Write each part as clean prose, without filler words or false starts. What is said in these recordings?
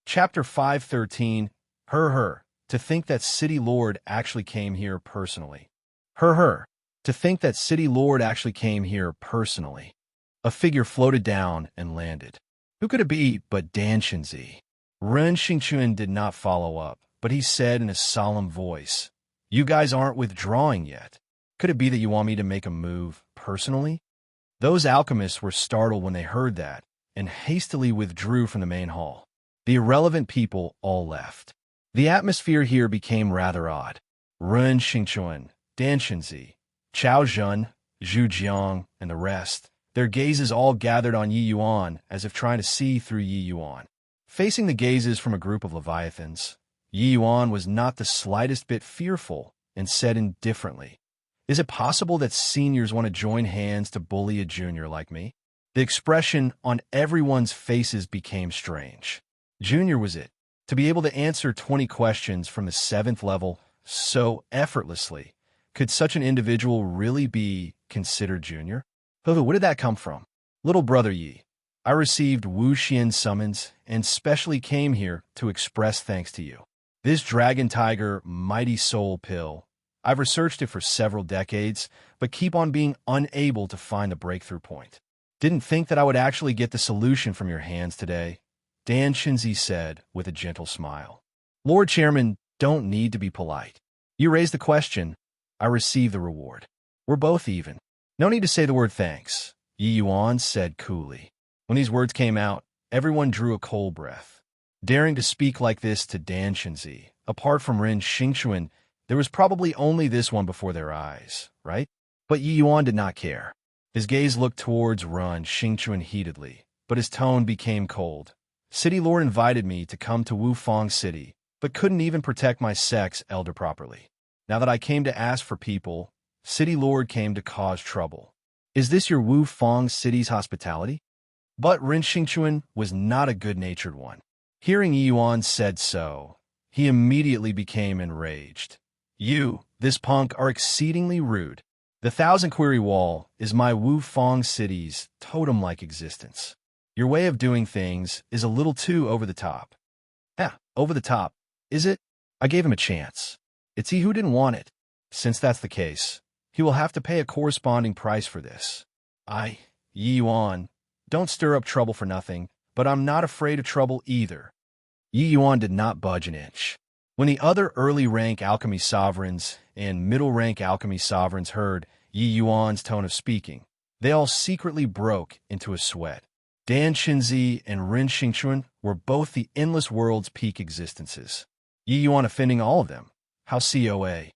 Chapter 513, Her. To think that City Lord actually came here personally. Her. To think that City Lord actually came here personally. A figure floated down and landed. Who could it be but Dan Shinzi? Ren Xingchuan did not follow up, but he said in a solemn voice, "You guys aren't withdrawing yet. Could it be that you want me to make a move personally?" Those alchemists were startled when they heard that, and hastily withdrew from the main hall. The irrelevant people all left. The atmosphere here became rather odd. Ren Xingchuan, Dan Shinzi, Chao Zhen, Zhu Jiang, and the rest, their gazes all gathered on Yi Yuan as if trying to see through Yi Yuan. Facing the gazes from a group of leviathans, Yi Yuan was not the slightest bit fearful and said indifferently, "Is it possible that seniors want to join hands to bully a junior like me?" The expression on everyone's faces became strange. Junior was it. To be able to answer 20 questions from the 7th level so effortlessly, could such an individual really be considered junior? Where did that come from? Little brother Yi, I received Wu Xian's summons and specially came here to express thanks to you. This Dragon Tiger Mighty Soul Pill, I've researched it for several decades, but keep on being unable to find the breakthrough point. Didn't think that I would actually get the solution from your hands today, Dan Shinzi said with a gentle smile. Lord Chairman, don't need to be polite. You raised the question, I receive the reward. We're both even. No need to say the word thanks, Yi Yuan said coolly. When these words came out, everyone drew a cold breath. Daring to speak like this to Dan Shinzi, apart from Ren Xingchuan, there was probably only this one before their eyes, right? But Yi Yuan did not care. His gaze looked towards Ren Xingchuan heatedly, but his tone became cold. City Lord invited me to come to Wufang City, but couldn't even protect my sex elder properly. Now that I came to ask for people, City Lord came to cause trouble. Is this your Wufang City's hospitality? But Ren Xingchuan was not a good-natured one. Hearing Yi Yuan said so, he immediately became enraged. You, this punk, are exceedingly rude. The Thousand Query Wall is my Wufang City's totem-like existence. Your way of doing things is a little too over the top. Over the top, is it? I gave him a chance. It's he who didn't want it. Since that's the case, he will have to pay a corresponding price for this. Yi Yuan, don't stir up trouble for nothing, but I'm not afraid of trouble either. Yi Yuan did not budge an inch. When the other early-rank alchemy sovereigns and middle-rank alchemy sovereigns heard Yi Yuan's tone of speaking, they all secretly broke into a sweat. Dan Shinzi and Ren Xingchuan were both the endless world's peak existences. Yi Yuan offending all of them. How COA-RS.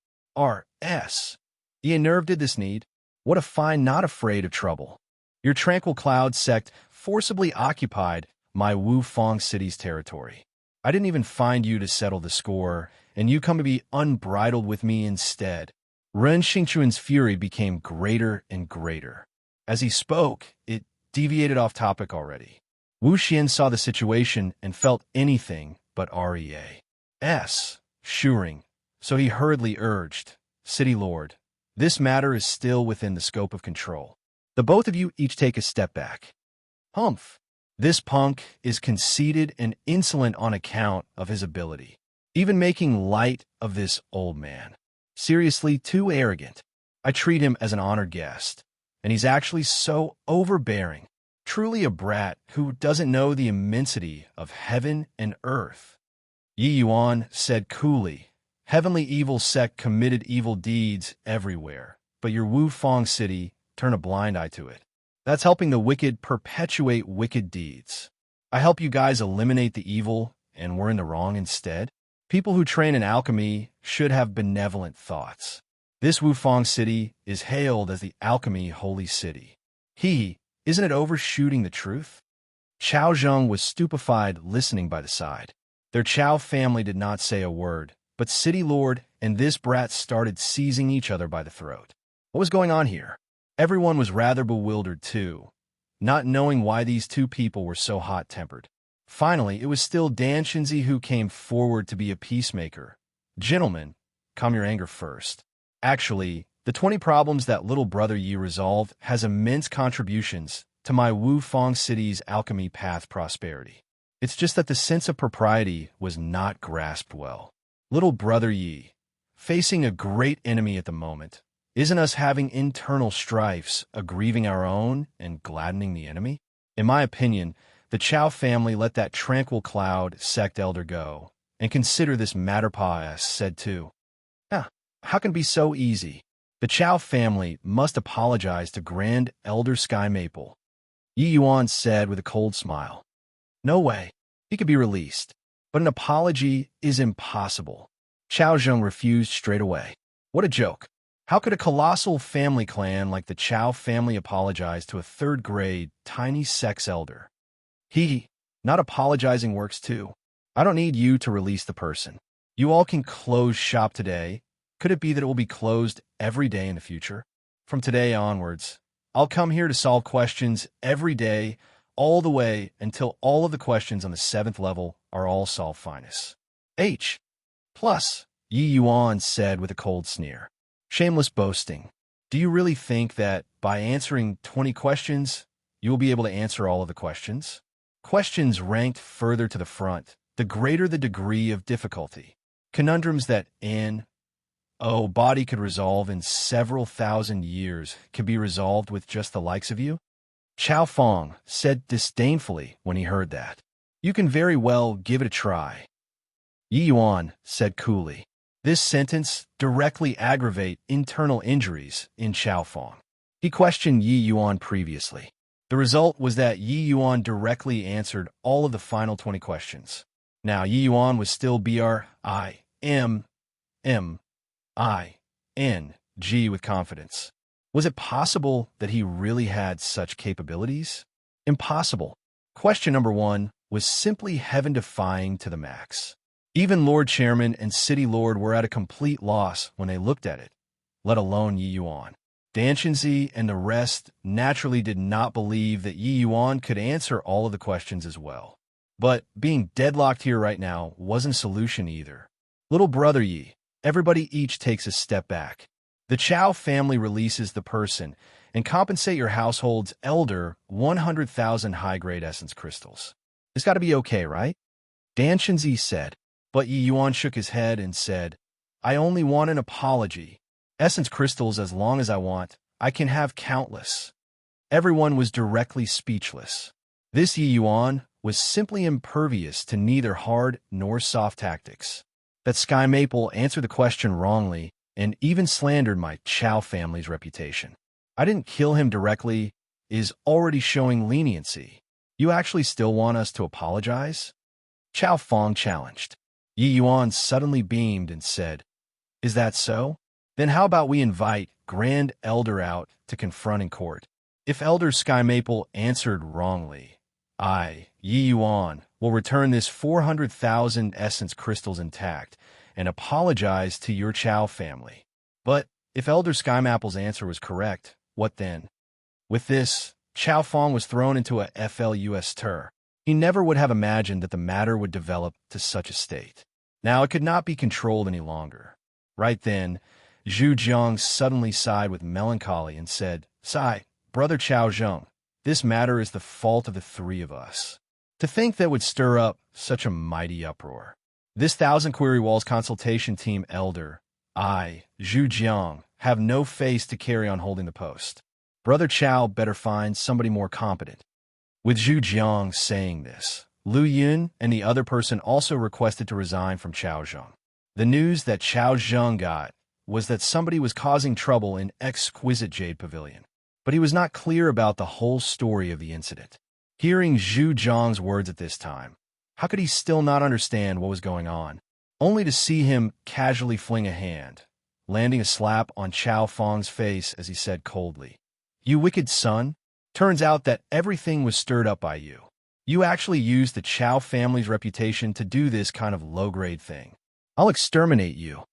Ye nerve did this need? What a fine not afraid of trouble. Your tranquil cloud sect forcibly occupied my Wufang City's territory. I didn't even find you to settle the score, and you come to be unbridled with me instead. Ren Xingchuan's fury became greater and greater. As he spoke, it deviated off topic already. Wu Xian saw the situation and felt anything but REA's shuring, so he hurriedly urged, City Lord, this matter is still within the scope of control. The both of you each take a step back. Humph. This punk is conceited and insolent on account of his ability, even making light of this old man. Seriously, too arrogant. I treat him as an honored guest, and he's actually so overbearing, truly a brat who doesn't know the immensity of heaven and earth. Yi Yuan said coolly, Heavenly evil sect committed evil deeds everywhere, but your Wufang City turn a blind eye to it. That's helping the wicked perpetuate wicked deeds. I help you guys eliminate the evil, and we're in the wrong instead. People who train in alchemy should have benevolent thoughts. This Wufang City is hailed as the alchemy holy city. Isn't it overshooting the truth? Chao Zheng was stupefied listening by the side. Their Chao family did not say a word, but City Lord and this brat started seizing each other by the throat. What was going on here? Everyone was rather bewildered too, not knowing why these two people were so hot-tempered. Finally, it was still Dan Shinzi who came forward to be a peacemaker. Gentlemen, calm your anger first. Actually, the 20 problems that little brother Yi resolved has immense contributions to my Wufang City's alchemy path prosperity. It's just that the sense of propriety was not grasped well. Little brother Yi, facing a great enemy at the moment, isn't us having internal strifes aggrieving our own and gladdening the enemy? In my opinion, the Chow family let that tranquil cloud sect elder go, and consider this matter pious, said too. How can it be so easy? The Chow family must apologize to Grand Elder Sky Maple. Yi Yuan said with a cold smile. No way. He could be released. But an apology is impossible. Chao Zheng refused straight away. What a joke. How could a colossal family clan like the Chow family apologize to a third-grade, tiny sex elder? Not apologizing works too. I don't need you to release the person. You all can close shop today. Could it be that it will be closed every day in the future? From today onwards, I'll come here to solve questions every day, all the way until all of the questions on the 7th level are all solved finest. H. Plus, Yi Yuan said with a cold sneer. Shameless boasting. Do you really think that by answering 20 questions, you will be able to answer all of the questions? Questions ranked further to the front, the greater the degree of difficulty. Conundrums that body could resolve in several thousand years can be resolved with just the likes of you? Chao Fong said disdainfully when he heard that. You can very well give it a try. Yi Yuan said coolly. This sentence directly aggravate internal injuries in Chao Fong. He questioned Yi Yuan previously. The result was that Yi Yuan directly answered all of the final 20 questions. Now Yi Yuan was still BRIMMING with confidence. Was it possible that he really had such capabilities? Impossible. Question number 1 was simply heaven-defying to the max. Even Lord Chairman and City Lord were at a complete loss when they looked at it, let alone Yi Yuan. Danshinzi and the rest naturally did not believe that Yi Yuan could answer all of the questions as well. But being deadlocked here right now wasn't a solution either. Little brother Yi, everybody each takes a step back. The Chow family releases the person and compensate your household's elder 100,000 high-grade essence crystals. It's got to be okay, right? Danshinzi said, but Yi Yuan shook his head and said, I only want an apology. Essence crystals as long as I want. I can have countless. Everyone was directly speechless. This Yi Yuan was simply impervious to neither hard nor soft tactics. That Sky Maple answered the question wrongly and even slandered my Chow family's reputation. I didn't kill him directly is already showing leniency. You actually still want us to apologize? Chao Fong challenged. Yi Yuan suddenly beamed and said, Is that so? Then how about we invite Grand Elder out to confront in court? If Elder Sky Maple answered wrongly, I, Yi Yuan, will return this 400,000 essence crystals intact and apologize to your Chow family. But if Elder Sky Maple's answer was correct, what then? With this, Chao Fong was thrown into a flus stir. He never would have imagined that the matter would develop to such a state. Now it could not be controlled any longer. Right then, Zhu Jiang suddenly sighed with melancholy and said, Sigh, Brother Chao Zheng, this matter is the fault of the three of us. To think that would stir up such a mighty uproar. This 1,000 Query Walls consultation team elder, I, Zhu Jiang, have no face to carry on holding the post. Brother Chao better find somebody more competent. With Zhu Jiang saying this, Lu Yun and the other person also requested to resign from Chao Zheng. The news that Chao Zheng got was that somebody was causing trouble in Exquisite Jade Pavilion, but he was not clear about the whole story of the incident. Hearing Zhu Jiang's words at this time, how could he still not understand what was going on? Only to see him casually fling a hand, landing a slap on Chao Fong's face as he said coldly, You wicked son, turns out that everything was stirred up by you. You actually used the Chao family's reputation to do this kind of low-grade thing. I'll exterminate you.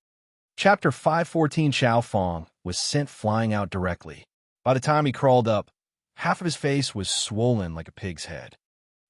Chapter 514 Chao Fong was sent flying out directly. By the time he crawled up, half of his face was swollen like a pig's head.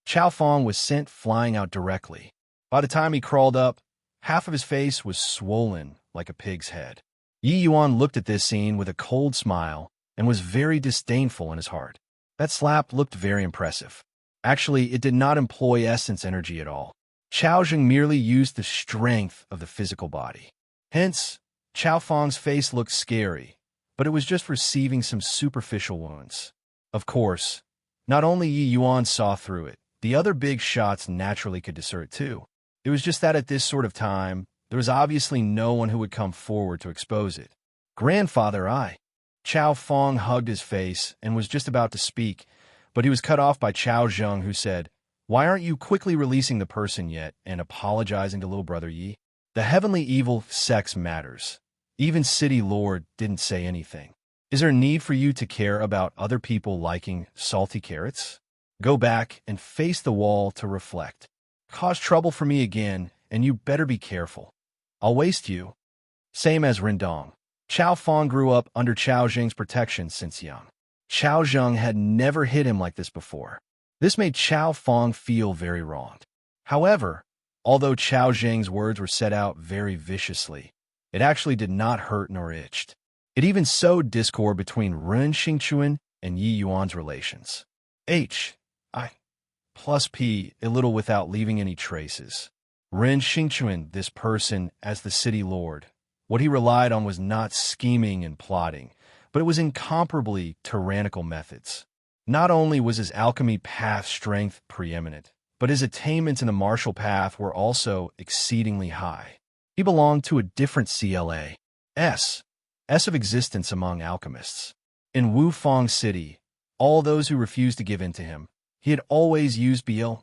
Chao Fong was sent flying out directly. By the time he crawled up, half of his face was swollen like a pig's head. Yi Yuan looked at this scene with a cold smile and was very disdainful in his heart. That slap looked very impressive. Actually, it did not employ essence energy at all. Chao Zheng merely used the strength of the physical body. Hence, Chao Feng's face looked scary, but it was just receiving some superficial wounds. Of course, not only Yi Yuan saw through it, the other big shots naturally could discern it too. It was just that at this sort of time, there was obviously no one who would come forward to expose it. Grandfather, Chao Feng hugged his face and was just about to speak, but he was cut off by Chao Zheng, who said, "Why aren't you quickly releasing the person yet and apologizing to little brother Yi? The heavenly evil sex matters. Even City Lord didn't say anything. Is there a need for you to care about other people liking salty carrots? Go back and face the wall to reflect. Cause trouble for me again, and you better be careful. I'll waste you." Same as Rindong. Chao Feng grew up under Chao Zheng's protection since young. Chao Zheng had never hit him like this before. This made Chao Feng feel very wronged. However, although Chao Zheng's words were set out very viciously, it actually did not hurt nor itched. It even sowed discord between Ren Xingchuan and Yi Yuan's relations. I plus P a little without leaving any traces. Ren Xingchuan, this person as the city lord, what he relied on was not scheming and plotting, but it was incomparably tyrannical methods. Not only was his alchemy path strength preeminent, but his attainments in the martial path were also exceedingly high. He belonged to a different CLA, S of existence among alchemists. In Wufang City, all those who refused to give in to him, he had always used BLOOD-Y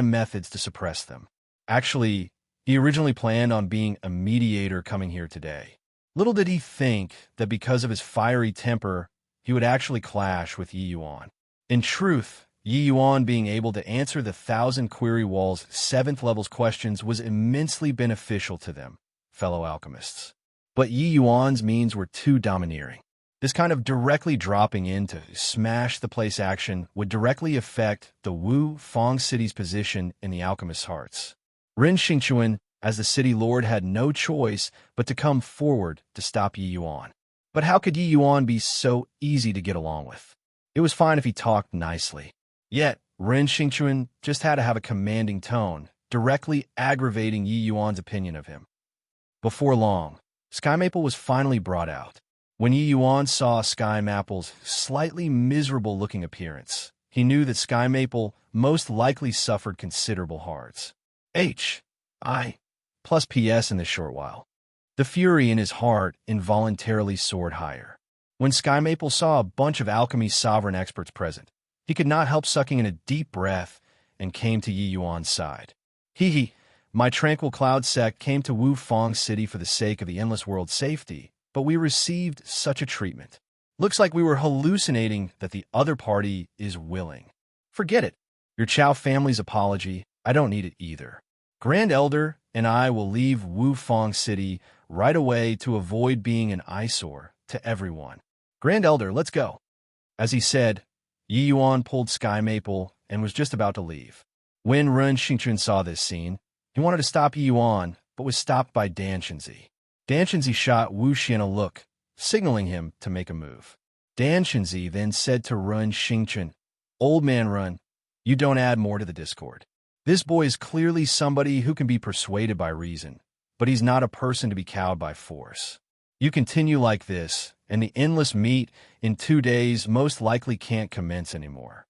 methods to suppress them. Actually, he originally planned on being a mediator coming here today. Little did he think that because of his fiery temper, he would actually clash with Yi Yuan. In truth, Yi Yuan being able to answer the 1,000 Query Wall's 7th level's questions was immensely beneficial to them, fellow alchemists. But Yi Yuan's means were too domineering. This kind of directly dropping in to smash the place action would directly affect the Wu Fang City's position in the alchemists' hearts. Ren Xingchuan, as the city lord, had no choice but to come forward to stop Yi Yuan. But how could Yi Yuan be so easy to get along with? It was fine if he talked nicely. Yet, Ren Xingchuan just had to have a commanding tone, directly aggravating Yi Yuan's opinion of him. Before long, Sky Maple was finally brought out. When Yi Yuan saw Sky Maple's slightly miserable-looking appearance, he knew that Sky Maple most likely suffered considerable hards. I plus PS in this short while. The fury in his heart involuntarily soared higher. When Sky Maple saw a bunch of alchemy sovereign experts present, he could not help sucking in a deep breath and came to Yi Yuan's side. My tranquil cloud sect came to Wu Fang City for the sake of the endless world's safety, but we received such a treatment. Looks like we were hallucinating that the other party is willing. Forget it. Your Chao family's apology, I don't need it either. Grand Elder and I will leave Wu Fang City right away to avoid being an eyesore to everyone. Grand Elder, let's go. As he said, Yi Yuan pulled Sky Maple and was just about to leave. When Ren Xingchuan saw this scene, he wanted to stop Yi Yuan, but was stopped by Dan Shenzi. Dan Shenzi shot Wu Xian a look, signaling him to make a move. Dan Shenzi then said to Ren Xingchuan, "Old man Ren, you don't add more to the discord. This boy is clearly somebody who can be persuaded by reason, but he's not a person to be cowed by force. You continue like this, and the endless meet in 2 days most likely can't commence anymore."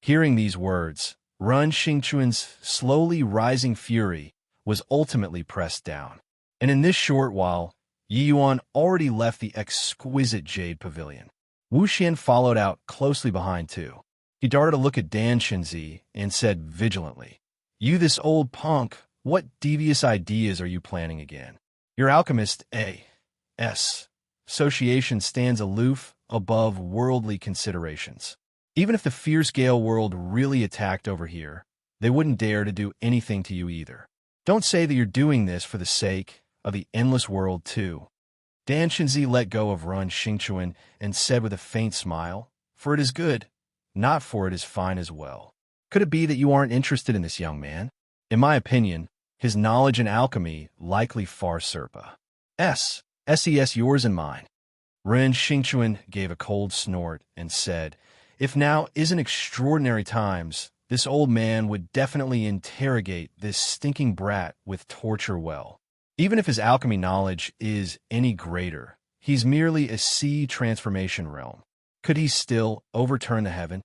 Hearing these words, Ren Xingchuan's slowly rising fury was ultimately pressed down. And in this short while, Yi Yuan already left the exquisite Jade Pavilion. Wu Xian followed out closely behind too. He darted a look at Dan Shenzi and said vigilantly, "You this old punk, what devious ideas are you planning again? Your alchemist A.S. association stands aloof above worldly considerations. Even if the fierce Gale world really attacked over here, they wouldn't dare to do anything to you either. Don't say that you're doing this for the sake of the endless world too." Dan Shenzi let go of Ren Xingchuan and said with a faint smile, "For it is good, not for it is fine as well. Could it be that you aren't interested in this young man? In my opinion, his knowledge in alchemy likely far surpa. SES yours and mine." Ren Xingchuan gave a cold snort and said, If now isn't extraordinary times, this old man would definitely interrogate this stinking brat with torture well. Even if his alchemy knowledge is any greater, he's merely a sea transformation realm. Could he still overturn the heaven?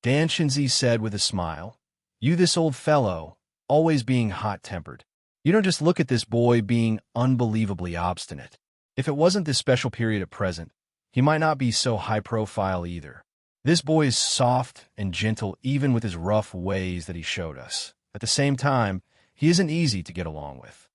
Dan Shinzi said with a smile, "You this old fellow, always being hot-tempered. You don't just look at this boy being unbelievably obstinate. If it wasn't this special period at present, he might not be so high-profile either. This boy is soft and gentle even with his rough ways that he showed us. At the same time, he isn't easy to get along with."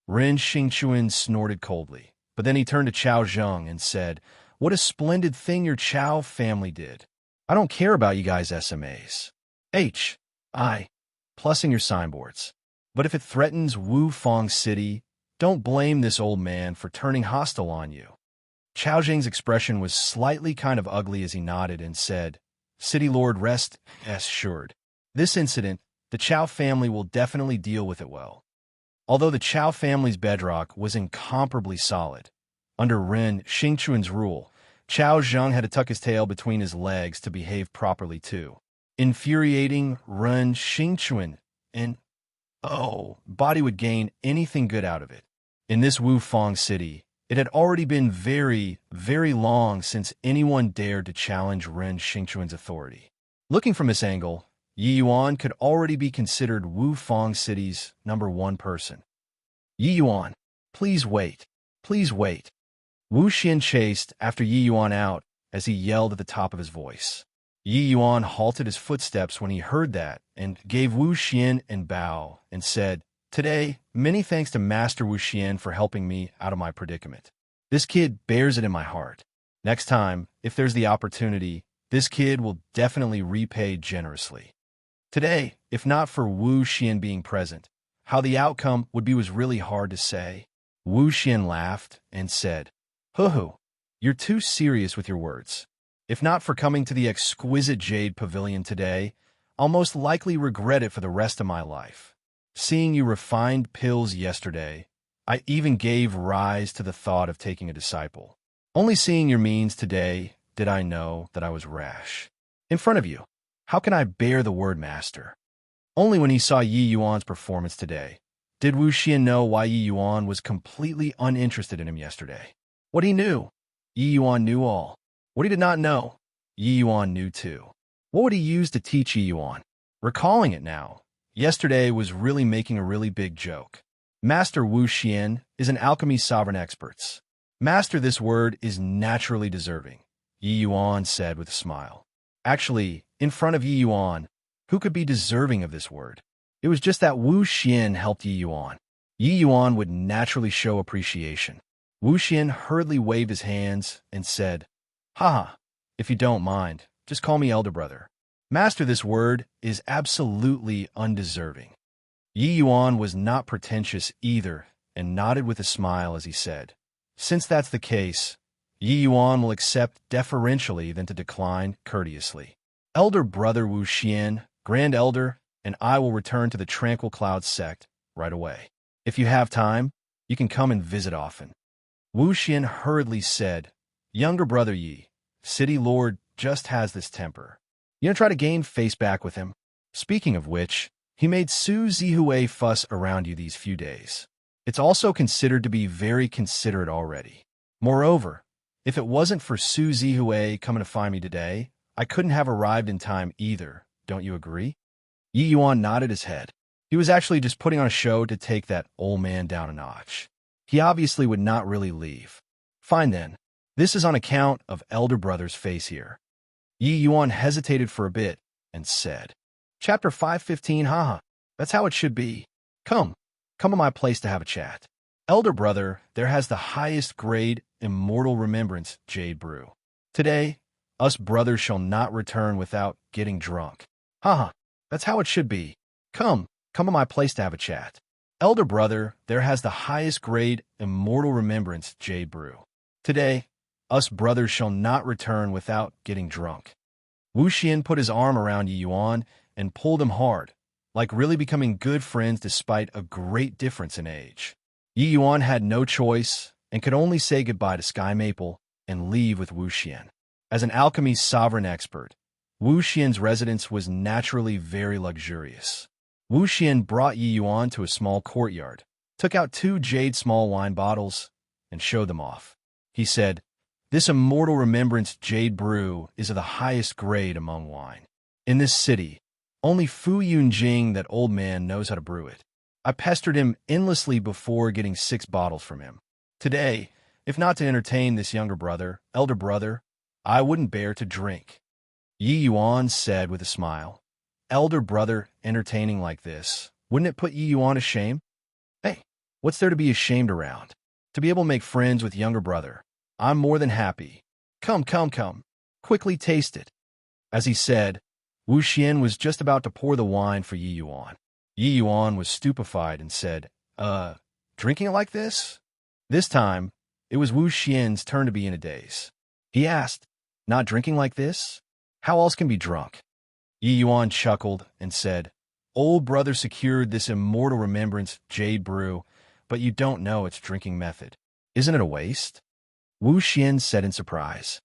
Ren Xingchuan snorted coldly, but then he turned to Chao Zheng and said, "What a splendid thing your Chao family did. I don't care about you guys SMAs. Plussing your signboards. But if it threatens Wu Fong City, don't blame this old man for turning hostile on you." Chao Zheng's expression was slightly kind of ugly as he nodded and said, "City Lord, rest assured. This incident, the Chao family will definitely deal with it well." Although the Chao family's bedrock was incomparably solid, under Ren Xingchuan's rule, Chao Zheng had to tuck his tail between his legs to behave properly too. Infuriating Ren Xingchuan, and body would gain anything good out of it. In this Wu Fong city, it had already been very, very long since anyone dared to challenge Ren Xingchuan's authority. Looking from this angle, Yi Yuan could already be considered Wu Fong City's #1 person. "Yi Yuan, please wait. Please wait." Wu Xian chased after Yi Yuan out as he yelled at the top of his voice. Yi Yuan halted his footsteps when he heard that and gave Wu Xian a bow and said, "Today, many thanks to Master Wu Xian for helping me out of my predicament. This kid bears it in my heart. Next time, if there's the opportunity, this kid will definitely repay generously." Today, if not for Wu Xian being present, how the outcome would be was really hard to say. Wu Xian laughed and said, "Hoo-hoo, you're too serious with your words. If not for coming to the exquisite Jade Pavilion today, I'll most likely regret it for the rest of my life. Seeing you refined pills yesterday, I even gave rise to the thought of taking a disciple. Only seeing your means today did I know that I was rash. In front of you, how can I bear the word master?" Only when he saw Yi Yuan's performance today did Wu Xian know why Yi Yuan was completely uninterested in him yesterday. What he knew, Yi Yuan knew all. What he did not know, Yi Yuan knew too. What would he use to teach Yi Yuan? Recalling it now, yesterday was really making a really big joke. Master Wu Xian is an alchemy sovereign expert. Master, this word is naturally deserving, Yi Yuan said with a smile. Actually, in front of Yi Yuan, who could be deserving of this word? It was just that Wu Xian helped Yi Yuan. Yi Yuan would naturally show appreciation. Wu Xian hurriedly waved his hands and said, "Haha, if you don't mind, just call me elder brother. Master, this word is absolutely undeserving." Yi Yuan was not pretentious either and nodded with a smile as he said, "Since that's the case, Yi Yuan will accept deferentially than to decline courteously. Elder brother Wu Xian, Grand Elder, and I will return to the Tranquil Cloud sect right away. If you have time, you can come and visit often." Wu Xian hurriedly said, "Younger brother Yi, City Lord just has this temper. You don't try to gain face back with him. Speaking of which, he made Su Zihui fuss around you these few days. It's also considered to be very considerate already. Moreover, if it wasn't for Su Zihui coming to find me today, I couldn't have arrived in time either. Don't you agree?" Yi Yuan nodded his head. He was actually just putting on a show to take that old man down a notch. He obviously would not really leave. Fine then. This is on account of elder brother's face here. Yi Yuan hesitated for a bit and said, "Chapter 515, haha, that's how it should be. Come to my place to have a chat. Elder brother, there has the highest grade immortal remembrance Jade brew. Today, us brothers shall not return without getting drunk. Haha, that's how it should be. Come to my place to have a chat. Elder brother, there has the highest grade immortal remembrance Jade brew. Today, us brothers shall not return without getting drunk." Wu Xian put his arm around Yi Yuan and pulled him hard, like really becoming good friends despite a great difference in age. Yi Yuan had no choice and could only say goodbye to Sky Maple and leave with Wu Xian. As an alchemy sovereign expert, Wu Xian's residence was naturally very luxurious. Wu Xian brought Yi Yuan to a small courtyard, took out 2 jade small wine bottles, and showed them off. He said, "This immortal remembrance jade brew is of the highest grade among wine. In this city, only Fu Yunjing, that old man, knows how to brew it. I pestered him endlessly before getting 6 bottles from him. Today, if not to entertain this elder brother, I wouldn't bear to drink." Yi Yuan said with a smile, "Elder brother entertaining like this, wouldn't it put Yi Yuan to shame? Hey, what's there to be ashamed around? To be able to make friends with younger brother, I'm more than happy. Come, quickly taste it." As he said, Wu Xian was just about to pour the wine for Yi Yuan. Yi Yuan was stupefied and said, Drinking it like this?" This time, it was Wu Xian's turn to be in a daze. He asked, "Not drinking like this? How else can be drunk?" Yi Yuan chuckled and said, "Old brother secured this immortal remembrance jade brew, but you don't know its drinking method. Isn't it a waste?" Wu Xian said in surprise.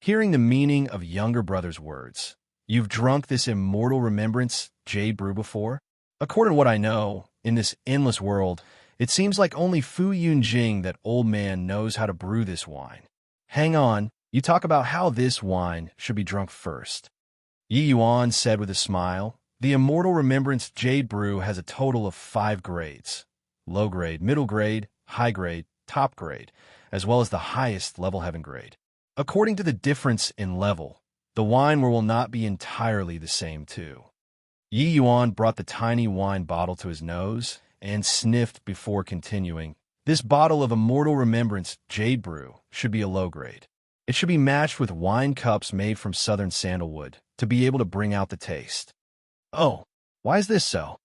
Hearing the meaning of younger brother's words, "You've drunk this immortal remembrance jade brew before? According to what I know, in this endless world, it seems like only Fu Yunjing, that old man, knows how to brew this wine. Hang on, you talk about how this wine should be drunk first." Yi Yuan said with a smile, "The immortal remembrance jade brew has a total of 5 grades: low grade, middle grade, high grade, top grade, as well as the highest level heaven grade. According to the difference in level, the wine will not be entirely the same too." Yi Yuan brought the tiny wine bottle to his nose and sniffed before continuing, "This bottle of immortal remembrance jade brew should be a low grade. It should be matched with wine cups made from southern sandalwood to be able to bring out the taste." "Oh, why is this so?"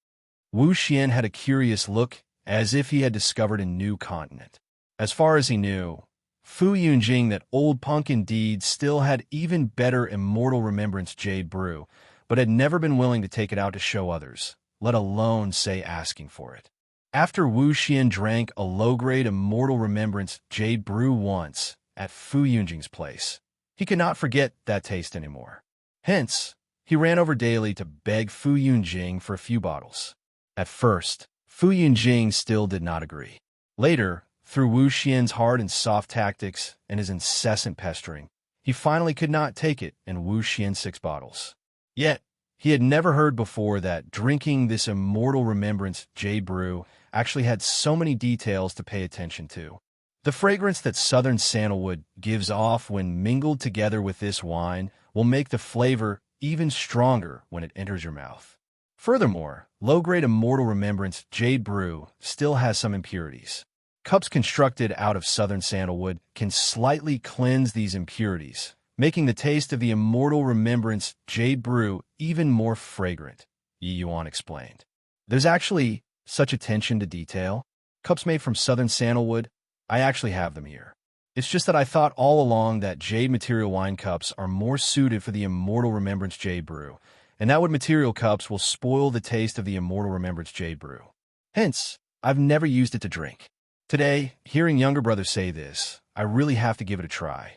Wu Xian had a curious look, as if he had discovered a new continent. As far as he knew, Fu Yunjing, that old punk indeed, still had even better immortal remembrance jade brew, but had never been willing to take it out to show others, let alone say asking for it. After Wu Xian drank a low-grade immortal remembrance jade brew once at Fu Yunjing's place, he could not forget that taste anymore. Hence, he ran over daily to beg Fu Yunjing for a few bottles. At first, Fu Yunjing still did not agree. Later, through Wu Xian's hard and soft tactics and his incessant pestering, he finally could not take it and Wu Xian 6 bottles. Yet, he had never heard before that drinking this immortal remembrance jade brew actually had so many details to pay attention to. The fragrance that southern sandalwood gives off when mingled together with this wine will make the flavor even stronger when it enters your mouth. Furthermore, low-grade immortal remembrance jade brew still has some impurities. Cups constructed out of southern sandalwood can slightly cleanse these impurities, making the taste of the immortal remembrance jade brew even more fragrant, Yi Yuan explained. There's actually such attention to detail. Cups made from southern sandalwood, I actually have them here. It's just that I thought all along that jade material wine cups are more suited for the immortal remembrance jade brew, and that wood material cups will spoil the taste of the immortal remembrance jade brew. Hence, I've never used it to drink. Today, hearing younger brother say this, I really have to give it a try."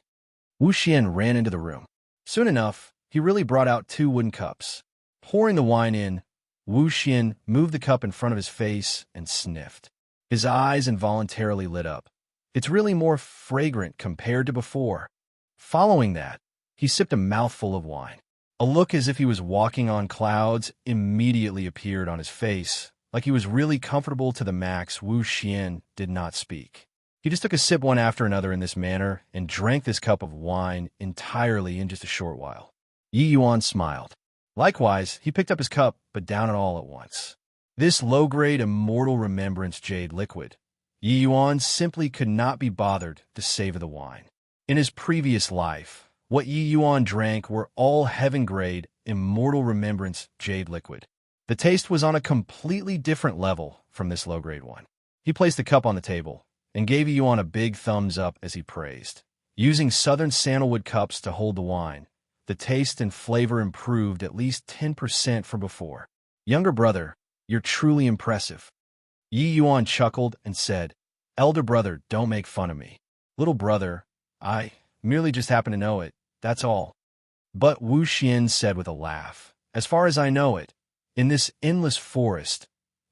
Wu Xian ran into the room. Soon enough, he really brought out 2 wooden cups. Pouring the wine in, Wu Xian moved the cup in front of his face and sniffed. His eyes involuntarily lit up. It's really more fragrant compared to before. Following that, he sipped a mouthful of wine. A look as if he was walking on clouds immediately appeared on his face, like he was really comfortable to the max. Wu Xian did not speak. He just took a sip one after another in this manner and drank this cup of wine entirely in just a short while. Yi Yuan smiled. Likewise, he picked up his cup, but down it all at once. This low-grade immortal remembrance jade liquid, Yi Yuan simply could not be bothered to savor the wine. In his previous life, what Yi Yuan drank were all heaven-grade immortal remembrance jade liquid. The taste was on a completely different level from this low-grade one. He placed the cup on the table and gave Yi Yuan a big thumbs up as he praised. Using southern sandalwood cups to hold the wine, the taste and flavor improved at least 10% from before. "Younger brother, you're truly impressive." Yi Yuan chuckled and said, "Elder brother, don't make fun of me. Little brother, I merely just happen to know it, that's all." But Wu Xian said with a laugh, as far as I know it, in this endless forest,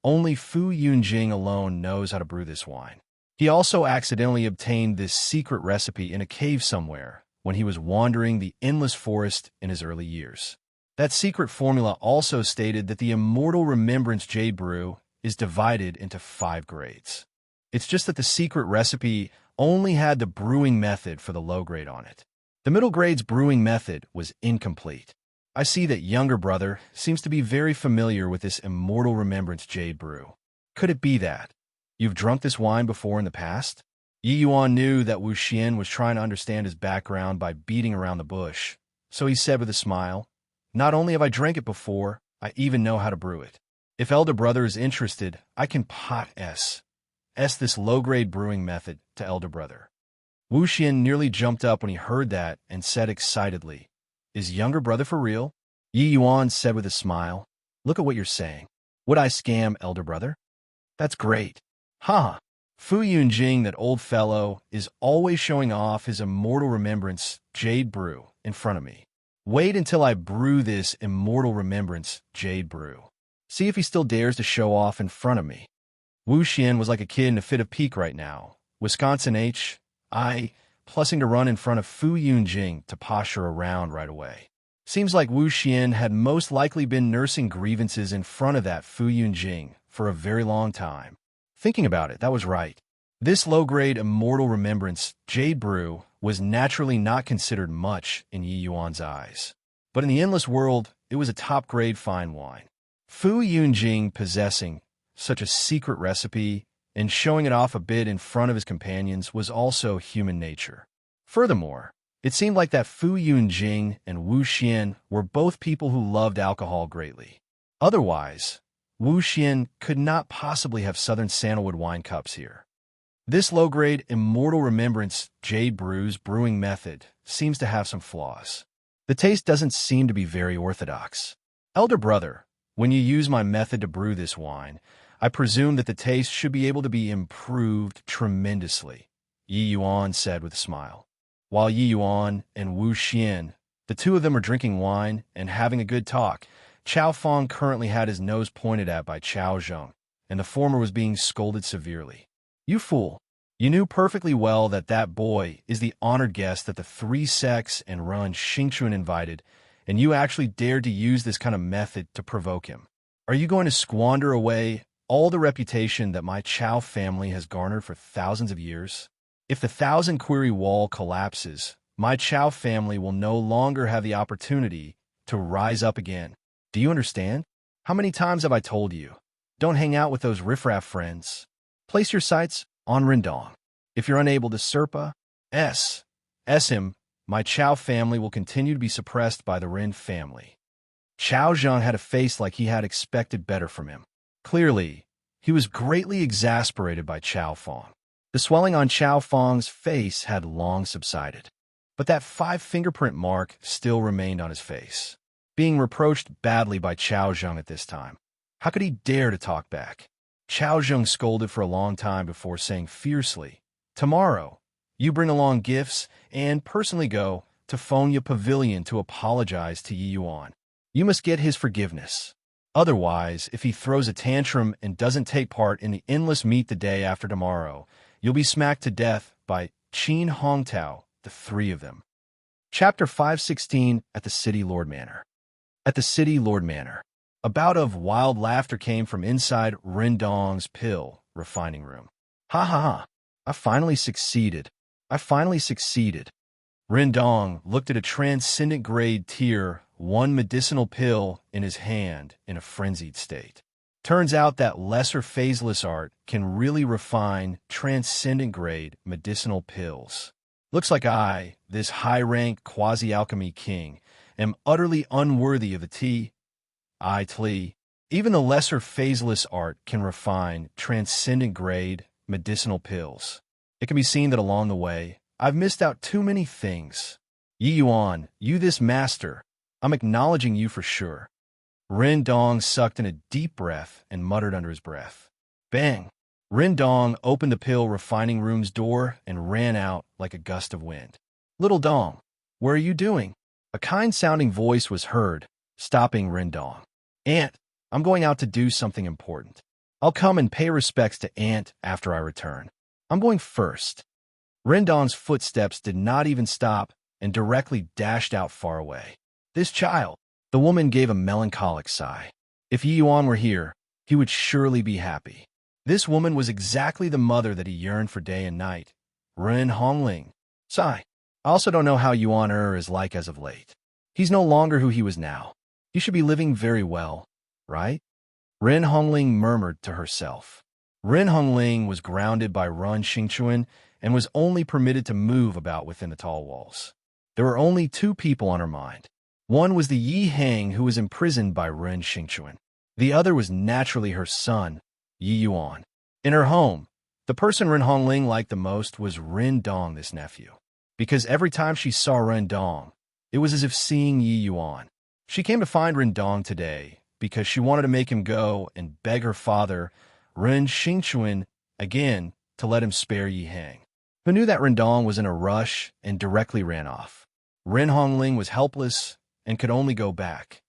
only Fu Yunjing alone knows how to brew this wine. He also accidentally obtained this secret recipe in a cave somewhere when he was wandering the endless forest in his early years. That secret formula also stated that the immortal remembrance jade brew is divided into 5 grades. It's just that the secret recipe only had the brewing method for the low grade on it. The middle grade's brewing method was incomplete. I see that younger brother seems to be very familiar with this immortal remembrance jade brew. Could it be that you've drunk this wine before in the past? Yi Yuan knew that Wu Xian was trying to understand his background by beating around the bush, so he said with a smile, "Not only have I drank it before, I even know how to brew it. If elder brother is interested, I can pot this low-grade brewing method to elder brother." Wu Xian nearly jumped up when he heard that and said excitedly, "Is younger brother for real?" Yi Yuan said with a smile, "Look at what you're saying. Would I scam elder brother? That's great. Ha! Fu Yunjing, that old fellow, is always showing off his immortal remembrance jade brew in front of me. Wait until I brew this immortal remembrance jade brew. See if he still dares to show off in front of me." Wu Xian was like a kid in a fit of pique right now. Wisconsin H.I. plussing to run in front of Fu Yunjing to posture around right away. Seems like Wu Xian had most likely been nursing grievances in front of that Fu Yunjing for a very long time. Thinking about it, that was right. This low-grade immortal remembrance jade brew was naturally not considered much in Yi Yuan's eyes. But in the endless world, it was a top-grade fine wine. Fu Yunjing possessing such a secret recipe and showing it off a bit in front of his companions was also human nature. Furthermore, it seemed like that Fu Yunjing and Wu Xian were both people who loved alcohol greatly. Otherwise, Wu Xian could not possibly have southern sandalwood wine cups here. This low-grade immortal remembrance jade brew's brewing method seems to have some flaws. The taste doesn't seem to be very orthodox. Elder brother, when you use my method to brew this wine, I presume that the taste should be able to be improved tremendously, Yi Yuan said with a smile. While Yi Yuan and Wu Xian, the two of them are drinking wine and having a good talk, Chao Feng currently had his nose pointed at by Chao Zheng, and the former was being scolded severely. "You fool! You knew perfectly well that that boy is the honored guest that the 3 Sects and Run Xingchun invited, and you actually dared to use this kind of method to provoke him. Are you going to squander away all the reputation that my Chao family has garnered for thousands of years? If the 1,000-query wall collapses, my Chao family will no longer have the opportunity to rise up again. Do you understand? How many times have I told you? Don't hang out with those riffraff friends. Place your sights on Rendong. If you're unable to S him, my Chao family will continue to be suppressed by the Ren family." Chao Zheng had a face like he had expected better from him. Clearly, he was greatly exasperated by Chao Feng. The swelling on Chao Feng's face had long subsided, but that 5-fingerprint mark still remained on his face. Being reproached badly by Chao Zheng at this time, how could he dare to talk back? Chao Zheng scolded for a long time before saying fiercely, "Tomorrow, you bring along gifts and personally go to Fengya Pavilion to apologize to Yi Yuan. You must get his forgiveness. Otherwise, if he throws a tantrum and doesn't take part in the endless meet the day after tomorrow, you'll be smacked to death by Qin Hongtao, the 3 of them." Chapter 516 at the City Lord Manor. At the City Lord Manor, a bout of wild laughter came from inside Rendong's pill refining room. "Ha ha ha! I finally succeeded. Rendong looked at a transcendent grade tier 1 medicinal pill in his hand in a frenzied state. Turns out that lesser phaseless art can really refine transcendent grade medicinal pills. Looks like I, this high-rank quasi-alchemy king, am utterly unworthy of the tea. Even the lesser phaseless art can refine transcendent grade medicinal pills. It can be seen that along the way, I've missed out too many things. Yi Yuan, you this master, I'm acknowledging you for sure." Rendong sucked in a deep breath and muttered under his breath. Bang! Rendong opened the pill refining room's door and ran out like a gust of wind. "Little Dong, where are you doing? A kind-sounding voice was heard, stopping Rendong. "Aunt, I'm going out to do something important. I'll come and pay respects to Aunt after I return. I'm going first." Rendong's footsteps did not even stop and directly dashed out far away. "This child," the woman gave a melancholic sigh. "If Yi Yuan were here, he would surely be happy." This woman was exactly the mother that he yearned for day and night. Ren Hongling. Sigh. "I also don't know how Yuan is like as of late. He's no longer who he was now. He should be living very well, right?" Ren Hongling murmured to herself. Ren Hongling was grounded by Ren Xingchuan and was only permitted to move about within the tall walls. There were only two people on her mind. One was the Yi Hang who was imprisoned by Ren Xingchuan. The other was naturally her son, Yi Yuan. In her home, the person Ren Hongling liked the most was Ren Dong, this nephew. Because every time she saw Ren Dong, it was as if seeing Yi Yuan. She came to find Ren Dong today because she wanted to make him go and beg her father, Ren Xingchuan, again to let him spare Yi Hang, who knew that Ren Dong was in a rush and directly ran off. Ren Hongling was helpless and could only go back.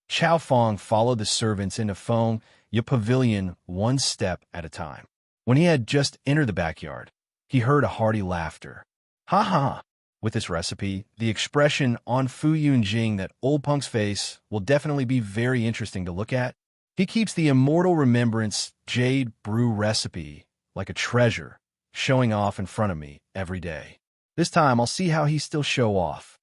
Chao Fong followed the servants into Feng Ye Pavilion one step at a time. When he had just entered the backyard, he heard a hearty laughter. "Ha ha!" With this recipe, the expression on Fu Yunjing that old punk's face will definitely be very interesting to look at. He keeps the immortal remembrance jade brew recipe like a treasure, showing off in front of me every day. This time I'll see how he still show off.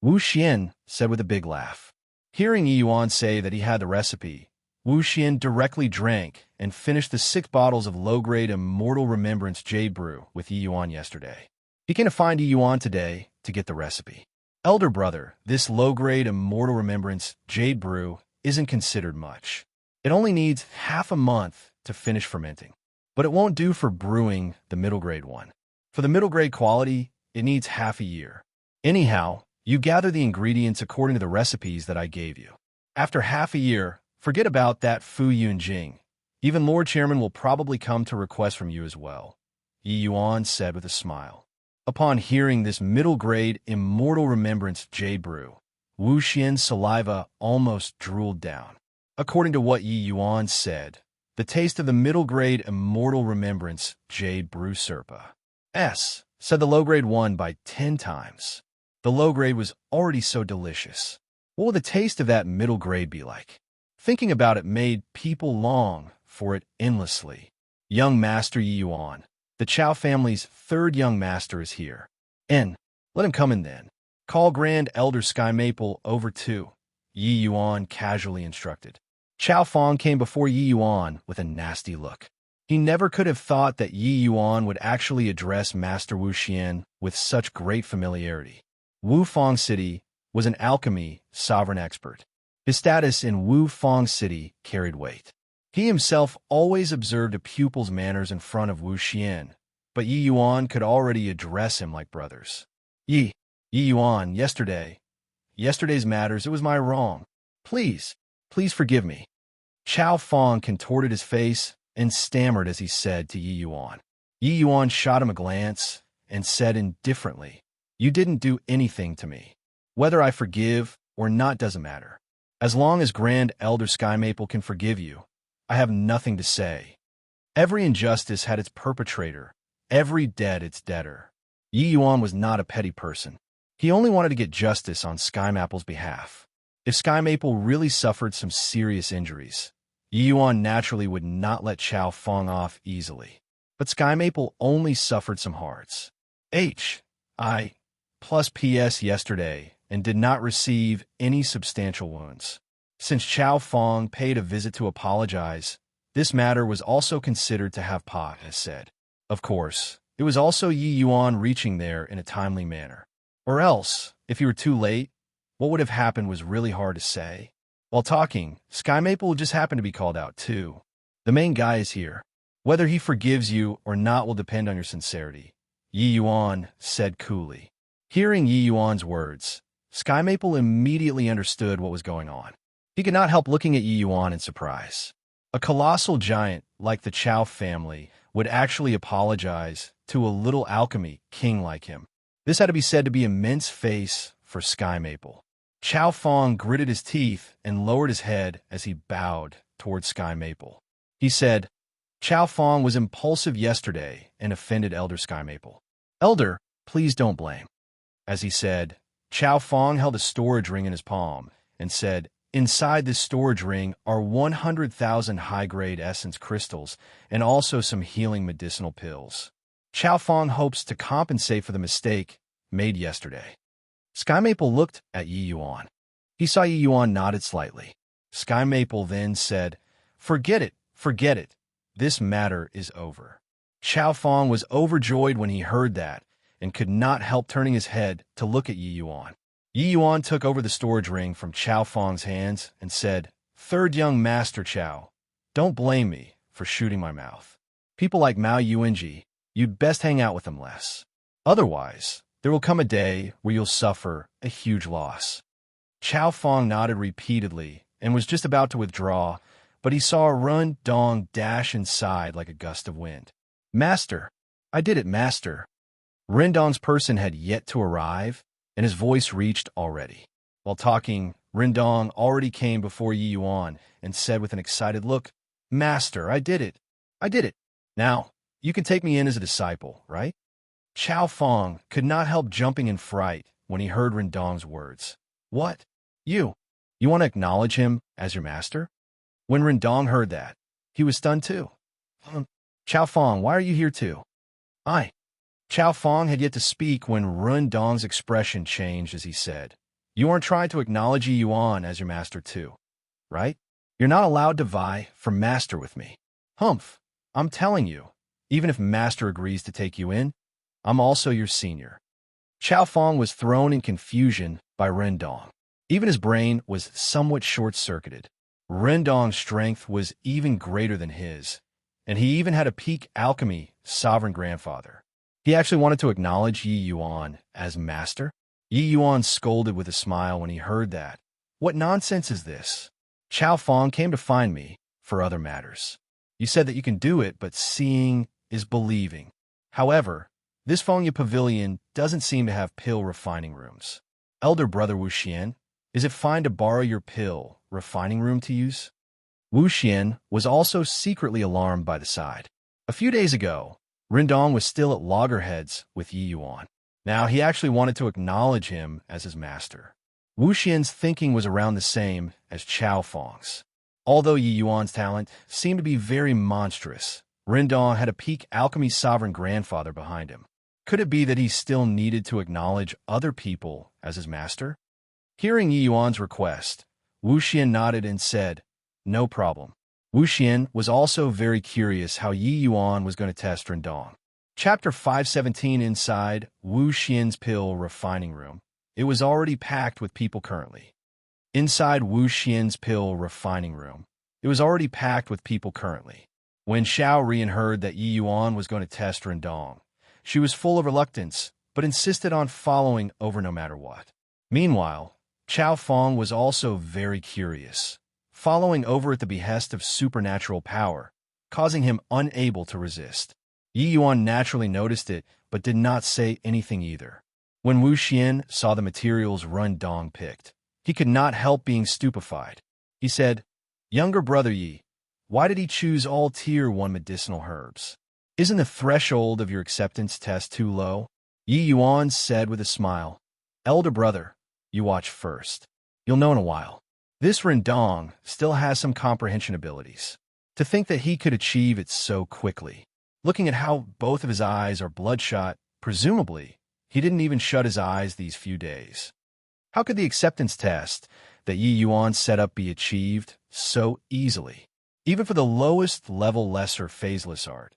Wu Xian said with a big laugh. Hearing Yi Yuan say that he had the recipe, Wu Xian directly drank and finished the 6 bottles of low-grade immortal remembrance jade brew with Yi Yuan yesterday. He came to find Yi Yuan today to get the recipe. "Elder brother, this low-grade immortal remembrance jade brew isn't considered much. It only needs half a month to finish fermenting. But it won't do for brewing the middle-grade one. For the middle-grade quality, it needs half a year. Anyhow, you gather the ingredients according to the recipes that I gave you. After half a year, forget about that Fu Yunjing. Even Lord Chairman will probably come to request from you as well," Yi Yuan said with a smile. Upon hearing this middle-grade immortal remembrance jade brew, Wu Xian's saliva almost drooled down. According to what Yi Yuan said, the taste of the middle-grade immortal remembrance jade brew said the low-grade one by 10 times. The low-grade was already so delicious. What would the taste of that middle grade be like? Thinking about it made people long for it endlessly. Young Master Yi Yuan, the Chao family's 3rd young master, is here. "In. Let him come in then. Call Grand Elder Sky Maple over too," Yi Yuan casually instructed. Chao Fong came before Yi Yuan with a nasty look. He never could have thought that Yi Yuan would actually address Master Wu Xian with such great familiarity. Wu Fong City was an alchemy sovereign expert. His status in Wu Fong City carried weight. He himself always observed a pupil's manners in front of Wu Xian, but Yi Yuan could already address him like brothers. Yi Yuan, yesterday's matters, it was my wrong. Please forgive me." Chao Fong contorted his face and stammered as he said to Yi Yuan. Yi Yuan shot him a glance and said indifferently, "You didn't do anything to me. Whether I forgive or not doesn't matter. As long as Grand Elder Sky Maple can forgive you, I have nothing to say. Every injustice had its perpetrator, every debt its debtor." Yi Yuan was not a petty person. He only wanted to get justice on Sky Maple's behalf. If Sky Maple really suffered some serious injuries, Yi Yuan naturally would not let Chao Fong off easily. But Sky Maple only suffered some hearts. HI plus PS yesterday and did not receive any substantial wounds. Since Chao Fong paid a visit to apologize, this matter was also considered to have Pa has said. Of course, it was also Yi Yuan reaching there in a timely manner. Or else, if he were too late, what would have happened was really hard to say. While talking, Sky Maple would just happen to be called out too. "The main guy is here. Whether he forgives you or not will depend on your sincerity," Yi Yuan said coolly. Hearing Yi Yuan's words, Sky Maple immediately understood what was going on. He could not help looking at Yi Yuan in surprise. A colossal giant like the Chao family would actually apologize to a little alchemy king like him. This had to be said to be immense face for sky maple. Chow Fong gritted his teeth and lowered his head as he bowed toward sky maple. He said, Chow Fong was impulsive yesterday and offended Elder Sky Maple. Elder, please don't blame. As he said, Chow Fong held a storage ring in his palm and said, inside this storage ring are 100,000 high-grade essence crystals and also some healing medicinal pills. Chow Fong hopes to compensate for the mistake made yesterday. Sky Maple looked at Yi Yuan. He saw Yi Yuan nodded slightly. Sky Maple then said, Forget it. This matter is over. Chow Fong was overjoyed when he heard that and could not help turning his head to look at Yi Yuan. Yi Yuan took over the storage ring from Chow Fong's hands and said, Third young master Chow, don't blame me for shooting my mouth. People like Mao Yuanji, you'd best hang out with them less. Otherwise, there will come a day where you'll suffer a huge loss. Chow Fong nodded repeatedly and was just about to withdraw, but he saw Run Dong dash inside like a gust of wind. Master, I did it, master. Rendong's person had yet to arrive, and his voice reached already. While talking, Rendong already came before Yi Yuan and said with an excited look, Master, I did it. Now, you can take me in as a disciple, right? Chow Fong could not help jumping in fright when he heard Rendong's words. What? You want to acknowledge him as your master? When Rendong heard that, he was stunned too. Chow Fong, why are you here too? Chow Fong had yet to speak when Rendong's expression changed as he said, You aren't trying to acknowledge Yi Yuan as your master too, right? You're not allowed to vie for master with me. Humph, I'm telling you, even if master agrees to take you in, I'm also your senior. Chow Fong was thrown in confusion by Rendong. Even his brain was somewhat short-circuited. Rendong's strength was even greater than his, and he even had a peak alchemy sovereign grandfather. He actually wanted to acknowledge Yi Yuan as master. Yi Yuan scolded with a smile when he heard that. What nonsense is this? Chow Fong came to find me for other matters. You said that you can do it, but seeing is believing. However, this Fengya Pavilion doesn't seem to have pill refining rooms. Elder brother Wu Xian, is it fine to borrow your pill refining room to use? Wu Xian was also secretly alarmed by the side. A few days ago, Rendong was still at loggerheads with Yi Yuan. Now he actually wanted to acknowledge him as his master. Wu Xian's thinking was around the same as Chow Fong's. Although Yi Yuan's talent seemed to be very monstrous, Rendong had a peak alchemy sovereign grandfather behind him. Could it be that he still needed to acknowledge other people as his master? Hearing Yi Yuan's request, Wu Xian nodded and said, No problem. Wu Xian was also very curious how Yi Yuan was going to test Rendong. Chapter 517 Inside Wu Xian's pill refining room. It was already packed with people currently. Inside Wu Xian's pill refining room. It was already packed with people currently. When Xiao Rian heard that Yi Yuan was going to test Rendong, she was full of reluctance, but insisted on following over no matter what. Meanwhile, Chow Fong was also very curious, following over at the behest of supernatural power, causing him unable to resist. Yi Yuan naturally noticed it, but did not say anything either. When Wu Xian saw the materials Rendong picked, he could not help being stupefied. He said, Younger brother Yi, why did he choose all Tier 1 medicinal herbs? Isn't the threshold of your acceptance test too low? Yi Yuan said with a smile, Elder brother, you watch first. You'll know in a while. This Rendong still has some comprehension abilities. To think that he could achieve it so quickly. Looking at how both of his eyes are bloodshot, presumably, he didn't even shut his eyes these few days. How could the acceptance test that Yi Yuan set up be achieved so easily? Even for the lowest level lesser phaseless art.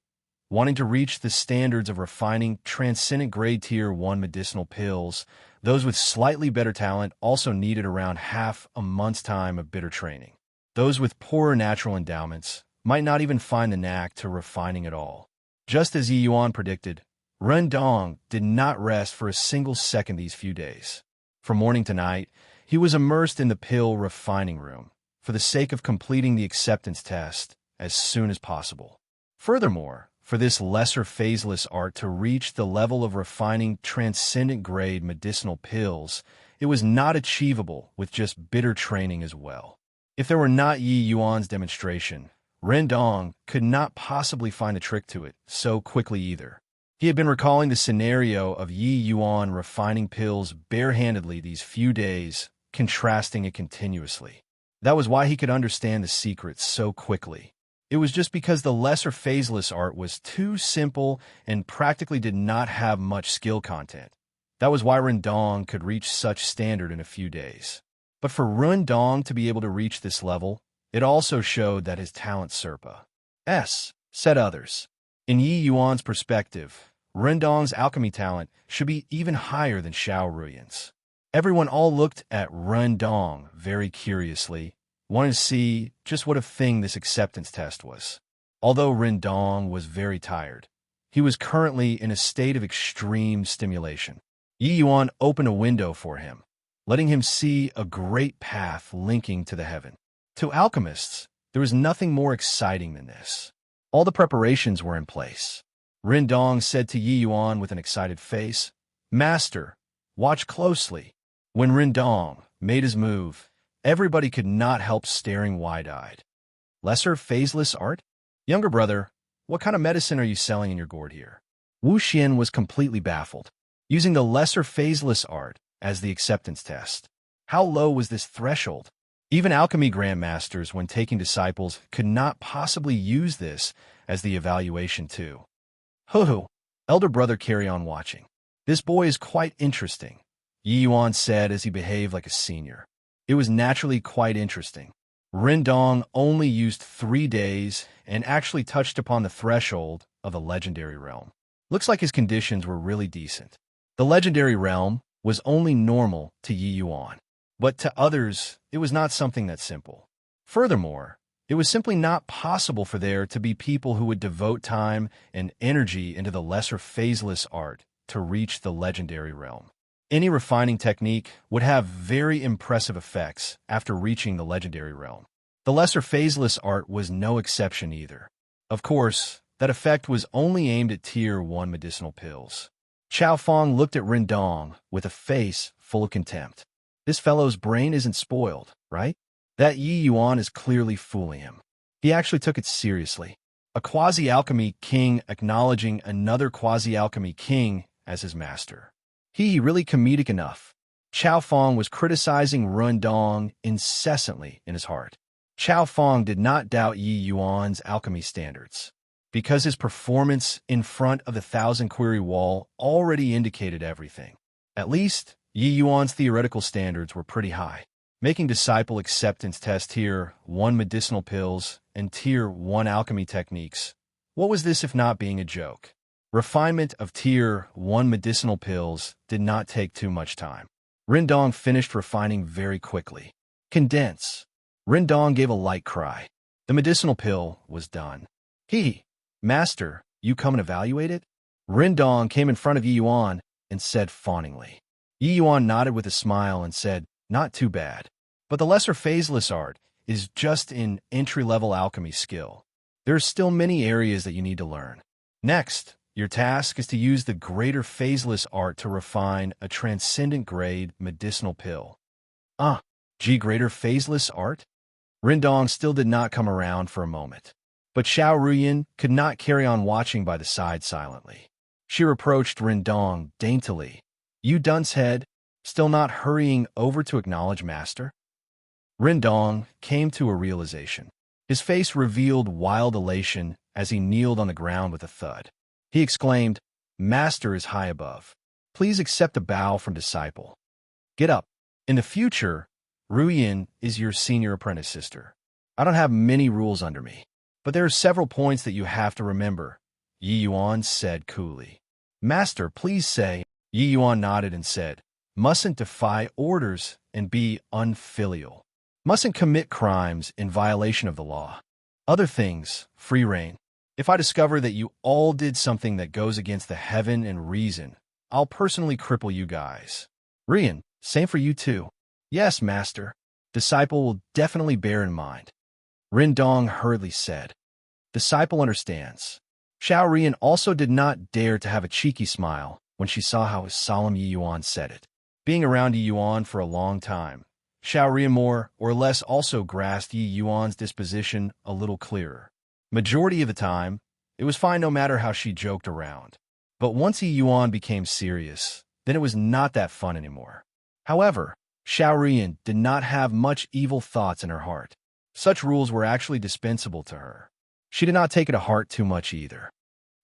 Wanting to reach the standards of refining transcendent grade Tier 1 medicinal pills, those with slightly better talent also needed around half a month's time of bitter training. Those with poorer natural endowments might not even find the knack to refining at all. Just as Yi Yuan predicted, Rendong did not rest for a single second these few days. From morning to night, he was immersed in the pill refining room for the sake of completing the acceptance test as soon as possible. Furthermore, for this lesser phaseless art to reach the level of refining transcendent grade medicinal pills, it was not achievable with just bitter training as well. If there were not Yi Yuan's demonstration, Rendong could not possibly find a trick to it so quickly either. He had been recalling the scenario of Yi Yuan refining pills barehandedly these few days, contrasting it continuously. That was why he could understand the secret so quickly. It was just because the lesser phaseless art was too simple and practically did not have much skill content. That was why Rendong could reach such standard in a few days. But for Rendong to be able to reach this level, it also showed that his talent surpassed, said others. In Yi Yuan's perspective, Rendong's alchemy talent should be even higher than Xiao Ruyan's. Everyone all looked at Rendong very curiously, wanted to see just what a thing this acceptance test was. Although Rendong was very tired, he was currently in a state of extreme stimulation. Yi Yuan opened a window for him, letting him see a great path linking to the heaven. To alchemists, there was nothing more exciting than this. All the preparations were in place. Rendong said to Yi Yuan with an excited face, "Master, watch closely." When Rendong made his move, everybody could not help staring wide-eyed. Lesser phaseless art? Younger brother, what kind of medicine are you selling in your gourd here? Wu Xian was completely baffled, using the lesser phaseless art as the acceptance test. How low was this threshold? Even alchemy grandmasters, when taking disciples, could not possibly use this as the evaluation too. Ho-ho, elder brother, carry on watching. This boy is quite interesting, Yi Yuan said as he behaved like a senior. It was naturally quite interesting. Rendong only used 3 days and actually touched upon the threshold of the legendary realm. Looks like his conditions were really decent. The legendary realm was only normal to Yi Yuan, but to others, it was not something that simple. Furthermore, it was simply not possible for there to be people who would devote time and energy into the lesser phaseless art to reach the legendary realm. Any refining technique would have very impressive effects after reaching the legendary realm. The lesser phaseless art was no exception either. Of course, that effect was only aimed at Tier 1 medicinal pills. Chao Fong looked at Rendong with a face full of contempt. This fellow's brain isn't spoiled, right? That Yi Yuan is clearly fooling him. He actually took it seriously. A quasi-alchemy king acknowledging another quasi-alchemy king as his master. He really comedic enough. Chao Fong was criticizing Rendong incessantly in his heart. Chao Fong did not doubt Yi Yuan's alchemy standards, because his performance in front of the 1,000-query wall already indicated everything. At least, Yi Yuan's theoretical standards were pretty high, making disciple acceptance test Tier 1 medicinal pills and Tier 1 alchemy techniques. What was this if not being a joke? Refinement of Tier 1 medicinal pills did not take too much time. Rendong finished refining very quickly. Condense. Rendong gave a light cry. The medicinal pill was done. Master, you come and evaluate it? Rendong came in front of Yi Yuan and said fawningly. Yi Yuan nodded with a smile and said, "Not too bad. But the lesser phaseless art is just an entry-level alchemy skill. There are still many areas that you need to learn. Next, your task is to use the greater phaseless art to refine a transcendent grade medicinal pill." Greater phaseless art? Rendong still did not come around for a moment. But Xiao Ruyan could not carry on watching by the side silently. She reproached Rendong daintily. "You dunce head, still not hurrying over to acknowledge master?" Rendong came to a realization. His face revealed wild elation as he kneeled on the ground with a thud. He exclaimed, "Master is high above. Please accept a bow from disciple. Get up. In the future, Ruyan is your senior apprentice sister. I don't have many rules under me, but there are several points that you have to remember," Yi Yuan said coolly. "Master, please say." Yi Yuan nodded and said, "Mustn't defy orders and be unfilial. Mustn't commit crimes in violation of the law. Other things, free reign. If I discover that you all did something that goes against the heaven and reason, I'll personally cripple you guys. Rian, same for you too." "Yes, master. Disciple will definitely bear in mind," Rendong hurriedly said. "Disciple understands." Xiao Rian also did not dare to have a cheeky smile when she saw how solemn Yi Yuan said it. Being around Yi Yuan for a long time, Xiao Ria more or less also grasped Yi Yuan's disposition a little clearer. Majority of the time, it was fine no matter how she joked around. But once Yi Yuan became serious, then it was not that fun anymore. However, Xiao Rian did not have much evil thoughts in her heart. Such rules were actually dispensable to her. She did not take it to heart too much either.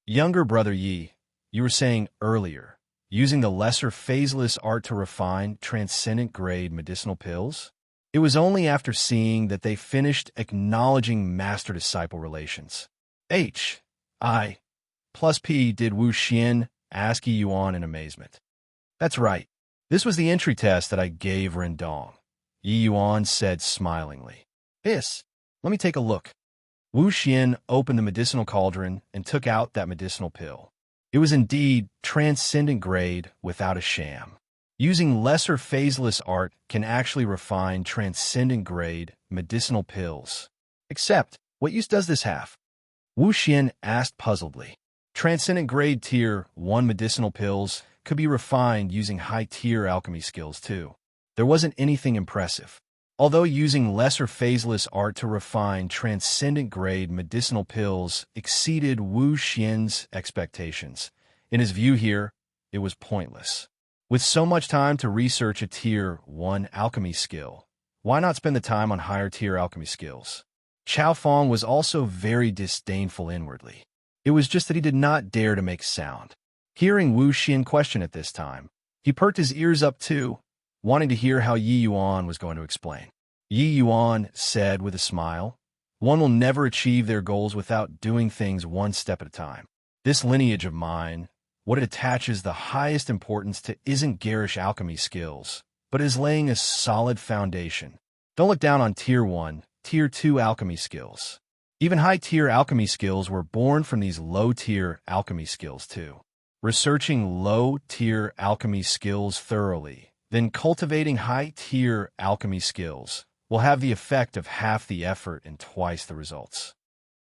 Younger brother Yi, you were saying earlier, using the lesser phaseless art to refine transcendent-grade medicinal pills? It was only after seeing that they finished acknowledging master-disciple relations. H.I. plus P did Wu Xian ask Yi Yuan in amazement. That's right. This was the entry test that I gave Rendong, Yi Yuan said smilingly. Let me take a look. Wu Xian opened the medicinal cauldron and took out that medicinal pill. It was indeed transcendent grade without a sham. Using lesser phaseless art can actually refine transcendent grade medicinal pills. Except, what use does this have? Wu Xian asked puzzledly. Transcendent grade tier 1 medicinal pills could be refined using high-tier alchemy skills too. There wasn't anything impressive. Although using lesser phaseless art to refine transcendent-grade medicinal pills exceeded Wu Xian's expectations, in his view here, it was pointless. With so much time to research a Tier 1 alchemy skill, why not spend the time on higher-tier alchemy skills? Chao Feng was also very disdainful inwardly. It was just that he did not dare to make sound. Hearing Wu Xian question at this time, he perked his ears up too, wanting to hear how Yi Yuan was going to explain. Yi Yuan said with a smile, "One will never achieve their goals without doing things one step at a time. This lineage of mine, what it attaches the highest importance to isn't garish alchemy skills, but is laying a solid foundation. Don't look down on Tier 1, Tier 2 alchemy skills. Even high-tier alchemy skills were born from these low-tier alchemy skills too. Researching low-tier alchemy skills thoroughly, then cultivating high-tier alchemy skills will have the effect of half the effort and twice the results."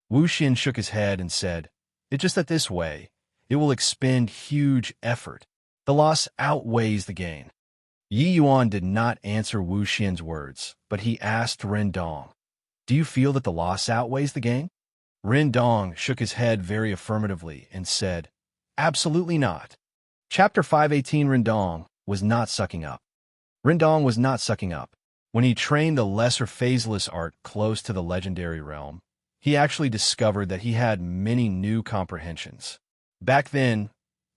Wu Xian shook his head and said, "It's just that this way, it will expend huge effort. The loss outweighs the gain." Yi Yuan did not answer Wu Xian's words, but he asked Rendong, "Do you feel that the loss outweighs the gain?" Rendong shook his head very affirmatively and said, "Absolutely not." Chapter 518 Rendong was not sucking up. Rendong was not sucking up. When he trained the lesser phaseless art close to the legendary realm, he actually discovered that he had many new comprehensions. Back then,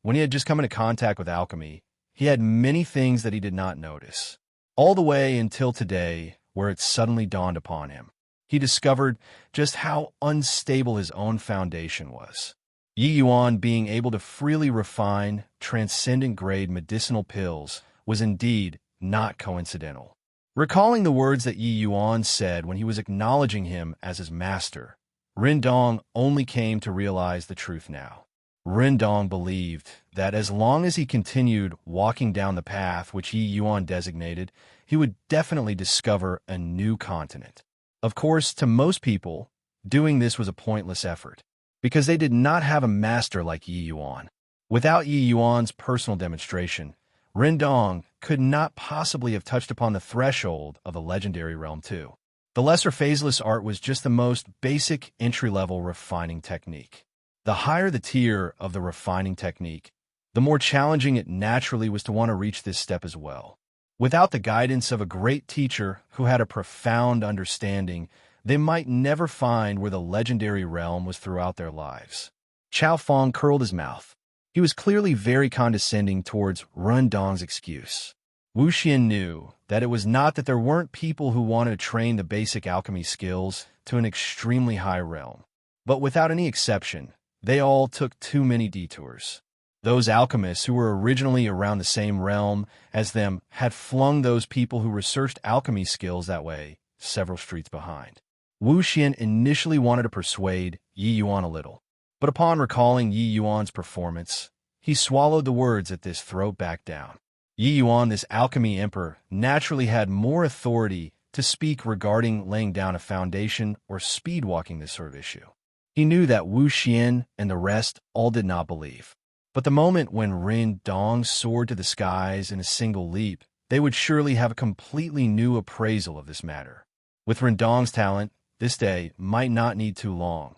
when he had just come into contact with alchemy, he had many things that he did not notice. All the way until today, where it suddenly dawned upon him. He discovered just how unstable his own foundation was. Yi Yuan being able to freely refine transcendent-grade medicinal pills was indeed not coincidental. Recalling the words that Yi Yuan said when he was acknowledging him as his master, Rendong only came to realize the truth now. Rendong believed that as long as he continued walking down the path which Yi Yuan designated, he would definitely discover a new continent. Of course, to most people, doing this was a pointless effort, because they did not have a master like Yi Yuan. Without Yi Yuan's personal demonstration, Rendong could not possibly have touched upon the threshold of the legendary realm too. The lesser phaseless art was just the most basic entry-level refining technique. The higher the tier of the refining technique, the more challenging it naturally was to want to reach this step as well. Without the guidance of a great teacher who had a profound understanding, they might never find where the legendary realm was throughout their lives. Chao Feng curled his mouth. He was clearly very condescending towards Rendong's excuse. Wu Xian knew that it was not that there weren't people who wanted to train the basic alchemy skills to an extremely high realm, but without any exception, they all took too many detours. Those alchemists who were originally around the same realm as them had flung those people who researched alchemy skills that way several streets behind. Wu Xian initially wanted to persuade Yi Yuan a little, but upon recalling Yi Yuan's performance, he swallowed the words at this throat back down. Yi Yuan, this alchemy emperor, naturally had more authority to speak regarding laying down a foundation or speed-walking this sort of issue. He knew that Wu Xian and the rest all did not believe. But the moment when Rendong soared to the skies in a single leap they would surely have a completely new appraisal of this matter. With Rendong's talent, this day might not need too long.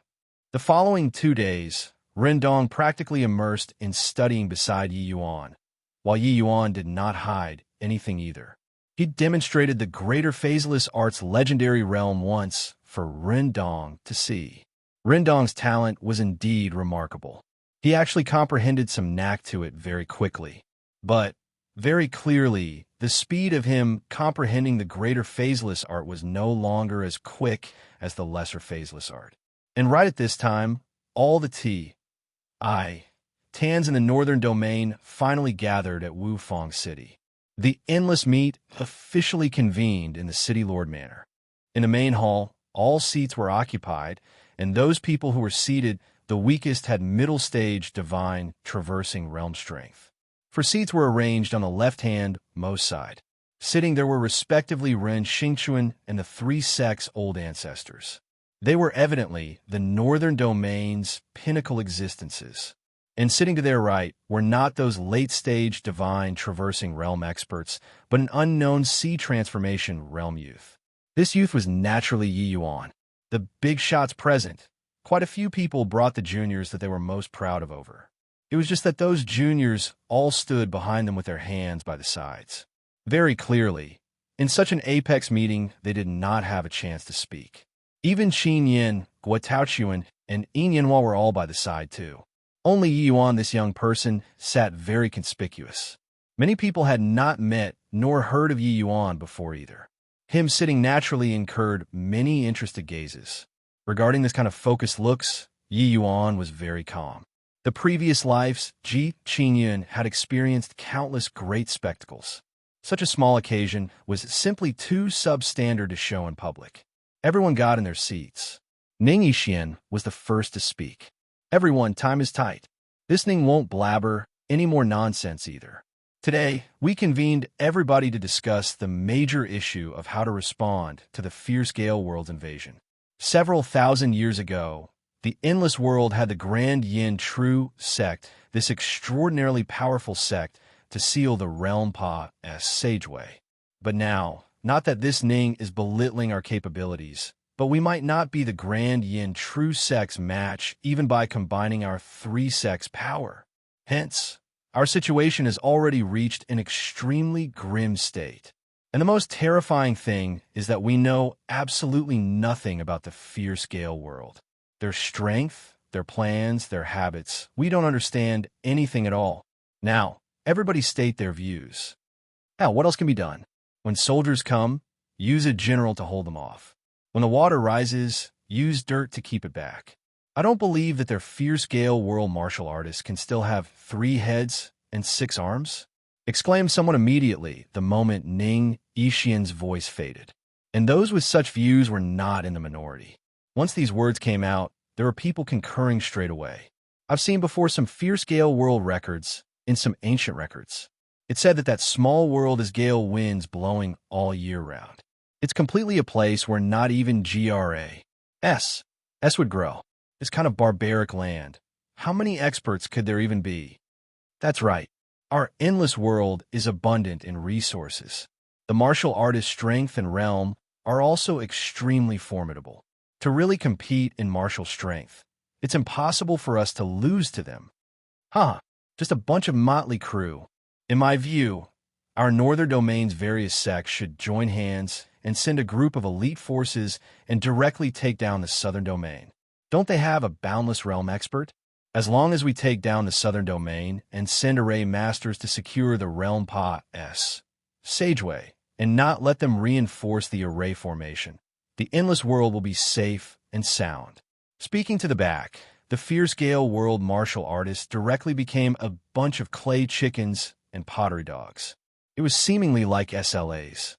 The following 2 days, Rendong practically immersed in studying beside Yi Yuan, while Yi Yuan did not hide anything either. He demonstrated the greater phaseless art's legendary realm once for Rendong to see. Rendong's talent was indeed remarkable. He actually comprehended some knack to it very quickly. But, very clearly, the speed of him comprehending the greater phaseless art was no longer as quick as the lesser phaseless art. And right at this time, all the Tans in the northern domain finally gathered at Wufang City. The endless meet officially convened in the City Lord Manor. In the main hall, all seats were occupied, and those people who were seated, the weakest had middle stage divine traversing realm strength. For seats were arranged on the left-hand most side. Sitting there were respectively Ren Xingchuan and the 3 sects' old ancestors. They were evidently the northern domain's pinnacle existences. And sitting to their right were not those late-stage divine traversing realm experts, but an unknown sea transformation realm youth. This youth was naturally Yi Yuan, the big shots present. Quite a few people brought the juniors that they were most proud of over. It was just that those juniors all stood behind them with their hands by the sides. Very clearly, in such an apex meeting, they did not have a chance to speak. Even Qin Yin, Guo Taochuan, and Yin Yanhua were all by the side too. Only Yi Yuan, this young person, sat very conspicuous. Many people had not met nor heard of Yi Yuan before either. Him sitting naturally incurred many interested gazes. Regarding this kind of focused looks, Yi Yuan was very calm. The previous lives, Ji Qingyun had experienced countless great spectacles. Such a small occasion was simply too substandard to show in public. Everyone got in their seats. Ning Yixian was the first to speak. Everyone, time is tight. This Ning won't blabber any more nonsense either. Today, we convened everybody to discuss the major issue of how to respond to the fierce Gale World's invasion. Several thousand years ago, the Endless World had the Grand Yin True sect, this extraordinarily powerful sect, to seal the Realm Pa's sageway. But now, not that this Ning is belittling our capabilities, but we might not be the Grand Yin True sect's match even by combining our 3 sects' power. Hence, our situation has already reached an extremely grim state. And the most terrifying thing is that we know absolutely nothing about the fierce Gale World. Their strength, their plans, their habits, we don't understand anything at all. Now, everybody state their views. Now, what else can be done? When soldiers come, use a general to hold them off. When the water rises, use dirt to keep it back. I don't believe that their fierce Gale World martial artists can still have 3 heads and 6 arms, exclaimed someone immediately the moment Ning Yixian's voice faded. And those with such views were not in the minority. Once these words came out, there were people concurring straight away. I've seen before some fierce Gale World records in some ancient records. It said that small world is gale winds blowing all year round. It's completely a place where not even S would grow. This kind of barbaric land. How many experts could there even be? That's right. Our endless world is abundant in resources. The martial artist's strength and realm are also extremely formidable. To really compete in martial strength, it's impossible for us to lose to them. Just a bunch of motley crew. In my view, our northern domain's various sects should join hands and send a group of elite forces and directly take down the southern domain. Don't they have a boundless realm expert? As long as we take down the southern domain and send array masters to secure the Realm Pa's sageway and not let them reinforce the array formation, the endless world will be safe and sound. Speaking to the back, the fierce Gale World martial artists directly became a bunch of clay chickens and pottery dogs. It was seemingly like SLAs.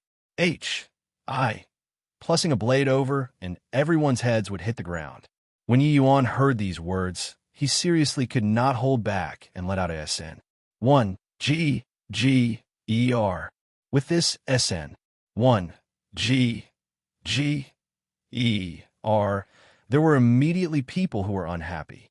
Plussing a blade over, and everyone's heads would hit the ground. When Yi Yuan heard these words, he seriously could not hold back and let out a SN. 1 G-G-E-R. With this SN, 1 G-G-E-R, there were immediately people who were unhappy.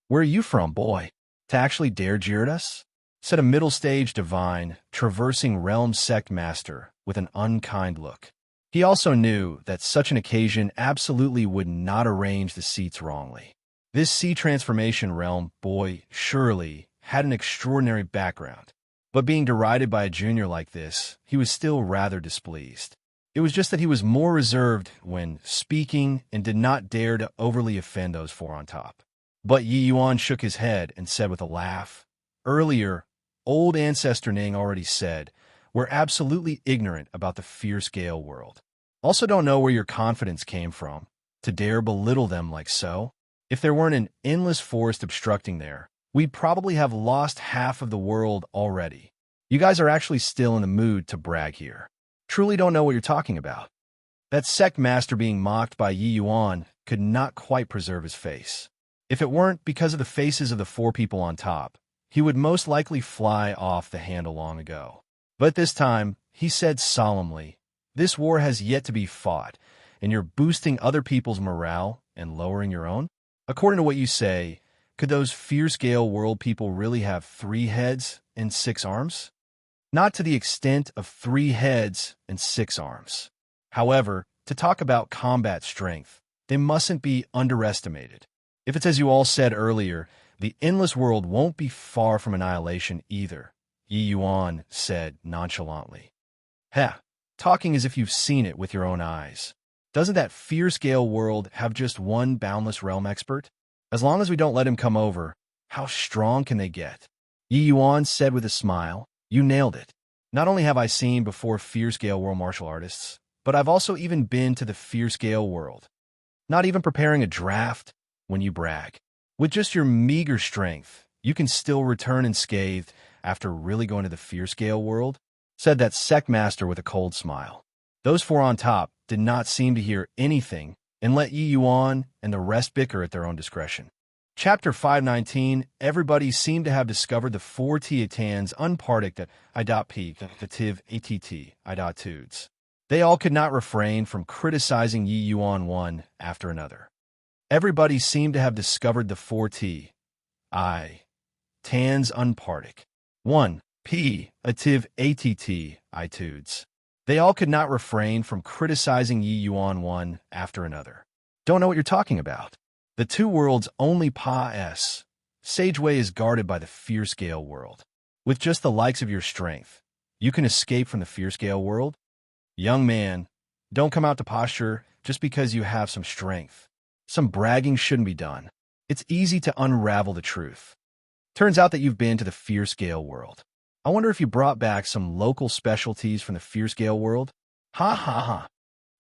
Where are you from, boy? To actually dare jeer at us? said a middle-stage divine, traversing realm sect master with an unkind look. He also knew that such an occasion absolutely would not arrange the seats wrongly. This sea transformation realm boy surely had an extraordinary background, but being derided by a junior like this, he was still rather displeased. It was just that he was more reserved when speaking and did not dare to overly offend those four on top. But Yi Yuan shook his head and said with a laugh, "Earlier, old ancestor Ning already said, we're absolutely ignorant about the fierce Gale world. Also don't know where your confidence came from, to dare belittle them like so. If there weren't an endless forest obstructing there, we'd probably have lost half of the world already. You guys are actually still in the mood to brag here. Truly don't know what you're talking about." That sect master being mocked by Yi Yuan could not quite preserve his face. If it weren't because of the faces of the four people on top, he would most likely fly off the handle long ago. But this time, he said solemnly, "This war has yet to be fought, and you're boosting other people's morale and lowering your own? According to what you say, could those fierce Gale world people really have 3 heads and 6 arms? Not to the extent of 3 heads and 6 arms. However, to talk about combat strength, they mustn't be underestimated. If it's as you all said earlier, the endless world won't be far from annihilation either," Yi Yuan said nonchalantly. "Heh, talking as if you've seen it with your own eyes. Doesn't that fierce Gale world have just one boundless realm expert? As long as we don't let him come over, how strong can they get?" Yi Yuan said with a smile, "You nailed it. Not only have I seen before fierce Gale world martial artists, but I've also even been to the fierce Gale world. Not even preparing a draft when you brag. With just your meager strength, you can still return unscathed after really going to the fierce Gale world," said that sect master with a cold smile. Those four on top did not seem to hear anything and let Yi Yuan and the rest bicker at their own discretion. Chapter 519, everybody seemed to have discovered the 4 Tiatans unpartic that I.P. I.Tudes. They all could not refrain from criticizing Yi Yuan one after another. Everybody seemed to have discovered the 4 Tans unpartic. 1. P. I.Tudes. They all could not refrain from criticizing Yi Yuan one after another. Don't know what you're talking about. The 2 worlds only Pa-S. Sageway is guarded by the fierce Gale world. With just the likes of your strength, you can escape from the fierce Gale world? Young man, don't come out to posture just because you have some strength. Some bragging shouldn't be done. It's easy to unravel the truth. Turns out that you've been to the fierce Gale world. I wonder if you brought back some local specialties from the fierce Gale world? Ha ha ha.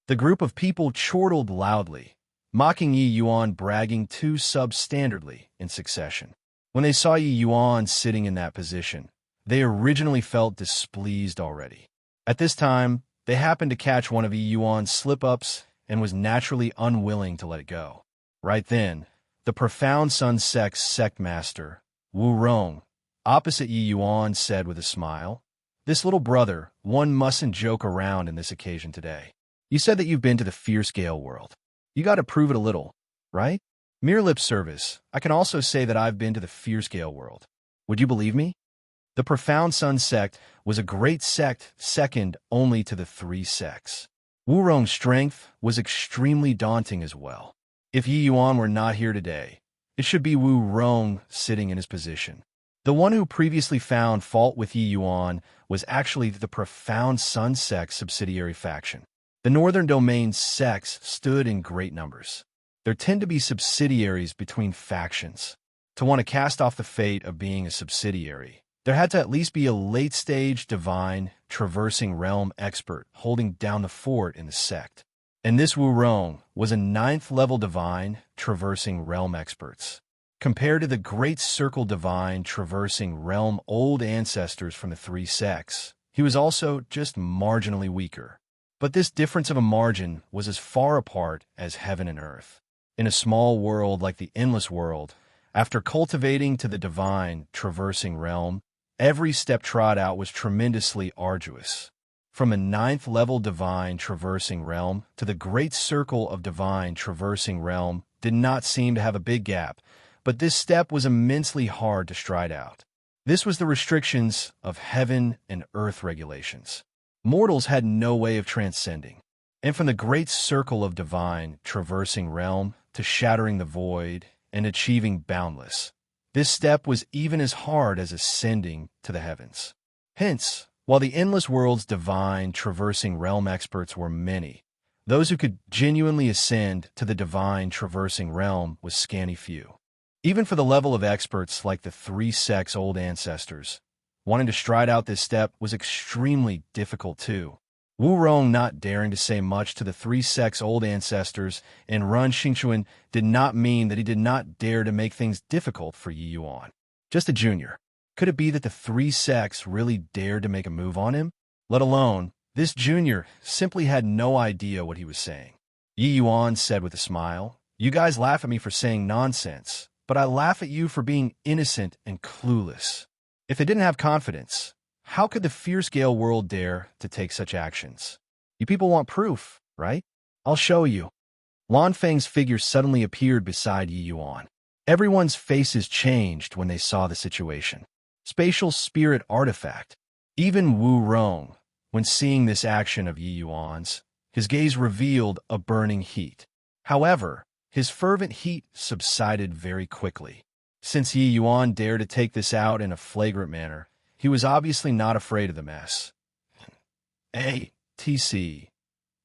The group of people chortled loudly, mocking Yi Yuan bragging too substandardly in succession. When they saw Yi Yuan sitting in that position, they originally felt displeased already. At this time, they happened to catch one of Yi Yuan's slip-ups and was naturally unwilling to let it go. Right then, the profound Sun Sect's sect master, Wu Rong, opposite Yi Yuan, said with a smile, "This little brother, one mustn't joke around in this occasion today. You said that you've been to the fierce Gale world. You got to prove it a little, right? Mere lip service. I can also say that I've been to the fierce Gale world. Would you believe me?" The profound Sun Sect was a great sect second only to the 3 sects. Wu Rong's strength was extremely daunting as well. If Yi Yuan were not here today, it should be Wu Rong sitting in his position. The one who previously found fault with Yi Yuan was actually the profound Sun Sect subsidiary faction. The Northern Domain sects stood in great numbers. There tend to be subsidiaries between factions. To want to cast off the fate of being a subsidiary, there had to at least be a late-stage divine traversing realm expert holding down the fort in the sect. And this Wu Rong was a 9th-level divine traversing realm experts. Compared to the Great Circle divine traversing realm old ancestors from the 3 sects, he was also just marginally weaker. But this difference of a margin was as far apart as heaven and earth. In a small world like the Endless World, after cultivating to the divine traversing realm, every step trod out was tremendously arduous. From a 9th-level divine traversing realm to the Great Circle of divine traversing realm did not seem to have a big gap, but this step was immensely hard to stride out. This was the restrictions of heaven and earth regulations. Mortals had no way of transcending. And from the great circle of divine, traversing realm to shattering the void and achieving boundless, this step was even as hard as ascending to the heavens. Hence, while the endless world's divine, traversing realm experts were many, those who could genuinely ascend to the divine, traversing realm was scanty few. Even for the level of experts like the 3 old ancestors, wanting to stride out this step was extremely difficult too. Wu Rong not daring to say much to the 3 old ancestors and Run Xingchuan did not mean that he did not dare to make things difficult for Yi Yuan. Just a junior. Could it be that the 3 really dared to make a move on him? Let alone, this junior simply had no idea what he was saying. Yi Yuan said with a smile, "You guys laugh at me for saying nonsense, but I laugh at you for being innocent and clueless. If they didn't have confidence, how could the fierce Gale world dare to take such actions? You people want proof, right? I'll show you." Lan Feng's figure suddenly appeared beside Yi Yuan. Everyone's faces changed when they saw the situation. Spatial spirit artifact. Even Wu Rong, when seeing this action of Yi Yuan's, his gaze revealed a burning heat. However, his fervent heat subsided very quickly. Since Yi Yuan dared to take this out in a flagrant manner, he was obviously not afraid of the mess. TC.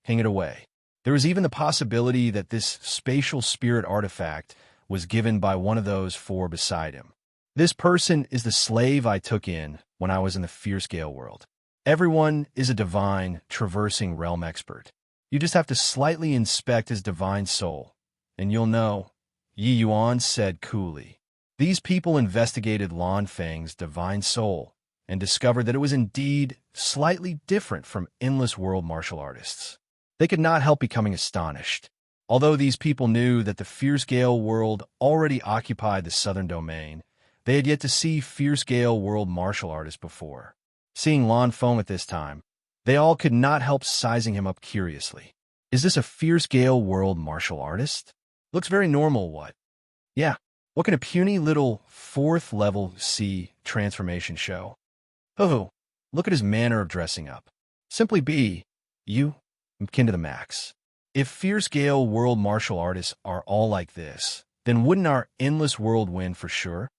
Hang it away. There was even the possibility that this spatial spirit artifact was given by one of those 4 beside him. This person is the slave I took in when I was in the fierce Gale world. Everyone is a divine, traversing realm expert. You just have to slightly inspect his divine soul, and you'll know, Yi Yuan said coolly. These people investigated Lan Feng's divine soul and discovered that it was indeed slightly different from endless world martial artists. They could not help becoming astonished. Although these people knew that the fierce Gale world already occupied the southern domain, they had yet to see fierce Gale world martial artists before. Seeing Lan Feng at this time, they all could not help sizing him up curiously. Is this a fierce Gale world martial artist? Looks very normal, what? Yeah. What can a puny little 4th level C transformation show? Oh, look at his manner of dressing up. Simply be, you, kin to the max. If fierce Gale world martial artists are all like this, then wouldn't our endless world win for sure?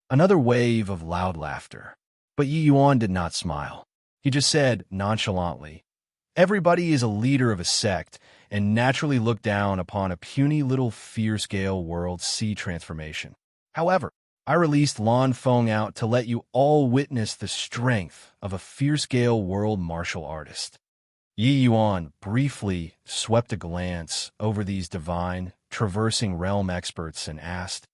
Another wave of loud laughter. But Yi Yuan did not smile. He just said nonchalantly, "Everybody is a leader of a sect, and naturally look down upon a puny little fierce Gale world C transformation. However, I released Lan Feng out to let you all witness the strength of a fierce Gale world martial artist." Yi Yuan briefly swept a glance over these divine, traversing realm experts and asked,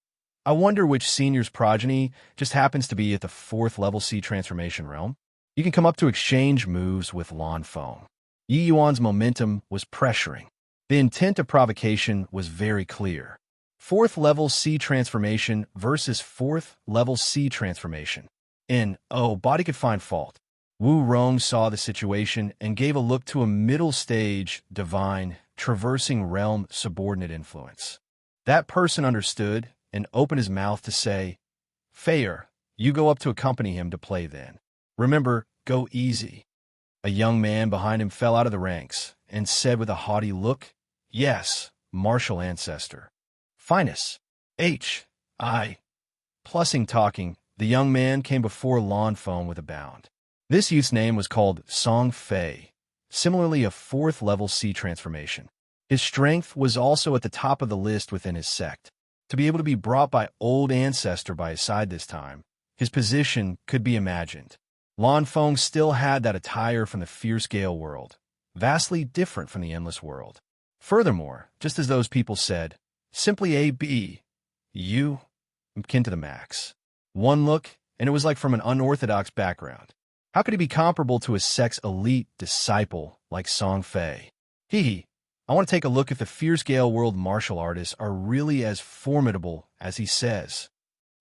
"I wonder which senior's progeny just happens to be at the 4th level C transformation realm? You can come up to exchange moves with Lan Feng." Yi Yuan's momentum was pressuring. The intent of provocation was very clear. 4th level C transformation versus 4th level C transformation. Body could find fault. Wu Rong saw the situation and gave a look to a middle stage, divine, traversing realm subordinate influence. That person understood and opened his mouth to say, "Fair, you go up to accompany him to play then. Remember, go easy." A young man behind him fell out of the ranks and said with a haughty look, "Yes, martial ancestor. Finest. H.I." Plussing talking, the young man came before Lan Feng with a bound. This youth's name was called Song Fei, similarly a 4th level C transformation. His strength was also at the top of the list within his sect. To be able to be brought by old ancestor by his side this time, his position could be imagined. Lan Feng still had that attire from the fierce Gale world, vastly different from the endless world. Furthermore, just as those people said, simply A.B. You, kin to the max. One look, and it was like from an unorthodox background. How could he be comparable to a sect's elite disciple like Song Fei? I want to take a look if the fierce Gale world martial artists are really as formidable as he says.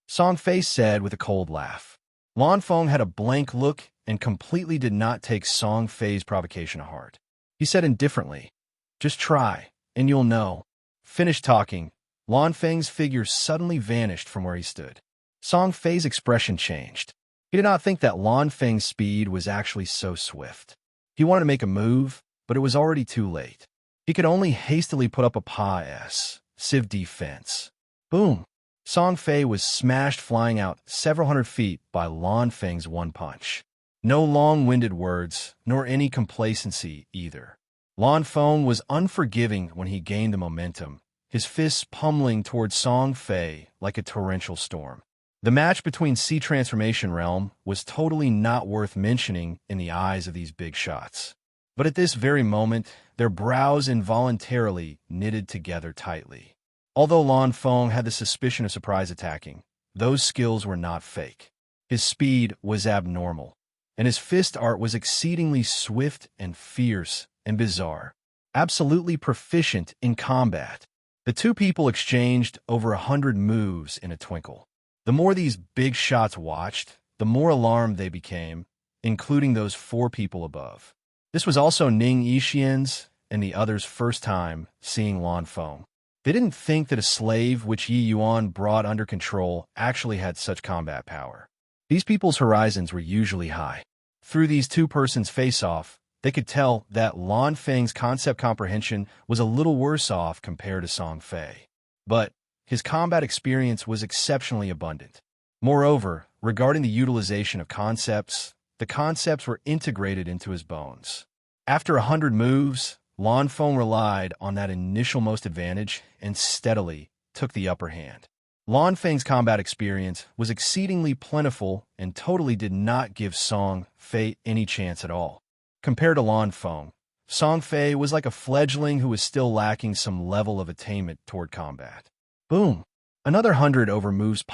Song Fei said with a cold laugh. Lan Feng had a blank look and completely did not take Song Fei's provocation to heart. He said indifferently, "Just try, and you'll know." Finished talking, Lan Feng's figure suddenly vanished from where he stood. Song Fei's expression changed. He did not think that Lan Feng's speed was actually so swift. He wanted to make a move, but it was already too late. He could only hastily put up a passive defense. Boom! Song Fei was smashed flying out several hundred feet by Lan Feng's one punch. No long-winded words, nor any complacency either. Lan Feng was unforgiving when he gained the momentum, his fists pummeling towards Song Fei like a torrential storm. The match between Sea Transformation Realm was totally not worth mentioning in the eyes of these big shots. But at this very moment, their brows involuntarily knitted together tightly. Although Lan Feng had the suspicion of surprise attacking, those skills were not fake. His speed was abnormal, and his fist art was exceedingly swift and fierce and bizarre. Absolutely proficient in combat. The two people exchanged over 100 moves in a twinkle. The more these big shots watched, the more alarmed they became, including those 4 people above. This was also Ning Yixian's and the others' first time seeing Lan Feng. They didn't think that a slave which Yi Yuan brought under control actually had such combat power. These people's horizons were usually high. Through these two persons' face-off, they could tell that Lan Feng's concept comprehension was a little worse off compared to Song Fei. But his combat experience was exceptionally abundant. Moreover, regarding the utilization of concepts, the concepts were integrated into his bones. After 100 moves, Lan Feng relied on that initial most advantage and steadily took the upper hand. Lan Feng's combat experience was exceedingly plentiful and totally did not give Song Fei any chance at all. Compared to Lan Feng, Song Fei was like a fledgling who was still lacking some level of attainment toward combat. Boom! Another 100 over moves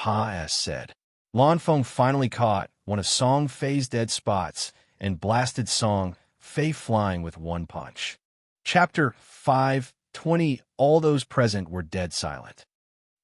said. Lan Feng finally caught one of Song Fei's dead spots and blasted Song Fei flying with one punch. Chapter 5:20. All those present were dead silent.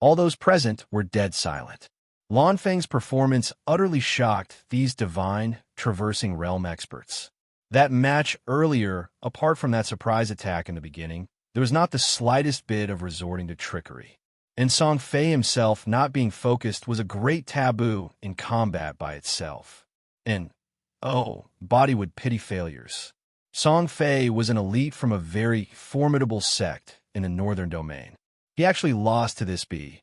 All those present were dead silent. Lan Feng's performance utterly shocked these divine, traversing realm experts. That match earlier, apart from that surprise attack in the beginning, there was not the slightest bit of resorting to trickery. And Song Fei himself not being focused was a great taboo in combat by itself. And, body would pity failures. Song Fei was an elite from a very formidable sect in the northern domain. He actually lost to this akin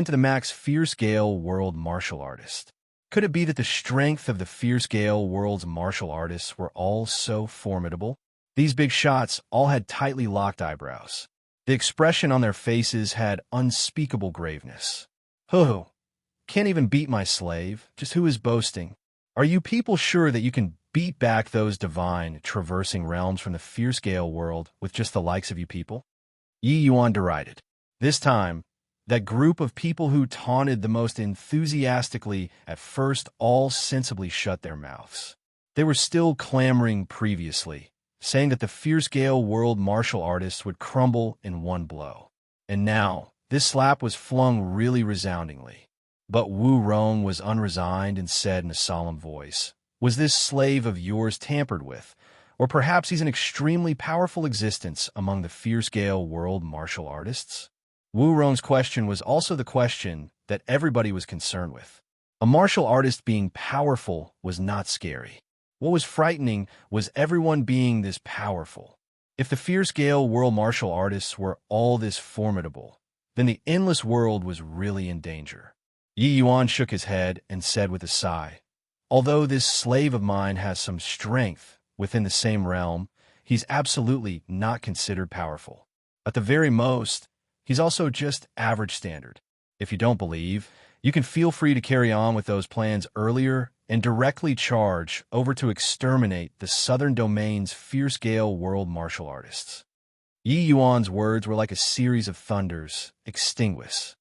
to the max Fierce Gale World martial artist. Could it be that the strength of the Fierce Gale World's martial artists were all so formidable? These big shots all had tightly locked eyebrows. The expression on their faces had unspeakable graveness. Who? Can't even beat my slave. Just who is boasting? Are you people sure that you can beat back those divine, traversing realms from the Fierce Gale World with just the likes of you people? Yi Yuan derided. This time, that group of people who taunted the most enthusiastically at first all sensibly shut their mouths. They were still clamoring previously, saying that the Fierce Gale World martial artists would crumble in one blow. And now, this slap was flung really resoundingly. But Wu Rong was unresigned and said in a solemn voice, "Was this slave of yours tampered with? Or perhaps he's an extremely powerful existence among the Fierce Gale World martial artists?" Wu Rong's question was also the question that everybody was concerned with. A martial artist being powerful was not scary. What was frightening was everyone being this powerful. If the Fierce Gale World martial artists were all this formidable, then the endless world was really in danger. Yi Yuan shook his head and said with a sigh, "Although this slave of mine has some strength within the same realm, he's absolutely not considered powerful. At the very most, he's also just average standard. If you don't believe, you can feel free to carry on with those plans earlier and directly charge over to exterminate the Southern Domain's Fierce Gale World martial artists." Yi Yuan's words were like a series of thunders, extinguish.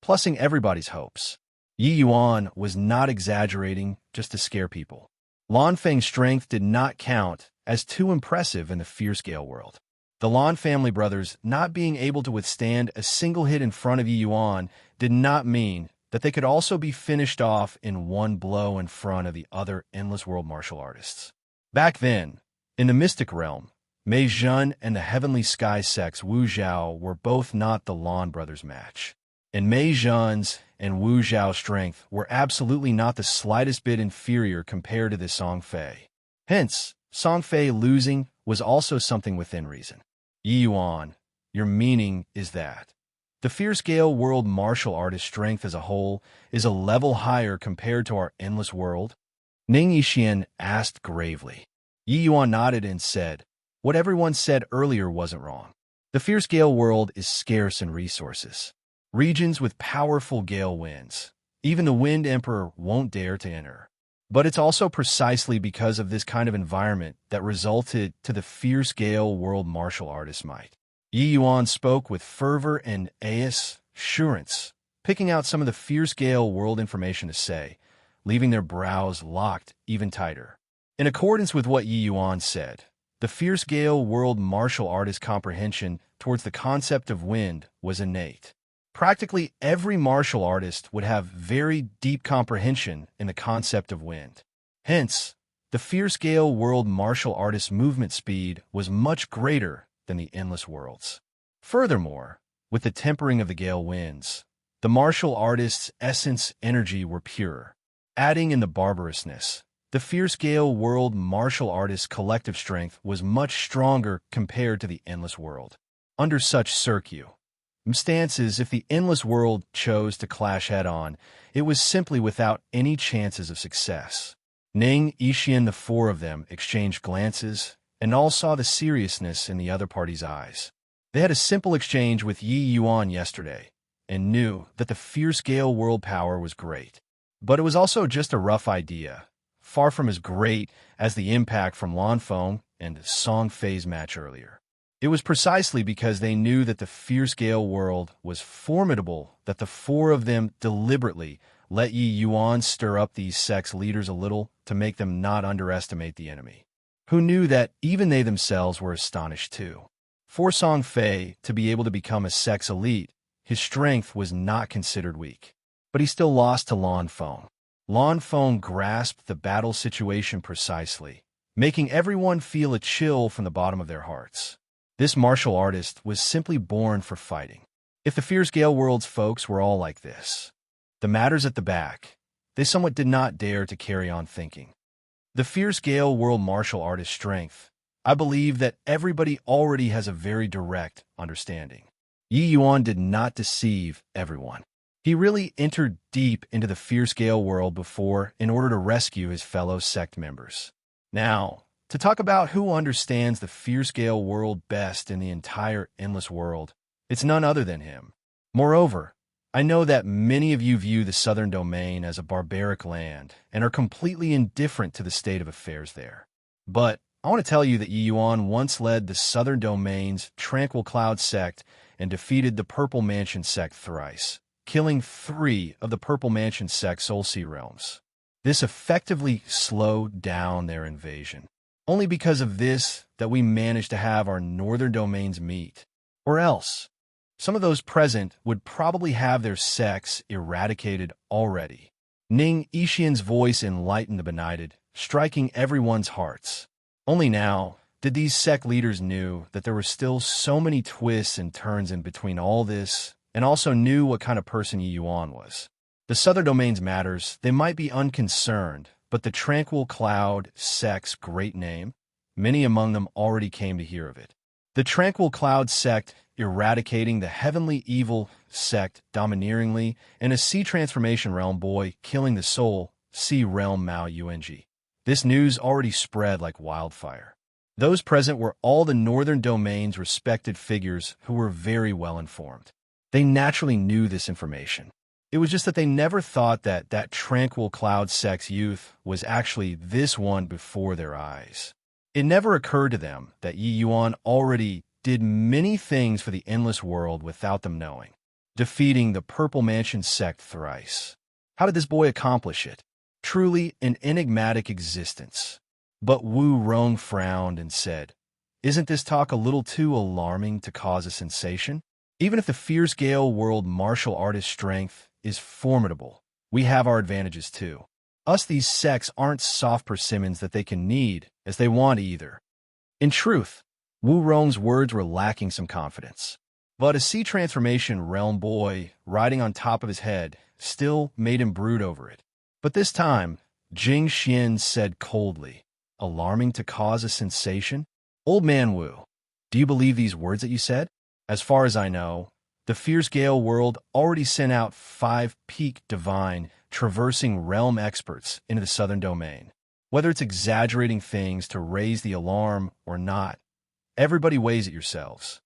Plussing everybody's hopes. Yi Yuan was not exaggerating just to scare people. Lan Feng's strength did not count as too impressive in the Fierce Gale World. The Lan family brothers not being able to withstand a single hit in front of Yi Yuan did not mean that they could also be finished off in one blow in front of the other Endless World martial artists. Back then, in the Mystic Realm, Mei Zhen and the Heavenly Sky Sect's Wu Zhao were both not the Lan brothers' match. and Mei Zhan's and Wu Zhao's strength were absolutely not the slightest bit inferior compared to this Song Fei. Hence, Song Fei losing was also something within reason. Yi Yuan, your meaning is that the fierce Gale world martial artist strength as a whole is a level higher compared to our endless world? Ning Yixian asked gravely. Yi Yuan nodded and said, what everyone said earlier wasn't wrong. The fierce Gale world is scarce in resources. Regions with powerful gale winds. Even the Wind Emperor won't dare to enter. But it's also precisely because of this kind of environment that resulted to the fierce Gale world martial artist might. Yi Yuan spoke with fervor and assurance, picking out some of the fierce Gale world information to say, leaving their brows locked even tighter. In accordance with what Yi Yuan said, the fierce Gale world martial artist comprehension towards the concept of wind was innate. Practically every martial artist would have very deep comprehension in the concept of wind. Hence, the fierce Gale world martial artist's movement speed was much greater than the endless world's. Furthermore, with the tempering of the gale winds, the martial artist's essence energy were pure. Adding in the barbarousness, the fierce Gale world martial artist's collective strength was much stronger compared to the endless world. Under such circumstances, if the endless world chose to clash head-on, it was simply without any chances of success. Ning, Yixian, the four of them, exchanged glances, and all saw the seriousness in the other party's eyes. They had a simple exchange with Yi Yuan yesterday, and knew that the fierce Gale world power was great. But it was also just a rough idea, far from as great as the impact from Lan Feng and Song Fei's match earlier. It was precisely because they knew that the fierce Gale world was formidable that the four of them deliberately let Yi Yuan stir up these sect's leaders a little to make them not underestimate the enemy, who knew that even they themselves were astonished too. For Song Fei to be able to become a sect's elite, his strength was not considered weak. But he still lost to Lan Feng. Lan Feng grasped the battle situation precisely, making everyone feel a chill from the bottom of their hearts. This martial artist was simply born for fighting. If the fierce Gale world's folks were all like this, the matters at the back, they somewhat did not dare to carry on thinking. The fierce Gale world martial artist's strength, I believe that everybody already has a very direct understanding. Yi Yuan did not deceive everyone. He really entered deep into the fierce Gale world before in order to rescue his fellow sect members. Now, to talk about who understands the fierce Gale world best in the entire endless world, it's none other than him. Moreover, I know that many of you view the southern domain as a barbaric land and are completely indifferent to the state of affairs there. But I want to tell you that Yi Yuan once led the southern domain's Tranquil Cloud sect and defeated the Purple Mansion sect thrice, killing 3 of the Purple Mansion sect's Soul Sea realms. This effectively slowed down their invasion. Only because of this that we managed to have our northern domains meet. Or else, some of those present would probably have their sects eradicated already. Ning Yixian's voice enlightened the benighted, striking everyone's hearts. Only now did these sect leaders knew that there were still so many twists and turns in between all this, and also knew what kind of person Yi Yuan was. The southern domains matters, they might be unconcerned, but the Tranquil Cloud sect's great name, many among them already came to hear of it. The Tranquil Cloud sect eradicating the heavenly evil sect domineeringly, and a sea transformation realm boy killing the soul sea realm Mao Yuanji. This news already spread like wildfire. Those present were all the northern domain's respected figures who were very well informed. They naturally knew this information. It was just that they never thought that Tranquil Cloud sect's youth was actually this one before their eyes. It never occurred to them that Yi Yuan already did many things for the endless world without them knowing, defeating the Purple Mansion sect thrice. How did this boy accomplish it? Truly an enigmatic existence. But Wu Rong frowned and said, "Isn't this talk a little too alarming to cause a sensation? Even if the fierce Gale world martial artist strength is formidable, we have our advantages too. Us these sects aren't soft persimmons that they can knead as they want either." In truth, Wu Rong's words were lacking some confidence. But a sea transformation realm boy riding on top of his head still made him brood over it. But this time, Jing Xian said coldly, alarming to cause a sensation, "Old man Wu, do you believe these words that you said? As far as I know, the Fierce Gale world already sent out 5 peak divine traversing realm experts into the southern domain. Whether it's exaggerating things to raise the alarm or not, everybody weighs it yourselves."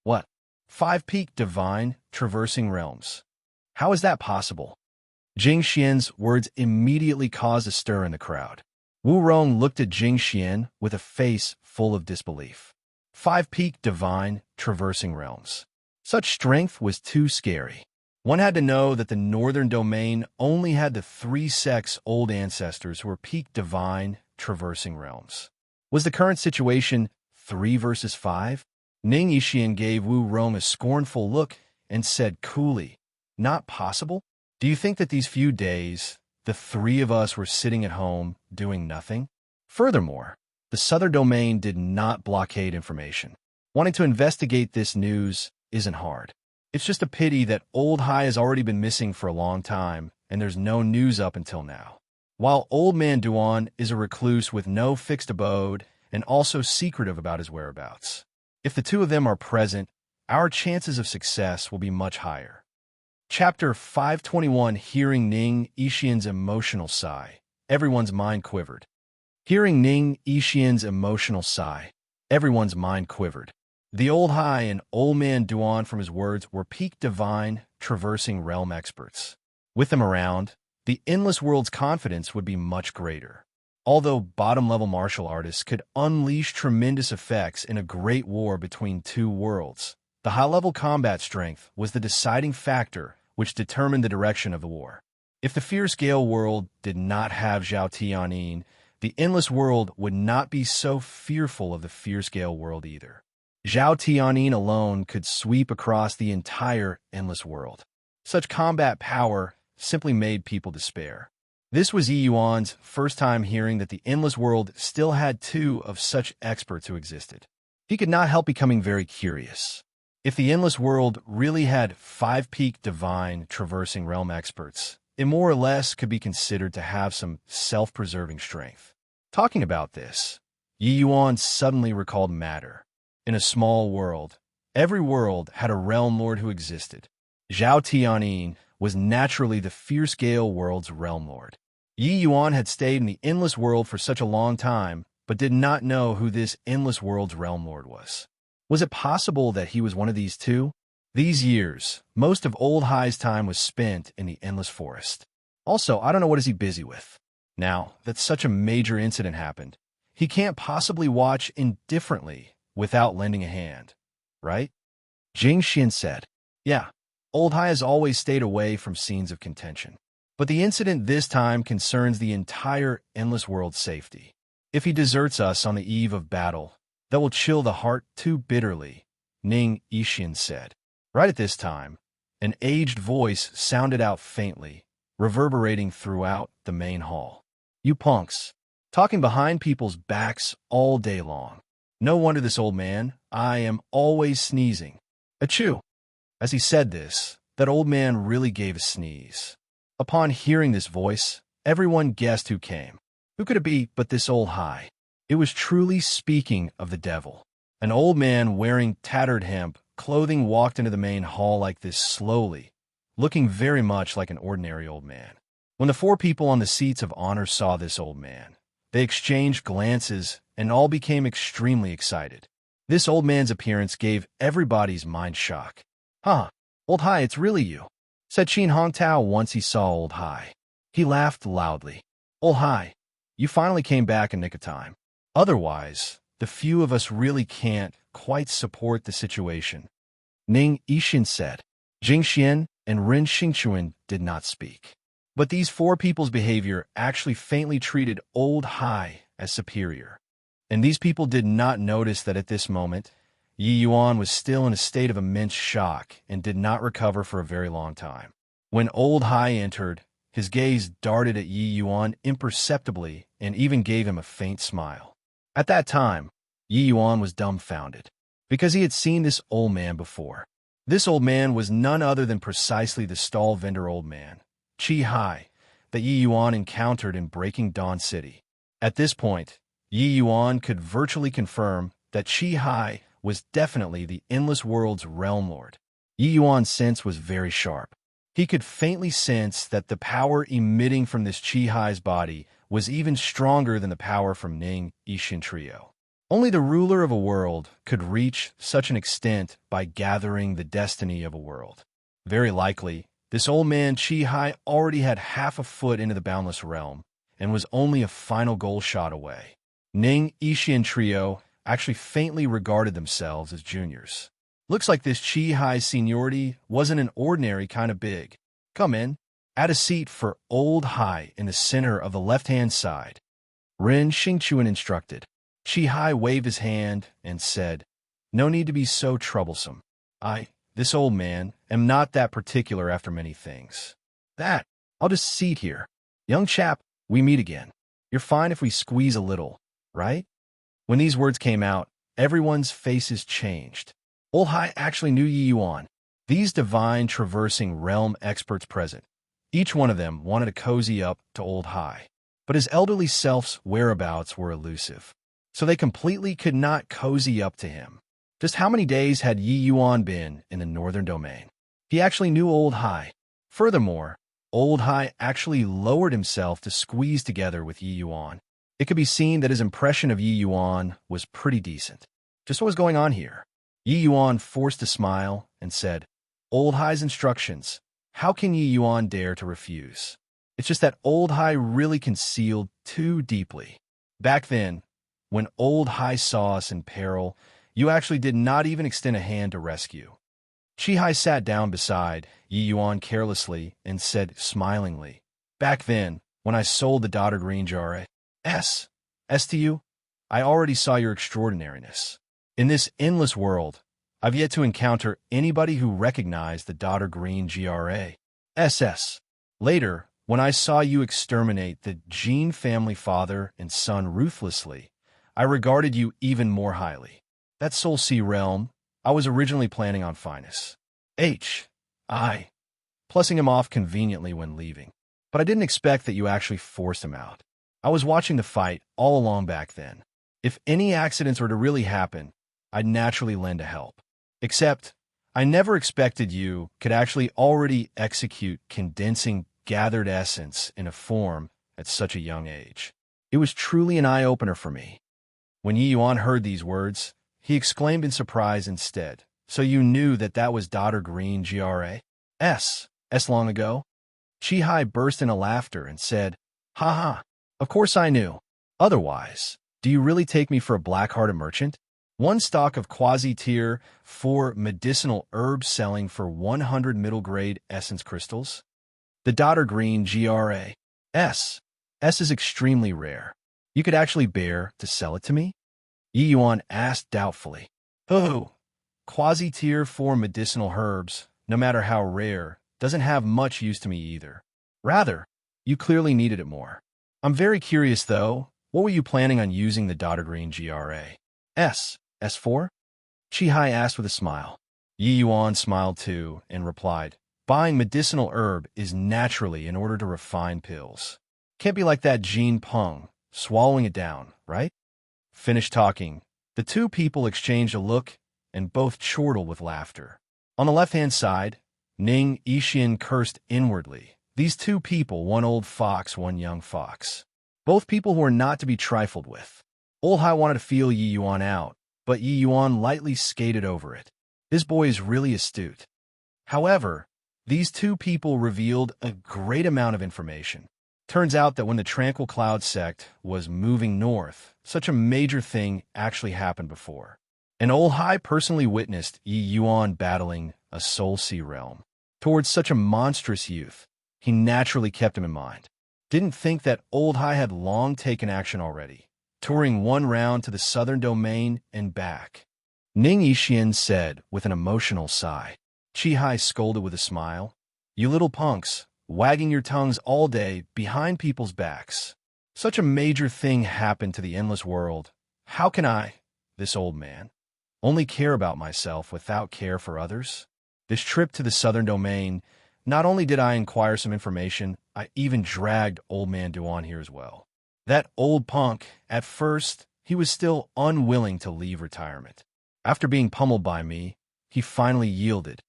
"What? 5 peak divine traversing realms? How is that possible?" Jing Xian's words immediately caused a stir in the crowd. Wu Rong looked at Jing Xian with a face full of disbelief. 5 peak divine traversing realms. Such strength was too scary. One had to know that the northern domain only had the 3 sex-old ancestors who were peak divine traversing realms. Was the current situation 3 versus 5? Ning Yixian gave Wu Rong a scornful look and said coolly, "Not possible? Do you think that these few days, the 3 of us were sitting at home doing nothing? Furthermore, the southern domain did not blockade information. Wanting to investigate this news isn't hard. It's just a pity that Old Hai has already been missing for a long time, and there's no news up until now. While Old Man Duan is a recluse with no fixed abode and also secretive about his whereabouts. If the 2 of them are present, our chances of success will be much higher." Chapter 521. Hearing Ning Yixian's emotional sigh, everyone's mind quivered. Hearing Ning Yixian's emotional sigh, everyone's mind quivered. The Old Hai and Old Man Duan, from his words, were peak divine traversing realm experts. With them around, the endless world's confidence would be much greater. Although bottom-level martial artists could unleash tremendous effects in a great war between 2 worlds, the high-level combat strength was the deciding factor which determined the direction of the war. If the Fierce Gale world did not have Zhao Tianyin, the endless world would not be so fearful of the Fierce Gale world either. Zhao Tianyin alone could sweep across the entire endless world. Such combat power simply made people despair. This was Yi Yuan's first time hearing that the endless world still had 2 of such experts who existed. He could not help becoming very curious. If the endless world really had 5 peak divine traversing realm experts, it more or less could be considered to have some self-preserving strength. Talking about this, Yi Yuan suddenly recalled matter. In a small world, every world had a realm lord who existed. Zhao Tianyin was naturally the Fierce Gale world's realm lord. Yi Yuan had stayed in the endless world for such a long time, but did not know who this endless world's realm lord was. Was it possible that he was one of these 2? These years, most of Old Hai's time was spent in the endless forest. Also, I don't know what is he busy with. Now that such a major incident happened, he can't possibly watch indifferently without lending a hand, right? Jing Xian said, "Yeah, Old Hai has always stayed away from scenes of contention. But the incident this time concerns the entire endless world's safety. If he deserts us on the eve of battle, that will chill the heart too bitterly," Ning Yixian said. Right at this time, an aged voice sounded out faintly, reverberating throughout the main hall. "You punks, talking behind people's backs all day long. No wonder this old man, I am always sneezing. Achoo!" As he said this, that old man really gave a sneeze. Upon hearing this voice, everyone guessed who came. Who could it be but this Old Hai? It was truly speaking of the devil. An old man wearing tattered hemp clothing walked into the main hall like this slowly, looking very much like an ordinary old man. When the 4 people on the seats of honor saw this old man, they exchanged glances and all became extremely excited. This old man's appearance gave everybody's mind shock. "Huh, Old Hai, it's really you," said Qin Hongtao once he saw Old Hai. He laughed loudly. "Old Hai, you finally came back in nick of time. Otherwise, the few of us really can't quite support the situation," Ning Yixian said. Jing Xian and Ren Xingchuan did not speak. But these 4 people's behavior actually faintly treated Old Hai as superior. And these people did not notice that at this moment, Yi Yuan was still in a state of immense shock and did not recover for a very long time. When Old Hai entered, his gaze darted at Yi Yuan imperceptibly and even gave him a faint smile. At that time, Yi Yuan was dumbfounded, because he had seen this old man before. This old man was none other than precisely the stall vendor old man, Chi Hai, that Yi Yuan encountered in Breaking Dawn City. At this point, Yi Yuan could virtually confirm that Chi Hai was definitely the Endless World's realm lord. Yi Yuan's sense was very sharp. He could faintly sense that the power emitting from this Chi Hai's body was even stronger than the power from Ning Yixin Trio. Only the ruler of a world could reach such an extent by gathering the destiny of a world. Very likely, this old man Chi Hai already had half a foot into the boundless realm and was only a final goal shot away. Ning Yixin Trio actually faintly regarded themselves as juniors. Looks like this Chi Hai's seniority wasn't an ordinary kind of big. Come in. Add a seat for Old Hai in the center of the left-hand side. Ren Xingchuan instructed. Chi Hai waved his hand and said, "No need to be so troublesome. This old man, am not that particular after many things. I'll just seat here. Young chap, we meet again. You're fine if we squeeze a little, right?" When these words came out, everyone's faces changed. Old Hai actually knew Yi Yuan. These divine traversing realm experts present, each one of them wanted to cozy up to Old Hai. But his elderly self's whereabouts were elusive, so they completely could not cozy up to him. Just how many days had Yi Yuan been in the northern domain? He actually knew Old Hai. Furthermore, Old Hai actually lowered himself to squeeze together with Yi Yuan. It could be seen that his impression of Yi Yuan was pretty decent. Just what was going on here? Yi Yuan forced a smile and said, "Old Hai's instructions. How can Yi Yuan dare to refuse? It's just that Old Hai really concealed too deeply. Back then, when Old Hai saw us in peril, you actually did not even extend a hand to rescue." Chi Hai sat down beside Yi Yuan carelessly and said smilingly, "Back then, when I sold the daughter green jar S to you, I already saw your extraordinariness. In this endless world, I've yet to encounter anybody who recognized the daughter green GRA SS. Later, when I saw you exterminate the Jean family father and son ruthlessly, I regarded you even more highly. That Soul Sea realm, I was originally planning on finest. Plussing him off conveniently when leaving. But I didn't expect that you actually forced him out. I was watching the fight all along back then. If any accidents were to really happen, I'd naturally lend a help. Except, I never expected you could actually already execute condensing gathered essence in a form at such a young age. It was truly an eye-opener for me." When Yi Yuan heard these words, he exclaimed in surprise instead, "So you knew that was daughter green GRA S long ago?" Chi Hai burst into laughter and said, "Ha ha, of course I knew. Otherwise, do you really take me for a black-hearted merchant? One stalk of quasi-tier 4 medicinal herbs selling for 100 middle-grade essence crystals? The daughter green GRA S is extremely rare. You could actually bear to sell it to me?" Yi Yuan asked doubtfully. "Oh, quasi-tier 4 medicinal herbs, no matter how rare, doesn't have much use to me either. Rather, you clearly needed it more. I'm very curious, though. What were you planning on using the daughter green GRA S for?" Chi Hai asked with a smile. Yi Yuan smiled too and replied, "Buying medicinal herb is naturally in order to refine pills. Can't be like that Jean Peng, swallowing it down, right?" Finished talking, the two people exchanged a look and both chortled with laughter. On the left-hand side, Ning Yixin cursed inwardly. These two people, one old fox, one young fox. Both people who were not to be trifled with. Old Hai wanted to feel Yi Yuan out, but Yi Yuan lightly skated over it. This boy is really astute. However, these two people revealed a great amount of information. Turns out that when the Tranquil Cloud sect was moving north, such a major thing actually happened before. And Old Hai personally witnessed Yi Yuan battling a Soul Sea realm. Towards such a monstrous youth, he naturally kept him in mind. Didn't think that Old Hai had long taken action already, touring one round to the southern domain and back. Ning Yixin said with an emotional sigh. Chi Hai scolded with a smile. "You little punks, wagging your tongues all day behind people's backs. Such a major thing happened to the endless world. How can I, this old man, only care about myself without care for others?" This trip to the southern domain, not only did I inquire some information, I even dragged old man Duan here as well. That old punk, at first, he was still unwilling to leave retirement. After being pummeled by me, he finally yielded.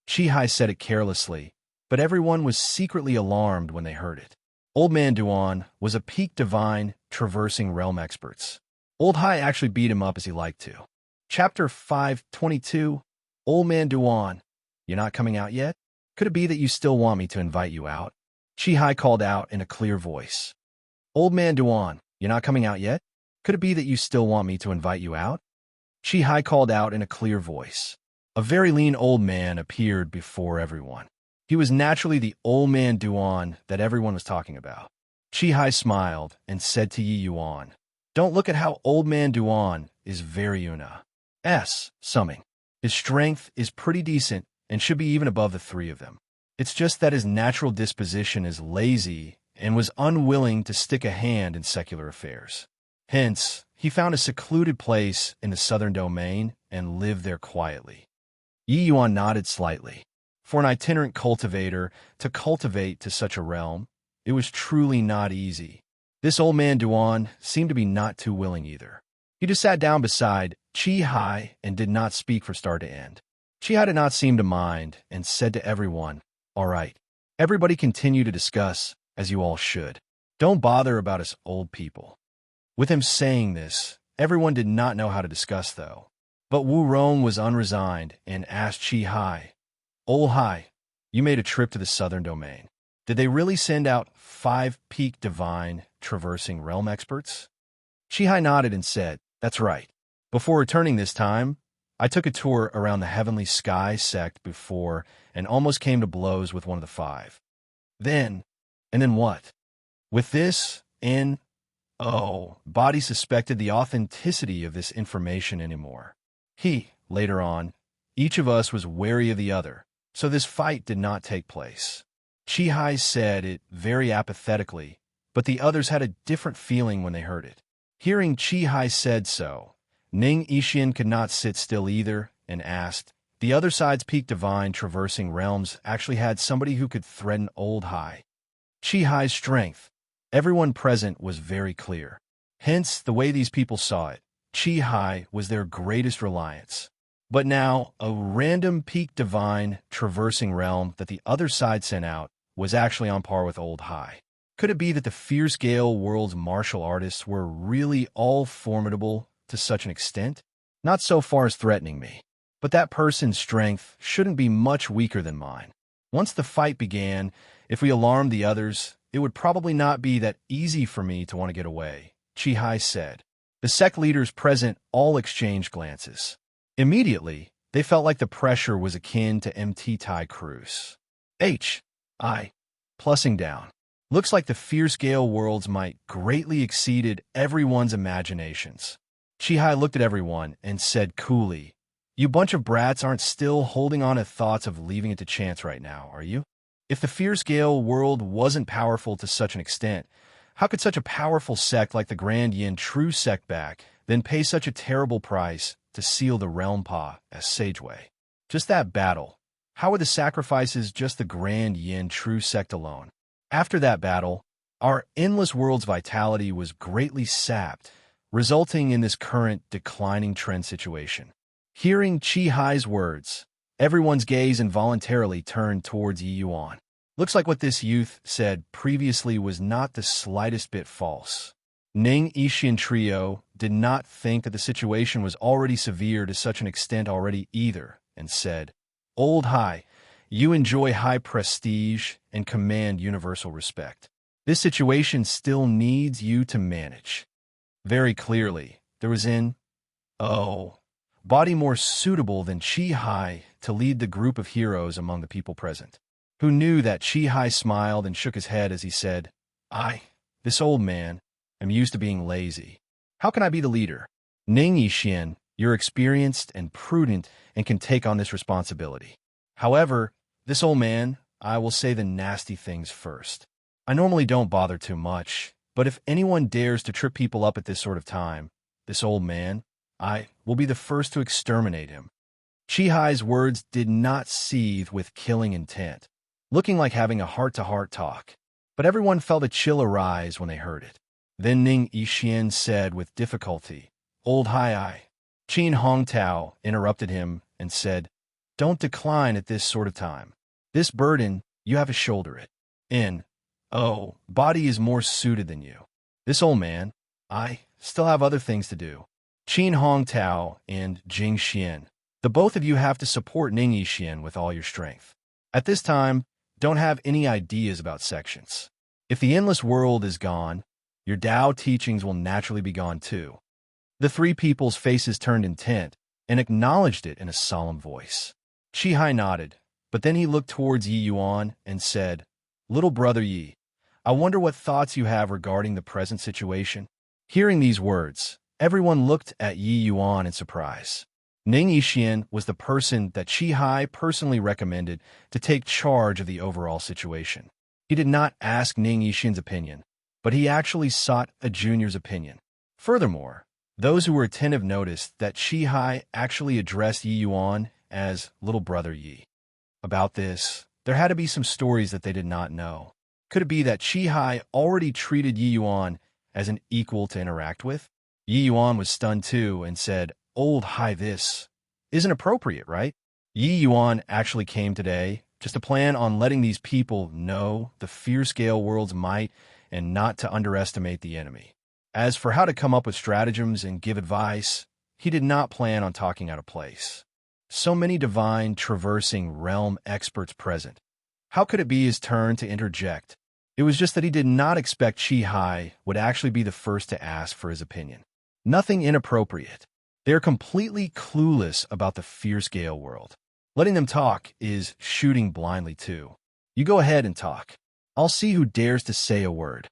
Chi said it carelessly, but everyone was secretly alarmed when they heard it. Old man Duan was a peak divine traversing realm experts. Old Hai actually beat him up as he liked to. Chapter 522, Old man Duan, you're not coming out yet? Could it be that you still want me to invite you out? Chi called out in a clear voice. Old man Duan, you're not coming out yet? Could it be that you still want me to invite you out? Chi called out in a clear voice. A very lean old man appeared before everyone. He was naturally the old man Duan that everyone was talking about. Chi smiled and said to Yi Yuan, don't look at how old man Duan is very summing. His strength is pretty decent and should be even above the three of them. It's just that his natural disposition is lazy and was unwilling to stick a hand in secular affairs. Hence, he found a secluded place in the southern domain and lived there quietly. Yi Yuan nodded slightly. For an itinerant cultivator to cultivate to such a realm, it was truly not easy. This old man Duan seemed to be not too willing either. He just sat down beside Chi and did not speak from start to end. Chi did not seem to mind and said to everyone, all right, everybody continue to discuss, as you all should. Don't bother about us old people. With him saying this, everyone did not know how to discuss, though. But Wu Rong was unresigned and asked Chi, Old Hai, you made a trip to the southern domain. Did they really send out 5 peak divine traversing realm experts? Chi nodded and said, that's right. Before returning this time, I took a tour around the heavenly sky sect before and almost came to blows with one of the 5. And then what? With this, body suspected the authenticity of this information anymore. Later on, each of us was wary of the other, so this fight did not take place. Chi said it very apathetically, but the others had a different feeling when they heard it. Hearing Chi said so, Ning Yixian could not sit still either and asked, the other side's peak divine traversing realms actually had somebody who could threaten Old Hai. Chi's strength. Everyone present was very clear. Hence, the way these people saw it, Chi was their greatest reliance. But now, a random peak divine traversing realm that the other side sent out was actually on par with Old Hai. Could it be that the fierce Gale world's martial artists were really all formidable to such an extent? Not so far as threatening me, but that person's strength shouldn't be much weaker than mine. Once the fight began, if we alarmed the others, it would probably not be that easy for me to want to get away, Chi said. The sect leaders present all exchanged glances. Immediately, they felt like the pressure was akin to MT Tai Cruz. Plussing down. Looks like the fierce Gale worlds might greatly exceeded everyone's imaginations. Chi looked at everyone and said coolly, you bunch of brats aren't still holding on to thoughts of leaving it to chance right now, are you? If the fierce Gale world wasn't powerful to such an extent, how could such a powerful sect like the Grand Yin True Sect back then pay such a terrible price to seal the realm paw as Sageway? Just that battle. How were the sacrifices just the Grand Yin True Sect alone? After that battle, our endless world's vitality was greatly sapped, resulting in this current declining trend situation. Hearing Chi words, everyone's gaze involuntarily turned towards Yi Yuan. Looks like what this youth said previously was not the slightest bit false. Ning Yixian Trio did not think that the situation was already severe to such an extent already either, and said, Old Hai, you enjoy high prestige and command universal respect. This situation still needs you to manage. Very clearly, there was body more suitable than Chi to lead the group of heroes among the people present, who knew that Chi smiled and shook his head as he said, this old man, am used to being lazy. How can I be the leader? Ning Yixian, you're experienced and prudent and can take on this responsibility. However, this old man, I will say the nasty things first. I normally don't bother too much, but if anyone dares to trip people up at this sort of time, this old man, I will be the first to exterminate him. Chi-Hi's words did not seethe with killing intent, looking like having a heart-to-heart talk. But everyone felt a chill arise when they heard it. Then Ning Yixian said with difficulty, "Old Hai." Qin Hongtao interrupted him and said, "Don't decline at this sort of time. This burden, you have to shoulder it. Body is more suited than you. This old man, I still have other things to do." Qin Hongtao and Jing Xian, the both of you have to support Ning Yixian with all your strength. At this time, don't have any ideas about sections. If the endless world is gone, your Tao teachings will naturally be gone too. The three people's faces turned intent and acknowledged it in a solemn voice. Chi-Hai nodded, but then he looked towards Yi Yuan and said, "Little brother Yi, I wonder what thoughts you have regarding the present situation." Hearing these words, everyone looked at Yi Yuan in surprise. Ning Yixian was the person that Chi-Hai personally recommended to take charge of the overall situation. He did not ask Ning Yixian's opinion, but he actually sought a junior's opinion. Furthermore, those who were attentive noticed that Chi-Hai actually addressed Yi Yuan as little brother Yi. About this, there had to be some stories that they did not know. Could it be that Chi-Hai already treated Yi Yuan as an equal to interact with? Yi Yuan was stunned too and said, "Old Hai, this isn't appropriate, right?" Yi Yuan actually came today just to plan on letting these people know the fear-scale world's might and not to underestimate the enemy. As for how to come up with stratagems and give advice, he did not plan on talking out of place. So many divine traversing realm experts present. How could it be his turn to interject? It was just that he did not expect Chi-Hai would actually be the first to ask for his opinion. Nothing inappropriate. They are completely clueless about the fear-scale world. Letting them talk is shooting blindly too. You go ahead and talk. I'll see who dares to say a word.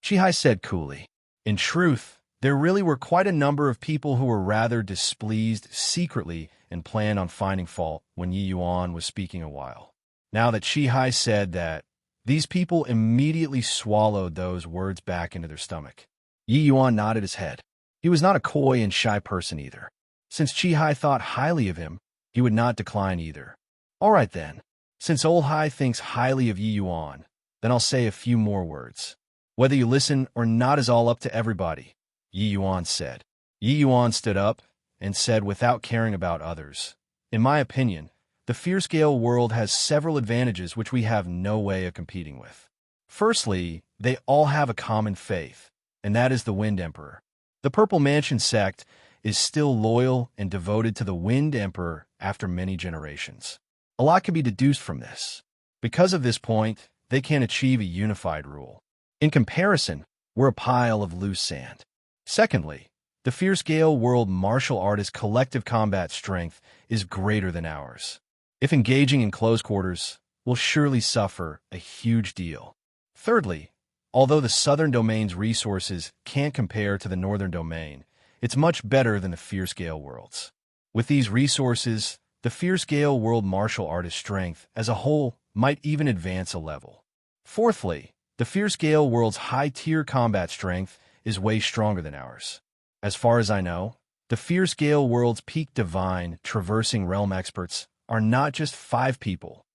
Chi-Hai said coolly. In truth, there really were quite a number of people who were rather displeased secretly and planned on finding fault when Yi Yuan was speaking a while. Now that Chi-Hai said that, these people immediately swallowed those words back into their stomach. Yi Yuan nodded his head. He was not a coy and shy person either. Since Chi-Hai thought highly of him, he would not decline either. All right then. Since old Hai thinks highly of Yi Yuan, then I'll say a few more words. Whether you listen or not is all up to everybody, Yi Yuan said. Yi Yuan stood up and said without caring about others, "In my opinion, the fear-scale world has several advantages which we have no way of competing with. Firstly, they all have a common faith, and that is the Wind Emperor. The Purple Mansion sect is still loyal and devoted to the Wind Emperor after many generations. A lot can be deduced from this. Because of this point, they can achieve a unified rule. In comparison, we're a pile of loose sand. Secondly, the fear-scale world martial artist collective combat strength is greater than ours. If engaging in close quarters, we'll surely suffer a huge deal. Thirdly, although the southern domain's resources can't compare to the northern domain, it's much better than the fear-scale world's. With these resources, the fear-scale world martial artist strength as a whole might even advance a level. Fourthly, the fear-scale world's high-tier combat strength is way stronger than ours. As far as I know, the fear-scale world's peak divine traversing realm experts are not just 5 people.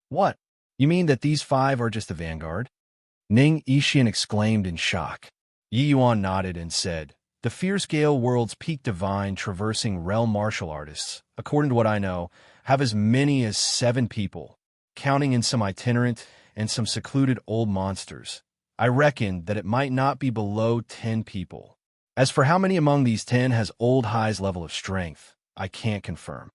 What? You mean that these 5 are just the vanguard? Ning Yixian exclaimed in shock. Yi Yuan nodded and said, "The fear-scale world's peak divine traversing realm martial artists, according to what I know, have as many as 7 people, counting in some itinerant and some secluded old monsters. I reckon that it might not be below 10 people. As for how many among these 10 has old Hai's level of strength, I can't confirm."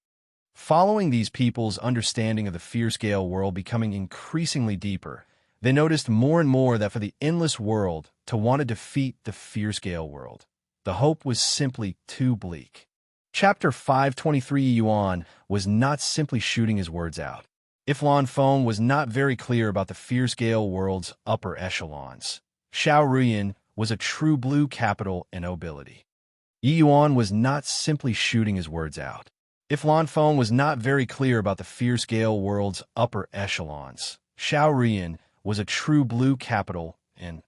Following these people's understanding of the fear-scale world becoming increasingly deeper, they noticed more and more that for the endless world to want to defeat the fear-scale world, the hope was simply too bleak. Chapter 523 Yuan was not simply shooting his words out. If Lan Feng was not very clear about the fear-scale world's upper echelons, Xiao Ruyan was a true blue capital and nobility. Yi Yuan was not simply shooting his words out. If Lan Feng was not very clear about the fear-scale world's upper echelons, Xiao Ruyan was a true blue capital and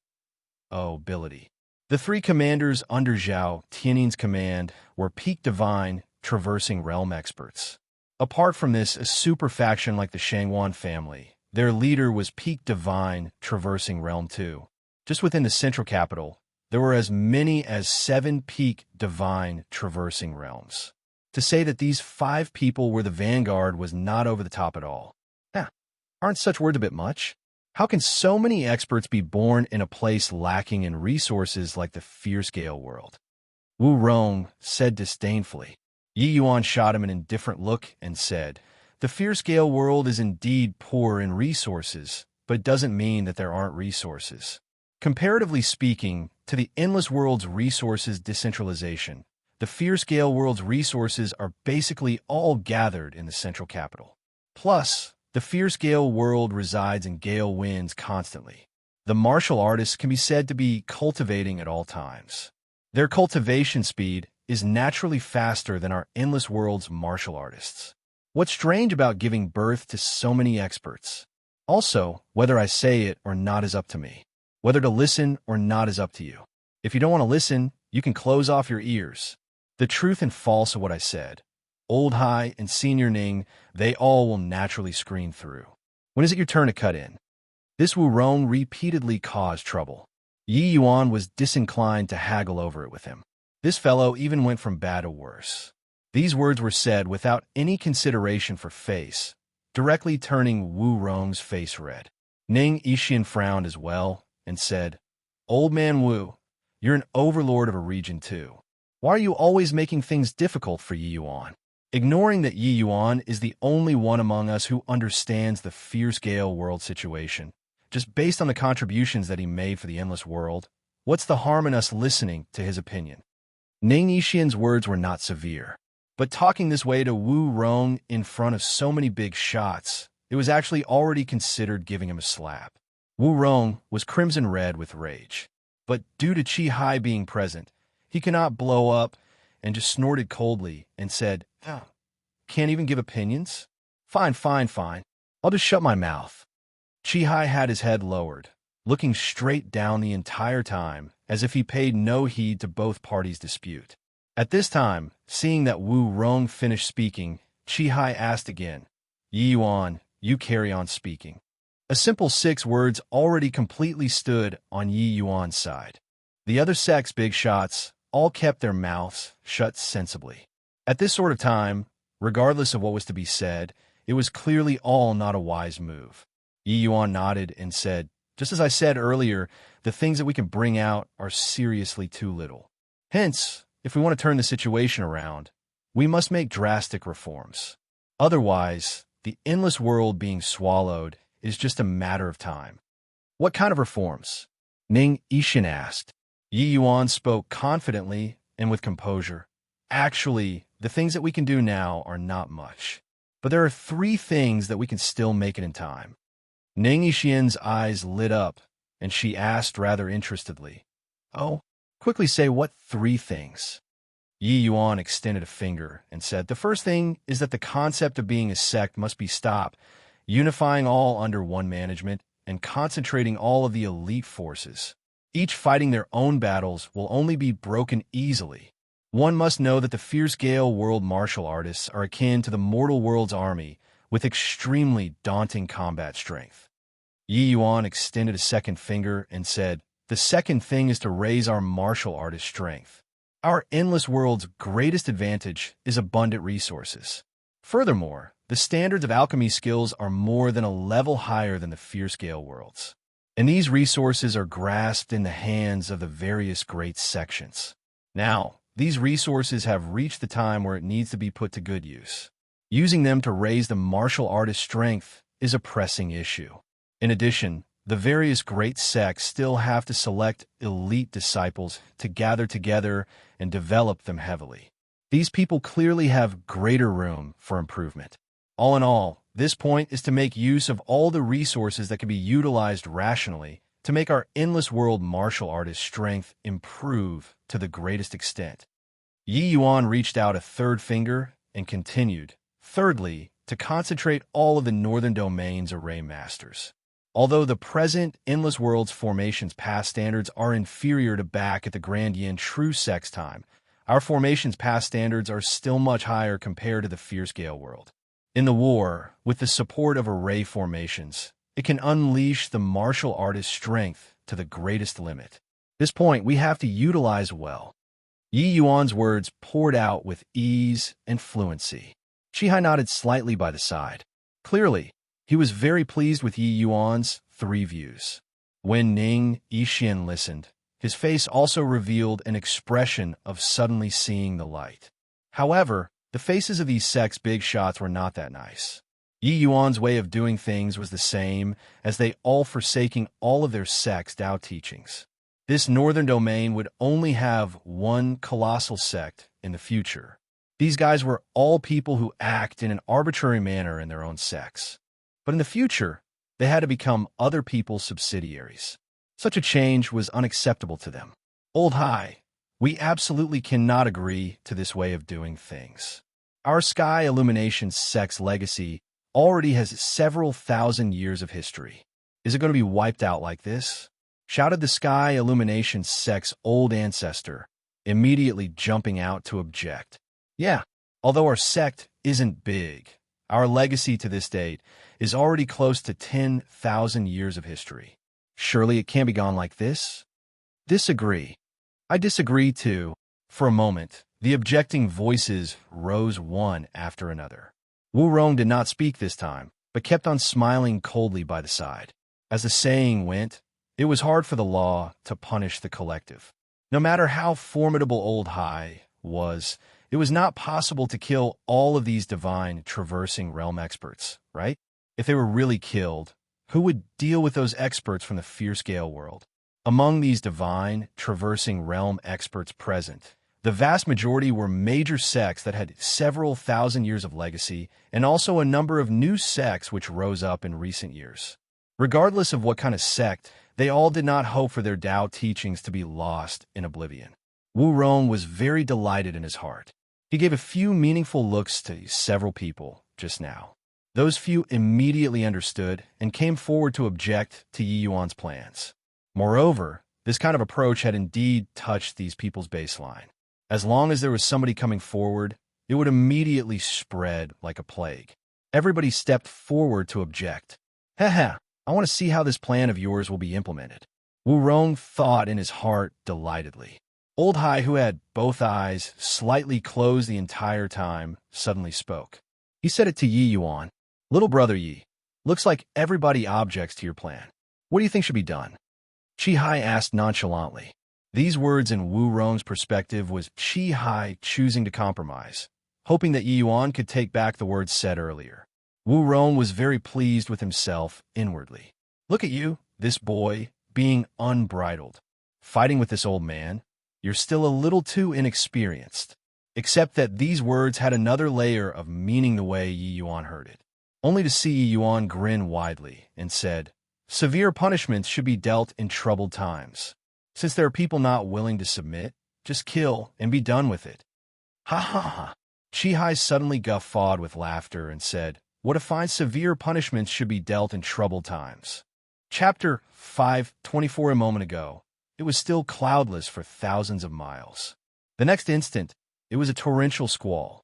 nobility. The 3 commanders under Zhao Tianing's command were peak divine traversing realm experts. Apart from this, a super faction like the Shangwan family, their leader was Peak Divine traversing Realm 2. Just within the central capital, there were as many as 7 Peak Divine traversing realms. To say that these 5 people were the vanguard was not over the top at all. Aren't such words a bit much? How can so many experts be born in a place lacking in resources like the Fierce Gale world? Wu Rong said disdainfully. Yi Yuan shot him an indifferent look and said, "The Fierce Gale world is indeed poor in resources, but it doesn't mean that there aren't resources. Comparatively speaking, to the Endless World's resources decentralization, the Fierce Gale world's resources are basically all gathered in the central capital. Plus, the Fierce Gale world resides in gale winds constantly. The martial artists can be said to be cultivating at all times. Their cultivation speed is naturally faster than our Endless World's martial artists. What's strange about giving birth to so many experts? Also, whether I say it or not is up to me. Whether to listen or not is up to you. If you don't want to listen, you can close off your ears. The truth and false of what I said. Old High and Senior Ning, they all will naturally screen through. When is it your turn to cut in?" This Wu Rong repeatedly caused trouble. Yi Yuan was disinclined to haggle over it with him. This fellow even went from bad to worse. These words were said without any consideration for face, directly turning Wu Rong's face red. Ning Yixian frowned as well and said, "Old man Wu, you're an overlord of a region too. Why are you always making things difficult for Yi Yuan?" Ignoring that Yi Yuan is the only one among us who understands the Fierce Gale world situation, just based on the contributions that he made for the Endless World, what's the harm in us listening to his opinion? Ning Yixian's words were not severe, but talking this way to Wu Rong in front of so many big shots, it was actually already considered giving him a slap. Wu Rong was crimson red with rage, but due to Qi Hai being present, he cannot blow up and just snorted coldly and said, "Can't even give opinions? Fine. I'll just shut my mouth." Qi Hai had his head lowered, looking straight down the entire time, as if he paid no heed to both parties' dispute. At this time, seeing that Wu Rong finished speaking, Qi Hai asked again, "Yi Yuan, you carry on speaking." A simple 6 words already completely stood on Yi Yuan's side. The other sect's big shots all kept their mouths shut sensibly. At this sort of time, regardless of what was to be said, it was clearly all not a wise move. Yi Yuan nodded and said, "Just as I said earlier, the things that we can bring out are seriously too little. Hence, if we want to turn the situation around, we must make drastic reforms. Otherwise, the Endless World being swallowed is just a matter of time." "What kind of reforms?" Ning Yixian asked. Yi Yuan spoke confidently and with composure. "Actually, the things that we can do now are not much. But there are 3 things that we can still make it in time." Ning Yixian's eyes lit up, and she asked rather interestedly, "Oh, quickly say what 3 things?" Yi Yuan extended a finger and said, "The first thing is that the concept of being a sect must be stopped, unifying all under one management and concentrating all of the elite forces. Each fighting their own battles will only be broken easily. One must know that the Fierce Gale world martial artists are akin to the mortal world's army with extremely daunting combat strength." Yi Yuan extended a second finger and said, "The second thing is to raise our martial artist strength. Our Endless World's greatest advantage is abundant resources. Furthermore, the standards of alchemy skills are more than a level higher than the Fierce Gale worlds. And these resources are grasped in the hands of the various great sections. Now, these resources have reached the time where it needs to be put to good use. Using them to raise the martial artist's strength is a pressing issue. In addition, the various great sects still have to select elite disciples to gather together and develop them heavily. These people clearly have greater room for improvement. All in all, this point is to make use of all the resources that can be utilized rationally to make our Endless World martial artist strength improve to the greatest extent." Yi Yuan reached out a third finger and continued, "Thirdly, to concentrate all of the Northern Domain's array masters. Although the present Endless World's formation's past standards are inferior to back at the Grand Yin True Sex time, our formation's past standards are still much higher compared to the Fierce Gale world. In the war, with the support of array formations, it can unleash the martial artist's strength to the greatest limit. This point we have to utilize well. Yi Yuan's words poured out with ease and fluency. Shihai nodded slightly by the side. Clearly, he was very pleased with Yi Yuan's 3 views. When Ning Yixian listened, his face also revealed an expression of suddenly seeing the light. However, the faces of these sect's big shots were not that nice. Yi Yuan's way of doing things was the same, as they all forsaking all of their sect's Tao teachings. This northern domain would only have one colossal sect in the future. These guys were all people who act in an arbitrary manner in their own sects. But in the future, they had to become other people's subsidiaries. Such a change was unacceptable to them. Old Hai, we absolutely cannot agree to this way of doing things. Our Sky Illumination sect's legacy already has several thousand years of history. Is it going to be wiped out like this? Shouted the Sky Illumination sect's old ancestor, immediately jumping out to object. Yeah, although our sect isn't big, our legacy to this date is already close to 10,000 years of history. Surely it can't be gone like this? Disagree. I disagree too. For a moment, the objecting voices rose one after another. Wu Rong did not speak this time, but kept on smiling coldly by the side. As the saying went, it was hard for the law to punish the collective. No matter how formidable Old Hai was, it was not possible to kill all of these divine traversing realm experts, right? If they were really killed, who would deal with those experts from the fierce Gale world? Among these divine traversing realm experts present, the vast majority were major sects that had several thousand years of legacy, and also a number of new sects which rose up in recent years. Regardless of what kind of sect, they all did not hope for their Tao teachings to be lost in oblivion. Wu Rong was very delighted in his heart. He gave a few meaningful looks to several people just now. Those few immediately understood and came forward to object to Yi Yuan's plans. Moreover, this kind of approach had indeed touched these people's baseline. As long as there was somebody coming forward, it would immediately spread like a plague. Everybody stepped forward to object. Heh, I want to see how this plan of yours will be implemented. Wu Rong thought in his heart delightedly. Old Hai, who had both eyes slightly closed the entire time, suddenly spoke. He said it to Yi Yuan. Little brother Yi, looks like everybody objects to your plan. What do you think should be done? Chi Hai asked nonchalantly. These words in Wu Rong's perspective was Chi Hai choosing to compromise, hoping that Yi Yuan could take back the words said earlier. Wu Rong was very pleased with himself inwardly. Look at you, this boy, being unbridled. Fighting with this old man, you're still a little too inexperienced. Except that these words had another layer of meaning the way Yi Yuan heard it. Only to see Yi Yuan grin widely and said, severe punishments should be dealt in troubled times. Since there are people not willing to submit, just kill and be done with it. Ha ha ha. Chi Hai suddenly guffawed with laughter and said, what if fine severe punishments should be dealt in troubled times? Chapter 5:24. A moment ago, it was still cloudless for thousands of miles. The next instant, it was a torrential squall.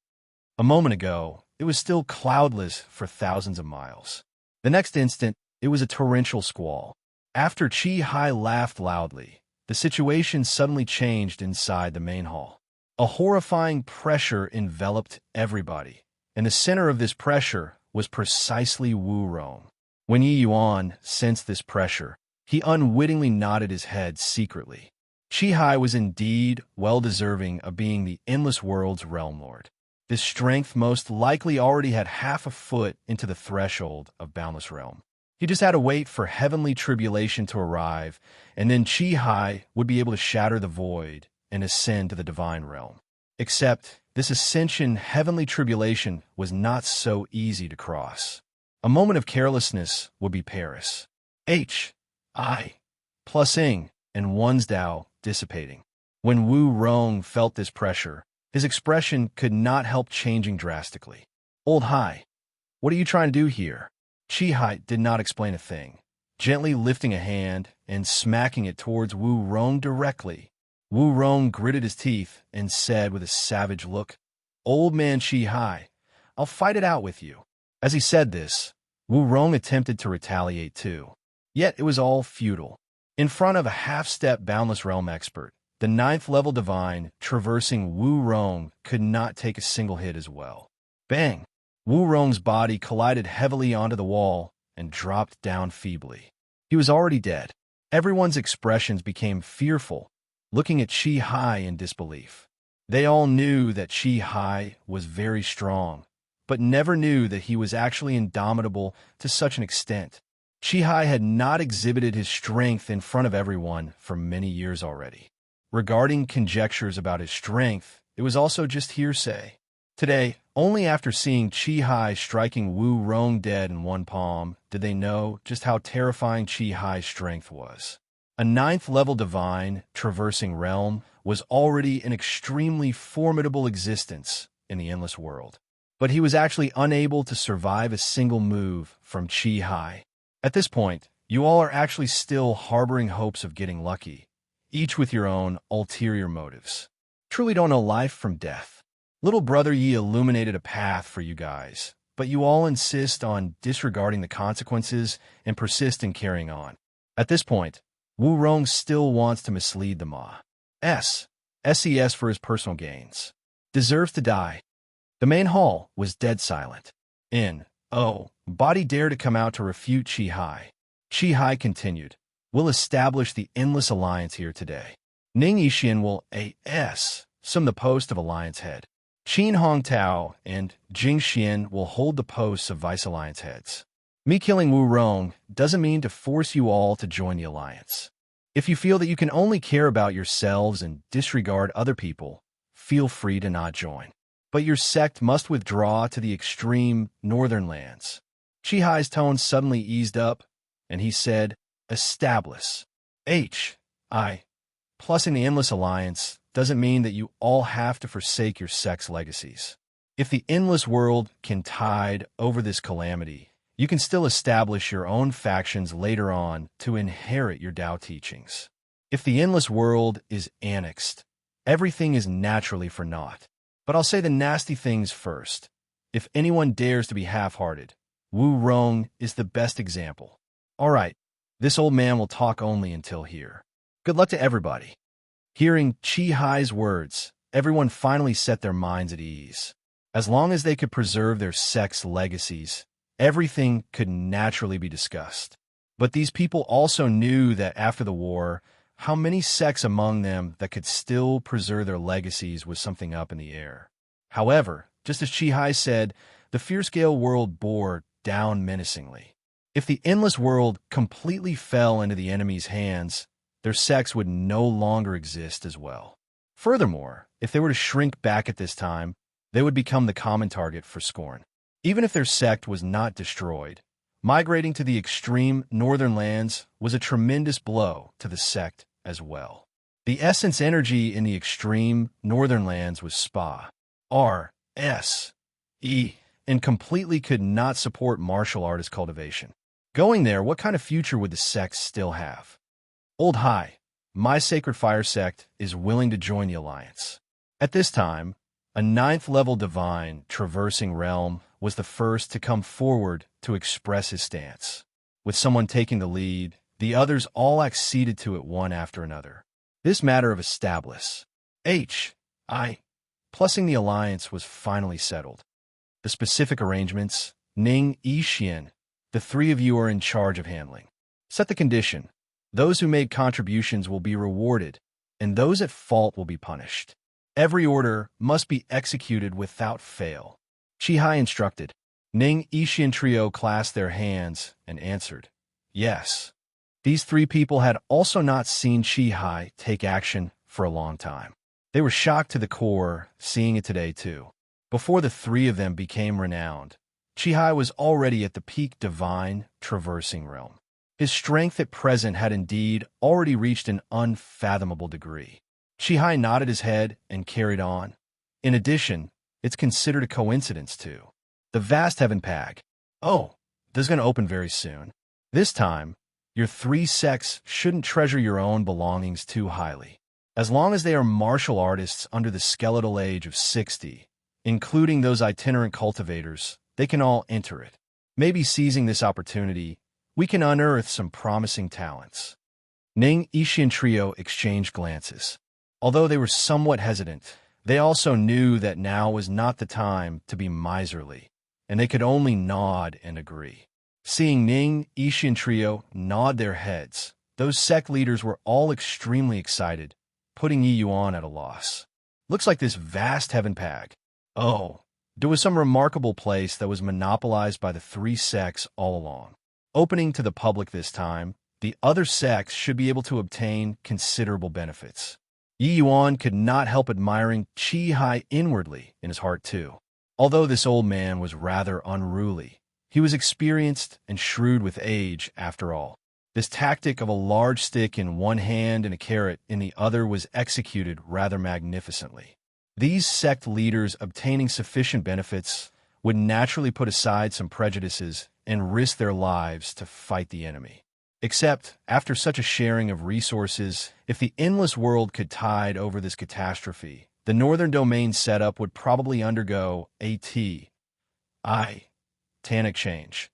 A moment ago, it was still cloudless for thousands of miles. The next instant, it was a torrential squall. After Chi Hai laughed loudly, the situation suddenly changed inside the main hall. A horrifying pressure enveloped everybody, and the center of this pressure was precisely Wu Rong. When Yi Yuan sensed this pressure, he unwittingly nodded his head secretly. Chi Hai was indeed well-deserving of being the Endless World's Realm Lord. This strength most likely already had half a foot into the threshold of Boundless Realm. He just had to wait for heavenly tribulation to arrive, and then Chi Hai would be able to shatter the void and ascend to the divine realm. Except, this ascension heavenly tribulation was not so easy to cross. A moment of carelessness would be Paris. I plus ing and one's Tao dissipating. When Wu Rong felt this pressure, his expression could not help changing drastically. Old Hai, what are you trying to do here? Chi Hai did not explain a thing, gently lifting a hand and smacking it towards Wu Rong directly. Wu Rong gritted his teeth and said with a savage look, Old man Chi Hai, I'll fight it out with you. As he said this, Wu Rong attempted to retaliate too. Yet it was all futile. In front of a half-step Boundless Realm expert, the 9th-level divine traversing Wu Rong could not take a single hit as well. Bang! Wu Rong's body collided heavily onto the wall and dropped down feebly. He was already dead. Everyone's expressions became fearful, looking at Qi Hai in disbelief. They all knew that Qi Hai was very strong, but never knew that he was actually indomitable to such an extent. Qi Hai had not exhibited his strength in front of everyone for many years already. Regarding conjectures about his strength, it was also just hearsay. Today, only after seeing Qi Hai striking Wu Rong dead in one palm did they know just how terrifying Qi Hai's strength was. A 9th-level divine traversing realm was already an extremely formidable existence in the endless world. But he was actually unable to survive a single move from Qi Hai. At this point, you all are actually still harboring hopes of getting lucky, each with your own ulterior motives. Truly don't know life from death. Little Brother Yi illuminated a path for you guys, but you all insist on disregarding the consequences and persist in carrying on. At this point, Wu Rong still wants to mislead the SES for his personal gains. Deserves to die. The main hall was dead silent. Body dare to come out to refute Qi Hai. Qi Hai continued, "We'll establish the Endless Alliance here today. Ning Yixian will assume the post of Alliance Head. Qin Hongtao and Jing Xian will hold the posts of Vice Alliance Heads. Me killing Wu Rong doesn't mean to force you all to join the Alliance. If you feel that you can only care about yourselves and disregard other people, feel free to not join. But your sect must withdraw to the extreme northern lands." Qi Hai's tone suddenly eased up, and he said, "Establish. Plus in the Endless Alliance doesn't mean that you all have to forsake your sect's legacies. If the endless world can tide over this calamity, you can still establish your own factions later on to inherit your Tao teachings. If the endless world is annexed, everything is naturally for naught. But I'll say the nasty things first. If anyone dares to be half-hearted, Wu Rong is the best example. All right, this old man will talk only until here. Good luck to everybody." Hearing Qi Hai's words, everyone finally set their minds at ease. As long as they could preserve their sect's legacies, everything could naturally be discussed. But these people also knew that after the war, how many sects among them that could still preserve their legacies was something up in the air. However, just as Qi Hai said, the fierce-scale world bore down menacingly. If the endless world completely fell into the enemy's hands, their sects would no longer exist as well. Furthermore, if they were to shrink back at this time, they would become the common target for scorn. Even if their sect was not destroyed, migrating to the extreme northern lands was a tremendous blow to the sect as well. The essence energy in the extreme northern lands was and completely could not support martial artist cultivation. Going there, what kind of future would the sect still have? Old Hai, my Sacred Fire sect, is willing to join the Alliance. At this time, a 9th-level divine traversing realm was the first to come forward to express his stance. With someone taking the lead, the others all acceded to it one after another. This matter of establish plusing the Alliance was finally settled. The specific arrangements, Ning Yixian, the three of you are in charge of handling. Set the condition. Those who made contributions will be rewarded, and those at fault will be punished. Every order must be executed without fail. Qi Hai instructed. Ning Yixian trio clasped their hands and answered, "Yes." These three people had also not seen Qi Hai take action for a long time. They were shocked to the core, seeing it today too. Before the three of them became renowned, Qi Hai was already at the peak divine traversing realm. His strength at present had indeed already reached an unfathomable degree. Qi Hai nodded his head and carried on. In addition, it's considered a coincidence too. The vast heaven pag. This is going to open very soon. This time, your three sects shouldn't treasure your own belongings too highly. As long as they are martial artists under the skeletal age of 60, including those itinerant cultivators, they can all enter it. Maybe seizing this opportunity, we can unearth some promising talents. Ning Ishian trio exchanged glances. Although they were somewhat hesitant, they also knew that now was not the time to be miserly, and they could only nod and agree. Seeing Ning Ishian trio nod their heads, those sect leaders were all extremely excited, putting Yi Yuan at a loss. Looks like this vast heaven pag. Oh, there was some remarkable place that was monopolized by the three sects all along. Opening to the public this time, the other sects should be able to obtain considerable benefits. Yi Yuan could not help admiring Qi Hai inwardly in his heart too. Although this old man was rather unruly, he was experienced and shrewd with age after all. This tactic of a large stick in one hand and a carrot in the other was executed rather magnificently. These sect leaders obtaining sufficient benefits would naturally put aside some prejudices and risk their lives to fight the enemy. Except, after such a sharing of resources, if the endless world could tide over this catastrophe, the Northern Domain setup would probably undergo a tan exchange.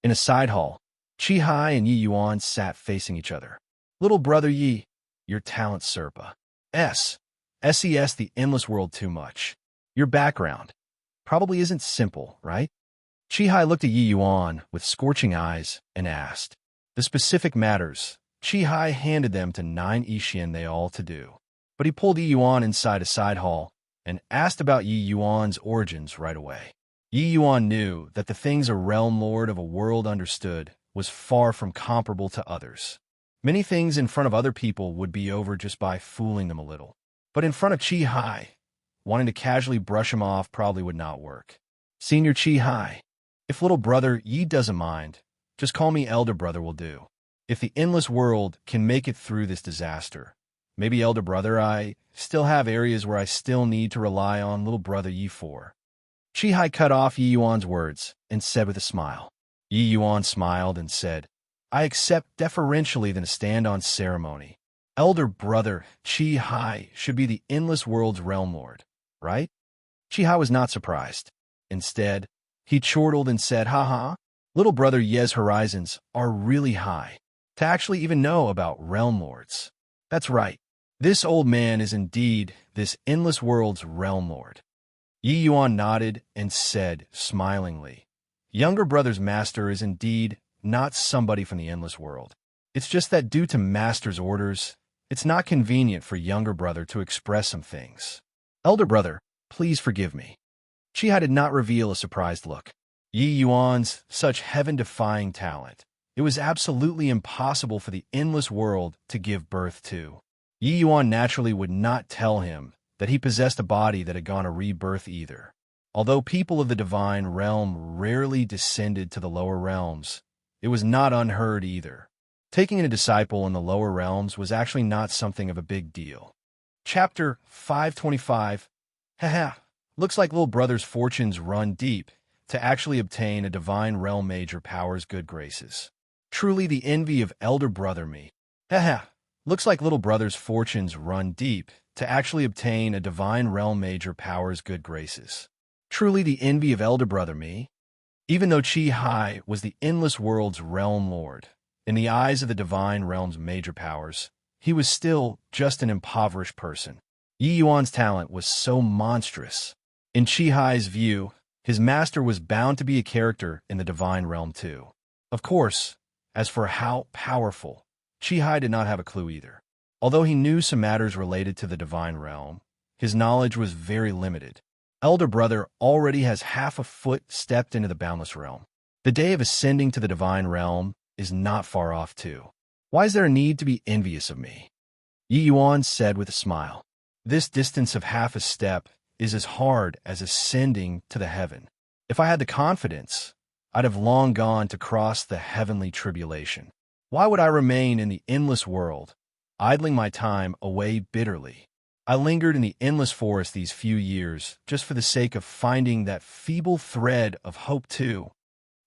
In a side hall, Qi Hai and Yi Yuan sat facing each other. Little brother Yi, your talent Serpa. SES the endless world too much. Your background probably isn't simple, right? Qi Hai looked at Yi Yuan with scorching eyes and asked. The specific matters, Qi Hai handed them to 9 Ishian they all to do. But he pulled Yi Yuan inside a side hall and asked about Yi Yuan's origins right away. Yi Yuan knew that the things a realm lord of a world understood was far from comparable to others. Many things in front of other people would be over just by fooling them a little. But in front of Qi Hai, wanting to casually brush him off probably would not work. Senior Qi Hai, if little brother Yi doesn't mind, just call me elder brother will do. If the endless world can make it through this disaster, maybe elder brother I still have areas where I still need to rely on little brother Yi for. Qi Hai cut off Yi Yuan's words and said with a smile. Yi Yuan smiled and said, I accept deferentially than a stand-on ceremony. Elder brother Qi Hai should be the endless world's realm lord, right? Qi Hai was not surprised. Instead, he chortled and said, haha, little brother Ye's horizons are really high. To actually even know about realm lords. That's right. This old man is indeed this endless world's realm lord. Yi Yuan nodded and said, smilingly, younger brother's master is indeed not somebody from the endless world. It's just that due to master's orders, it's not convenient for younger brother to express some things. Elder brother, please forgive me. Qi Hai did not reveal a surprised look. Yi Yuan's such heaven-defying talent. It was absolutely impossible for the endless world to give birth to. Yi Yuan naturally would not tell him that he possessed a body that had gone a rebirth either. Although people of the divine realm rarely descended to the lower realms, it was not unheard either. Taking a disciple in the lower realms was actually not something of a big deal. Chapter 525. Haha, looks like little brother's fortunes run deep to actually obtain a divine realm major power's good graces. Truly the envy of elder brother me. Haha, looks like little brother's fortunes run deep to actually obtain a divine realm major power's good graces. Truly the envy of elder brother me. Even though Qi Hai was the endless world's realm lord, in the eyes of the divine realm's major powers, he was still just an impoverished person. Yi Yuan's talent was so monstrous. In Qi Hai's view, his master was bound to be a character in the divine realm too. Of course, as for how powerful, Qi Hai did not have a clue either. Although he knew some matters related to the divine realm, his knowledge was very limited. Elder brother already has half a foot stepped into the boundless realm. The day of ascending to the divine realm is not far off too. Why is there a need to be envious of me? Yi Yuan said with a smile. This distance of half a step is as hard as ascending to the heaven. If I had the confidence, I'd have long gone to cross the heavenly tribulation. Why would I remain in the endless world, idling my time away bitterly? I lingered in the endless forest these few years just for the sake of finding that feeble thread of hope too.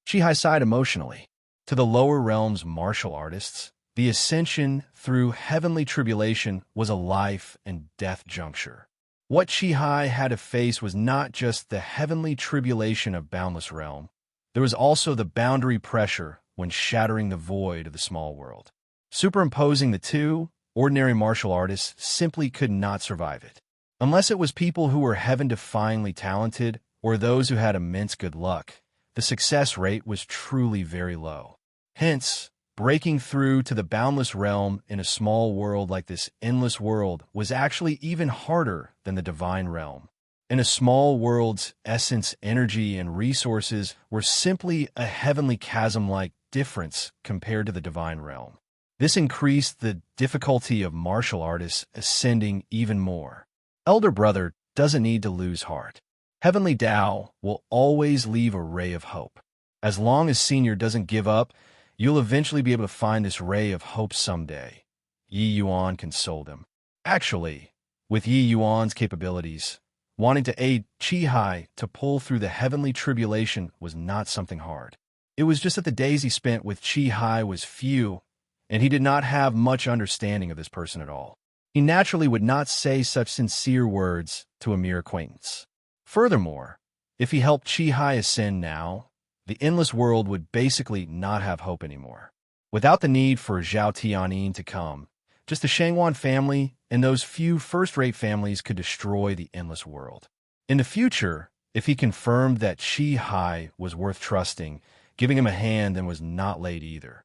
Qi Hai sighed emotionally. To the lower realm's martial artists, the ascension through heavenly tribulation was a life and death juncture. What Chi-Hai had to face was not just the heavenly tribulation of Boundless Realm. There was also the boundary pressure when shattering the void of the small world. Superimposing the two, ordinary martial artists simply could not survive it. Unless it was people who were heaven-defyingly talented or those who had immense good luck, the success rate was truly very low. Hence, breaking through to the boundless realm in a small world like this endless world was actually even harder than the divine realm. In a small world's essence, energy, and resources were simply a heavenly chasm-like difference compared to the divine realm. This increased the difficulty of martial artists ascending even more. Elder brother doesn't need to lose heart. Heavenly Tao will always leave a ray of hope. As long as Senior doesn't give up, you'll eventually be able to find this ray of hope someday. Yi Yuan consoled him. Actually, with Yi Yuan's capabilities, wanting to aid Chi-Hai to pull through the heavenly tribulation was not something hard. It was just that the days he spent with Chi-Hai was few, and he did not have much understanding of this person at all. He naturally would not say such sincere words to a mere acquaintance. Furthermore, if he helped Chi-Hai ascend now, the endless world would basically not have hope anymore. Without the need for Zhao Tianyin to come, just the Shangwan family and those few first-rate families could destroy the endless world. In the future, if he confirmed that Chi-Hai was worth trusting, giving him a hand then was not late either.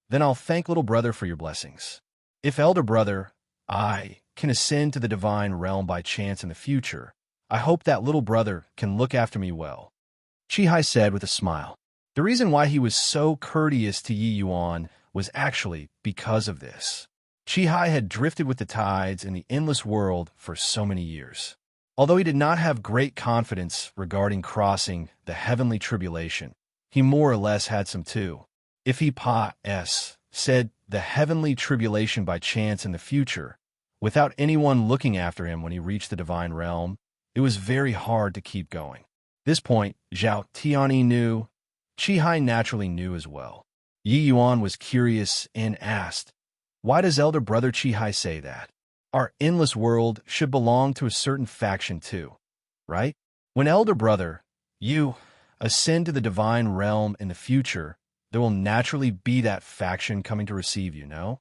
Then I'll thank little brother for your blessings. If elder brother, I can ascend to the divine realm by chance in the future, I hope that little brother can look after me well. Chi-Hai said with a smile. The reason why he was so courteous to Yi Yuan was actually because of this. Chi-Hai had drifted with the tides in the endless world for so many years. Although he did not have great confidence regarding crossing the heavenly tribulation, he more or less had some too. If he said the heavenly tribulation by chance in the future, without anyone looking after him when he reached the divine realm, it was very hard to keep going. This point, Zhao Tianyi knew. Chi-Hai naturally knew as well. Yi Yuan was curious and asked, why does elder brother Chi-Hai say that? Our endless world should belong to a certain faction too, right? When elder brother, you, ascend to the divine realm in the future, there will naturally be that faction coming to receive you, no?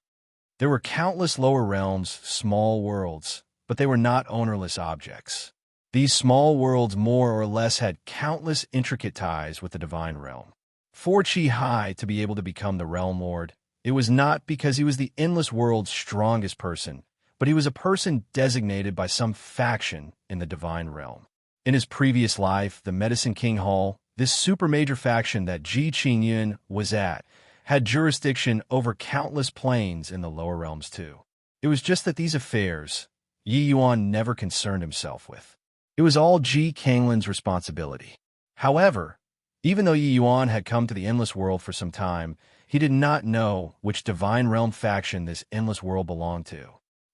There were countless lower realms, small worlds, but they were not ownerless objects. These small worlds more or less had countless intricate ties with the divine realm. For Chi-Hai to be able to become the realm lord, it was not because he was the endless world's strongest person, but he was a person designated by some faction in the divine realm. In his previous life, the Medicine King Hall, this super major faction that Ji Qingyun was at, had jurisdiction over countless planes in the lower realms too. It was just that these affairs, Yi Yuan never concerned himself with. It was all Ji Kanglin's responsibility. However, even though Yi Yuan had come to the endless world for some time, he did not know which divine realm faction this endless world belonged to.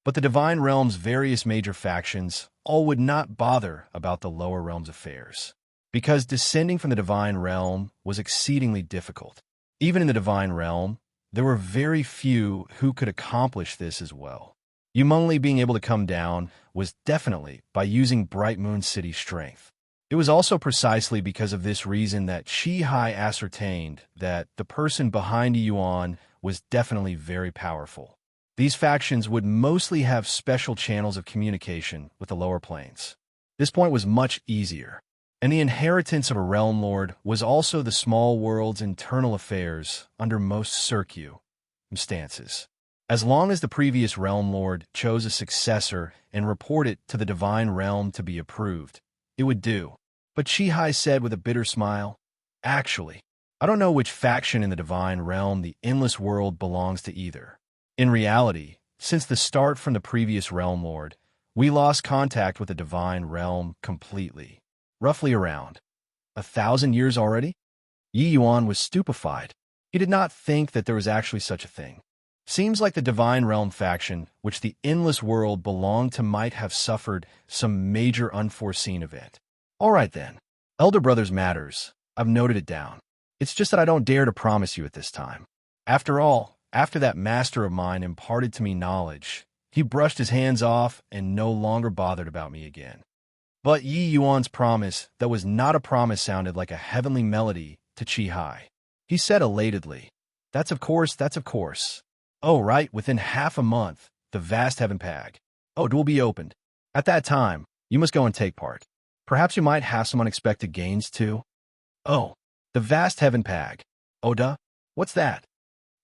But the divine realm's various major factions all would not bother about the lower realm's affairs, because descending from the divine realm was exceedingly difficult. Even in the divine realm, there were very few who could accomplish this as well. Humanly being able to come down was definitely by using Bright Moon City's strength. It was also precisely because of this reason that Chi-Hai ascertained that the person behind Yuan was definitely very powerful. These factions would mostly have special channels of communication with the lower planes. This point was much easier. And the inheritance of a realm lord was also the small world's internal affairs under most circumstances. As long as the previous realm lord chose a successor and reported it to the divine realm to be approved, it would do. But Chi-Hai said with a bitter smile, actually, I don't know which faction in the divine realm the endless world belongs to either. In reality, since the start from the previous realm lord, we lost contact with the divine realm completely. Roughly around 1,000 years already? Yi Yuan was stupefied. He did not think that there was actually such a thing. Seems like the divine realm faction, which the endless world belonged to, might have suffered some major unforeseen event. All right then. Elder brother's matters. I've noted it down. It's just that I don't dare to promise you at this time. After all, after that master of mine imparted to me knowledge, He brushed his hands off and no longer bothered about me again. But Yi Yuan's promise that was not a promise sounded like a heavenly melody to Chi Hai. He said elatedly, that's of course. Oh, right, within half a month, the vast heaven pag. Oh, it will be opened. At that time, you must go and take part. Perhaps you might have some unexpected gains, too. Oh, the vast heaven pag. Oh, duh. What's that?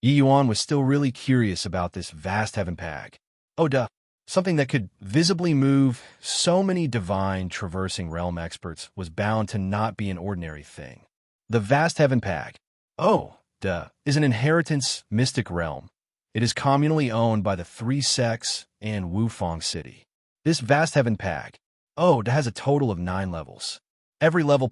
Yi Yuan was still really curious about this vast heaven pag. Oh, duh. Something that could visibly move so many divine traversing realm experts was bound to not be an ordinary thing. The vast heaven pag. Oh, duh, is an inheritance mystic realm. It is communally owned by the three sects and Wufang City. This vast heaven pag, it has a total of 9 levels. Every level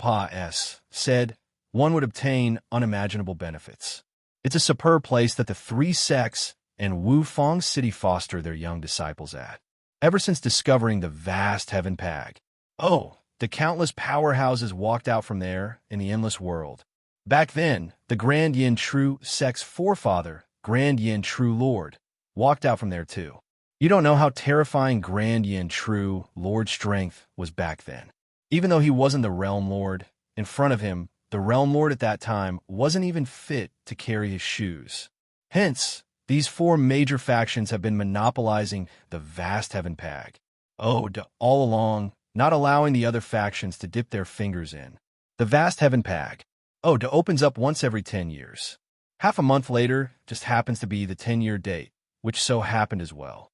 said one would obtain unimaginable benefits. It's a superb place that the three sects and Wufang City foster their young disciples at. Ever since discovering the vast heaven pag, the countless powerhouses walked out from there in the endless world. Back then, the Grand Yin True sect's forefather, Grand Yin True Lord, walked out from there too. You don't know how terrifying Grand Yin True Lord's strength was back then. Even though he wasn't the Realm Lord, in front of him, the Realm Lord at that time wasn't even fit to carry his shoes. Hence, these 4 major factions have been monopolizing the vast heaven pag. All along, not allowing the other factions to dip their fingers in. The vast heaven pag. Opens up once every 10 years. Half a month later just happens to be the 10-year date, which so happened as well.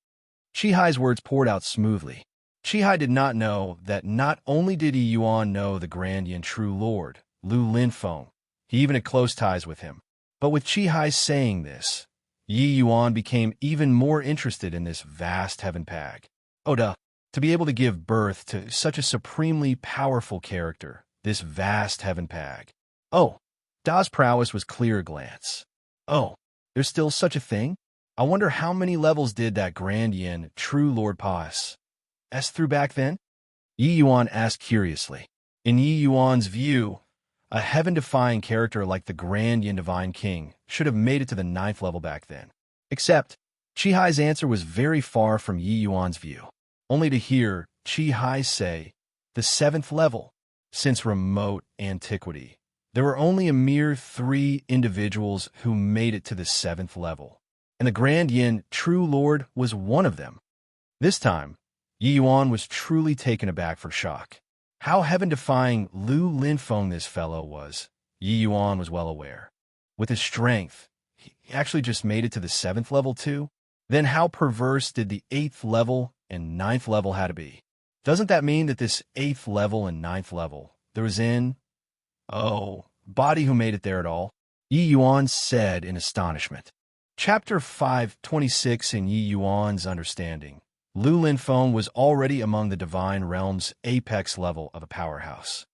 Chi Hai's words poured out smoothly. Chi Hai did not know that not only did Yi Yuan know the Grand Yin True Lord, Lu Linfeng, he even had close ties with him. But with Chi Hai saying this, Yi Yuan became even more interested in this vast heaven pag. To be able to give birth to such a supremely powerful character, this vast heaven pag. Da's prowess was clear a glance. There's still such a thing? I wonder how many levels did that Grand Yin True Lord pass through back then? Yi Yuan asked curiously. In Yi Yuan's view, a heaven-defying character like the Grand Yin Divine King should have made it to the 9th level back then. Except, Chi Hai's answer was very far from Yi Yuan's view, only to hear Chi Hai say, the 7th level. Since remote antiquity, there were only a mere 3 individuals who made it to the 7th level, and the Grand Yin True Lord was one of them. This time, Yi Yuan was truly taken aback for shock. How heaven-defying Lu Linfeng this fellow was, Yi Yuan was well aware. With his strength, he actually just made it to the 7th level too? Then how perverse did the 8th level and 9th level have to be? Doesn't that mean that this 8th level and 9th level, there was body who made it there at all? Yi Yuan said in astonishment. Chapter 526 in Yi Yuan's understanding. Lu Linfeng was already among the divine realm's apex level of a powerhouse.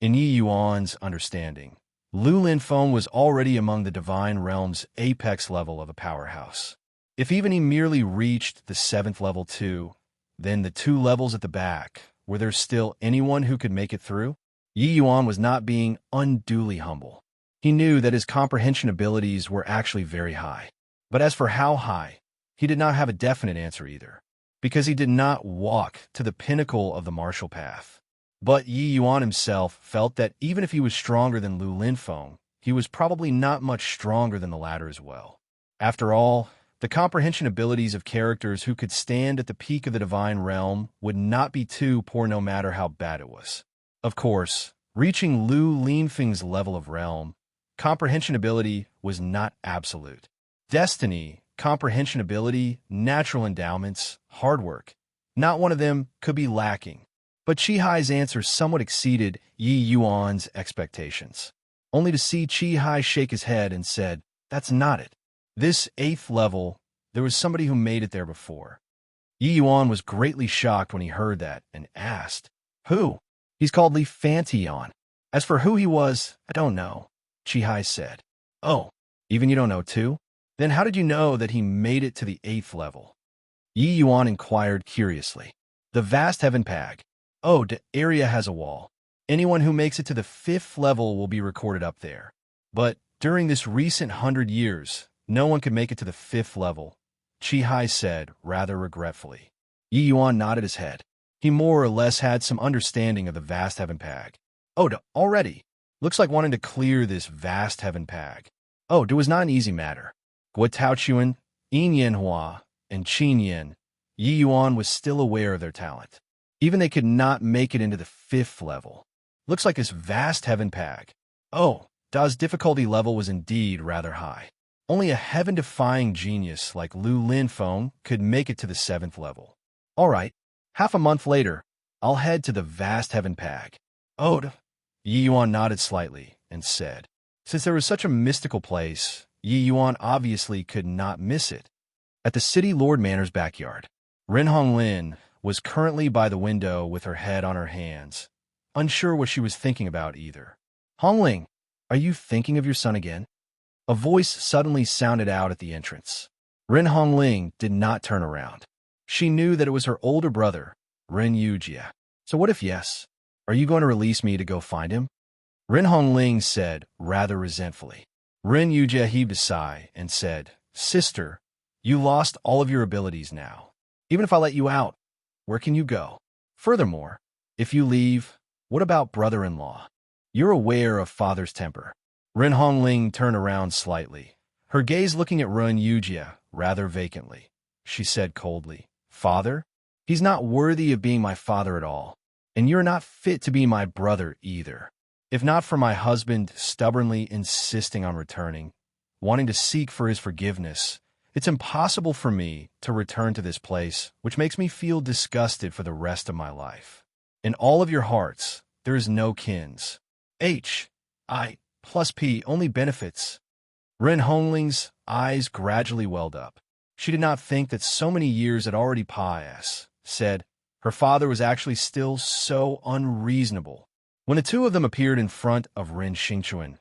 In Yi Yuan's understanding, Lu Linfeng was already among the divine realm's apex level of a powerhouse. If even he merely reached the 7th level too, then the 2 levels at the back, were there still anyone who could make it through? Yi Yuan was not being unduly humble. He knew that his comprehension abilities were actually very high. But as for how high, he did not have a definite answer either, because he did not walk to the pinnacle of the martial path. But Yi Yuan himself felt that even if he was stronger than Lu Linfeng, he was probably not much stronger than the latter as well. After all, the comprehension abilities of characters who could stand at the peak of the divine realm would not be too poor no matter how bad it was. Of course, reaching Lu Linfeng's level of realm, comprehension ability was not absolute. Destiny, comprehension ability, natural endowments, hard work, not one of them could be lacking. But Chi Hai's answer somewhat exceeded Yi Yuan's expectations, only to see Chi Hai shake his head and said, that's not it. This 8th level, there was somebody who made it there before. Yi Yuan was greatly shocked when he heard that and asked, who? He's called Li Fantion. As for who he was, I don't know, Chi Hai said. Even you don't know too? Then how did you know that he made it to the 8th level? Yi Yuan inquired curiously. The vast heaven pag. The area has a wall. Anyone who makes it to the 5th level will be recorded up there. But during this recent 100 years, no one could make it to the 5th level, Chi said, rather regretfully. Yi Yuan nodded his head. He more or less had some understanding of the vast heaven pag. Oh, already. Looks like wanting to clear this vast heaven pag. Oh, it was not an easy matter. Guo Taochuan, Yin Yanhua, and Qin Yin, Yi Yuan was still aware of their talent. Even they could not make it into the 5th level. Looks like this vast heaven pag. Oh, Da's difficulty level was indeed rather high. Only a heaven-defying genius like Lu Linfeng could make it to the 7th level. All right, half a month later, I'll head to the vast heaven pag. Oh, Yi Yuan nodded slightly and said, since there was such a mystical place, Yi Yuan obviously could not miss it. At the city Lord Manor's backyard, Ren Honglin was currently by the window with her head on her hands, unsure what she was thinking about either. Hongling, are you thinking of your son again? A voice suddenly sounded out at the entrance. Ren Hongling did not turn around. She knew that it was her older brother, Ren Yujia. So what if yes? Are you going to release me to go find him? Ren Hongling said, rather resentfully. Ren Yujia heaved a sigh and said, Sister, you lost all of your abilities now. Even if I let you out, where can you go? Furthermore, if you leave, what about brother-in-law? You're aware of father's temper. Ren Hongling turned around slightly, her gaze looking at Ren Yujia rather vacantly. She said coldly, Father? He's not worthy of being my father at all, and you're not fit to be my brother either. If not for my husband stubbornly insisting on returning, wanting to seek for his forgiveness, it's impossible for me to return to this place, which makes me feel disgusted for the rest of my life. In all of your hearts, there is no kins. I plus P only benefits. Ren Hongling's eyes gradually welled up. She did not think that so many years had already passed, said, her father was actually still so unreasonable. When the two of them appeared in front of Ren Xingchuan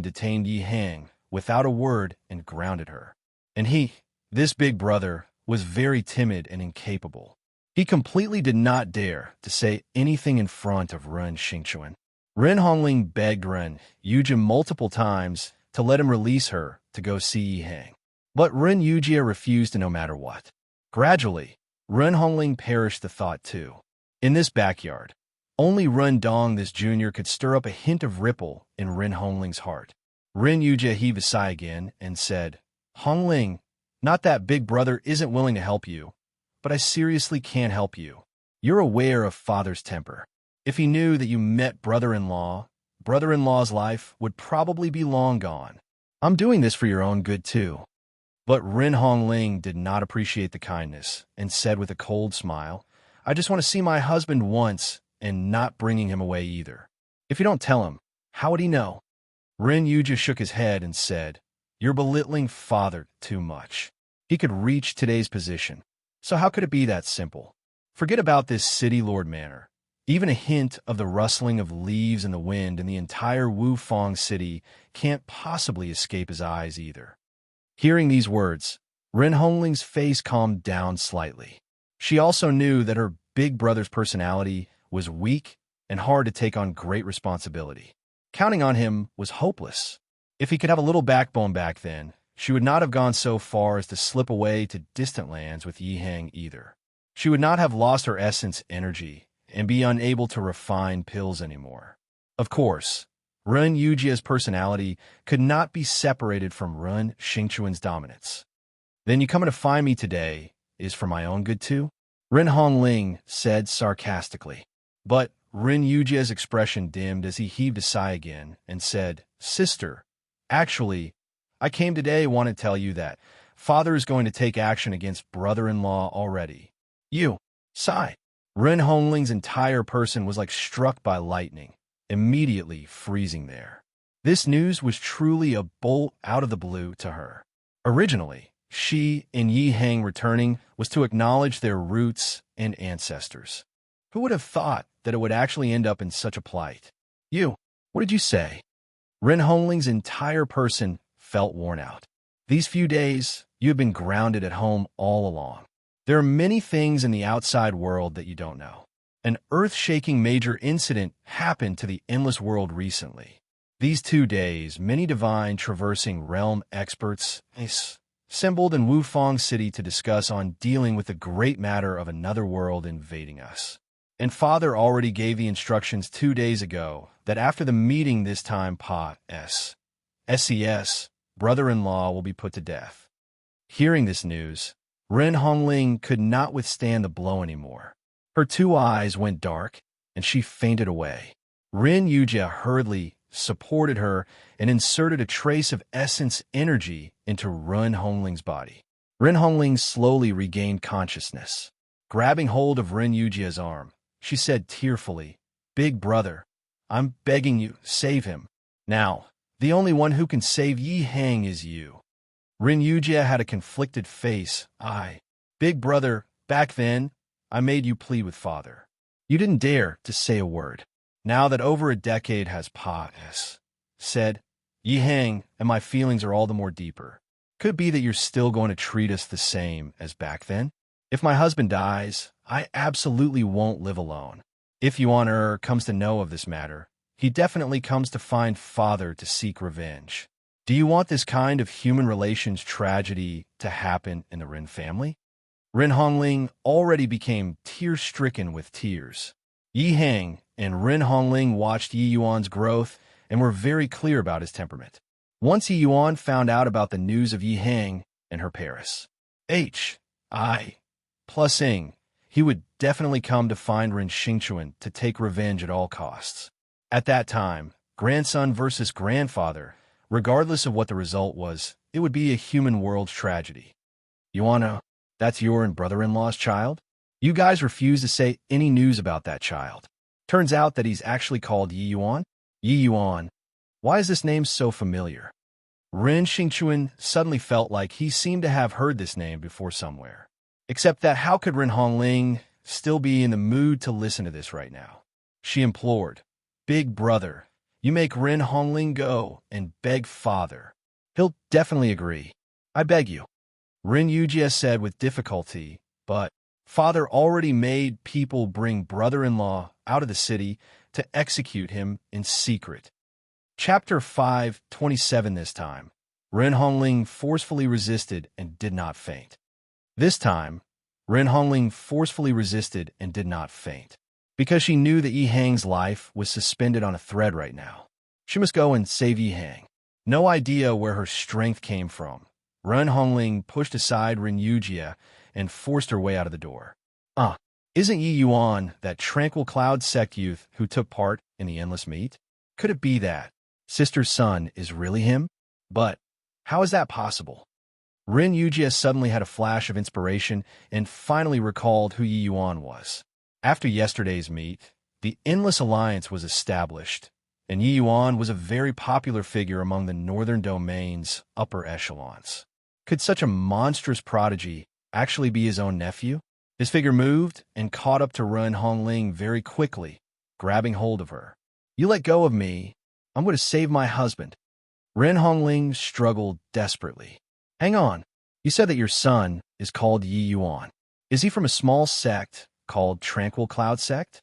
detained Yi Hang without a word and grounded her. And he, this big brother, was very timid and incapable. He completely did not dare to say anything in front of Ren Xingchuan. Ren Hongling begged Ren Yujia multiple times to let him release her to go see Yi Hang. But Ren Yujia refused no matter what. Gradually, Ren Hongling perished the thought too. In this backyard, only Ren Dong this junior could stir up a hint of ripple in Ren Hongling's heart. Ren Yujia heaved a sigh again and said, Hongling, not that big brother isn't willing to help you, but I seriously can't help you. You're aware of father's temper. If he knew that you met brother-in-law's life would probably be long gone. I'm doing this for your own good too. But Ren Hongling did not appreciate the kindness and said with a cold smile, I just want to see my husband once and not bringing him away either. If you don't tell him, how would he know? Ren Yujia shook his head and said, You're belittling father too much. He could reach today's position. So how could it be that simple? Forget about this city lord manor. Even a hint of the rustling of leaves in the wind in the entire Wufang city can't possibly escape his eyes either. Hearing these words, Ren Hongling's face calmed down slightly. She also knew that her big brother's personality was weak and hard to take on great responsibility. Counting on him was hopeless. If he could have a little backbone back then, she would not have gone so far as to slip away to distant lands with Yi Hang either. She would not have lost her essence energy and be unable to refine pills anymore. Of course, Ren Yujia's personality could not be separated from Ren Xingchuan's dominance. Then you coming to find me today is for my own good too? Ren Hongling said sarcastically. But Ren Yujia's expression dimmed as he heaved a sigh again and said, Sister, actually, I came today and want to tell you that father is going to take action against brother-in-law already. You, sigh. Ren Hongling's entire person was like struck by lightning, immediately freezing there. This news was truly a bolt out of the blue to her. Originally, she and Yi Hang returning was to acknowledge their roots and ancestors. Who would have thought that it would actually end up in such a plight? You, what did you say? Ren Hongling's entire person felt worn out. These few days, you have been grounded at home all along. There are many things in the outside world that you don't know. An earth-shaking major incident happened to the endless world recently. These 2 days, many divine traversing realm experts assembled in Wufang City to discuss on dealing with the great matter of another world invading us. And Father already gave the instructions 2 days ago that after the meeting this time SES, brother-in-law will be put to death. Hearing this news, Ren Hongling could not withstand the blow anymore. Her 2 eyes went dark, and she fainted away. Ren Yujia hurriedly supported her and inserted a trace of essence energy into Ren Hongling's body. Ren Hongling slowly regained consciousness. Grabbing hold of Ren Yujia's arm, she said tearfully, "Big brother, I'm begging you, save him. Now, the only one who can save Yi Hang is you." Ren Yujia had a conflicted face. Big brother, back then, I made you plead with Father. You didn't dare to say a word. Now that over a decade has passed, said, Yi Hang, and my feelings are all the more deeper. Could be that you're still going to treat us the same as back then? If my husband dies, I absolutely won't live alone. If Yuan comes to know of this matter, he definitely comes to find Father to seek revenge. Do you want this kind of human relations tragedy to happen in the Ren family? Ren Hongling already became tear-stricken with tears. Yi Hang and Ren Hongling watched Yi Yuan's growth and were very clear about his temperament. Once Yi Yuan found out about the news of Yi Hang and her Paris, H.I.+ing, he would definitely come to find Ren Xingchuan to take revenge at all costs. At that time, grandson versus grandfather, regardless of what the result was, it would be a human world tragedy. Yuan, that's your and brother-in-law's child? You guys refuse to say any news about that child. Turns out that he's actually called Yi Yuan? Yi Yuan. Why is this name so familiar? Ren Xingchuan suddenly felt like he seemed to have heard this name before somewhere. Except that how could Ren Hongling still be in the mood to listen to this right now? She implored, "Big brother, you make Ren Hongling go and beg Father. He'll definitely agree. I beg you." Ren Yujia said with difficulty, "But Father already made people bring brother-in-law out of the city to execute him in secret." Chapter 5:27 This time, Ren Hongling forcefully resisted and did not faint. This time, Ren Hongling forcefully resisted and did not faint, because she knew that Yi Hang's life was suspended on a thread right now. She must go and save Yi Hang. No idea where her strength came from, Ren Hongling pushed aside Ren Yujia and forced her way out of the door. Isn't Yi Yuan that tranquil cloud sect youth who took part in the endless meet? Could it be that sister's son is really him? But how is that possible? Ren Yujia suddenly had a flash of inspiration and finally recalled who Yi Yuan was. After yesterday's meet, the Endless Alliance was established, and Yi Yuan was a very popular figure among the Northern Domain's upper echelons. Could such a monstrous prodigy actually be his own nephew? His figure moved and caught up to Ren Hongling very quickly, grabbing hold of her. "You let go of me. I'm going to save my husband." Ren Hongling struggled desperately. "Hang on. You said that your son is called Yi Yuan. Is he from a small sect called Tranquil Cloud Sect?"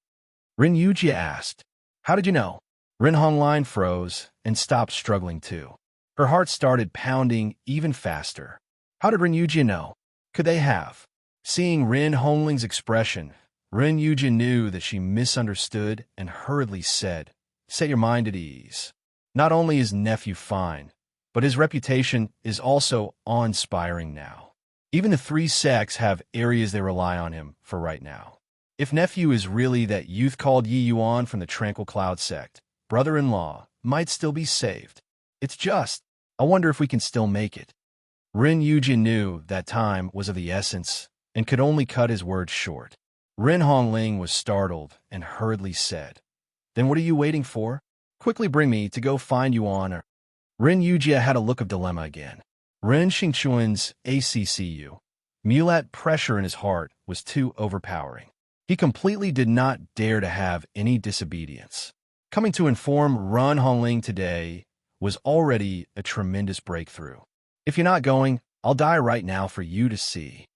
Ren Yujia asked. "How did you know?" Ren Hongling froze and stopped struggling too. Her heart started pounding even faster. How did Ren Yujia know? Could they have? Seeing Ren Hongling's expression, Ren Yujia knew that she misunderstood and hurriedly said, "Set your mind at ease. Not only is nephew fine, but his reputation is also awe-inspiring now. Even the 3 sects have areas they rely on him for right now. If nephew is really that youth called Yi Yuan from the Tranquil Cloud Sect, brother-in-law might still be saved. It's just, I wonder if we can still make it." Ren Yujia knew that time was of the essence and could only cut his words short. Ren Hongling was startled and hurriedly said, "Then what are you waiting for? Quickly bring me to go find Yuan." Ren Yujia had a look of dilemma again. Ren Xingchuan's ACCU, mulet pressure in his heart was too overpowering. He completely did not dare to have any disobedience. Coming to inform Ren Hongling today was already a tremendous breakthrough. "If you're not going, I'll die right now for you to see."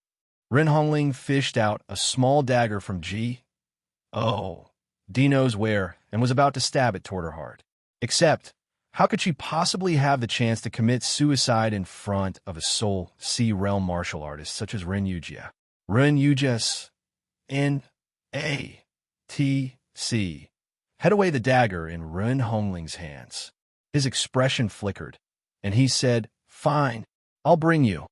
Ren Hongling fished out a small dagger from D knows where and was about to stab it toward her heart. Except, How could she possibly have the chance to commit suicide in front of a Soul Sea realm martial artist such as Ren Yujia? Ren Yujia's N.A.T.C. had away the dagger in Ren Hongling's hands. His expression flickered, and he said, "Fine, I'll bring you."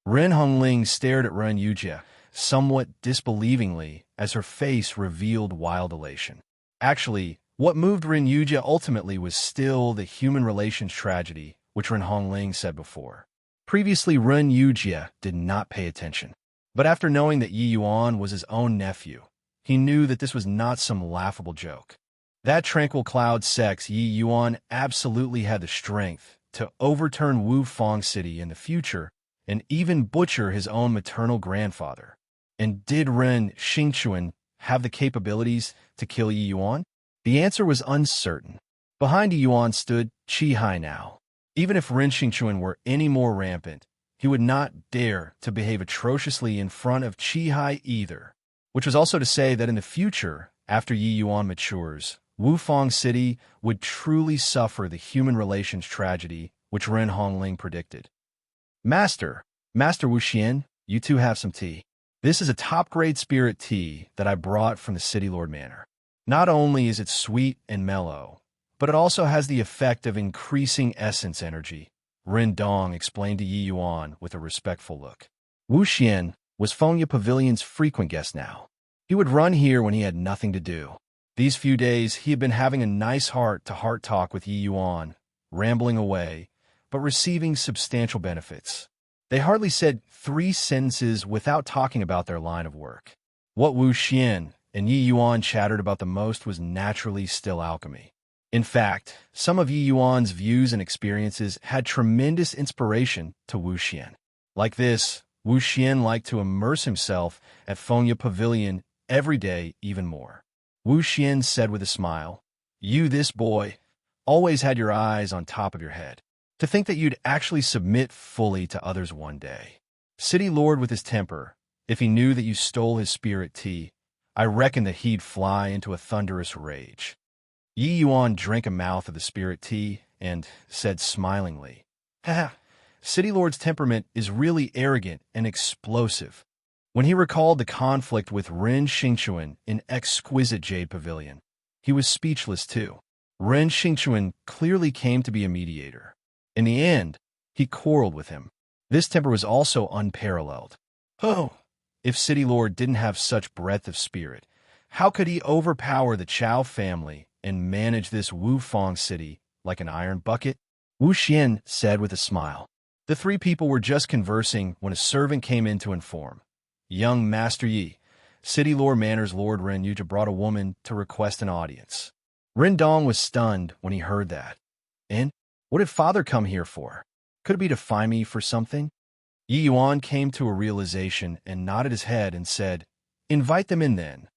Ren Hongling stared at Ren Yujia, somewhat disbelievingly, as her face revealed wild elation. Actually, what moved Ren Yujia ultimately was still the human relations tragedy, which Ren Hongling said before. Previously, Ren Yujia did not pay attention. But after knowing that Yi Yuan was his own nephew, he knew that this was not some laughable joke. That tranquil cloud sex Yi Yuan absolutely had the strength to overturn Wu Fong City in the future and even butcher his own maternal grandfather. And did Ren Xingchuan have the capabilities to kill Yi Yuan? The answer was uncertain. Behind Yi Yuan stood Qi Hai now. Even if Ren Xingchuan were any more rampant, he would not dare to behave atrociously in front of Qi Hai either. Which was also to say that in the future, after Yi Yuan matures, Wu Fong City would truly suffer the human relations tragedy which Ren Hongling predicted. Master Wu Xian, you two have some tea. This is a top-grade spirit tea that I brought from the City Lord Manor. Not only is it sweet and mellow, but it also has the effect of increasing essence energy, Ren Dong explained to Yi Yuan with a respectful look. Wu Xian was Fengya Pavilion's frequent guest now. He would run here when he had nothing to do. These few days, he had been having a nice heart-to-heart talk with Yi Yuan, rambling away, but receiving substantial benefits. They hardly said 3 sentences without talking about their line of work. What Wu Xian and Yi Yuan chattered about the most was naturally still alchemy. In fact, some of Yi Yuan's views and experiences had tremendous inspiration to Wu Xian. Like this, Wu Xian liked to immerse himself at Fengya Pavilion every day even more. Wu Xian said with a smile, "You, this boy, always had your eyes on top of your head. To think that you'd actually submit fully to others one day. City Lord with his temper, if he knew that you stole his spirit tea, I reckon that he'd fly into a thunderous rage." Yi Yuan drank a mouth of the spirit tea and said smilingly, "Ha! City Lord's temperament is really arrogant and explosive." When he recalled the conflict with Ren Xingchuan in exquisite Jade Pavilion, he was speechless too. Ren Xingchuan clearly came to be a mediator. In the end, he quarreled with him. This temper was also unparalleled. Oh, if City Lord didn't have such breadth of spirit, how could he overpower the Chao family and manage this Wu Fong City like an iron bucket? Wu Xian said with a smile. The 3 people were just conversing when a servant came in to inform. Young Master Yi, City Lord Manor's Lord Ren Yujia brought a woman to request an audience. Ren Dong was stunned when he heard that. And what did father come here for? Could it be to find me for something? Yi Yuan came to a realization and nodded his head and said, "Invite them in then."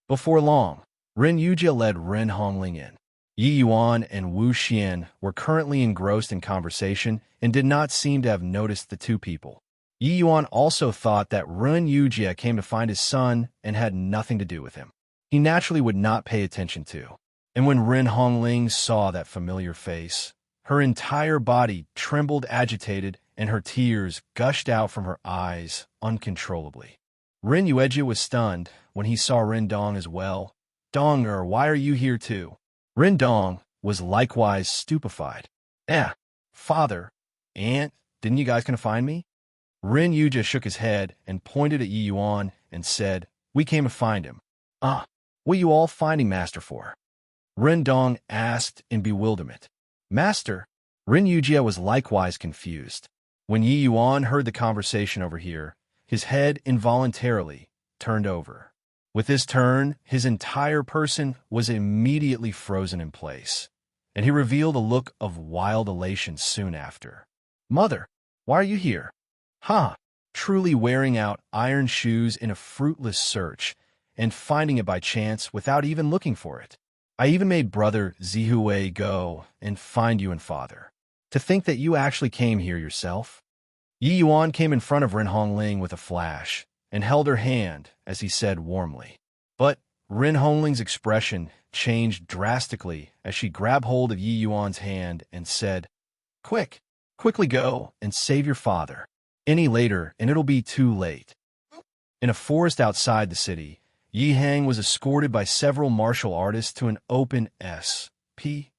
Before long, Ren Yujia led Ren Hongling in. Yi Yuan and Wu Xian were currently engrossed in conversation and did not seem to have noticed the 2 people. Yi Yuan also thought that Ren Yujia came to find his son and had nothing to do with him. He naturally would not pay attention to. And when Ren Hongling saw that familiar face, her entire body trembled agitated and her tears gushed out from her eyes uncontrollably. Ren Yuejia was stunned when he saw Ren Dong as well. "Donger, why are you here too?" Ren Dong was likewise stupefied. Father, aunt, didn't you guys confine me?" Ren Yujia shook his head and pointed at Yi Yuan and said, "We came to find him." What are you all finding Master for?" Ren Dong asked in bewilderment. "Master?" Ren Yujia was likewise confused. When Yi Yuan heard the conversation over here, his head involuntarily turned over. With this turn, his entire person was immediately frozen in place, and he revealed a look of wild elation soon after. "Mother, why are you here?" Truly wearing out iron shoes in a fruitless search, and finding it by chance without even looking for it. I even made brother Zihue go and find you and father. To think that you actually came here yourself." Yi Yuan came in front of Ren Hongling with a flash, and held her hand as he said warmly. But Ren Hongling's expression changed drastically as she grabbed hold of Yi Yuan's hand and said, "Quick, quickly go and save your father. Any later and it'll be too late." In a forest outside the city, Yi Hang was escorted by several martial artists to an open SPAC.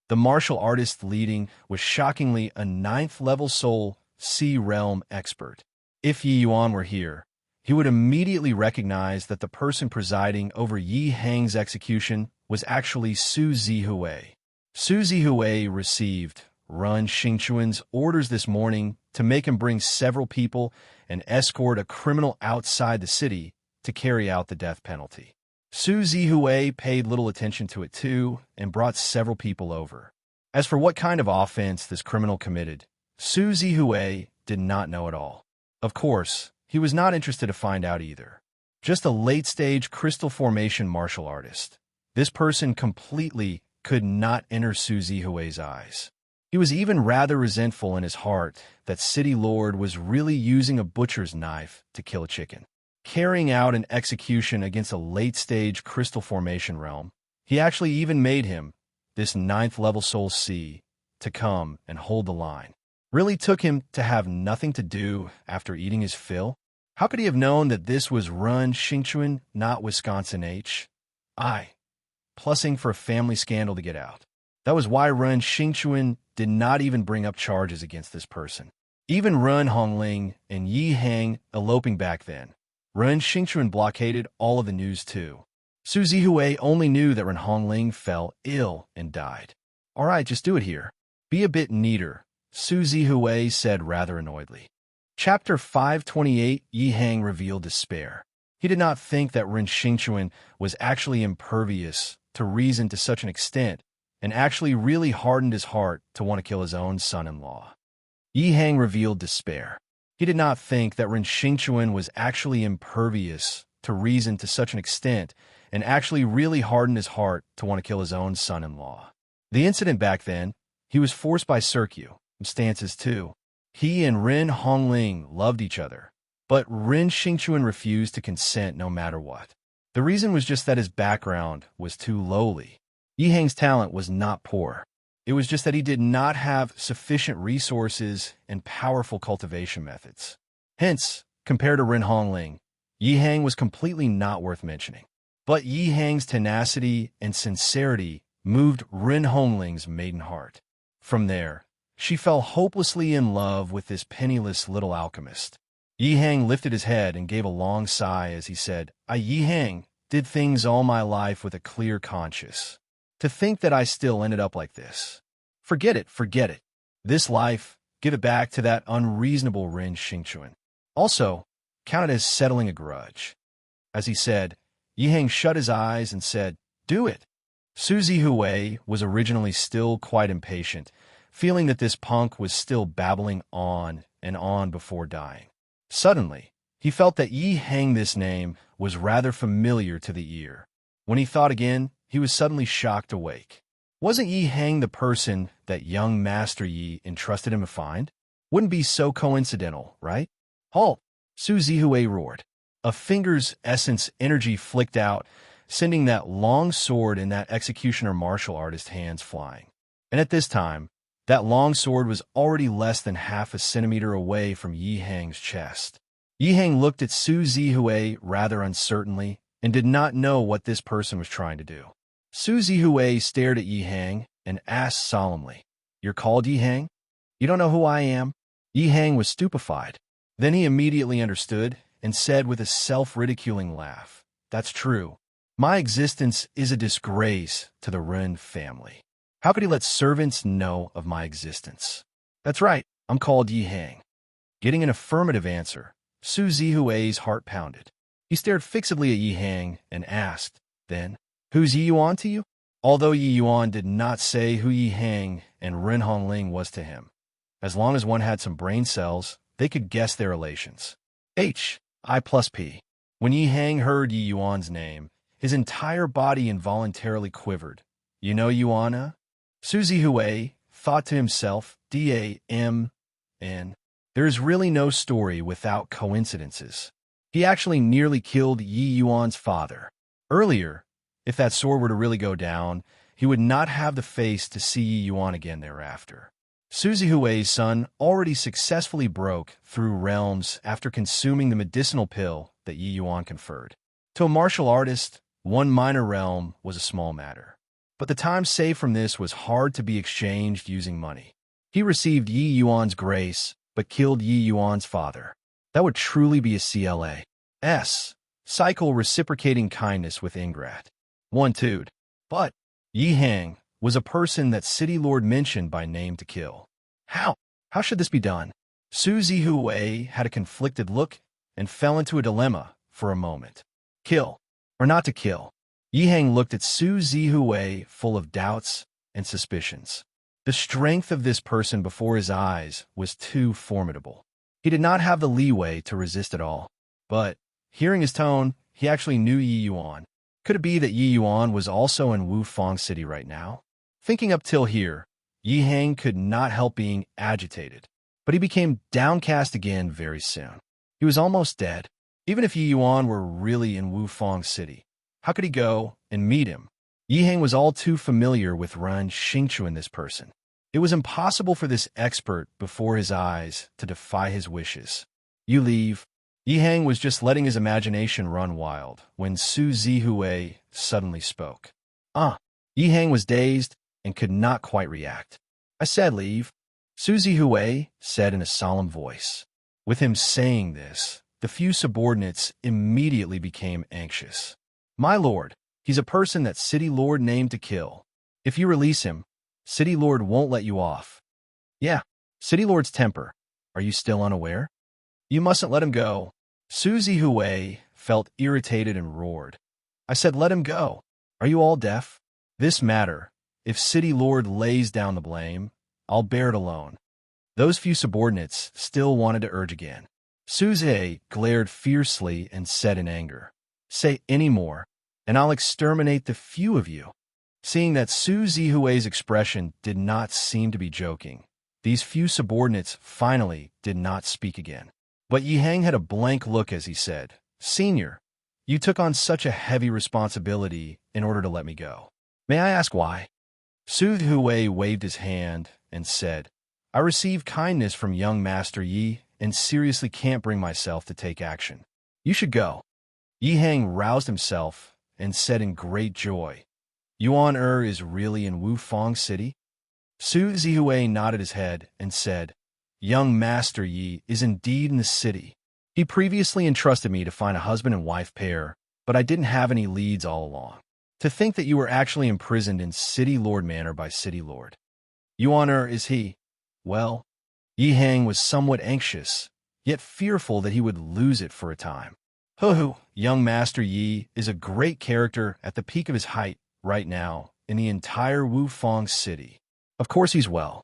The martial artist leading was shockingly a 9th-level Soul Sea Realm expert. If Yi Yuan were here, he would immediately recognize that the person presiding over Yi Hang's execution was actually Su Zihui. Su Zihui received Run Xingchuan's orders this morning to make him bring several people and escort a criminal outside the city to carry out the death penalty. Su Zihui paid little attention to it too and brought several people over. As for what kind of offense this criminal committed, Su Zihui did not know at all. Of course, he was not interested to find out either. Just a late-stage crystal formation martial artist. This person completely could not enter Su Zihui's eyes. He was even rather resentful in his heart that City Lord was really using a butcher's knife to kill a chicken. Carrying out an execution against a late-stage crystal formation realm, he actually even made him, this 9th-level Soul C, to come and hold the line. Really took him to have nothing to do after eating his fill? How could he have known that this was Run Xingchuan, not Wisconsin H.I. Plussing for a family scandal to get out. That was why Run Xingchuan did not even bring up charges against this person. Even Run Hongling and Yi Hang eloping back then. Run Xingchuan blockaded all of the news too. Su Zihui only knew that Run Hongling fell ill and died. "All right, just do it here. Be a bit neater," Su Zihui said rather annoyedly. Chapter 528, Yi Hang revealed despair. He did not think that Ren Xingchuan was actually impervious to reason to such an extent, and actually really hardened his heart to want to kill his own son-in-law. Yi Hang revealed despair. He did not think that Ren Xingchuan was actually impervious to reason to such an extent, and actually really hardened his heart to want to kill his own son-in-law. The incident back then, he was forced by circumstances too. He and Ren Hongling loved each other, but Ren Xingchuan refused to consent no matter what. The reason was just that his background was too lowly. Yi Hang's talent was not poor. It was just that he did not have sufficient resources and powerful cultivation methods. Hence, compared to Ren Hongling, Yi Hang was completely not worth mentioning. But Yi Hang's tenacity and sincerity moved Ren Hongling's maiden heart. From there, she fell hopelessly in love with this penniless little alchemist. Yi Hang lifted his head and gave a long sigh as he said, "I, Yi Hang, did things all my life with a clear conscience. To think that I still ended up like this. Forget it, forget it. This life, give it back to that unreasonable Ren Xingchuan. Also, count it as settling a grudge." As he said, Yi Hang shut his eyes and said, "Do it." Su Zihui was originally still quite impatient, feeling that this punk was still babbling on and on before dying. Suddenly, he felt that Yi Hang, this name, was rather familiar to the ear. When he thought again, he was suddenly shocked awake. Wasn't Yi Hang the person that young Master Yi entrusted him to find? Wouldn't be so coincidental, right? "Halt!" Su Zihui roared. A finger's essence energy flicked out, sending that long sword in that executioner martial artist's hands flying. And at this time, that long sword was already less than half a centimeter away from Yi Hang's chest. Yi Hang looked at Su Zihui rather uncertainly and did not know what this person was trying to do. Su Zihui stared at Yi Hang and asked solemnly, "You're called Yi Hang? You don't know who I am?" Yi Hang was stupefied. Then he immediately understood and said with a self-ridiculing laugh, "That's true. My existence is a disgrace to the Ren family. How could he let servants know of my existence? That's right, I'm called Yi Hang." Getting an affirmative answer, Su Zihui's heart pounded. He stared fixedly at Yi Hang and asked, then, "Who's Yi Yuan to you?" Although Yi Yuan did not say who Yi Hang and Ren Hongling was to him, as long as one had some brain cells, they could guess their relations. H.I+P. When Yi Hang heard Yi Yuan's name, his entire body involuntarily quivered. "You know Yuana?" Su Zihui thought to himself, "Damn. There is really no story without coincidences. He actually nearly killed Yi Yuan's father. Earlier, If that sword were to really go down, he would not have the face to see Yi Yuan again thereafter. Suzy Hui's son already successfully broke through realms after consuming the medicinal pill that Yi Yuan conferred. To a martial artist, one minor realm was a small matter. But the time saved from this was hard to be exchanged using money. He received Yi Yuan's grace, but killed Yi Yuan's father. That would truly be a CLA's cycle reciprocating kindness with ingrat. 1-2. But Yi Hang was a person that City Lord mentioned by name to kill. How? How should this be done? Suzy Hui had a conflicted look and fell into a dilemma for a moment. Kill or not to kill? Yi Hang looked at Suzy Hui full of doubts and suspicions. The strength of this person before his eyes was too formidable. He did not have the leeway to resist at all. But, hearing his tone, he actually knew Yi Yuan. Could it be that Yi Yuan was also in Wufang City right now? Thinking up till here, Yi Hang could not help being agitated. But he became downcast again very soon. He was almost dead. Even if Yi Yuan were really in Wufang City, how could he go and meet him? Yi Hang was all too familiar with Ren Xingchu in this person. It was impossible for this expert before his eyes to defy his wishes. You leave. Yi Hang was just letting his imagination run wild when Suzy Hui suddenly spoke. Yi Hang was dazed and could not quite react. I said leave, Suzy Hui said in a solemn voice. With him saying this, the few subordinates immediately became anxious. My lord, he's a person that City Lord named to kill. If you release him, City Lord won't let you off. Yeah, City Lord's temper. Are you still unaware? You mustn't let him go. Suzy Hui felt irritated and roared. I said let him go. Are you all deaf? This matter, if City Lord lays down the blame, I'll bear it alone. Those few subordinates still wanted to urge again. Suzy glared fiercely and said in anger, say any more, and I'll exterminate the few of you. Seeing that Suzy Hui's expression did not seem to be joking, these few subordinates finally did not speak again. But Yi Hang had a blank look as he said, Senior, you took on such a heavy responsibility in order to let me go. May I ask why? Suzy Hui waved his hand and said, I received kindness from young Master Yi and seriously can't bring myself to take action. You should go. Yi Hang roused himself and said in great joy, Yuan is really in Wufang City? Suzy Hui nodded his head and said, Young Master Yi is indeed in the city. He previously entrusted me to find a husband and wife pair, but I didn't have any leads all along. To think that you were actually imprisoned in City Lord Manor by City Lord. Yuan is he? Well, Yi Hang was somewhat anxious, yet fearful that he would lose it for a time. Young Master Yi is a great character at the peak of his height right now in the entire Wufang City. Of course he's well.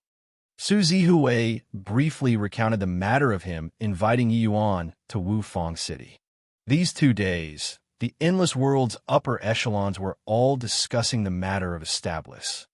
Suzy Hui briefly recounted the matter of him inviting Yi Yuan to Wufang City. These 2 days, the Endless World's upper echelons were all discussing the matter of establish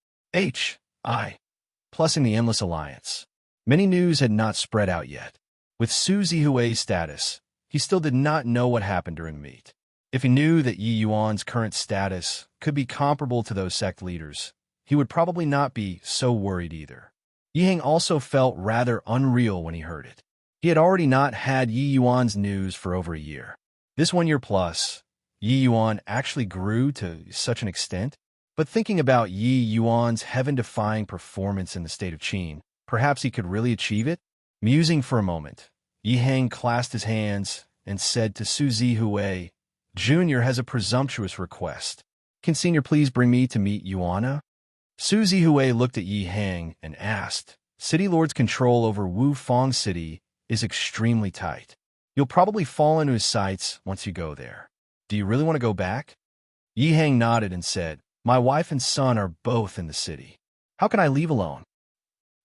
plus in the Endless Alliance. Many news had not spread out yet. With Suzy Hui's status, he still did not know what happened during the meet. If he knew that Yi Yuan's current status could be comparable to those sect leaders, he would probably not be so worried either. Yi Hang also felt rather unreal when he heard it. He had already not had Yi Yuan's news for over a year. This 1 year plus, Yi Yuan actually grew to such an extent. But thinking about Yi Yuan's heaven-defying performance in the state of Qin, perhaps he could really achieve it? Musing for a moment, Yi Hang clasped his hands and said to Suzy Hui, Junior has a presumptuous request. Can Senior please bring me to meet Yuana? Suzy Hui looked at Yi Hang and asked, City Lord's control over Wufang City is extremely tight. You'll probably fall into his sights once you go there. Do you really want to go back? Yi Hang nodded and said, My wife and son are both in the city. How can I leave alone?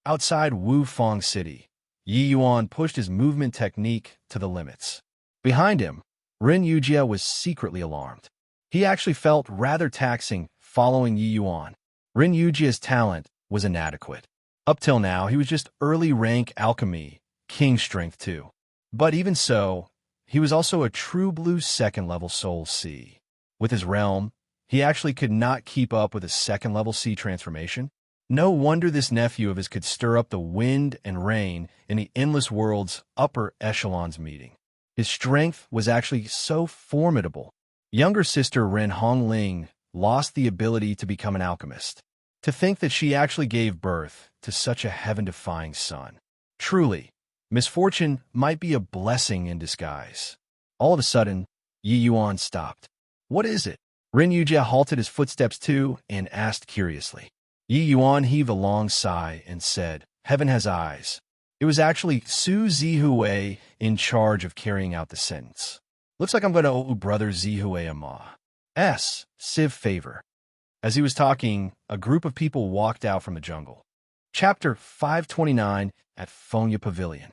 Outside Wufang City, Yi Yuan pushed his movement technique to the limits. Behind him, Ren Yujia was secretly alarmed. He actually felt rather taxing following Yi Yuan. Ren Yujia's talent was inadequate. Up till now, he was just early rank alchemy, king strength too. But even so, he was also a true blue second level soul C. With his realm, He actually could not keep up with a second-level sea transformation. No wonder this nephew of his could stir up the wind and rain in the endless world's upper echelons meeting. His strength was actually so formidable. Younger sister Ren Hongling lost the ability to become an alchemist. To think that she actually gave birth to such a heaven-defying son. Truly, misfortune might be a blessing in disguise. All of a sudden, Yi Yuan stopped. What is it? Ren Yujia halted his footsteps too and asked curiously. Yi Yuan heaved a long sigh and said, Heaven has eyes. It was actually Su Zihui in charge of carrying out the sentence. Looks like I'm going to owe brother Zihui a ma's civ favor. As he was talking, a group of people walked out from the jungle. Chapter 529 at Fonya Pavilion.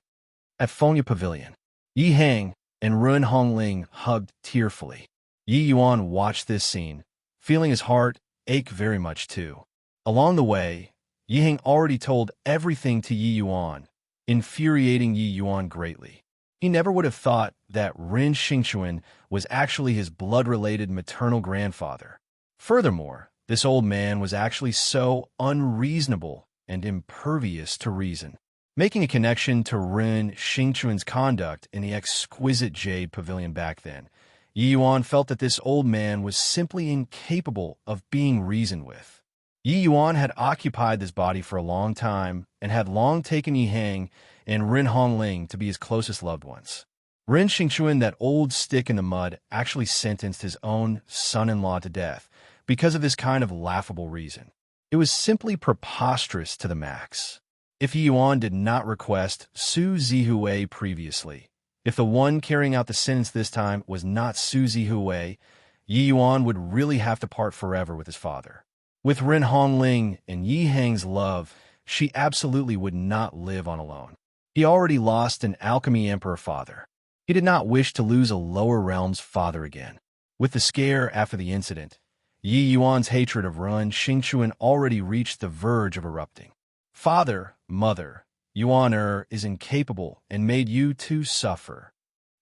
At Fonya Pavilion, Yi Hang and Ren Hongling hugged tearfully. Yi Yuan watched this scene, feeling his heart ache very much too. Along the way, Yi Hang already told everything to Yi Yuan, infuriating Yi Yuan greatly. He never would have thought that Ren Xingchuan was actually his blood-related maternal grandfather. Furthermore, this old man was actually so unreasonable and impervious to reason. Making a connection to Ren Xingchuan's conduct in the exquisite Jade Pavilion back then, Yi Yuan felt that this old man was simply incapable of being reasoned with. Yi Yuan had occupied this body for a long time and had long taken Yi Hang and Ren Hongling to be his closest loved ones. Ren Xingchuan, that old stick in the mud, actually sentenced his own son-in-law to death because of this kind of laughable reason. It was simply preposterous to the max. If Yi Yuan did not request Su Zihui previously, if the one carrying out the sentence this time was not Su Zihui, Yi Yuan would really have to part forever with his father. With Ren Hongling and Yi Hang's love, she absolutely would not live on alone. He already lost an alchemy emperor father. He did not wish to lose a lower realm's father again. With the scare after the incident, Yi Yuan's hatred of Ren Xingchuan already reached the verge of erupting. Father, mother, Yuan is incapable and made you too suffer.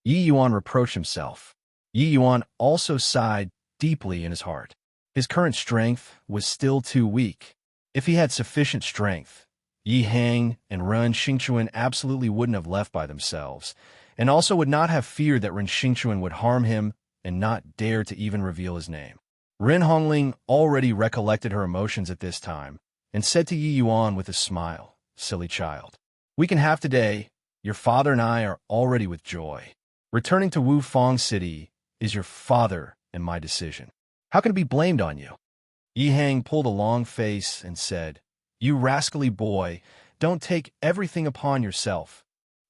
Yi Yuan reproached himself. Yi Yuan also sighed deeply in his heart. His current strength was still too weak. If he had sufficient strength, Yi Hang and Ren Xingchuan absolutely wouldn't have left by themselves, and also would not have feared that Ren Xingchuan would harm him and not dare to even reveal his name. Ren Hongling already recollected her emotions at this time, and said to Yi Yuan with a smile, Silly child. We can have today. Your father and I are already with joy. Returning to Wu Fong City is your father and my decision. How can it be blamed on you? Yi Hang pulled a long face and said, You rascally boy, don't take everything upon yourself.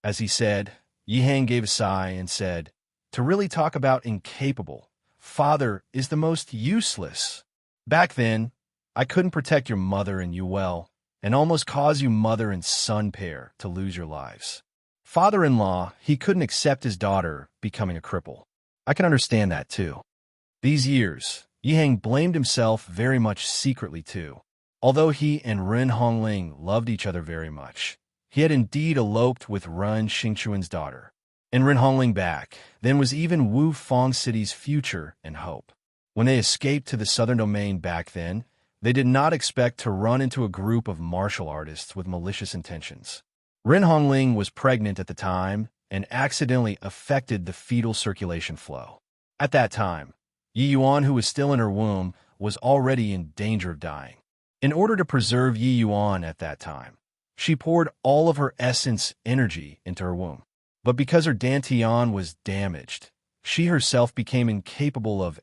As he said, Yi Hang gave a sigh and said, To really talk about incapable, father is the most useless. Back then, I couldn't protect your mother and you well, and almost cause you mother and son pair to lose your lives. Father-in-law, he couldn't accept his daughter becoming a cripple. I can understand that too. These years, Yi Hang blamed himself very much secretly too. Although he and Ren Hongling loved each other very much, he had indeed eloped with Ren Xingchuan's daughter. And Ren Hongling back, then was even Wu Fong City's future and hope. When they escaped to the southern domain back then, they did not expect to run into a group of martial artists with malicious intentions. Ren Hongling was pregnant at the time and accidentally affected the fetal circulation flow. At that time, Yi Yuan, who was still in her womb, was already in danger of dying. In order to preserve Yi Yuan at that time, she poured all of her essence energy into her womb. But because her dantian was damaged, she herself became incapable of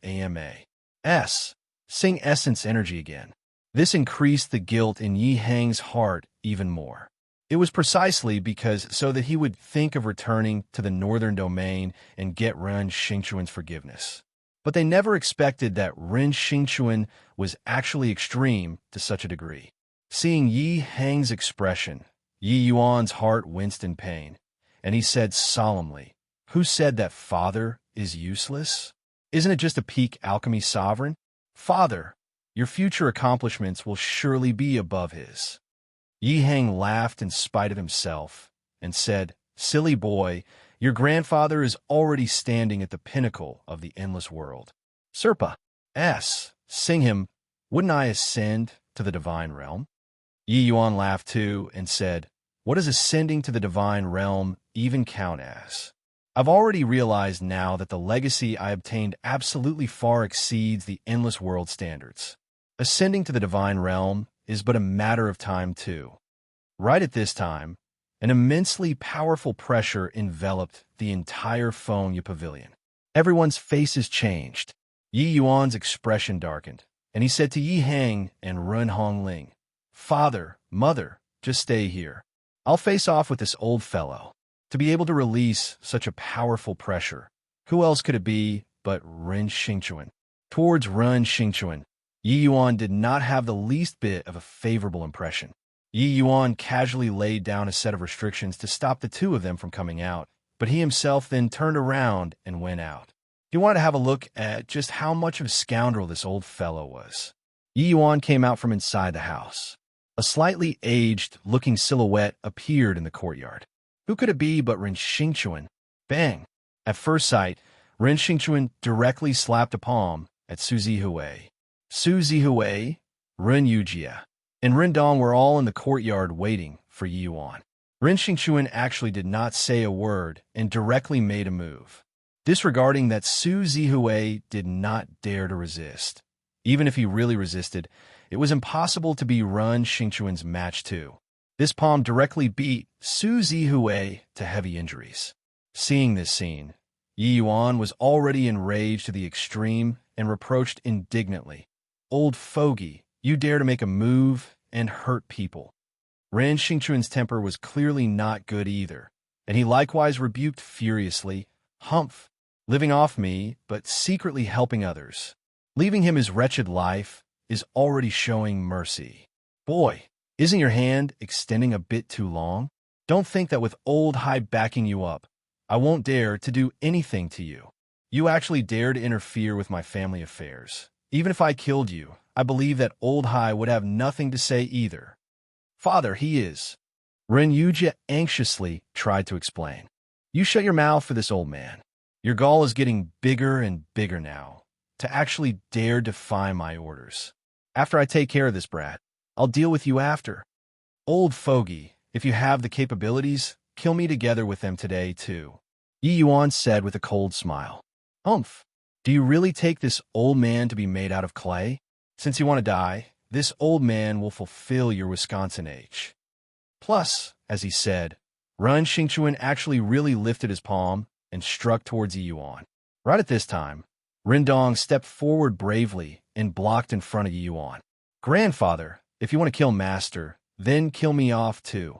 sing essence energy again. This increased the guilt in Yi Hang's heart even more. It was precisely because so that he would think of returning to the northern domain and get Ren Xingchuan's forgiveness. But they never expected that Ren Xingchuan was actually extreme to such a degree. Seeing Yi Hang's expression, Yi Yuan's heart winced in pain, and he said solemnly, Who said that father is useless? Isn't it just a peak alchemy sovereign? Father, your future accomplishments will surely be above his. Yi Hang laughed in spite of himself and said, Silly boy, your grandfather is already standing at the pinnacle of the endless world. Serpa Sing him, wouldn't I ascend to the divine realm? Yi Yuan laughed too and said, what does ascending to the divine realm even count as? I've already realized now that the legacy I obtained absolutely far exceeds the endless world standards. Ascending to the divine realm is but a matter of time too. Right at this time, an immensely powerful pressure enveloped the entire Fengyu pavilion. Everyone's faces changed. Yi Yuan's expression darkened, and he said to Yi Hang and Run Hongling, Father, Mother, just stay here. I'll face off with this old fellow. To be able to release such a powerful pressure, who else could it be but Ren Xingchuan? Towards Ren Xingchuan, Yi Yuan did not have the least bit of a favorable impression. Yi Yuan casually laid down a set of restrictions to stop the two of them from coming out, but he himself then turned around and went out. He wanted to have a look at just how much of a scoundrel this old fellow was. Yi Yuan came out from inside the house. A slightly aged-looking silhouette appeared in the courtyard. Who could it be but Ren Xingchuan? Bang! At first sight, Ren Xingchuan directly slapped a palm at Su Zihui. Su Zihui, Ren Yujia, and Ren Dong were all in the courtyard waiting for Yi Yuan. Ren Xingchuan actually did not say a word and directly made a move. Disregarding that Su Zihui did not dare to resist. Even if he really resisted, it was impossible to be Ren Xingchuan's match too. This palm directly beat Su Zihui to heavy injuries. Seeing this scene, Yi Yuan was already enraged to the extreme and reproached indignantly. Old fogey, you dare to make a move and hurt people. Ren Xingchuan's temper was clearly not good either, and he likewise rebuked furiously, Humph, living off me, but secretly helping others. Leaving him his wretched life is already showing mercy. Boy, isn't your hand extending a bit too long? Don't think that with old Hai backing you up, I won't dare to do anything to you. You actually dare to interfere with my family affairs. Even if I killed you, I believe that old Hai would have nothing to say either. Father, he is. Ren Yujia anxiously tried to explain. You shut your mouth for this old man. Your gall is getting bigger and bigger now, to actually dare defy my orders. After I take care of this brat, I'll deal with you after. Old fogey, if you have the capabilities, kill me together with them today, too. Yi Yuan said with a cold smile. Humph, do you really take this old man to be made out of clay? Since you want to die, this old man will fulfill your Wisconsin age. Plus, as he said, Ren Xingchuan actually really lifted his palm and struck towards Yi Yuan. Right at this time, Ren Dong stepped forward bravely and blocked in front of Yi Yuan. Grandfather, if you want to kill Master, then kill me off too.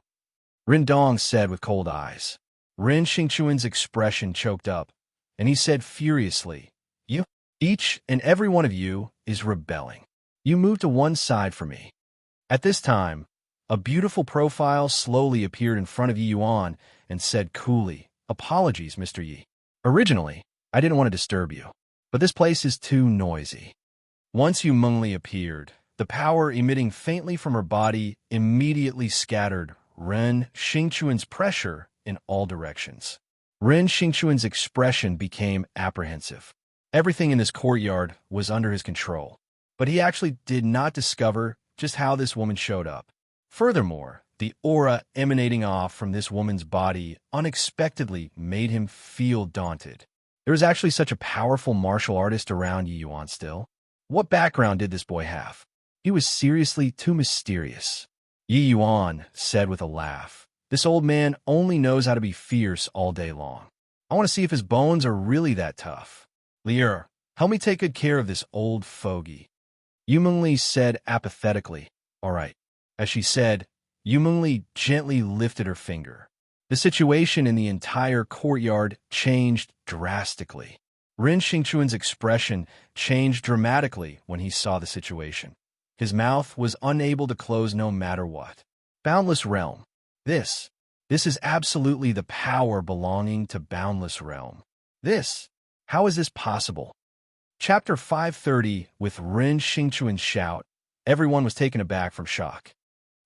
Ren Dong said with cold eyes. Ren Xingchuan's expression choked up, and he said furiously, You, each and every one of you, is rebelling. You move to one side for me. At this time, a beautiful profile slowly appeared in front of Yi Yuan and said coolly, Apologies, Mr. Yi. Originally, I didn't want to disturb you, but this place is too noisy. Once Yu Mengli appeared, the power emitting faintly from her body immediately scattered Ren Xingchuan's pressure in all directions. Ren Xingchuan's expression became apprehensive. Everything in this courtyard was under his control, but he actually did not discover just how this woman showed up. Furthermore, the aura emanating off from this woman's body unexpectedly made him feel daunted. There was actually such a powerful martial artist around Yi Yuan still. What background did this boy have? He was seriously too mysterious. Yi Yuan said with a laugh, This old man only knows how to be fierce all day long. I want to see if his bones are really that tough. Lier, help me take good care of this old fogey. Yu Mengli said apathetically, All right. As she said, Yu Mengli gently lifted her finger. The situation in the entire courtyard changed drastically. Ren Xingchuan's expression changed dramatically when he saw the situation. His mouth was unable to close no matter what. Boundless Realm. This is absolutely the power belonging to Boundless Realm. How is this possible? Chapter 530, with Ren Xingchuan's shout, everyone was taken aback from shock.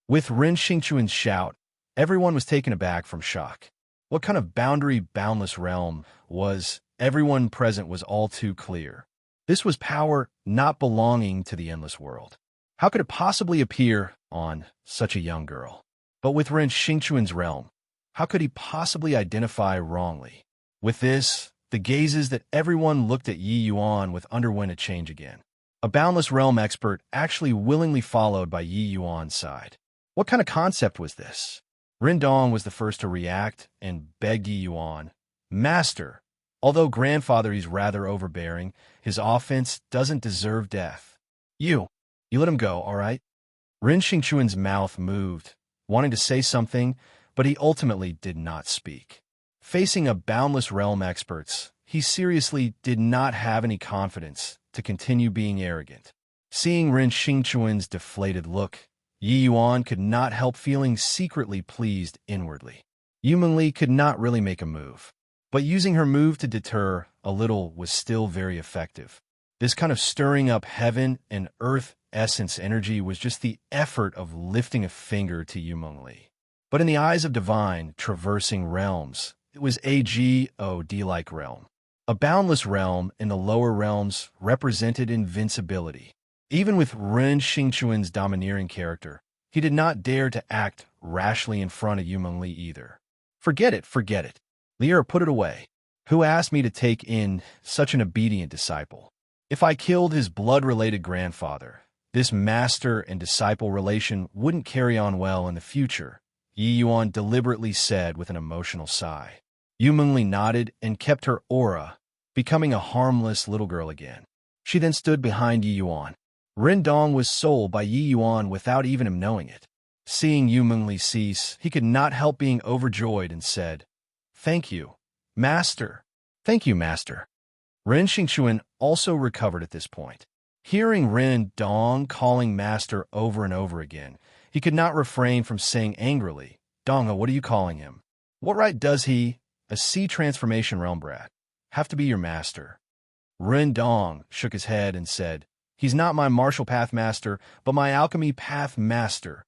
With Ren Xingchuan's shout, everyone was taken aback from shock. What kind of boundary Boundless Realm was, everyone present was all too clear. This was power not belonging to the endless world. How could it possibly appear on such a young girl? But with Ren Xingchuan's realm, how could he possibly identify wrongly? With this, the gazes that everyone looked at Yi Yuan with underwent a change again. A boundless realm expert actually willingly followed by Yi Yuan's side. What kind of concept was this? Ren Dong was the first to react and begged Yi Yuan, "Master, although grandfather he's rather overbearing, his offense doesn't deserve death. You let him go, all right?" Ren Xingchuan's mouth moved, wanting to say something, but he ultimately did not speak. Facing a boundless realm experts, he seriously did not have any confidence to continue being arrogant. Seeing Ren Xingchuan's deflated look, Yi Yuan could not help feeling secretly pleased inwardly. Yu Mengli could not really make a move, but using her move to deter a little was still very effective. This kind of stirring up heaven and earth essence energy was just the effort of lifting a finger to Yu Mengli. But in the eyes of divine, traversing realms, it was a god-like realm. A boundless realm in the lower realms represented invincibility. Even with Ren Xingchuan's domineering character, he did not dare to act rashly in front of Yu Mengli either. Forget it. Lier, put it away. Who asked me to take in such an obedient disciple? If I killed his blood-related grandfather, this master and disciple relation wouldn't carry on well in the future, Yi Yuan deliberately said with an emotional sigh. Yu Mengli nodded and kept her aura, becoming a harmless little girl again. She then stood behind Yi Yuan. Ren Dong was sold by Yi Yuan without even him knowing it. Seeing Yu Mengli cease, he could not help being overjoyed and said, "Thank you, Master." "Thank you, Master." Ren Xingchuan also recovered at this point. Hearing Ren Dong calling Master over and over again, he could not refrain from saying angrily, "Donga, what are you calling him? What right does he, a sea transformation realm brat, have to be your master?" Ren Dong shook his head and said, "He's not my martial path master, but my alchemy path master."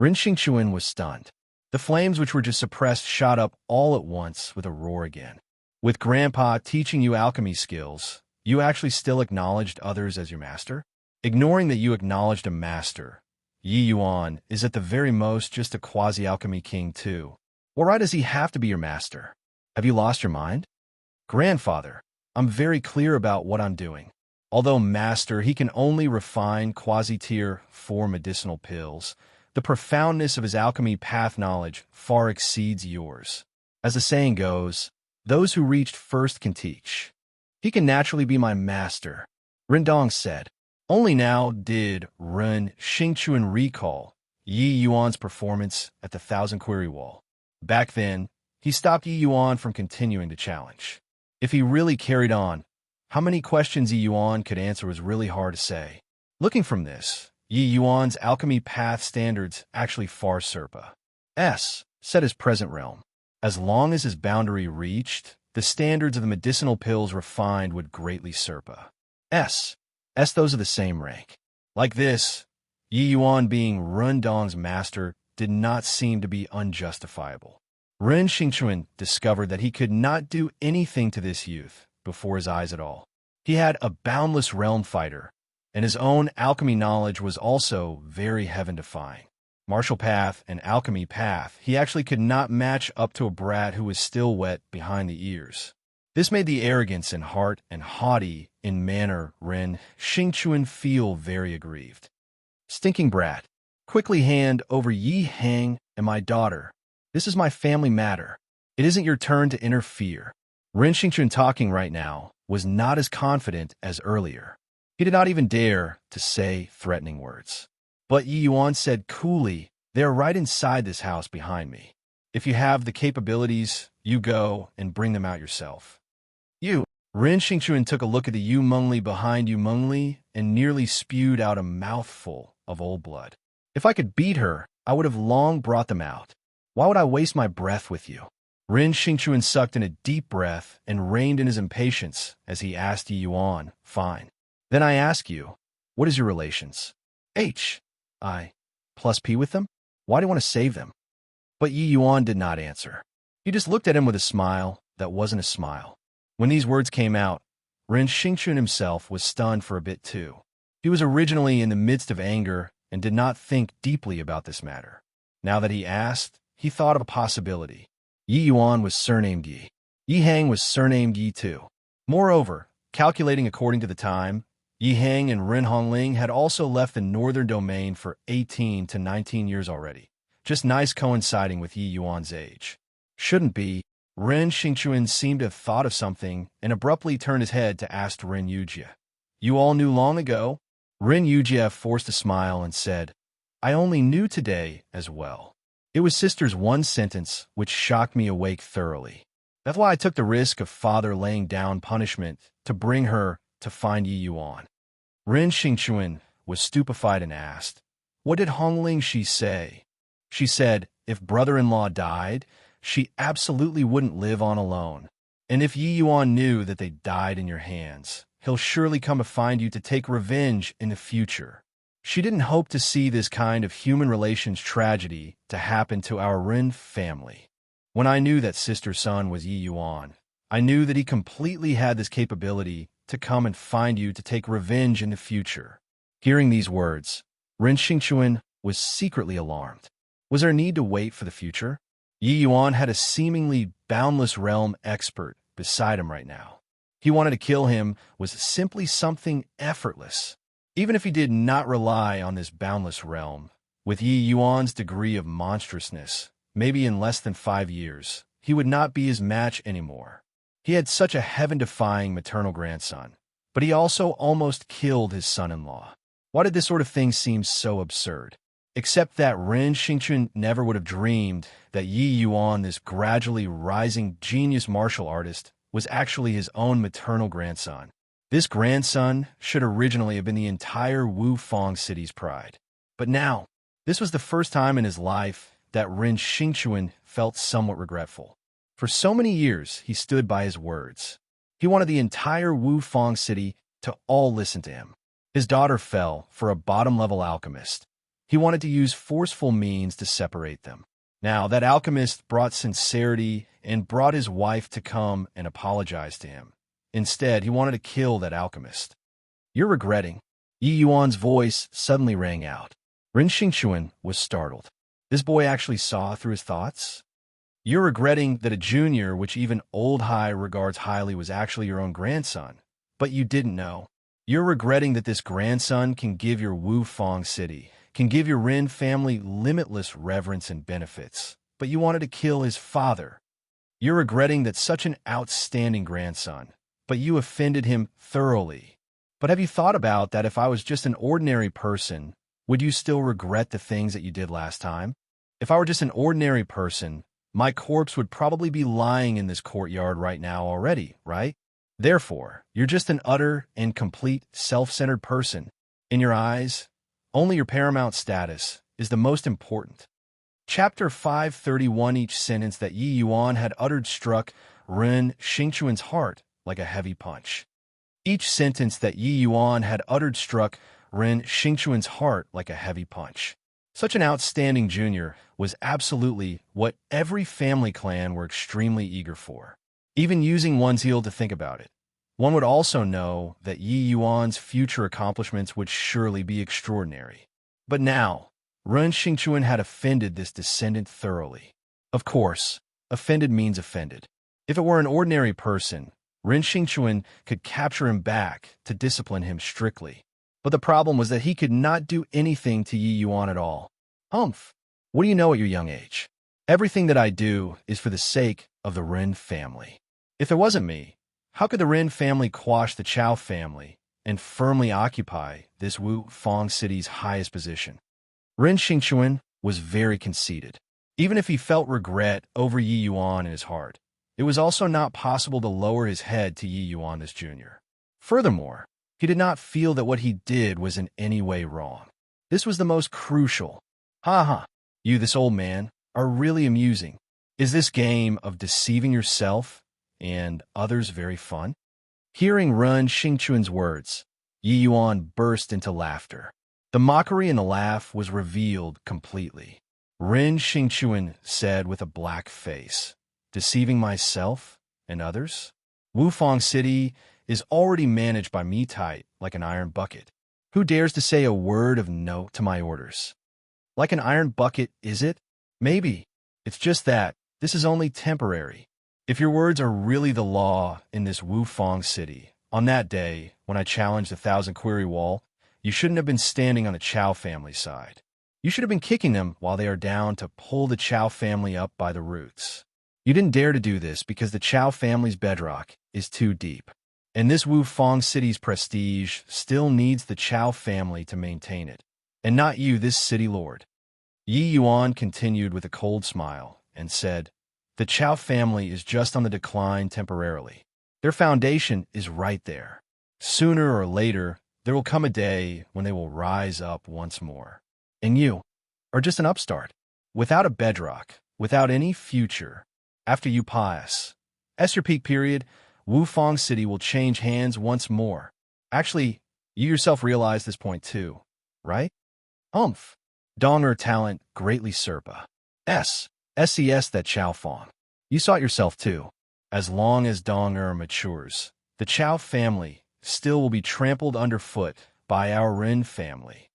Ren Xingchuan was stunned. The flames which were just suppressed shot up all at once with a roar again. With Grandpa teaching you alchemy skills, you actually still acknowledged others as your master? Ignoring that you acknowledged a master, Yi Yuan is at the very most just a quasi-alchemy king too. What right does he have to be your master? Have you lost your mind? Grandfather, I'm very clear about what I'm doing. Although master, he can only refine quasi-tier 4 medicinal pills. The profoundness of his alchemy path knowledge far exceeds yours. As the saying goes, those who reached first can teach. He can naturally be my master, Ren Dong said. Only now did Ren Xingchuan recall Yi Yuan's performance at the Thousand Query Wall. Back then, he stopped Yi Yuan from continuing to challenge. If he really carried on, how many questions Yi Yuan could answer was really hard to say. Looking from this, Yi Yuan's alchemy path standards actually far surpass set his present realm. As long as his boundary reached, the standards of the medicinal pills refined would greatly surpass those of the same rank. Like this, Yi Yuan being Ren Dong's master did not seem to be unjustifiable. Ren Xingchuan discovered that he could not do anything to this youth before his eyes at all. He had a boundless realm fighter, and his own alchemy knowledge was also very heaven-defying. Martial path and alchemy path, he actually could not match up to a brat who was still wet behind the ears. This made the arrogance in heart and haughty in manner Ren Xingchuan feel very aggrieved. Stinking brat, quickly hand over Yi Hang and my daughter. This is my family matter. It isn't your turn to interfere. Ren Xingchuan talking right now was not as confident as earlier. He did not even dare to say threatening words. But Yi Yuan said coolly, "They are right inside this house behind me. If you have the capabilities, you go and bring them out yourself." Ren Xingchuan took a look at the Yu Mengli behind Yu Mengli and nearly spewed out a mouthful of old blood. "If I could beat her, I would have long brought them out. Why would I waste my breath with you?" Ren Xingchuan sucked in a deep breath and reined in his impatience as he asked Yi Yuan, "Fine. Then I ask you, what is your relations? I plus P with them? Why do you want to save them?" But Yi Yuan did not answer. He just looked at him with a smile that wasn't a smile. When these words came out, Ren Xingchun himself was stunned for a bit too. He was originally in the midst of anger and did not think deeply about this matter. Now that he asked, he thought of a possibility. Yi Yuan was surnamed Yi. Yi Hang was surnamed Yi too. Moreover, calculating according to the time, Yi Hang and Ren Hongling had also left the northern domain for 18 to 19 years already. Just nice coinciding with Yi Yuan's age. Shouldn't be. Ren Xingchuan seemed to have thought of something and abruptly turned his head to ask Ren Yujie. You all knew long ago? Ren Yujie forced a smile and said, I only knew today as well. It was sister's one sentence which shocked me awake thoroughly. That's why I took the risk of father laying down punishment to bring her to find Yi Yuan. Ren Xingchuan was stupefied and asked, What did Hongling she say? She said, if brother-in-law died, she absolutely wouldn't live on alone. And if Yi Yuan knew that they died in your hands, he'll surely come to find you to take revenge in the future. She didn't hope to see this kind of human relations tragedy to happen to our Ren family. When I knew that sister's son was Yi Yuan, I knew that he completely had this capability to come and find you to take revenge in the future. Hearing these words, Ren Xingchuan was secretly alarmed. Was there a need to wait for the future? Yi Yuan had a seemingly boundless realm expert beside him right now. He wanted to kill him was simply something effortless. Even if he did not rely on this boundless realm, with Yi Yuan's degree of monstrousness, maybe in less than 5 years, he would not be his match anymore. He had such a heaven-defying maternal grandson, but he also almost killed his son-in-law. Why did this sort of thing seem so absurd? Except that Ren Xingchun never would have dreamed that Yi Yuan, this gradually rising genius martial artist, was actually his own maternal grandson. This grandson should originally have been the entire Wu Fang city's pride. But now, this was the first time in his life that Ren Xingchuan felt somewhat regretful. For so many years, he stood by his words. He wanted the entire Wu Fang city to all listen to him. His daughter fell for a bottom-level alchemist. He wanted to use forceful means to separate them. Now, that alchemist brought sincerity and brought his wife to come and apologize to him. Instead, he wanted to kill that alchemist. You're regretting. Yi Yuan's voice suddenly rang out. Ren Xingchuan was startled. This boy actually saw through his thoughts? You're regretting that a junior, which even Old Hai regards highly, was actually your own grandson. But you didn't know. You're regretting that this grandson can give your Wu Fang city, can give your Ren family limitless reverence and benefits. But you wanted to kill his father. You're regretting that such an outstanding grandson, but you offended him thoroughly. But have you thought about that if I was just an ordinary person, would you still regret the things that you did last time? If I were just an ordinary person, my corpse would probably be lying in this courtyard right now already, right? Therefore, you're just an utter and complete self-centered person. In your eyes, only your paramount status is the most important. Chapter 531. Each sentence that Yi Yuan had uttered struck Ren Xingchuan's heart like a heavy punch. Each sentence that Yi Yuan had uttered struck Ren Xingchuan's heart like a heavy punch. Such an outstanding junior was absolutely what every family clan were extremely eager for. Even using one's heel to think about it, one would also know that Yi Yuan's future accomplishments would surely be extraordinary. But now, Ren Xingchuan had offended this descendant thoroughly. Of course, offended means offended. If it were an ordinary person, Ren Xingchuan could capture him back to discipline him strictly. But the problem was that he could not do anything to Yi Yuan at all. Humph! What do you know at your young age? Everything that I do is for the sake of the Ren family. If it wasn't me, how could the Ren family quash the Chao family and firmly occupy this Wu Fang city's highest position? Ren Xingchuan was very conceited. Even if he felt regret over Yi Yuan in his heart, it was also not possible to lower his head to Yi Yuan this junior. Furthermore, he did not feel that what he did was in any way wrong. This was the most crucial. You, this old man, are really amusing. Is this game of deceiving yourself and others very fun? Hearing Ren Xingchuan's words, Yi Yuan burst into laughter. The mockery in the laugh was revealed completely. Ren Xingchuan said with a black face, deceiving myself and others? Wufang City is already managed by me tight like an iron bucket. Who dares to say a word of no to my orders? Like an iron bucket, is it? Maybe. It's just that this is only temporary. If your words are really the law in this Wufang City, on that day, when I challenged the Thousand Query Wall, you shouldn't have been standing on the Chow family side. You should have been kicking them while they are down to pull the Chow family up by the roots. You didn't dare to do this because the Chow family's bedrock is too deep. And this Wufang City's prestige still needs the Chow family to maintain it, and not you, this city lord. Yi Yuan continued with a cold smile and said, the Chow family is just on the decline temporarily. Their foundation is right there. Sooner or later, there will come a day when they will rise up once more. And you are just an upstart, without a bedrock, without any future. After you pass your peak period, Wufang City will change hands once more. Actually, you yourself realize this point too, right? Donger talent greatly Serpa. SES that Chow Fong. You saw it yourself too. As long as Donger matures, the Chow family still will be trampled underfoot by our Ren family.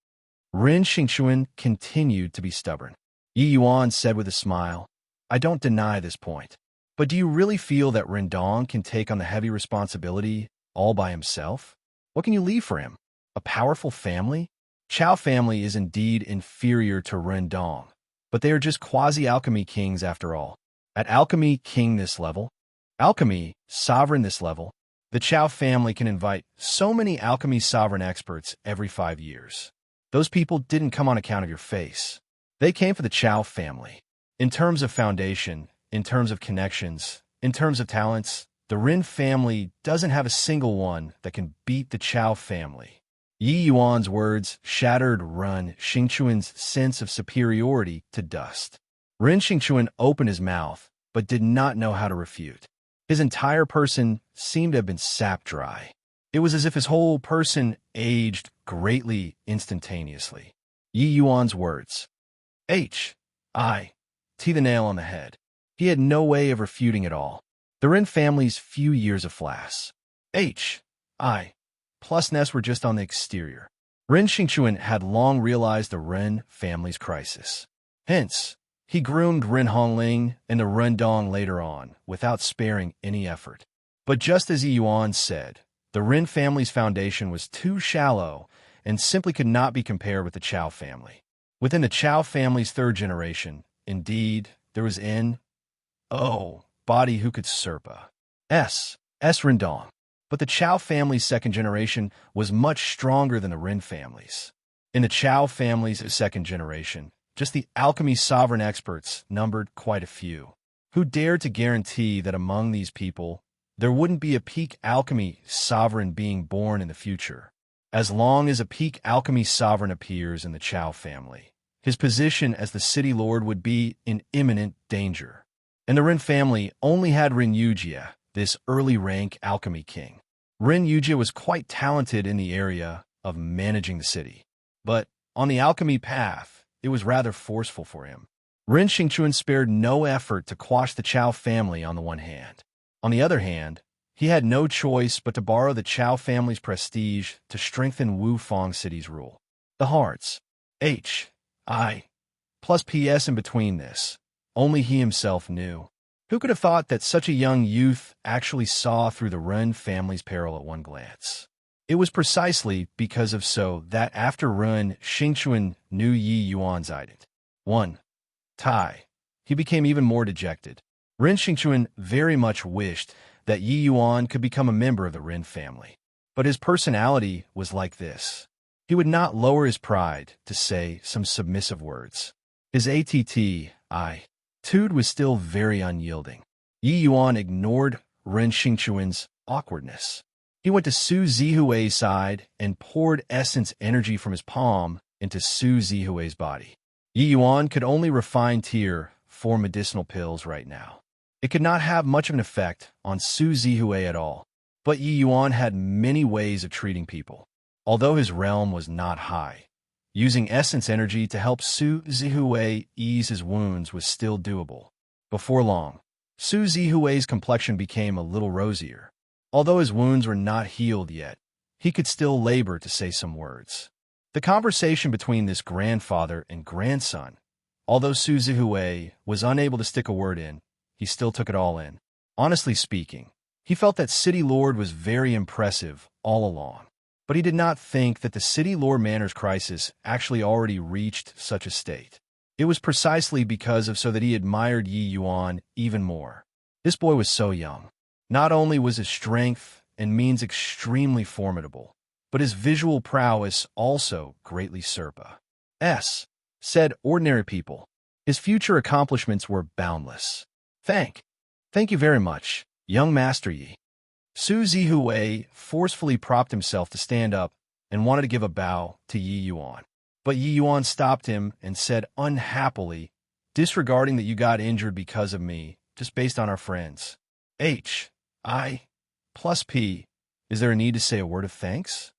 Ren Xingchuan continued to be stubborn. Yi Yuan said with a smile, I don't deny this point. But do you really feel that Rendong can take on the heavy responsibility all by himself? What can you leave for him? A powerful family? Chow family is indeed inferior to Rendong, but they are just quasi-alchemy kings after all. At alchemy king this level, alchemy sovereign this level, the Chow family can invite so many alchemy sovereign experts every 5 years. Those people didn't come on account of your face. They came for the Chow family. In terms of foundation, in terms of connections, in terms of talents, the Rin family doesn't have a single one that can beat the Chow family. Yi Yuan's words shattered Ren Xingchuan's sense of superiority to dust. Ren Xingchuan opened his mouth, but did not know how to refute. His entire person seemed to have been sapped dry. It was as if his whole person aged greatly instantaneously. Yi Yuan's words. The nail on the head. He had no way of refuting it all. The Ren family's few years of flash. Plus were just on the exterior. Ren Xingchuan had long realized the Ren family's crisis. Hence, he groomed Ren Hongling and the Ren Dong later on, without sparing any effort. But just as Yi Yuan said, the Ren family's foundation was too shallow and simply could not be compared with the Chow family. Within the Chow family's third generation, indeed, there was body who could Serpa. Rendong. But the Chow family's second generation was much stronger than the Ren family's. In the Chow family's second generation, just the alchemy sovereign experts numbered quite a few. Who dared to guarantee that among these people, there wouldn't be a peak alchemy sovereign being born in the future? As long as a peak alchemy sovereign appears in the Chow family, his position as the city lord would be in imminent danger. And the Ren family only had Ren Yujia, this early rank alchemy king. Ren Yujia was quite talented in the area of managing the city. But on the alchemy path, it was rather forceful for him. Ren Xingchuan spared no effort to quash the Chow family on the one hand. On the other hand, he had no choice but to borrow the Chow family's prestige to strengthen Wufang City's rule. The hearts. Plus PS in between this. Only he himself knew. Who could have thought that such a young youth actually saw through the Ren family's peril at one glance? It was precisely because of so that after Ren Xingchuan knew Yi Yuan's ident. He became even more dejected. Ren Xingchuan very much wished that Yi Yuan could become a member of the Ren family. But his personality was like this. He would not lower his pride to say some submissive words. His attitude was still very unyielding. Yi Yuan ignored Ren Xingchuan's awkwardness. He went to Su Zihui's side and poured essence energy from his palm into Su Zihui's body. Yi Yuan could only refine tier 4 medicinal pills right now. It could not have much of an effect on Su Zihui at all, but Yi Yuan had many ways of treating people. Although his realm was not high, using essence energy to help Su Zihui ease his wounds was still doable. Before long, Su Zihui's complexion became a little rosier. Although his wounds were not healed yet, he could still labor to say some words. The conversation between this grandfather and grandson, although Su Zihui was unable to stick a word in, he still took it all in. Honestly speaking, he felt that City Lord was very impressive all along. But he did not think that the City Lord manners crisis actually already reached such a state. It was precisely because of so that he admired Yi Yuan even more. This boy was so young. Not only was his strength and means extremely formidable, but his visual prowess also greatly surpassed, said ordinary people. His future accomplishments were boundless. Thank you very much, young Master Yi. Su Zihui forcefully propped himself to stand up and wanted to give a bow to Yi Yuan. But Yi Yuan stopped him and said unhappily, disregarding that you got injured because of me, just based on our friends. I plus P, is there a need to say a word of thanks?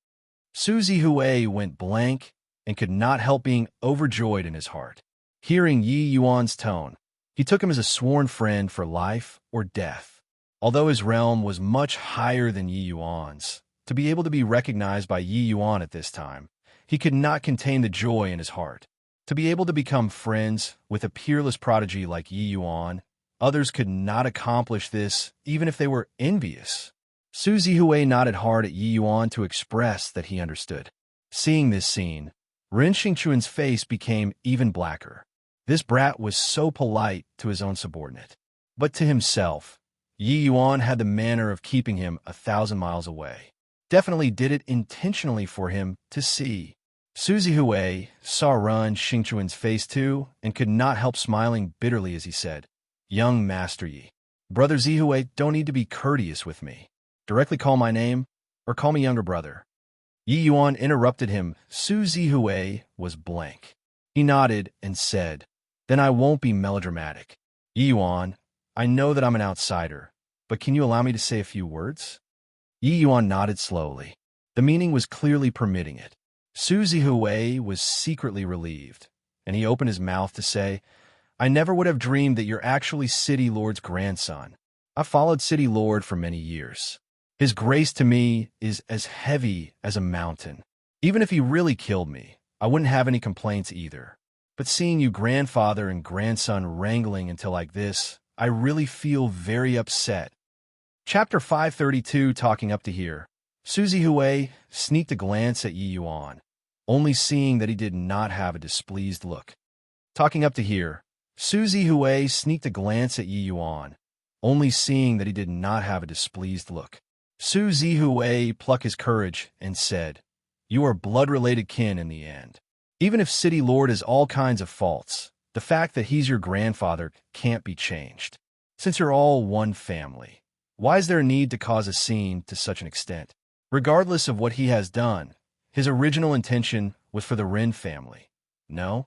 Su Zihui went blank and could not help being overjoyed in his heart. Hearing Yi Yuan's tone, he took him as a sworn friend for life or death. Although his realm was much higher than Yi Yuan's, to be able to be recognized by Yi Yuan at this time, he could not contain the joy in his heart. To be able to become friends with a peerless prodigy like Yi Yuan, others could not accomplish this even if they were envious. Su Zihui nodded hard at Yi Yuan to express that he understood. Seeing this scene, Ren Xingchuan's face became even blacker. This brat was so polite to his own subordinate. But to himself, Yi Yuan had the manner of keeping him 1,000 miles away. Definitely did it intentionally for him to see. Su Zihui saw Ren Xingchuan's face too and could not help smiling bitterly as he said, "Young Master Yi, Brother Zihui don't need to be courteous with me. Directly call my name, or call me younger brother." Yi Yuan interrupted him. Su Zihui was blank. He nodded and said, "Then I won't be melodramatic. Yi Yuan, I know that I'm an outsider, but can you allow me to say a few words?" Yi Yuan nodded slowly. The meaning was clearly permitting it. Su Zihui was secretly relieved, and he opened his mouth to say, "I never would have dreamed that you're actually City Lord's grandson. I've followed City Lord for many years. His grace to me is as heavy as a mountain. Even if he really killed me, I wouldn't have any complaints either. But seeing you grandfather and grandson wrangling until like this, I really feel very upset." Chapter 532, talking up to here. Su Zihui sneaked a glance at Yi Yuan, only seeing that he did not have a displeased look. Talking up to here, Su Zihui sneaked a glance at Yi Yuan, only seeing that he did not have a displeased look. Su Zihui plucked his courage and said, "You are blood-related kin in the end. Even if City Lord has all kinds of faults, the fact that he's your grandfather can't be changed. Since you're all one family, why is there a need to cause a scene to such an extent? Regardless of what he has done, his original intention was for the Ren family. No?"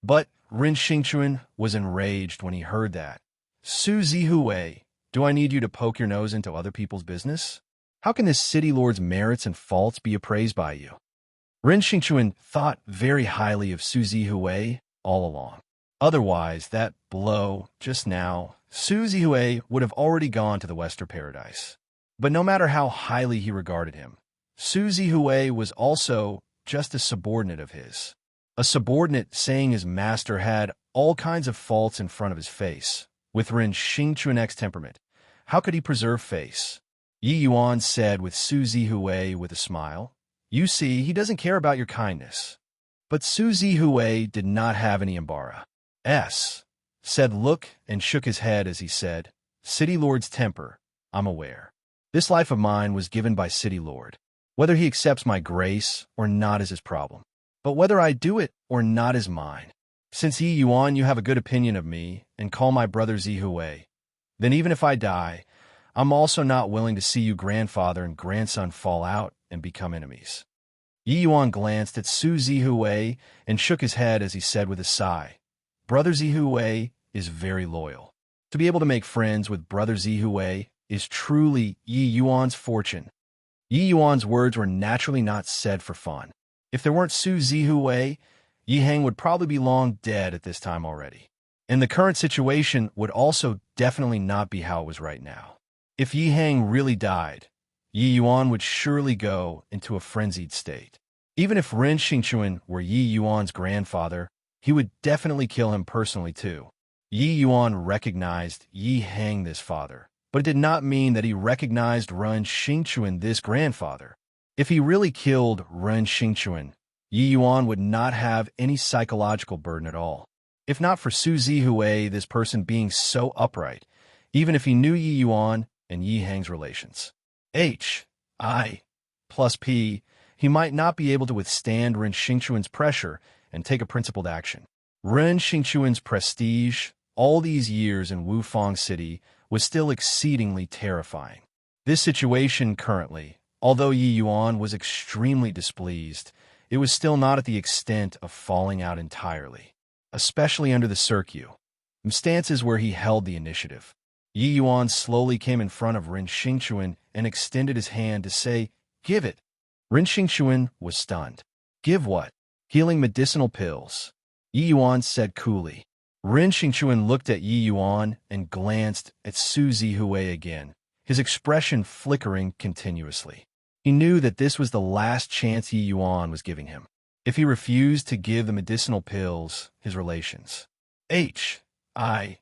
But Ren Xingchuan was enraged when he heard that. "Su Zihui, do I need you to poke your nose into other people's business? How can this City Lord's merits and faults be appraised by you?" Ren Xingchuan thought very highly of Su Zihui all along. Otherwise, that blow just now, Su Zihui would have already gone to the Western Paradise. But no matter how highly he regarded him, Su Zihui was also just a subordinate of his. A subordinate saying his master had all kinds of faults in front of his face. With Ren Xingchuan's temperament, how could he preserve face? Yi Yuan said with Su Zihui with a smile, "You see, he doesn't care about your kindness." But Su Zihui did not have any embarrass. Said look and shook his head as he said, "City Lord's temper, I'm aware. This life of mine was given by City Lord. Whether he accepts my grace or not is his problem. But whether I do it or not is mine. Since Yi Yuan, you have a good opinion of me and call my brother Zihui, then even if I die, I'm also not willing to see you grandfather and grandson fall out and become enemies." Yi Yuan glanced at Su Zihui and shook his head as he said with a sigh, "Brother Zihui is very loyal. To be able to make friends with Brother Zihui is truly Yi Yuan's fortune." Yi Yuan's words were naturally not said for fun. If there weren't Su Zihui, Yi Heng would probably be long dead at this time already. And the current situation would also definitely not be how it was right now. If Yi Heng really died, Yi Yuan would surely go into a frenzied state. Even if Ren Xingchuan were Yi Yuan's grandfather, he would definitely kill him personally too. Yi Yuan recognized Yi Heng this father, but it did not mean that he recognized Ren Xingchuan this grandfather. If he really killed Ren Xingchuan, Yi Yuan would not have any psychological burden at all. If not for Su Zihui, this person being so upright, even if he knew Yi Yuan and Yi Heng's relations. I plus P, he might not be able to withstand Ren Xingchuan's pressure and take a principled action. Ren Xingchuan's prestige, all these years in Wufang City, was still exceedingly terrifying. This situation currently, although Yi Yuan was extremely displeased, it was still not at the extent of falling out entirely, especially under the circumstances where he held the initiative. Yi Yuan slowly came in front of Ren Xingchuan and extended his hand to say, "Give it." Ren Xingchuan was stunned. "Give what?" "Healing medicinal pills," Yi Yuan said coolly. Ren Xingchuan looked at Yi Yuan and glanced at Su Zihui again, his expression flickering continuously. He knew that this was the last chance Yi Yuan was giving him. If he refused to give the medicinal pills, his relations I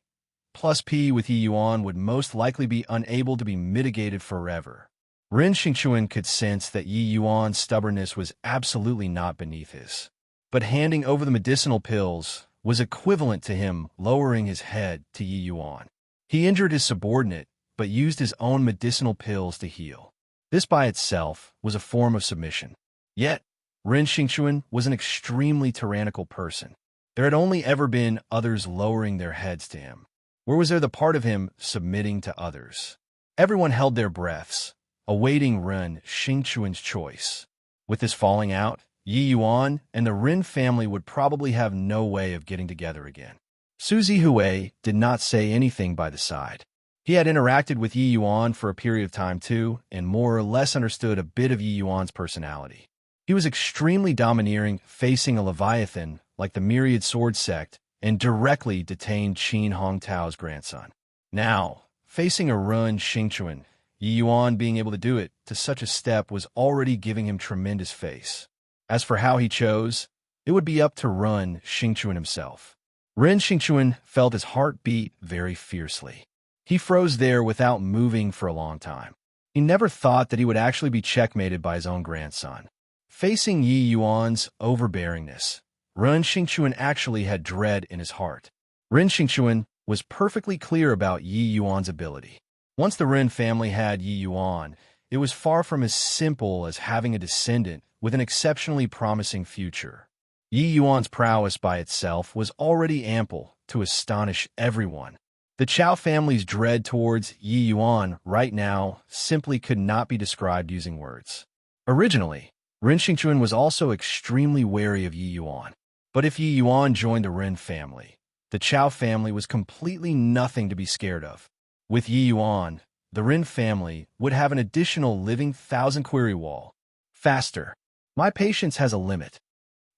plus P with Yi Yuan would most likely be unable to be mitigated forever. Ren Xingchuan could sense that Yi Yuan's stubbornness was absolutely not beneath his. But handing over the medicinal pills was equivalent to him lowering his head to Yi Yuan. He injured his subordinate, but used his own medicinal pills to heal. This by itself was a form of submission. Yet, Ren Xingchuan was an extremely tyrannical person. There had only ever been others lowering their heads to him. Where was there the part of him submitting to others? Everyone held their breaths, awaiting Ren Xingchuan's choice. With this falling out, Yi Yuan and the Ren family would probably have no way of getting together again. Su Zihui did not say anything by the side. He had interacted with Yi Yuan for a period of time too, and more or less understood a bit of Yi Yuan's personality. He was extremely domineering, facing a Leviathan like the Myriad Sword Sect, and directly detained Qin Hongtao's grandson. Now, facing a Ren Xingchuan, Yi Yuan being able to do it to such a step was already giving him tremendous face. As for how he chose, it would be up to Ren Xingchuan himself. Ren Xingchuan felt his heart beat very fiercely. He froze there without moving for a long time. He never thought that he would actually be checkmated by his own grandson. Facing Yi Yuan's overbearingness, Ren Xingchuan actually had dread in his heart. Ren Xingchuan was perfectly clear about Yi Yuan's ability. Once the Ren family had Yi Yuan, it was far from as simple as having a descendant with an exceptionally promising future. Yi Yuan's prowess by itself was already ample to astonish everyone. The Chao family's dread towards Yi Yuan right now simply could not be described using words. Originally, Ren Xingchuan was also extremely wary of Yi Yuan. But if Yi Yuan joined the Ren family, the Chao family was completely nothing to be scared of. With Yi Yuan, the Ren family would have an additional living 1,000-query wall. Faster. My patience has a limit,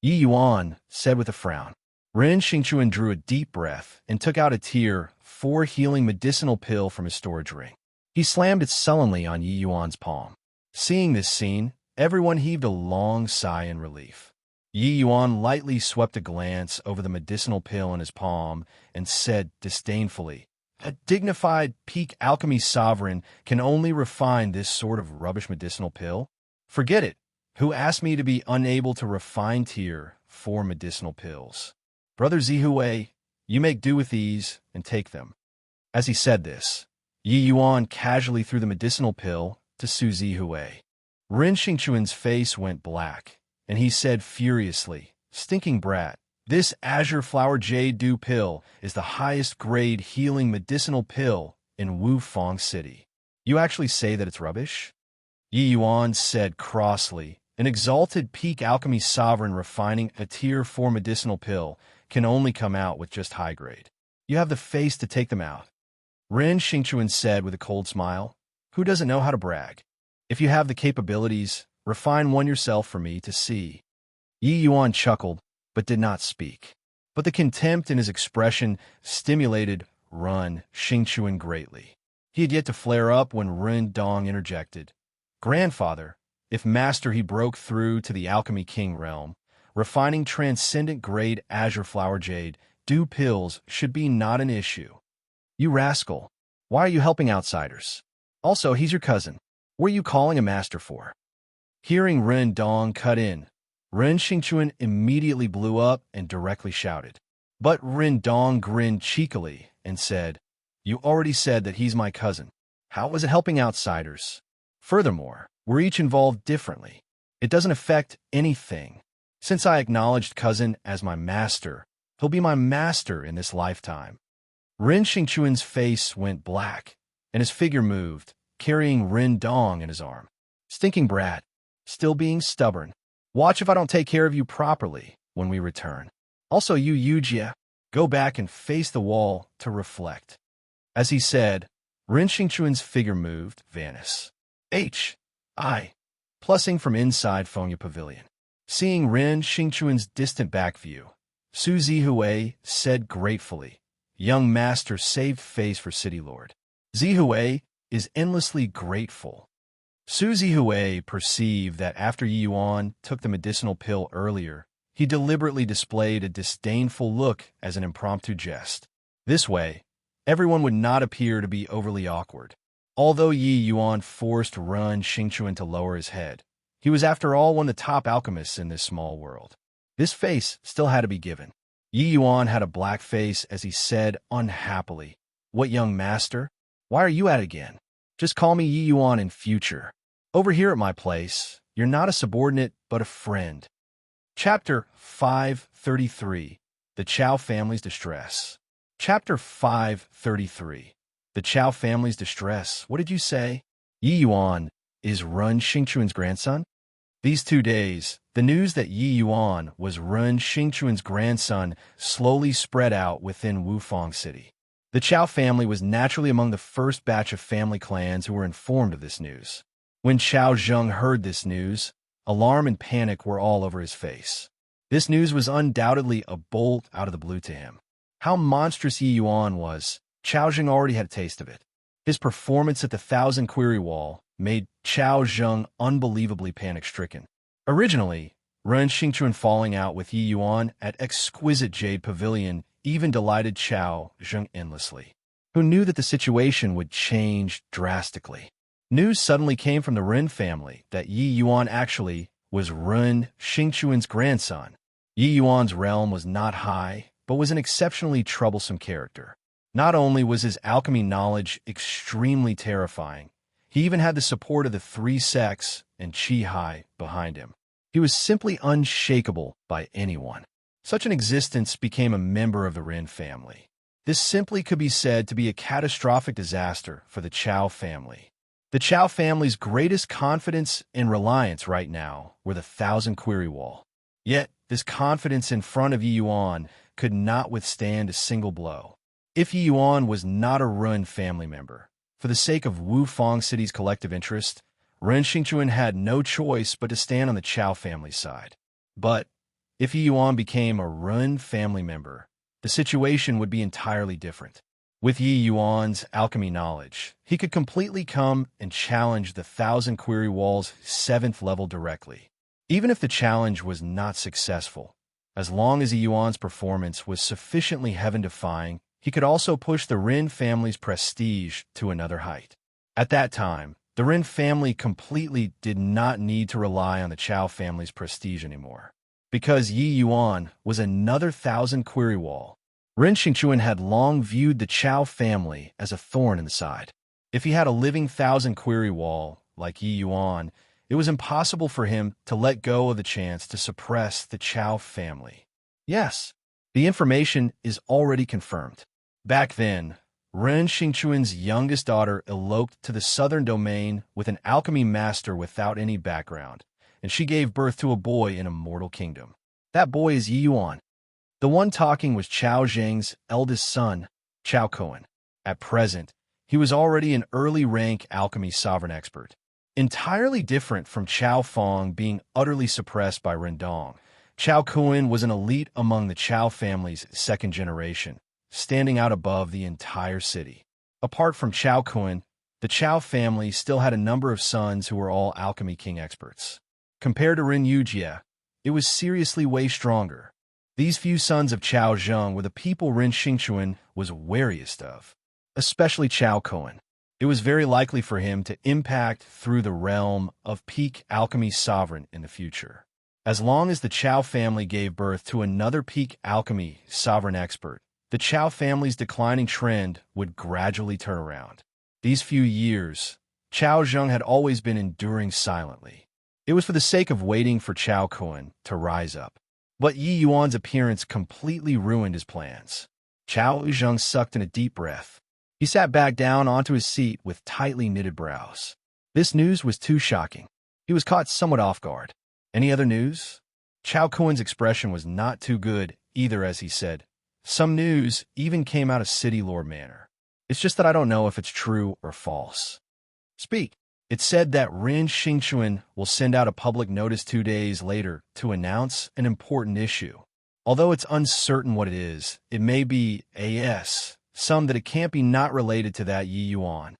Yi Yuan said with a frown. Ren Xingchuan drew a deep breath and took out a Tier 4 healing medicinal pill from his storage ring. He slammed it sullenly on Yi Yuan's palm. Seeing this scene, everyone heaved a long sigh in relief. Yi Yuan lightly swept a glance over the medicinal pill in his palm and said disdainfully, "A dignified peak alchemy sovereign can only refine this sort of rubbish medicinal pill? Forget it. Who asked me to be unable to refine Tier 4 medicinal pills? Brother Zihui, you make do with these and take them." As he said this, Yi Yuan casually threw the medicinal pill to Su Zihui. Ren Xingchuan's face went black, and he said furiously, "Stinking brat, this Azure Flower Jade Dew pill is the highest grade healing medicinal pill in Wufang City. You actually say that it's rubbish?" Yi Yuan said crossly, "An exalted peak alchemy sovereign refining a Tier 4 medicinal pill can only come out with just high grade. You have the face to take them out." Ren Xingchuan said with a cold smile, "Who doesn't know how to brag? If you have the capabilities, refine one yourself for me to see." Yi Yuan chuckled, but did not speak. But the contempt in his expression stimulated Ren Xingchuan greatly. He had yet to flare up when Ren Dong interjected, grandfather, if master, he broke through to the alchemy king realm, refining transcendent grade azure flower jade, dew pills should be not an issue. You rascal. Why are you helping outsiders? Also, he's your cousin. What are you calling a master for? Hearing Ren Dong cut in, Ren Xingchuan immediately blew up and directly shouted. But Ren Dong grinned cheekily and said, "You already said that he's my cousin. How was it helping outsiders? Furthermore, we're each involved differently. It doesn't affect anything. Since I acknowledged cousin as my master, he'll be my master in this lifetime." Ren Xingchuan's face went black, and his figure moved, carrying Ren Dong in his arm. Stinking brat, still being stubborn. Watch if I don't take care of you properly when we return. Also, you Yujia, go back and face the wall to reflect. As he said, Ren Xingchuan's figure moved, vanished. Plussing from inside Fengya Pavilion. Seeing Ren Xingchuan's distant back view, Su Zihui said gratefully, "Young master saved face for City Lord. Zihui is endlessly grateful." Su Zihui perceived that after Yi Yuan took the medicinal pill earlier, he deliberately displayed a disdainful look as an impromptu jest. This way, everyone would not appear to be overly awkward. Although Yi Yuan forced Ren Xingchuan to lower his head, he was after all one of the top alchemists in this small world. This face still had to be given. Yi Yuan had a black face as he said unhappily, "What, young master? Why are you at it again? Just call me Yi Yuan in future. Over here at my place, you're not a subordinate, but a friend." Chapter 533, The Chao Family's Distress. Chapter 533, The Chao Family's Distress. What did you say? Yi Yuan is Ren Xingchuan's grandson? These 2 days, the news that Yi Yuan was Ren Xingchuan's grandson slowly spread out within Wufang City. The Chao family was naturally among the first batch of family clans who were informed of this news. When Chao Zheng heard this news, alarm and panic were all over his face. This news was undoubtedly a bolt out of the blue to him. How monstrous Yi Yuan was, Chao Zheng already had a taste of it. His performance at the Thousand Query Wall made Chao Zheng unbelievably panic-stricken. Originally, Ren Xingchuan falling out with Yi Yuan at exquisite Jade Pavilion even delighted Chao Zheng endlessly, who knew that the situation would change drastically. News suddenly came from the Ren family that Yi Yuan actually was Ren Xingchuan's grandson. Yi Yuan's realm was not high, but was an exceptionally troublesome character. Not only was his alchemy knowledge extremely terrifying, he even had the support of the 3 sects and Qi Hai behind him. He was simply unshakable by anyone. Such an existence became a member of the Ren family. This simply could be said to be a catastrophic disaster for the Chao family. The Chao family's greatest confidence and reliance right now were the Thousand Query Wall. Yet, this confidence in front of Yi Yuan could not withstand a single blow. If Yi Yuan was not a Ren family member, for the sake of Wufang City's collective interest, Ren Xingchuan had no choice but to stand on the Chao family's side. But if Yi Yuan became a Ren family member, the situation would be entirely different. With Yi Yuan's alchemy knowledge, he could completely come and challenge the Thousand Query Wall's 7th level directly. Even if the challenge was not successful, as long as Yi Yuan's performance was sufficiently heaven-defying, he could also push the Ren family's prestige to another height. At that time, the Ren family completely did not need to rely on the Chao family's prestige anymore. Because Yi Yuan was another Thousand Query Wall, Ren Xingchuan had long viewed the Chao family as a thorn in the side. If he had a living Thousand Query Wall, like Yi Yuan, it was impossible for him to let go of the chance to suppress the Chao family. Yes, the information is already confirmed. Back then, Ren Xingchuan's youngest daughter eloped to the southern domain with an alchemy master without any background, and she gave birth to a boy in a mortal kingdom. That boy is Yi Yuan. The one talking was Chao Zheng's eldest son, Chao Koan. At present, he was already an early-rank alchemy sovereign expert. Entirely different from Chao Fong being utterly suppressed by Ren Dong, Chao Koan was an elite among the Chao family's 2nd generation, standing out above the entire city. Apart from Chao Koan, The Chao family still had a number of sons who were all alchemy king experts. Compared to Ren Yujie, it was seriously way stronger. These few sons of Chao Zheng were the people Ren Xingchuan was wariest of, especially Chao Kuan. It was very likely for him to impact through the realm of peak alchemy sovereign in the future. As long as the Chao family gave birth to another peak alchemy sovereign expert, the Chao family's declining trend would gradually turn around. These few years, Chao Zheng had always been enduring silently. It was for the sake of waiting for Chao Kuan to rise up. But Yi Yuan's appearance completely ruined his plans. Chao Zheng sucked in a deep breath. He sat back down onto his seat with tightly knitted brows. This news was too shocking. He was caught somewhat off guard. Any other news? Chao Kuan's expression was not too good either as he said, "Some news even came out of City Lord Manor. It's just that I don't know if it's true or false." "Speak." It said that Ren Xingchuan will send out a public notice 2 days later to announce an important issue. Although it's uncertain what it is, it may be some that it can't be not related to that Yi Yuan.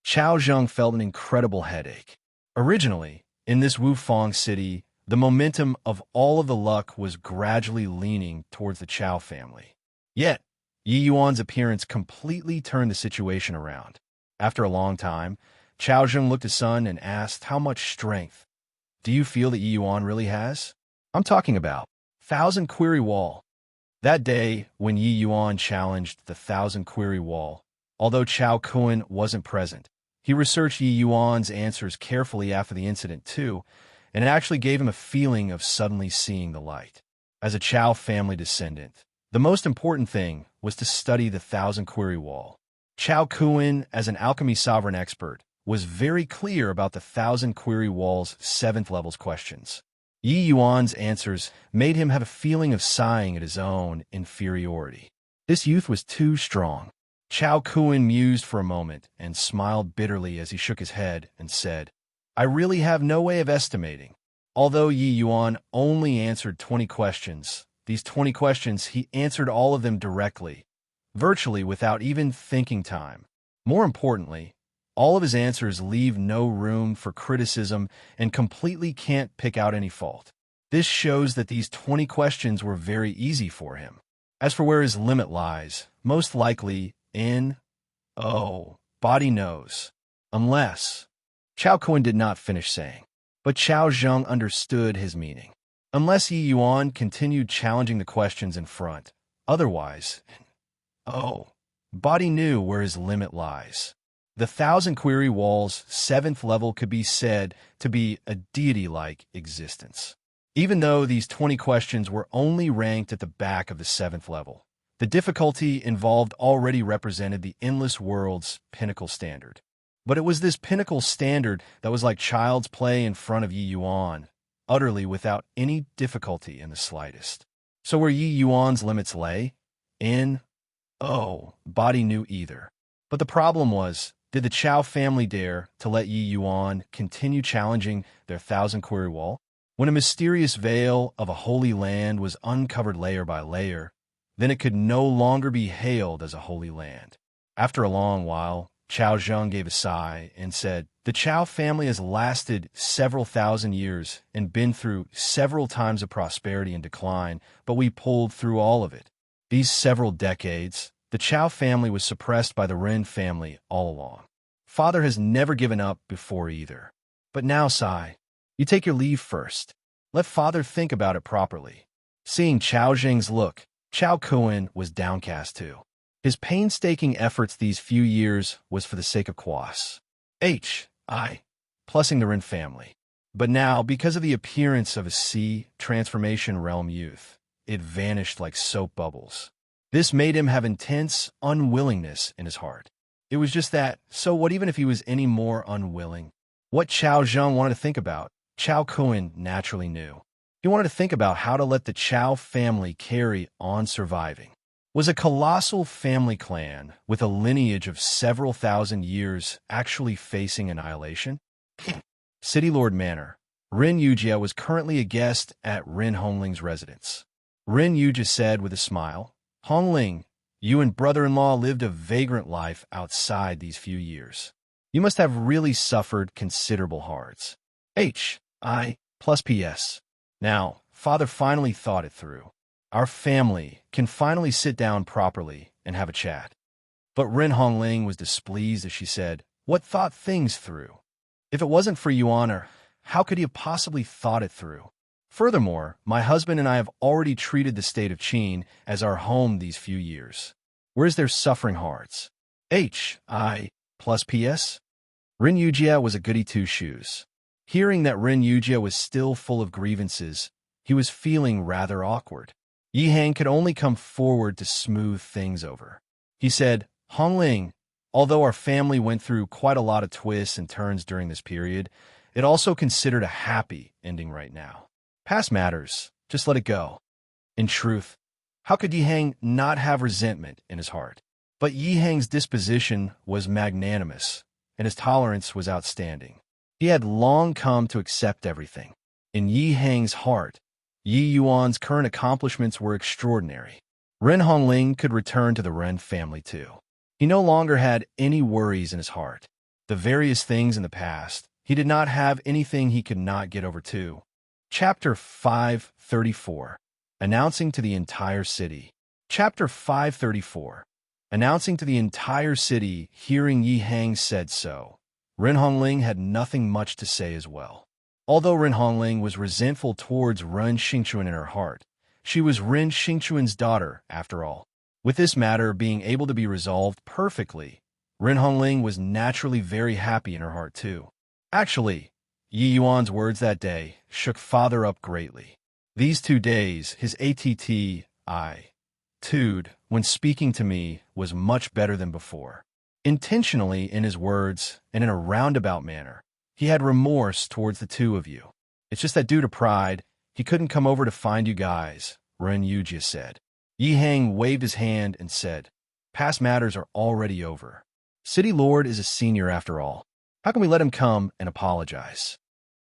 Chao Zheng felt an incredible headache. Originally, in this Wufang city, the momentum of all of the luck was gradually leaning towards the Chao family. Yet, Yi Yuan's appearance completely turned the situation around. After a long time, Chao Zheng looked at his son and asked, "How much strength do you feel that Yi Yuan really has?" "I'm talking about 1,000 Query Wall." That day, when Yi Yuan challenged the 1,000 Query Wall, although Chao Kuan wasn't present, he researched Yi Yuan's answers carefully after the incident too, and it actually gave him a feeling of suddenly seeing the light. As a Chao family descendant, the most important thing was to study the 1,000 Query Wall. Chao Kuan, as an alchemy sovereign expert, was very clear about the 1,000 Query Wall's 7th levels questions. Yi Yuan's answers made him have a feeling of sighing at his own inferiority. This youth was too strong. Chao Kuan mused for a moment and smiled bitterly as he shook his head and said, "I really have no way of estimating." Although Yi Yuan only answered 20 questions, these 20 questions he answered all of them directly, virtually without even thinking time. More importantly, all of his answers leave no room for criticism and completely can't pick out any fault. This shows that these 20 questions were very easy for him. As for where his limit lies, most likely in, body knows. Unless, Chao Kuan did not finish saying, but Chao Zheng understood his meaning. Unless Yi Yuan continued challenging the questions in front. Otherwise, body knew where his limit lies. The 1,000 Query Wall's 7th level could be said to be a deity-like existence. Even though these 20 questions were only ranked at the back of the 7th level, the difficulty involved already represented the endless world's pinnacle standard. But it was this pinnacle standard that was like child's play in front of Yi Yuan, utterly without any difficulty in the slightest. So where Yi Yuan's limits lay? In, body knew either. But the problem was, did the Chao family dare to let Yi Yuan continue challenging their 1,000 Query Wall? When a mysterious veil of a holy land was uncovered layer by layer, then it could no longer be hailed as a holy land. After a long while, Chao Zheng gave a sigh and said, "The Chao family has lasted several thousand years and been through several times of prosperity and decline, but we pulled through all of it. These several decades, the Chao family was suppressed by the Ren family all along. Father has never given up before either. But now, Sai, you take your leave first. Let Father think about it properly." Seeing Chao Zheng's look, Chao Kuan was downcast too. His painstaking efforts these few years was for the sake of Quas. Plussing the Ren family. But now, because of the appearance of a sea transformation realm youth, it vanished like soap bubbles. This made him have intense unwillingness in his heart. It was just that, so what even if he was any more unwilling? What Chao Zheng wanted to think about, Chao Kuan naturally knew. He wanted to think about how to let the Chao family carry on surviving. Was a colossal family clan with a lineage of several thousand years actually facing annihilation? City Lord Manor. Ren Yujie was currently a guest at Ren Hongling's residence. Ren Yujie said with a smile, "Hongling, you and brother-in-law lived a vagrant life outside these few years. You must have really suffered considerable hearts. H.I. plus P.S. Now, Father finally thought it through. Our family can finally sit down properly and have a chat. But Ren Hongling was displeased as she said, "What thought things through? If it wasn't for Yuan, how could he have possibly thought it through? Furthermore, my husband and I have already treated the state of Qin as our home these few years. Where's their suffering hearts?" H.I. plus P.S. Ren Yujia was a goody two-shoes. Hearing that Ren Yujia was still full of grievances, he was feeling rather awkward. Yi Hang could only come forward to smooth things over. He said, "Hongling, although our family went through quite a lot of twists and turns during this period, it also considered a happy ending right now. Past matters, just let it go." In truth, how could Yi Hang not have resentment in his heart? But Yi Hang's disposition was magnanimous, and his tolerance was outstanding. He had long come to accept everything. In Yi Hang's heart, Yi Yuan's current accomplishments were extraordinary. Ren Hongling could return to the Ren family too. He no longer had any worries in his heart. The various things in the past, he did not have anything he could not get over to. Chapter 534. Announcing to the entire city. Chapter 534. Announcing to the entire city, hearing Yi Hang said so. Ren Hongling had nothing much to say as well. Although Ren Hongling was resentful towards Ren Xingchuan in her heart, she was Ren Xingchuan's daughter, after all. With this matter being able to be resolved perfectly, Ren Hongling was naturally very happy in her heart too. Actually, Yi Yuan's words that day shook Father up greatly. These 2 days, his attitude, when speaking to me, was much better than before. Intentionally in his words and in a roundabout manner, he had remorse towards the two of you. It's just that due to pride, he couldn't come over to find you guys, Ren Yujia said. Yi Hang waved his hand and said, "Past matters are already over. City Lord is a senior after all. How can we let him come and apologize?"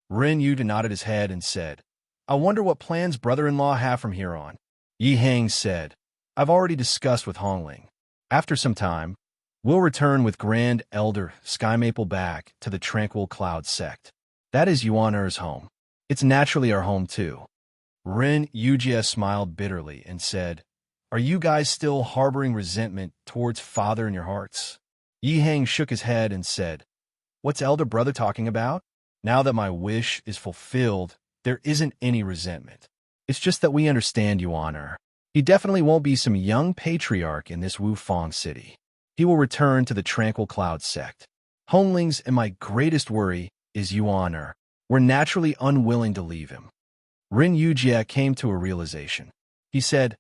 Ren Yujia nodded his head and said, "I wonder what plans brother-in-law have from here on." Yi Hang said, "I've already discussed with Hongling. After some time, we'll return with Grand Elder Sky Maple back to the Tranquil Cloud sect. That is Yuan-er's home. It's naturally our home too." Ren Yujia smiled bitterly and said, "Are you guys still harboring resentment towards Father in your hearts?" Yi Hang shook his head and said, "What's elder brother talking about? Now that my wish is fulfilled, there isn't any resentment. It's just that we understand Yuan-er. He definitely won't be some young patriarch in this Wufang city. He will return to the Tranquil Cloud sect. Hongling's and my greatest worry is Yuan-er. We're naturally unwilling to leave him." Ren Yujia came to a realization. He said,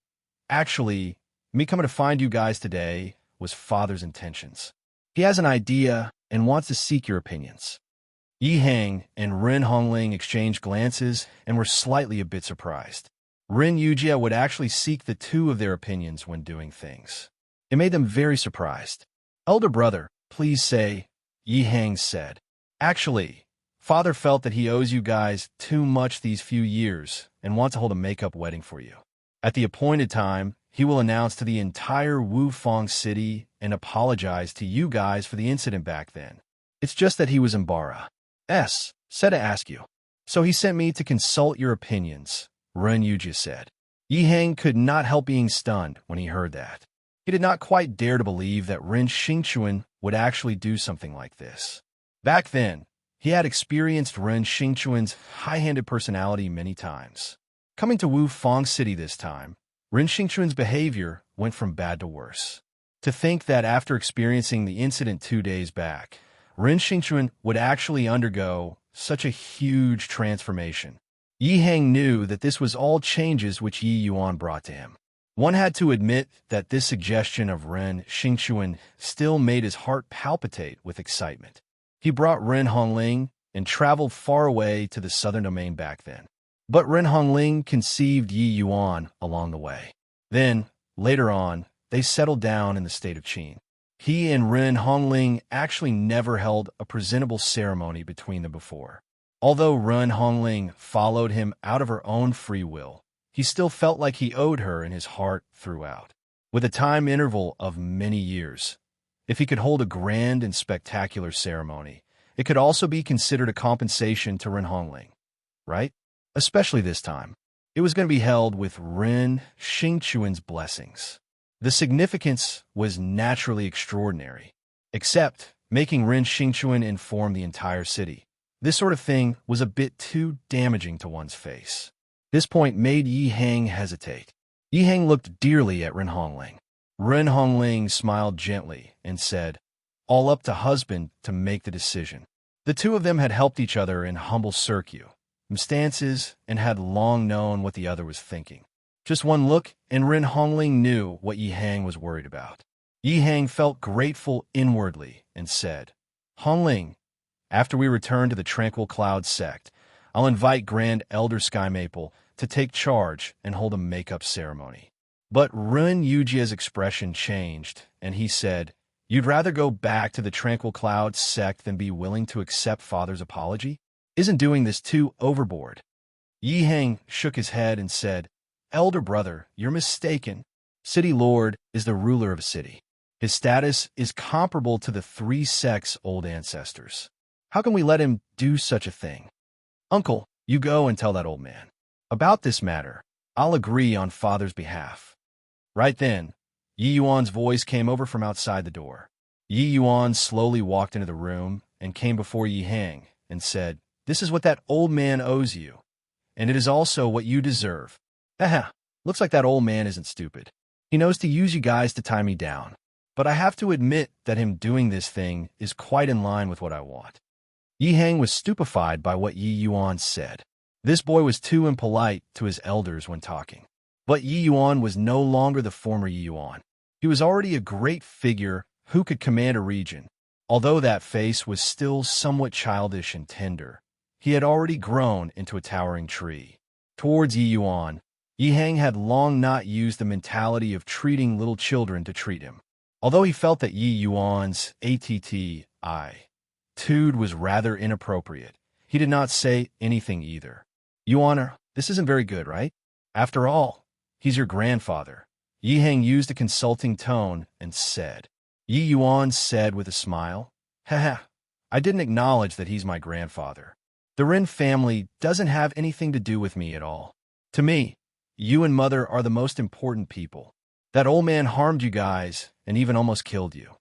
"Actually, me coming to find you guys today was Father's intentions. He has an idea and wants to seek your opinions." Yi Hang and Ren Hongling exchanged glances and were slightly a bit surprised. Ren Yujia would actually seek the two of their opinions when doing things. It made them very surprised. "Elder brother, please say," Yi Hang said. "Actually, Father felt that he owes you guys too much these few years and wants to hold a make-up wedding for you. At the appointed time, he will announce to the entire Wufang city and apologize to you guys for the incident back then. It's just that he was embarrassed. Said to ask you. So he sent me to consult your opinions," Ren Yujia said. Yi Hang could not help being stunned when he heard that. He did not quite dare to believe that Ren Xingchuan would actually do something like this. Back then, he had experienced Ren Xingchuan's high-handed personality many times. Coming to Wufang City this time, Ren Xingchuan's behavior went from bad to worse. To think that after experiencing the incident 2 days back, Ren Xingchuan would actually undergo such a huge transformation. Yi Hang knew that this was all changes which Yi Yuan brought to him. One had to admit that this suggestion of Ren Xingchuan still made his heart palpitate with excitement. He brought Ren Hongling and traveled far away to the southern domain back then. But Ren Hongling conceived Yi Yuan along the way. Then, later on, they settled down in the state of Qin. He and Ren Hongling actually never held a presentable ceremony between them before. Although Ren Hongling followed him out of her own free will, he still felt like he owed her in his heart throughout. With a time interval of many years, If he could hold a grand and spectacular ceremony, it could also be considered a compensation to Ren Hongling, right? Especially this time. It was going to be held with Ren Xingquan's blessings. The significance was naturally extraordinary, except making Ren Xingquan inform the entire city. This sort of thing was a bit too damaging to one's face. This point made Yi Hang hesitate. Yi Hang looked dearly at Ren Hongling. Ren Hongling smiled gently and said, "All up to husband to make the decision." The two of them had helped each other in humble circumstances and had long known what the other was thinking. Just one look, and Ren Hongling knew what Yi Hang was worried about. Yi Hang felt grateful inwardly and said, "Hongling, after we return to the Tranquil Cloud sect, I'll invite Grand Elder Sky Maple to take charge and hold a make-up ceremony." But Ren Yujia's expression changed, and he said, "You'd rather go back to the Tranquil Cloud sect than be willing to accept Father's apology? Isn't doing this too overboard?" Yi Hang shook his head and said, "Elder brother, you're mistaken. City Lord is the ruler of a city. His status is comparable to the three sects' old ancestors. How can we let him do such a thing? Uncle, you go and tell that old man. About this matter, I'll agree on Father's behalf." Right then, Yi Yuan's voice came over from outside the door. Yi Yuan slowly walked into the room and came before Yi Hang and said, "This is what that old man owes you, and it is also what you deserve." Haha, looks like that old man isn't stupid. He knows to use you guys to tie me down. But I have to admit that him doing this thing is quite in line with what I want. Yi Hang was stupefied by what Yi Yuan said. This boy was too impolite to his elders when talking. But Yi Yuan was no longer the former Yi Yuan. He was already a great figure who could command a region. Although that face was still somewhat childish and tender, he had already grown into a towering tree. Towards Yi Yuan, Yi Hang had long not used the mentality of treating little children to treat him. Although he felt that Yi Yuan's attitude was rather inappropriate, he did not say anything either. "Yuan, this isn't very good, right? After all, he's your grandfather." Yi Hang used a consulting tone and said. Yi Yuan said with a smile, "Haha, I didn't acknowledge that he's my grandfather. The Ren family doesn't have anything to do with me at all. To me, you and Mother are the most important people. That old man harmed you guys and even almost killed you.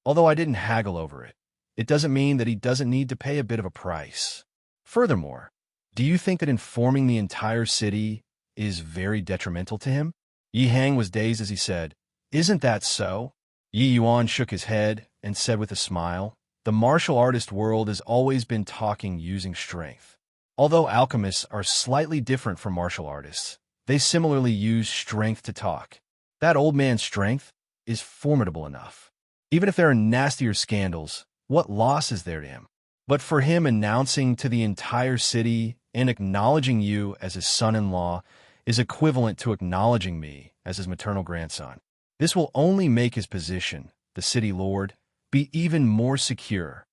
Although I didn't haggle over it, it doesn't mean that he doesn't need to pay a bit of a price. Furthermore, do you think that informing the entire city is very detrimental to him?" Yi Hang was dazed as he said, "Isn't that so?" Yi Yuan shook his head and said with a smile, "The martial artist world has always been talking using strength. Although alchemists are slightly different from martial artists, they similarly use strength to talk. That old man's strength is formidable enough. Even if there are nastier scandals, what loss is there to him? But for him announcing to the entire city and acknowledging you as his son-in-law is equivalent to acknowledging me as his maternal grandson. This will only make his position, the city lord, be even more secure."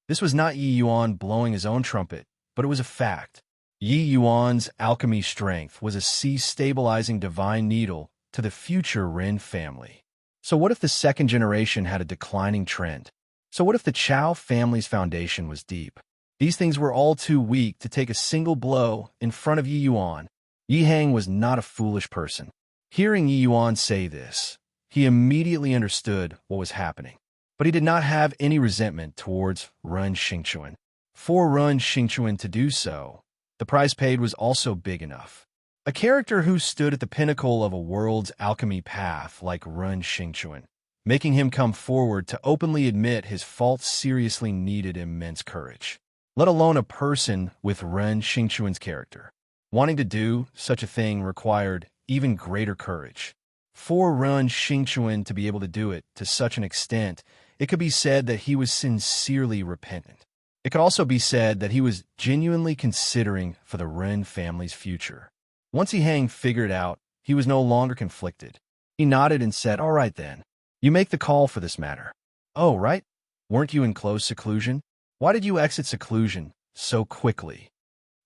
This was not Yi Yuan blowing his own trumpet, but it was a fact. Yi Yuan's alchemy strength was a sea-stabilizing divine needle to the future Ren family. So what if the second generation had a declining trend? So what if the Chao family's foundation was deep? These things were all too weak to take a single blow in front of Yi Yuan. Yi Hang was not a foolish person. Hearing Yi Yuan say this, he immediately understood what was happening. But he did not have any resentment towards Ren Xingquan. For Ren Xingquan to do so, the price paid was also big enough. A character who stood at the pinnacle of a world's alchemy path like Ren Xingquan, making him come forward to openly admit his faults seriously needed immense courage. Let alone a person with Ren Xingquan's character. Wanting to do such a thing required even greater courage. For Ren Xingquan to be able to do it to such an extent, it could be said that he was sincerely repentant. It could also be said that he was genuinely considering for the Ren family's future. Once Yi Hang figured out, he was no longer conflicted. He nodded and said, "All right then. You make the call for this matter." "Oh, right? Weren't you in close seclusion? Why did you exit seclusion so quickly?"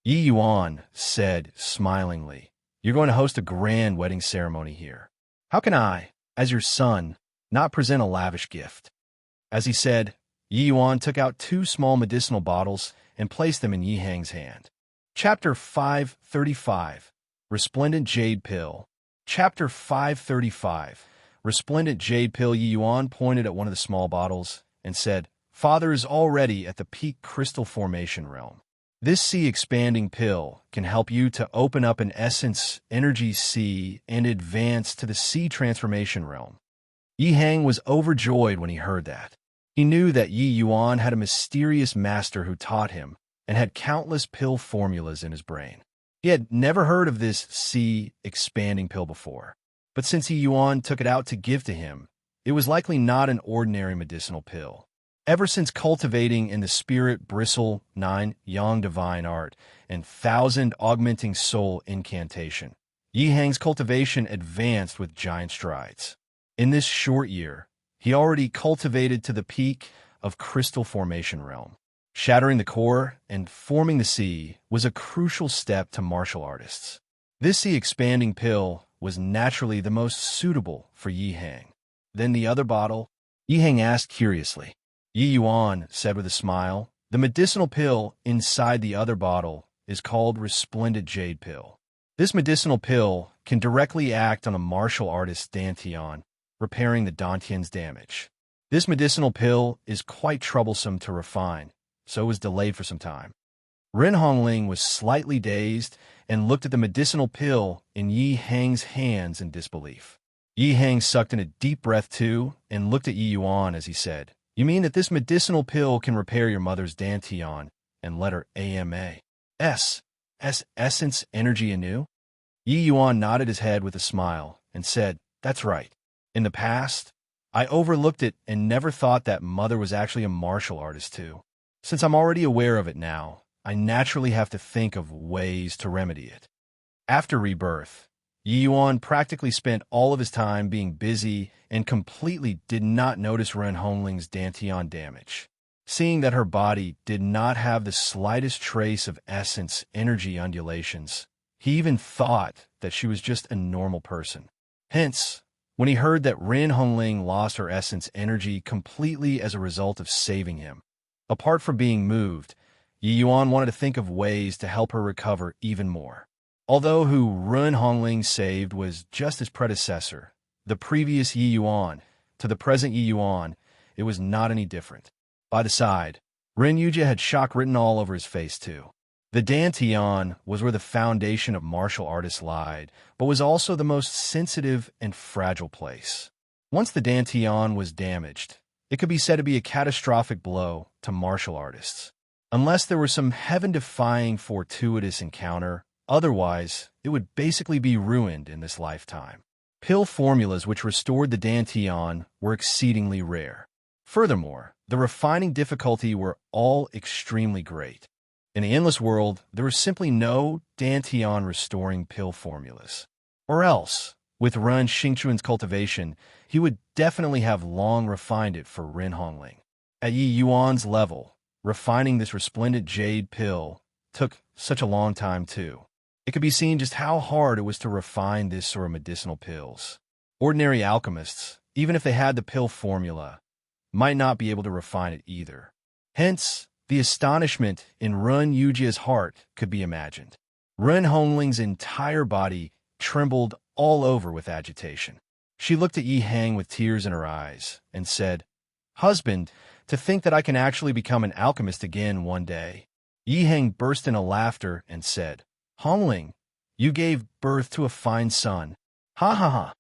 Yi Yuan said smilingly, "You're going to host a grand wedding ceremony here. How can I, as your son, not present a lavish gift?" As he said, Yi Yuan took out 2 small medicinal bottles and placed them in Yi Hang's hand. Chapter 535, Resplendent Jade Pill. Chapter 535, Resplendent Jade Pill. Yi Yuan pointed at one of the small bottles and said, "Father is already at the peak crystal formation realm. This sea-expanding pill can help you to open up an essence energy sea and advance to the sea transformation realm." Yi Hang was overjoyed when he heard that. He knew that Yi Yuan had a mysterious master who taught him and had countless pill formulas in his brain. He had never heard of this sea-expanding pill before, but since Yi Yuan took it out to give to him, it was likely not an ordinary medicinal pill. Ever since cultivating in the spirit bristle 9 yang divine art and 1,000 augmenting soul incantation, Yi Hang's cultivation advanced with giant strides. In this short year, he already cultivated to the peak of crystal formation realm. Shattering the core and forming the sea was a crucial step to martial artists. This sea-expanding pill was naturally the most suitable for Yi Hang. Then the other bottle? Yi Hang asked curiously. Yi Yuan said with a smile, "The medicinal pill inside the other bottle is called Resplendent Jade Pill. This medicinal pill can directly act on a martial artist's dantian, repairing the dantian's damage. This medicinal pill is quite troublesome to refine, so it was delayed for some time." Ren Hongling was slightly dazed and looked at the medicinal pill in Yi Hang's hands in disbelief. Yi Hang sucked in a deep breath too and looked at Yi Yuan as he said, "You mean that this medicinal pill can repair your mother's dantian and let her essence energy anew?" Yi Yuan nodded his head with a smile and said, "That's right. In the past, I overlooked it and never thought that mother was actually a martial artist too. Since I'm already aware of it now, I naturally have to think of ways to remedy it." After rebirth, Yi Yuan practically spent all of his time being busy and completely did not notice Ren Hongling's dantian damage. Seeing that her body did not have the slightest trace of essence energy undulations, he even thought that she was just a normal person. Hence, when he heard that Ren Hongling lost her essence energy completely as a result of saving him, apart from being moved, Yi Yuan wanted to think of ways to help her recover even more. Although who Ren Hongling saved was just his predecessor, the previous Yi Yuan, to the present Yi Yuan, it was not any different. By the side, Ren Yujia had shock written all over his face too. The dantian was where the foundation of martial artists lied, but was also the most sensitive and fragile place. Once the dantian was damaged, it could be said to be a catastrophic blow to martial artists. Unless there were some heaven-defying fortuitous encounter, otherwise, it would basically be ruined in this lifetime. Pill formulas which restored the dantian were exceedingly rare. Furthermore, the refining difficulty were all extremely great. In the endless world, there was simply no dantian restoring pill formulas. Or else, with Ren Xingchuan's cultivation, he would definitely have long refined it for Ren Hongling. At Yi Yuan's level, refining this resplendent jade pill took such a long time too. It could be seen just how hard it was to refine this sort of medicinal pills. Ordinary alchemists, even if they had the pill formula, might not be able to refine it either. Hence, the astonishment in Ren Yujia's heart could be imagined. Ren Hongling's entire body trembled all over with agitation. She looked at Yi Hang with tears in her eyes and said, "Husband, to think that I can actually become an alchemist again one day." Yi Hang burst into laughter and said, "Hongling, you gave birth to a fine son. Ha ha ha."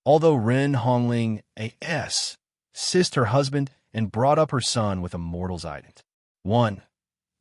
Although Ren Hongling assist her husband and brought up her son with a mortal's ident.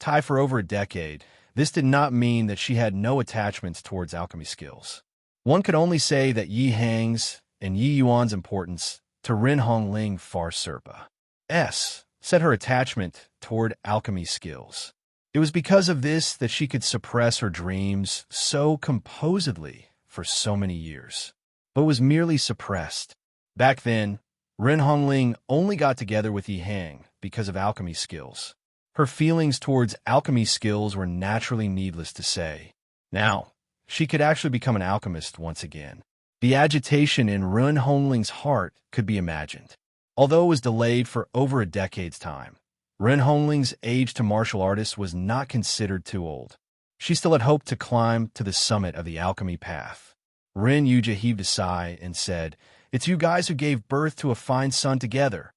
Tie for over a decade, this did not mean that she had no attachments towards alchemy skills. One could only say that Yi Hang's and Yi Yuan's importance to Ren Hongling far set her attachment toward alchemy skills. It was because of this that she could suppress her dreams so composedly for so many years, but was merely suppressed. Back then, Ren Hongling only got together with Yi Hang because of alchemy skills. Her feelings towards alchemy skills were naturally needless to say. Now, she could actually become an alchemist once again. The agitation in Ren Hongling's heart could be imagined. Although it was delayed for over a decade's time, Ren Hongling's age to martial artist was not considered too old. She still had hoped to climb to the summit of the alchemy path. Ren Yuja heaved a sigh and said, "It's you guys who gave birth to a fine son together."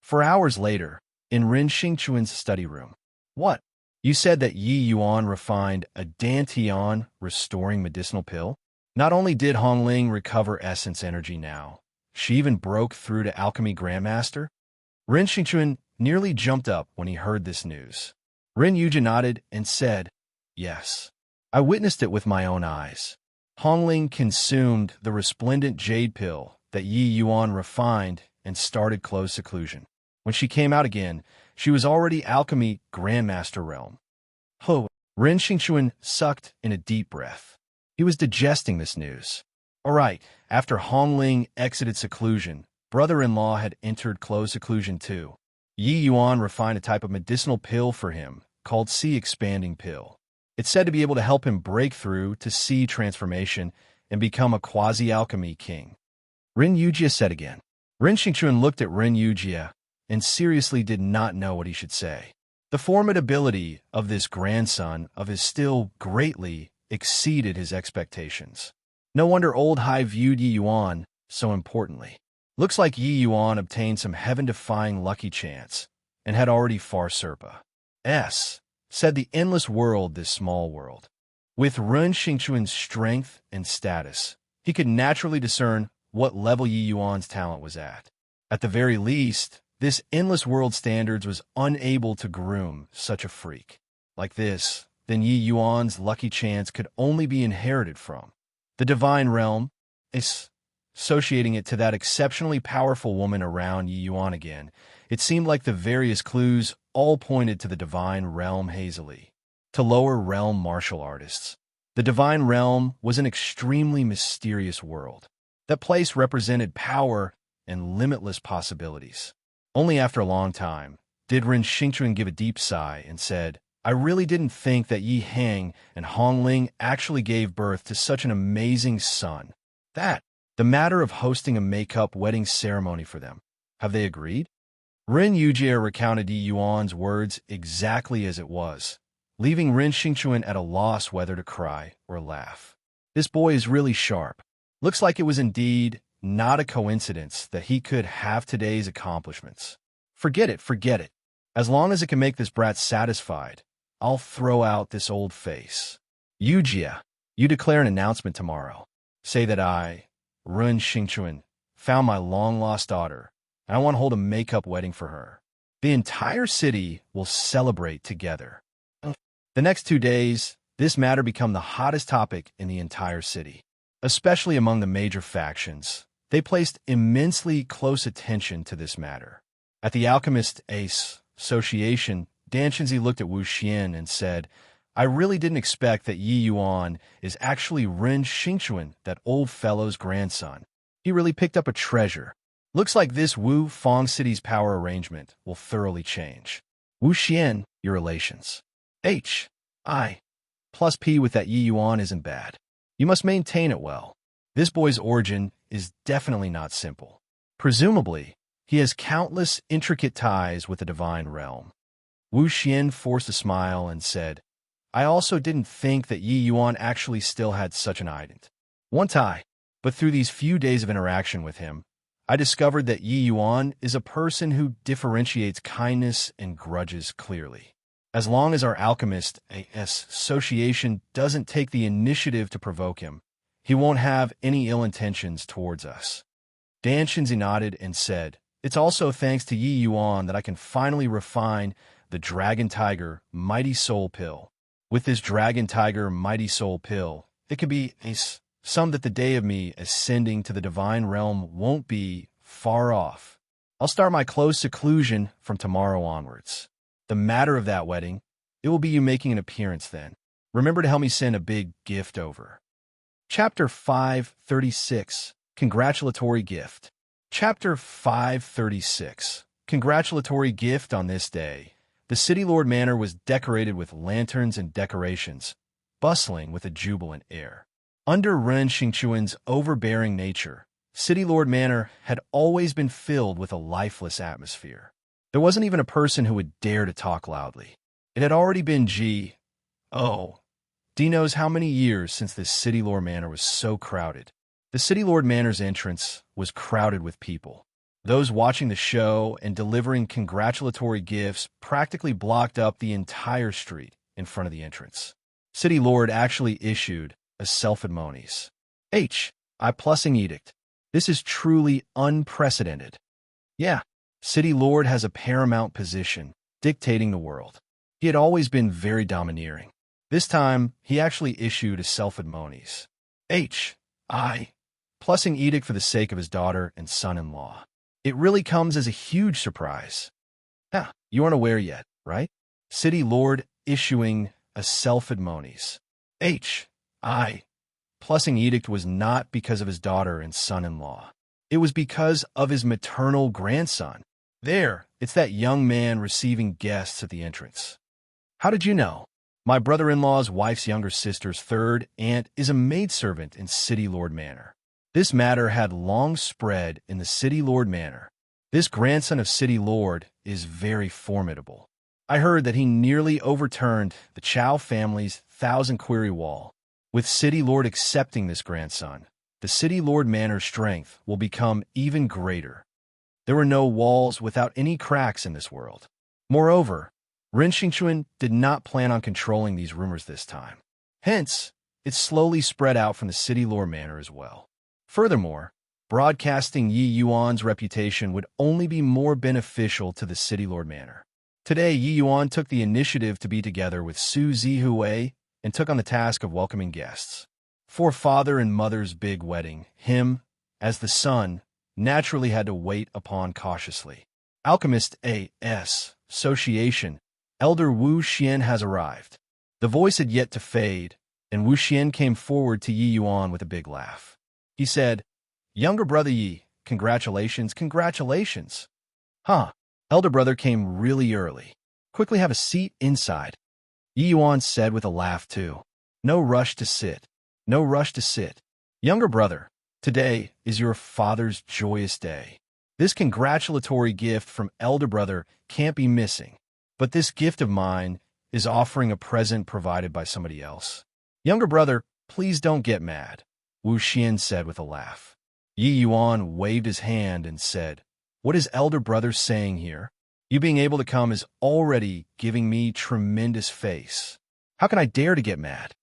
4 hours later, in Ren Xingchuan's study room. "What? You said that Yi Yuan refined a Dantian restoring medicinal pill? Not only did Hongling recover essence energy now, she even broke through to alchemy grandmaster?" Ren Xingchuan nearly jumped up when he heard this news. Ren Yuja nodded and said, "Yes. I witnessed it with my own eyes. Hongling consumed the resplendent jade pill that Yi Yuan refined and started closed seclusion. When she came out again, she was already alchemy grandmaster realm." Ho! Ren Xingchuan sucked in a deep breath. He was digesting this news. All right, after Hongling exited seclusion, brother-in-law had entered closed seclusion too. Yi Yuan refined a type of medicinal pill for him called Sea Expanding Pill. It's said to be able to help him break through to sea transformation and become a quasi-alchemy king. Ren Yujia said again. Ren Xingchuan looked at Ren Yujia and seriously did not know what he should say. The formidability of this grandson of his still greatly exceeded his expectations. No wonder Old Hai viewed Yi Yuan so importantly. Looks like Yi Yuan obtained some heaven-defying lucky chance and had already far Serpa. Said the endless world, this small world. With Ren Xingchuan's strength and status, he could naturally discern what level Yi Yuan's talent was at. At the very least, this endless world standards was unable to groom such a freak. Like this, then Yi Yuan's lucky chance could only be inherited from the divine realm, associating it to that exceptionally powerful woman around Yi Yuan again. It seemed like the various clues all pointed to the divine realm hazily, to lower realm martial artists. The divine realm was an extremely mysterious world. That place represented power and limitless possibilities. Only after a long time did Ren Xingchuan give a deep sigh and said, "I really didn't think that Yi Hang and Hongling actually gave birth to such an amazing son. The matter of hosting a make-up wedding ceremony for them. Have they agreed?" Ren Yujie recounted Yi Yuan's words exactly as it was, leaving Ren Xingchuan at a loss whether to cry or laugh. This boy is really sharp. Looks like it was indeed not a coincidence that he could have today's accomplishments. Forget it. As long as it can make this brat satisfied, I'll throw out this old face. Yujia, you declare an announcement tomorrow. Say that I, Ren Xingchuan, found my long-lost daughter, and I want to hold a make-up wedding for her. The entire city will celebrate together. The next 2 days, this matter became the hottest topic in the entire city, especially among the major factions. They placed immensely close attention to this matter. At the Alchemist Ace Association, Dan Chenzi looked at Wu Xian and said, "I really didn't expect that Yi Yuan is actually Ren Xingchuan, that old fellow's grandson. He really picked up a treasure. Looks like this Wu Fong City's power arrangement will thoroughly change. Wu Xian, your relations. I plus P with that Yi Yuan isn't bad. You must maintain it well. This boy's origin is definitely not simple. Presumably, he has countless intricate ties with the divine realm." Wu Xian forced a smile and said, "I also didn't think that Yi Yuan actually still had such an ident. One tie, but through these few days of interaction with him, I discovered that Yi Yuan is a person who differentiates kindness and grudges clearly. As long as our Alchemist Association doesn't take the initiative to provoke him, he won't have any ill intentions towards us." Dan Shinzi nodded and said, "It's also thanks to Yi Yuan that I can finally refine the Dragon Tiger Mighty Soul Pill. With this Dragon Tiger Mighty Soul Pill, it could be some that the day of me ascending to the divine realm won't be far off. I'll start my closed seclusion from tomorrow onwards. The matter of that wedding, it will be you making an appearance then. Remember to help me send a big gift over." Chapter 536, Congratulatory Gift. Chapter 536, Congratulatory Gift. On this day, the City Lord Manor was decorated with lanterns and decorations, bustling with a jubilant air. Under Ren Xingchuan's overbearing nature, City Lord Manor had always been filled with a lifeless atmosphere. There wasn't even a person who would dare to talk loudly. It had already been D knows how many years since this City Lord Manor was so crowded. The City Lord Manor's entrance was crowded with people. Those watching the show and delivering congratulatory gifts practically blocked up the entire street in front of the entrance. City Lord actually issued a self-admonies I+ing edict. This is truly unprecedented. Yeah, City Lord has a paramount position, dictating the world. He had always been very domineering. This time, he actually issued a self-admonies I+ing edict for the sake of his daughter and son-in-law. It really comes as a huge surprise. You aren't aware yet, right? City Lord issuing a self-admonies I+ing edict was not because of his daughter and son-in-law. It was because of his maternal grandson. There, it's that young man receiving guests at the entrance. How did you know? My brother-in-law's wife's younger sister's third aunt is a maidservant in City Lord Manor. This matter had long spread in the City Lord Manor. This grandson of City Lord is very formidable. I heard that he nearly overturned the Chow family's 1,000-query wall. With City Lord accepting this grandson, the City Lord Manor's strength will become even greater. There were no walls without any cracks in this world. Moreover, Ren Xingchuan did not plan on controlling these rumors this time. Hence, it slowly spread out from the City Lord Manor as well. Furthermore, broadcasting Yi Yuan's reputation would only be more beneficial to the City Lord Manor. Today, Yi Yuan took the initiative to be together with Su Zihui and took on the task of welcoming guests. For father and mother's big wedding, him, as the son, naturally had to wait upon cautiously. Alchemist A.S. Association, Elder Wu Xian has arrived. The voice had yet to fade, and Wu Xian came forward to Yi Yuan with a big laugh. He said, "Younger brother Yi, congratulations, congratulations." Elder brother came really early. Quickly have a seat inside. Yi Yuan said with a laugh too. No rush to sit. No rush to sit. Younger brother, today is your father's joyous day. This congratulatory gift from elder brother can't be missing. But this gift of mine is offering a present provided by somebody else. Younger brother, please don't get mad, Wu Xian said with a laugh. Yi Yuan waved his hand and said, "What is elder brother saying here? You being able to come is already giving me tremendous face. How can I dare to get mad?"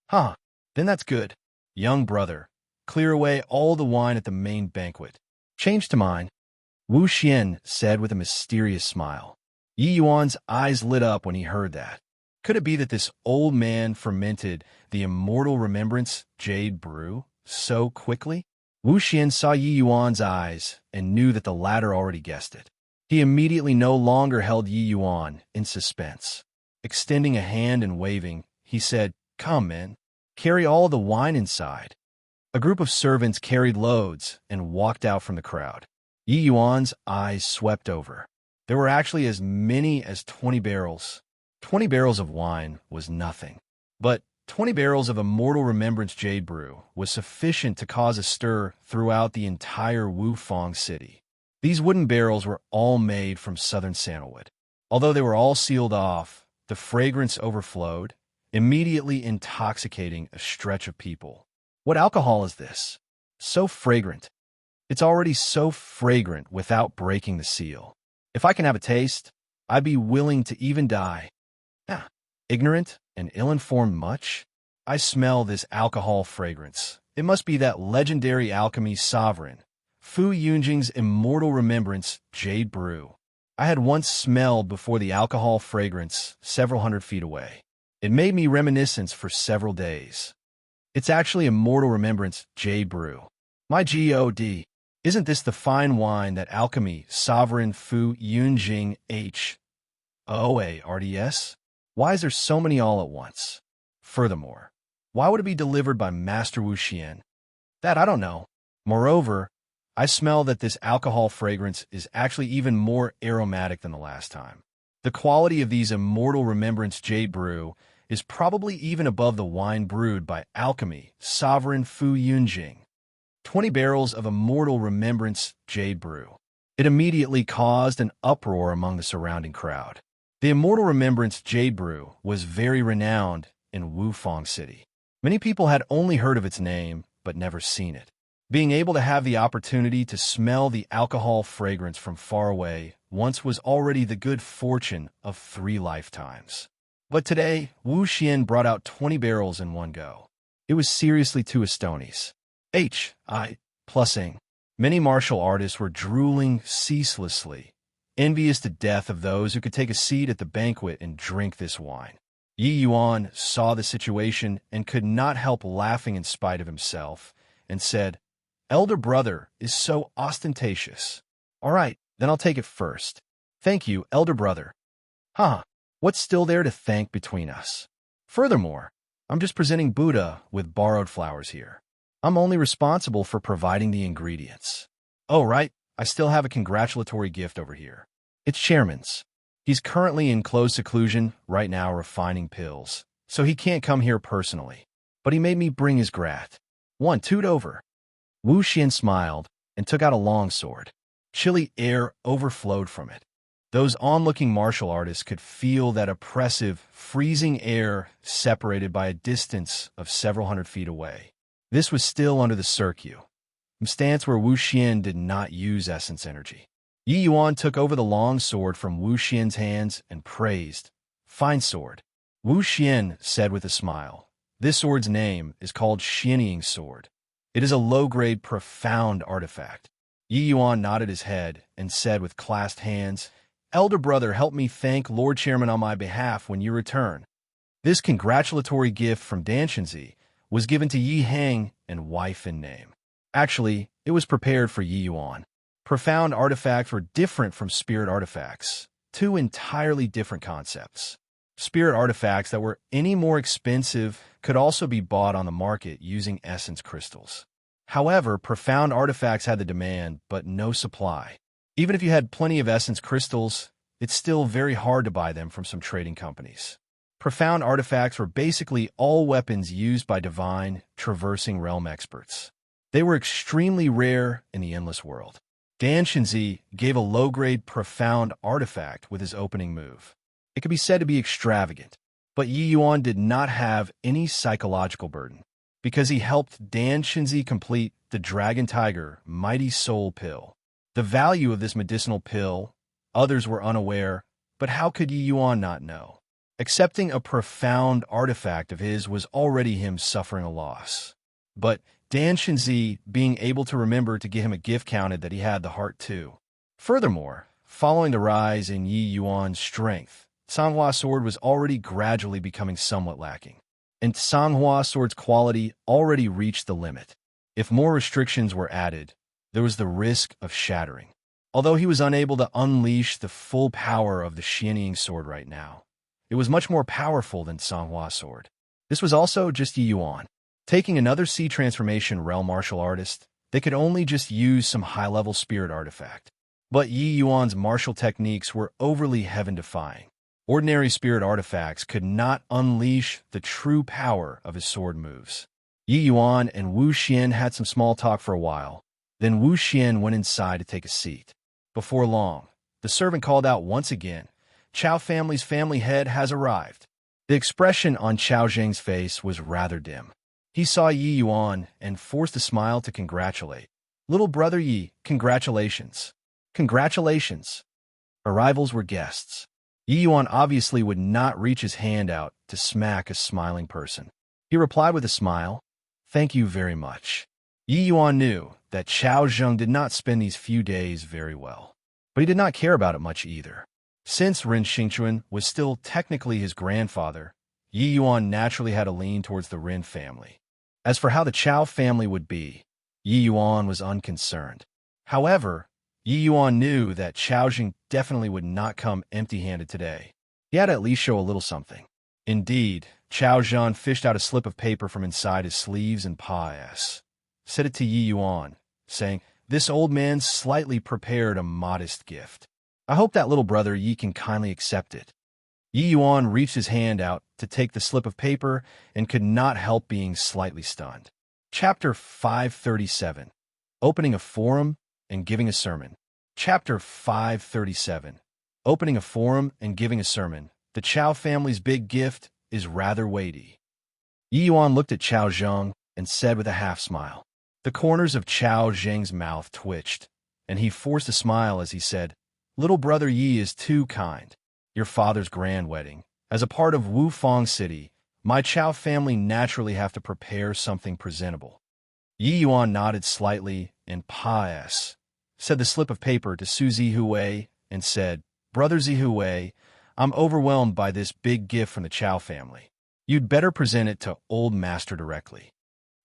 Then that's good. Young brother, clear away all the wine at the main banquet. Change to mine, Wu Xian said with a mysterious smile. Yi Yuan's eyes lit up when he heard that. Could it be that this old man fermented the immortal remembrance jade brew so quickly? Wu Xian saw Yi Yuan's eyes and knew that the latter already guessed it. He immediately no longer held Yi Yuan in suspense. Extending a hand and waving, he said, "Come, men, carry all the wine inside." A group of servants carried loads and walked out from the crowd. Yi Yuan's eyes swept over. There were actually as many as 20 barrels. 20 barrels of wine was nothing. But 20 barrels of immortal remembrance jade brew was sufficient to cause a stir throughout the entire Wufang city. These wooden barrels were all made from southern sandalwood. Although they were all sealed off, the fragrance overflowed, immediately intoxicating a stretch of people. What alcohol is this? So fragrant. It's already so fragrant without breaking the seal. If I can have a taste, I'd be willing to even die. Ignorant and ill-informed much? I smell this alcohol fragrance. It must be that legendary alchemy sovereign, Fu Yunjing's immortal remembrance jade brew. I had once smelled before the alcohol fragrance several hundred feet away. It made me reminiscence for several days. It's actually immortal remembrance jade brew. My God. Isn't this the fine wine that alchemy sovereign Fu Yunjing HOARDS? Why is there so many all at once? Furthermore, why would it be delivered by Master Wu Xian? That I don't know. Moreover, I smell that this alcohol fragrance is actually even more aromatic than the last time. The quality of these immortal remembrance jade brew is probably even above the wine brewed by alchemy sovereign Fu Yunjing. 20 barrels of immortal remembrance jade brew. It immediately caused an uproar among the surrounding crowd. The immortal remembrance jade brew was very renowned in Wufang City. Many people had only heard of its name, but never seen it. Being able to have the opportunity to smell the alcohol fragrance from far away once was already the good fortune of 3 lifetimes. But today, Wu Xian brought out 20 barrels in one go. It was seriously too astonish. Plusing. Many martial artists were drooling ceaselessly, envious to death of those who could take a seat at the banquet and drink this wine. Yi Yuan saw the situation and could not help laughing in spite of himself, and said, "Elder brother is so ostentatious. All right, then I'll take it first. Thank you, elder brother." What's still there to thank between us? Furthermore, I'm just presenting Buddha with borrowed flowers here. I'm only responsible for providing the ingredients. Oh, right, I still have a congratulatory gift over here. It's Chairman's. He's currently in closed seclusion right now refining pills, so he can't come here personally. But he made me bring his grat. One toot over. Wu Xian smiled and took out a long sword. Chilly air overflowed from it. Those onlooking martial artists could feel that oppressive, freezing air separated by a distance of several hundred feet away. This was still under the circuit, a stance where Wu Xian did not use essence energy. Yi Yuan took over the long sword from Wu Xian's hands and praised. "Fine sword." Wu Xian said with a smile. "This sword's name is called Xianying Sword. It is a low-grade, profound artifact." Yi Yuan nodded his head and said with clasped hands, "Elder brother, help me thank Lord Chairman on my behalf when you return." This congratulatory gift from Danshenzi was given to Yi Hang and wife in name. Actually, it was prepared for Yi Yuan. Profound artifacts were different from spirit artifacts, 2 entirely different concepts. Spirit artifacts that were any more expensive could also be bought on the market using essence crystals. However, profound artifacts had the demand, but no supply. Even if you had plenty of essence crystals, it's still very hard to buy them from some trading companies. Profound artifacts were basically all weapons used by divine, traversing realm experts. They were extremely rare in the endless world. Danshenzi gave a low-grade profound artifact with his opening move. It could be said to be extravagant, but Yi Yuan did not have any psychological burden, because he helped Danshenzi complete the Dragon Tiger Mighty Soul Pill. The value of this medicinal pill, others were unaware, but how could Yi Yuan not know? Accepting a profound artifact of his was already him suffering a loss. But Danshenzi being able to remember to give him a gift counted that he had the heart too. Furthermore, following the rise in Yi Yuan's strength, Sanghua's sword was already gradually becoming somewhat lacking, and Sanghua's sword's quality already reached the limit. If more restrictions were added, there was the risk of shattering. Although he was unable to unleash the full power of the Xianying sword right now, it was much more powerful than Sanghua's sword. This was also just Yi Yuan. Taking another sea transformation realm martial artist, they could only just use some high-level spirit artifact. But Yi Yuan's martial techniques were overly heaven-defying. Ordinary spirit artifacts could not unleash the true power of his sword moves. Yi Yuan and Wu Xian had some small talk for a while. Then Wu Xian went inside to take a seat. Before long, the servant called out once again, "Chao family's family head has arrived." The expression on Chao Zheng's face was rather dim. He saw Yi Yuan and forced a smile to congratulate. "Little brother Yi, congratulations." "Congratulations." Arrivals were guests. Yi Yuan obviously would not reach his hand out to smack a smiling person. He replied with a smile, "Thank you very much." Yi Yuan knew that Chao Zheng did not spend these few days very well, but he did not care about it much either. Since Ren Xingchuan was still technically his grandfather, Yi Yuan naturally had a lean towards the Ren family. As for how the Chao family would be, Yi Yuan was unconcerned. However, Yi Yuan knew that Chao Zheng definitely would not come empty-handed today. He had to at least show a little something. Indeed, Chao Zheng fished out a slip of paper from inside his sleeves and pa's, set it to Yi Yuan, saying, "This old man slightly prepared a modest gift. I hope that little brother Yi can kindly accept it." Yi Yuan reached his hand out to take the slip of paper and could not help being slightly stunned. Chapter 537. Opening a forum and giving a sermon. Chapter 537. Opening a forum and giving a sermon. The Chao family's big gift is rather weighty. Yi Yuan looked at Chao Zheng and said with a half-smile. The corners of Chao Zheng's mouth twitched, and he forced a smile as he said, "Little brother Yi is too kind. Your father's grand wedding. As a part of Wufang City, my Chao family naturally have to prepare something presentable." Yi Yuan nodded slightly and pious, said the slip of paper to Su Zihui, and said, "Brother Zihui, I'm overwhelmed by this big gift from the Chao family. You'd better present it to Old Master directly."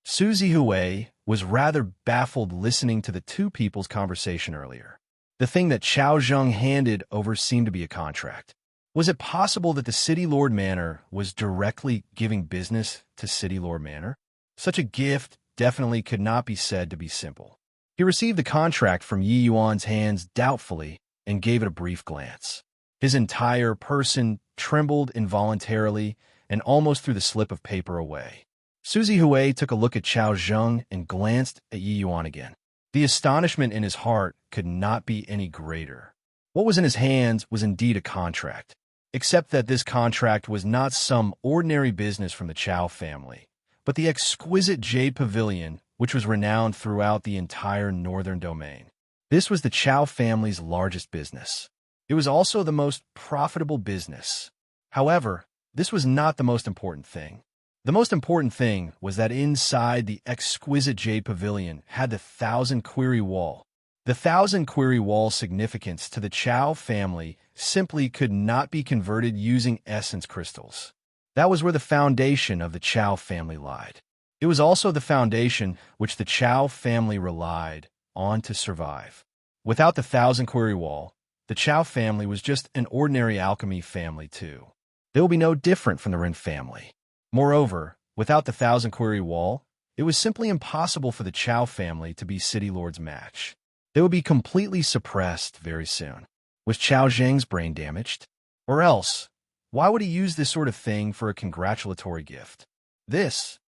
Su Zihui was rather baffled listening to the two people's conversation earlier. The thing that Chao Zheng handed over seemed to be a contract. Was it possible that the City Lord Manor was directly giving business to City Lord Manor? Such a gift definitely could not be said to be simple. He received the contract from Yi Yuan's hands doubtfully and gave it a brief glance. His entire person trembled involuntarily and almost threw the slip of paper away. Su Zihui took a look at Chao Zheng and glanced at Yi Yuan again. The astonishment in his heart could not be any greater. What was in his hands was indeed a contract, except that this contract was not some ordinary business from the Chao family, but the exquisite jade pavilion, which was renowned throughout the entire northern domain. This was the Chao family's largest business. It was also the most profitable business. However, this was not the most important thing. The most important thing was that inside the exquisite jade pavilion had the 1,000-query wall. The 1,000-query wall's significance to the Chao family simply could not be converted using essence crystals. That was where the foundation of the Chao family lied. It was also the foundation which the Chao family relied on to survive. Without the 1,000-query wall, the Chao family was just an ordinary alchemy family too. They will be no different from the Ren family. Moreover, without the 1,000-query wall, it was simply impossible for the Chao family to be City Lord's match. They would be completely suppressed very soon. Was Chao Zheng's brain damaged? Or else, why would he use this sort of thing for a congratulatory gift? This.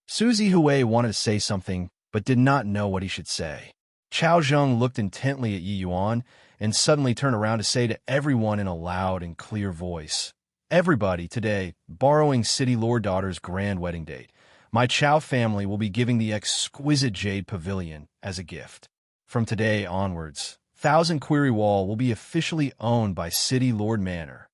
Su Zihui wanted to say something, but did not know what he should say. Chao Zheng looked intently at Yi Yuan and suddenly turned around to say to everyone in a loud and clear voice, "Everybody today, borrowing City Lord Daughter's grand wedding date, my Chao family will be giving the exquisite jade pavilion as a gift. From today onwards, 1,000-query wall will be officially owned by City Lord Manor."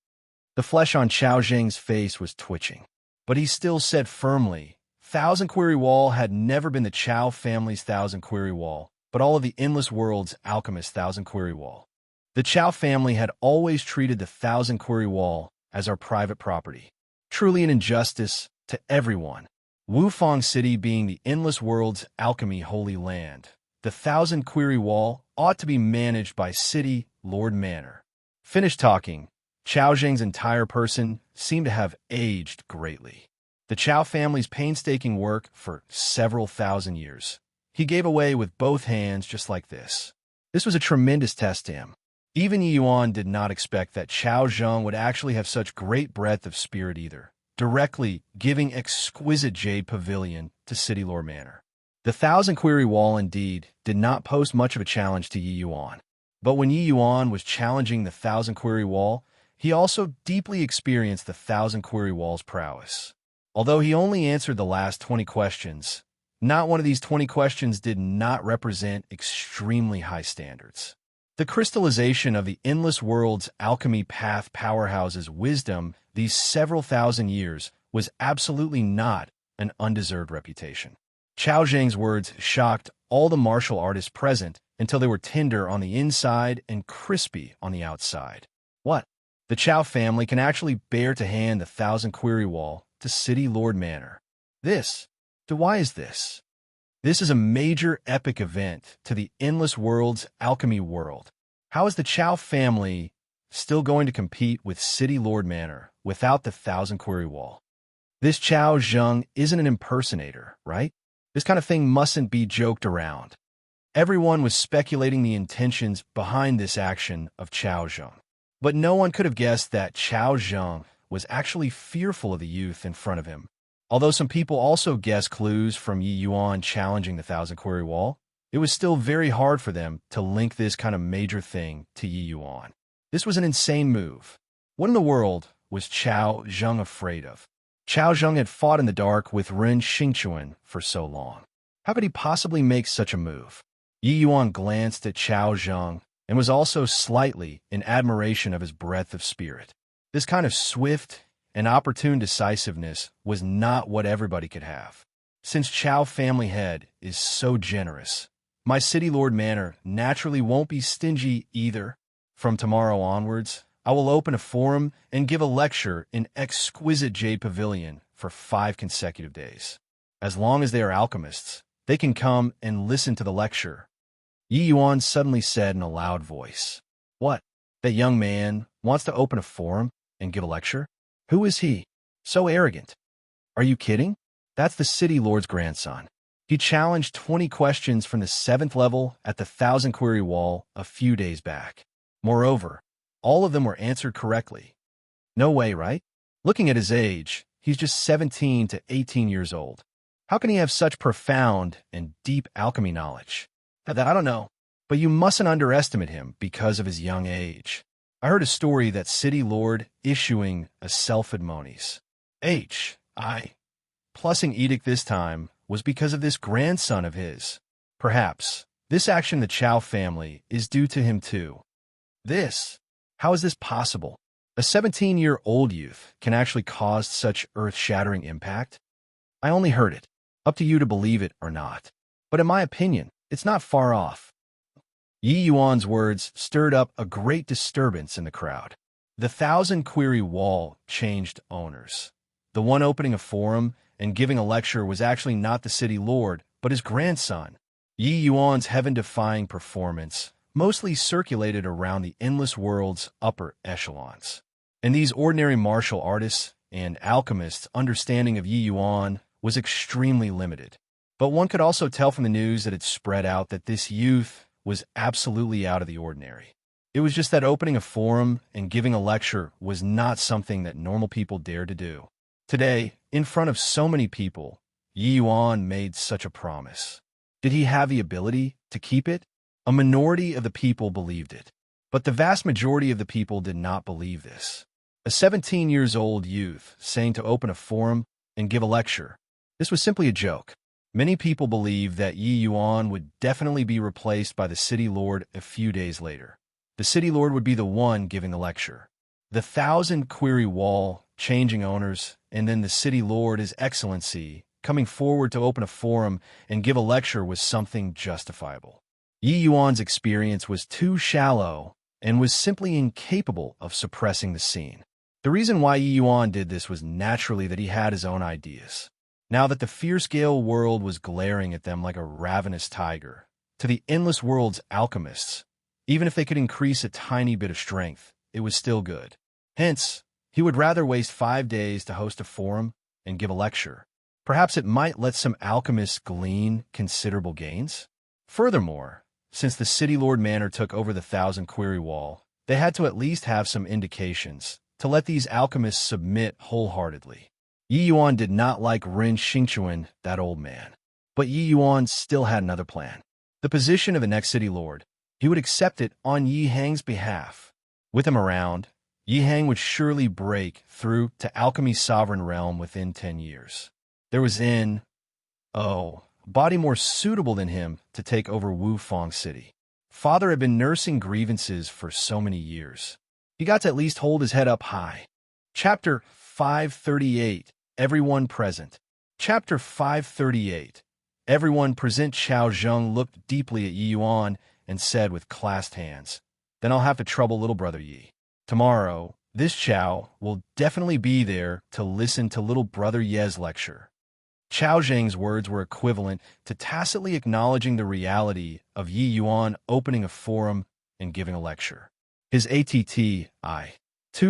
The flesh on Chao Zheng's face was twitching, but he still said firmly, 1,000-query wall had never been the Chao family's 1,000-query wall, but all of the Endless World's alchemist's 1,000-query wall. The Chao family had always treated the 1,000-query wall as our private property. Truly an injustice to everyone. Wufang City being the Endless World's alchemy holy land, the 1,000-query wall ought to be managed by City Lord Manor. Finished talking, Chao Zheng's entire person seemed to have aged greatly. The Chao family's painstaking work for several thousand years. He gave away with both hands just like this. This was a tremendous test to him. Even Yi Yuan did not expect that Chao Zheng would actually have such great breadth of spirit either, directly giving exquisite jade pavilion to City Lord Manor. The 1,000-query wall indeed did not pose much of a challenge to Yi Yuan. But when Yi Yuan was challenging the 1,000-query wall, he also deeply experienced the 1,000-query wall's prowess. Although he only answered the last 20 questions, not one of these 20 questions did not represent extremely high standards. The crystallization of the Endless World's alchemy path powerhouse's wisdom these several thousand years was absolutely not an undeserved reputation. Chao Zheng's words shocked all the martial artists present until they were tender on the inside and crispy on the outside. What? The Chao family can actually bear to hand the 1,000-query wall to City Lord Manor. Why is this? This is a major epic event to the Endless World's alchemy world. How is the Chao family still going to compete with City Lord Manor without the 1,000-query wall? This Chao Zheng isn't an impersonator, right? This kind of thing mustn't be joked around. Everyone was speculating the intentions behind this action of Chao Zheng. But no one could have guessed that Chao Zheng was actually fearful of the youth in front of him. Although some people also guessed clues from Yi Yuan challenging the 1,000-query wall, it was still very hard for them to link this kind of major thing to Yi Yuan. This was an insane move. What in the world was Chao Zheng afraid of? Chao Zheng had fought in the dark with Ren Xingchuan for so long. How could he possibly make such a move? Yi Yuan glanced at Chao Zheng and was also slightly in admiration of his breadth of spirit. This kind of swift and opportune decisiveness was not what everybody could have. Since Chao family head is so generous, my city lord manor naturally won't be stingy either. From tomorrow onwards, I will open a forum and give a lecture in exquisite jade pavilion for 5 consecutive days. As long as they are alchemists, they can come and listen to the lecture. Yi Yuan suddenly said in a loud voice. What? That young man wants to open a forum and give a lecture? Who is he? So arrogant. Are you kidding? That's the city lord's grandson. He challenged 20 questions from the 7th level at the 1,000-query wall a few days back. Moreover, all of them were answered correctly. No way, right? Looking at his age, he's just 17 to 18 years old. How can he have such profound and deep alchemy knowledge? That I don't know, but you mustn't underestimate him because of his young age. I heard a story that city lord issuing a self-admonies. Plussing edict this time was because of this grandson of his. Perhaps this action the Chao family is due to him too. How is this possible? A 17-year-old youth can actually cause such earth-shattering impact? I only heard it. Up to you to believe it or not. But in my opinion, it's not far off. Yi Yuan's words stirred up a great disturbance in the crowd. The 1,000-query wall changed owners. The one opening a forum and giving a lecture was actually not the city lord, but his grandson. Yi Yuan's heaven-defying performance mostly circulated around the endless world's upper echelons. And these ordinary martial artists and alchemists' understanding of Yi Yuan was extremely limited. But one could also tell from the news that it spread out that this youth was absolutely out of the ordinary. It was just that opening a forum and giving a lecture was not something that normal people dared to do. Today, in front of so many people, Yi Yuan made such a promise. Did he have the ability to keep it? A minority of the people believed it, but the vast majority of the people did not believe this. A 17-year-old youth saying to open a forum and give a lecture. This was simply a joke. Many people believed that Yi Yuan would definitely be replaced by the city lord a few days later. The city lord would be the one giving the lecture. The 1,000-query wall changing owners, and then the city lord, His Excellency, coming forward to open a forum and give a lecture was something justifiable. Yi Yuan's experience was too shallow and was simply incapable of suppressing the scene. The reason why Yi Yuan did this was naturally that he had his own ideas. Now that the fierce-scale world was glaring at them like a ravenous tiger, to the endless world's alchemists, even if they could increase a tiny bit of strength, it was still good. Hence, he would rather waste 5 days to host a forum and give a lecture. Perhaps it might let some alchemists glean considerable gains. Furthermore, since the City Lord Manor took over the 1,000-query wall, they had to at least have some indications to let these alchemists submit wholeheartedly. Yi Yuan did not like Ren Xingchuan, that old man. But Yi Yuan still had another plan. The position of the next City Lord. He would accept it on Yi Hang's behalf. With him around, Yi Hang would surely break through to Alchemy's sovereign realm within 10 years. There was a body more suitable than him to take over Wufang City. Father had been nursing grievances for so many years. He got to at least hold his head up high. Chapter 538. Everyone present. Chapter 538. Everyone present. Chao Zheng looked deeply at Yi Yuan and said with clasped hands, "Then I'll have to trouble little brother Yi. Tomorrow, this Chao will definitely be there to listen to little brother Ye's lecture." Chao Zheng's words were equivalent to tacitly acknowledging the reality of Yi Yuan opening a forum and giving a lecture. His attitude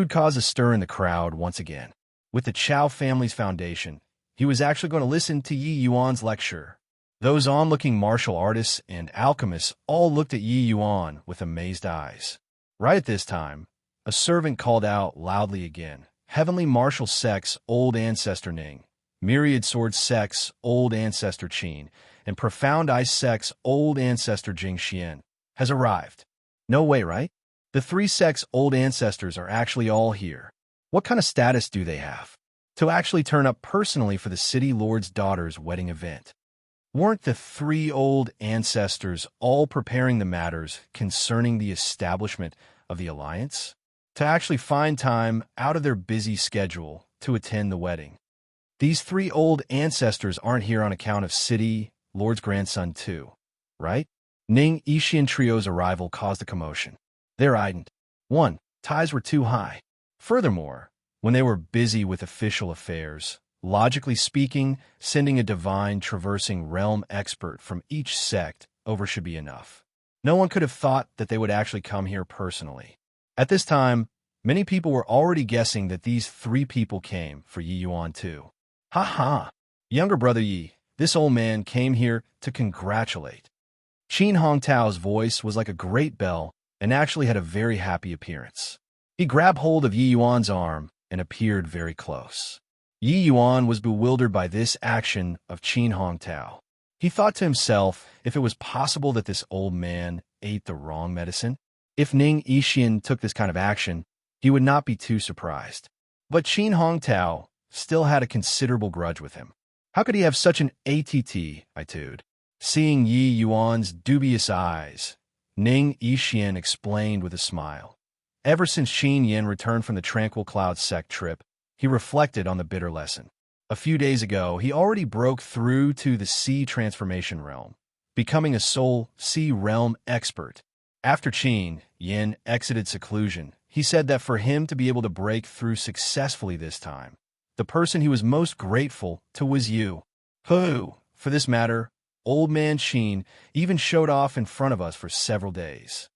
caused a stir in the crowd once again. With the Chao family's foundation, he was actually going to listen to Yi Yuan's lecture. Those onlooking martial artists and alchemists all looked at Yi Yuan with amazed eyes. Right at this time, a servant called out loudly again, "Heavenly martial sect's old ancestor Ning, myriad sword sex old ancestor Qin, and profound ice sex old ancestor Jingxian, has arrived. No way, right? The three sex old ancestors are actually all here. What kind of status do they have? To actually turn up personally for the city lord's daughter's wedding event. Weren't the three old ancestors all preparing the matters concerning the establishment of the alliance? To actually find time out of their busy schedule to attend the wedding. These three old ancestors aren't here on account of city lord's grandson too, right? Ning Yixian Trio's arrival caused a commotion. There idn't. 1. Ties were too high. Furthermore, when they were busy with official affairs, logically speaking, sending a divine traversing realm expert from each sect over should be enough. No one could have thought that they would actually come here personally. At this time, many people were already guessing that these three people came for Yi Yuan too. Ha ha! Younger brother Yi, this old man came here to congratulate. Qin Hongtao's voice was like a great bell and actually had a very happy appearance. He grabbed hold of Yi Yuan's arm and appeared very close. Yi Yuan was bewildered by this action of Qin Hongtao. He thought to himself if it was possible that this old man ate the wrong medicine. If Ning Yixian took this kind of action, he would not be too surprised. But Qin Hongtao still had a considerable grudge with him. How could he have such an attitude? Seeing Yi Yuan's dubious eyes, Ning Yixian explained with a smile. Ever since Qin Yin returned from the Tranquil Cloud sect trip, he reflected on the bitter lesson. A few days ago, he already broke through to the sea transformation realm, becoming a soul sea realm expert. After Qin Yin exited seclusion, he said that for him to be able to break through successfully this time, the person he was most grateful to was you. Who, for this matter, old man Qin even showed off in front of us for several days.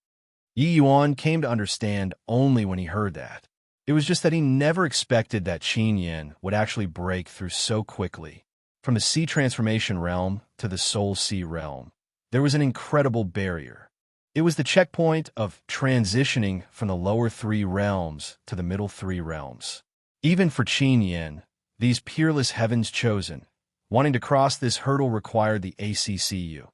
Yi Yuan came to understand only when he heard that. It was just that he never expected that Qin Yin would actually break through so quickly. From the sea transformation realm to the soul sea realm, there was an incredible barrier. It was the checkpoint of transitioning from the lower three realms to the middle three realms. Even for Qin Yin, these peerless heavens chosen, wanting to cross this hurdle required the ACCU,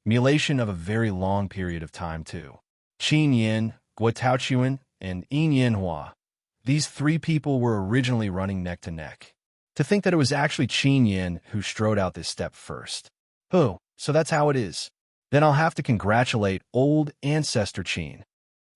mutilation of a very long period of time too. Qin Yin, Guo Taochuan, and Yin Yanhua, these three people were originally running neck to neck. To think that it was actually Qin Yin who strode out this step first. Oh, so that's how it is. Then I'll have to congratulate old ancestor Qin.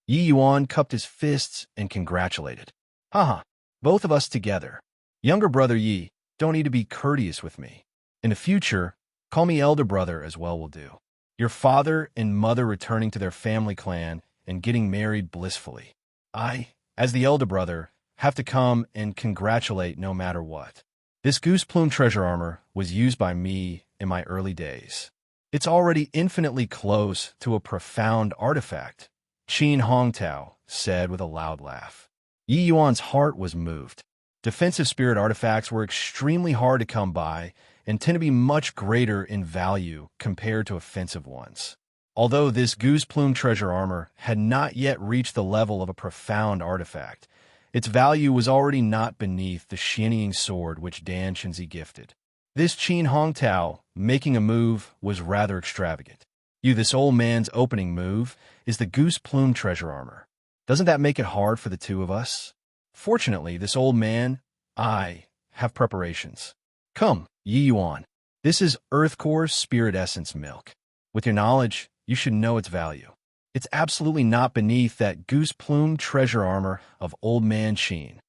Yi Yuan cupped his fists and congratulated. Haha, both of us together. Younger brother Yi, don't need to be courteous with me. In the future, call me elder brother as well will do. Your father and mother returning to their family clan and getting married blissfully. I, as the elder brother, have to come and congratulate no matter what. This goose plume treasure armor was used by me in my early days. It's already infinitely close to a profound artifact, Qin Hongtao said with a loud laugh. Yi Yuan's heart was moved. Defensive spirit artifacts were extremely hard to come by and tend to be much greater in value compared to offensive ones. Although this goose plume treasure armor had not yet reached the level of a profound artifact, its value was already not beneath the shining sword which Dan Shenzi gifted. This Qin Hongtao making a move was rather extravagant. This old man's opening move is the goose plume treasure armor. Doesn't that make it hard for the two of us? Fortunately, this old man, I, have preparations. Come, Yi Yuan. This is Earth Core Spirit Essence Milk. With your knowledge, you should know its value. It's absolutely not beneath that goose plume treasure armor of old man Qin.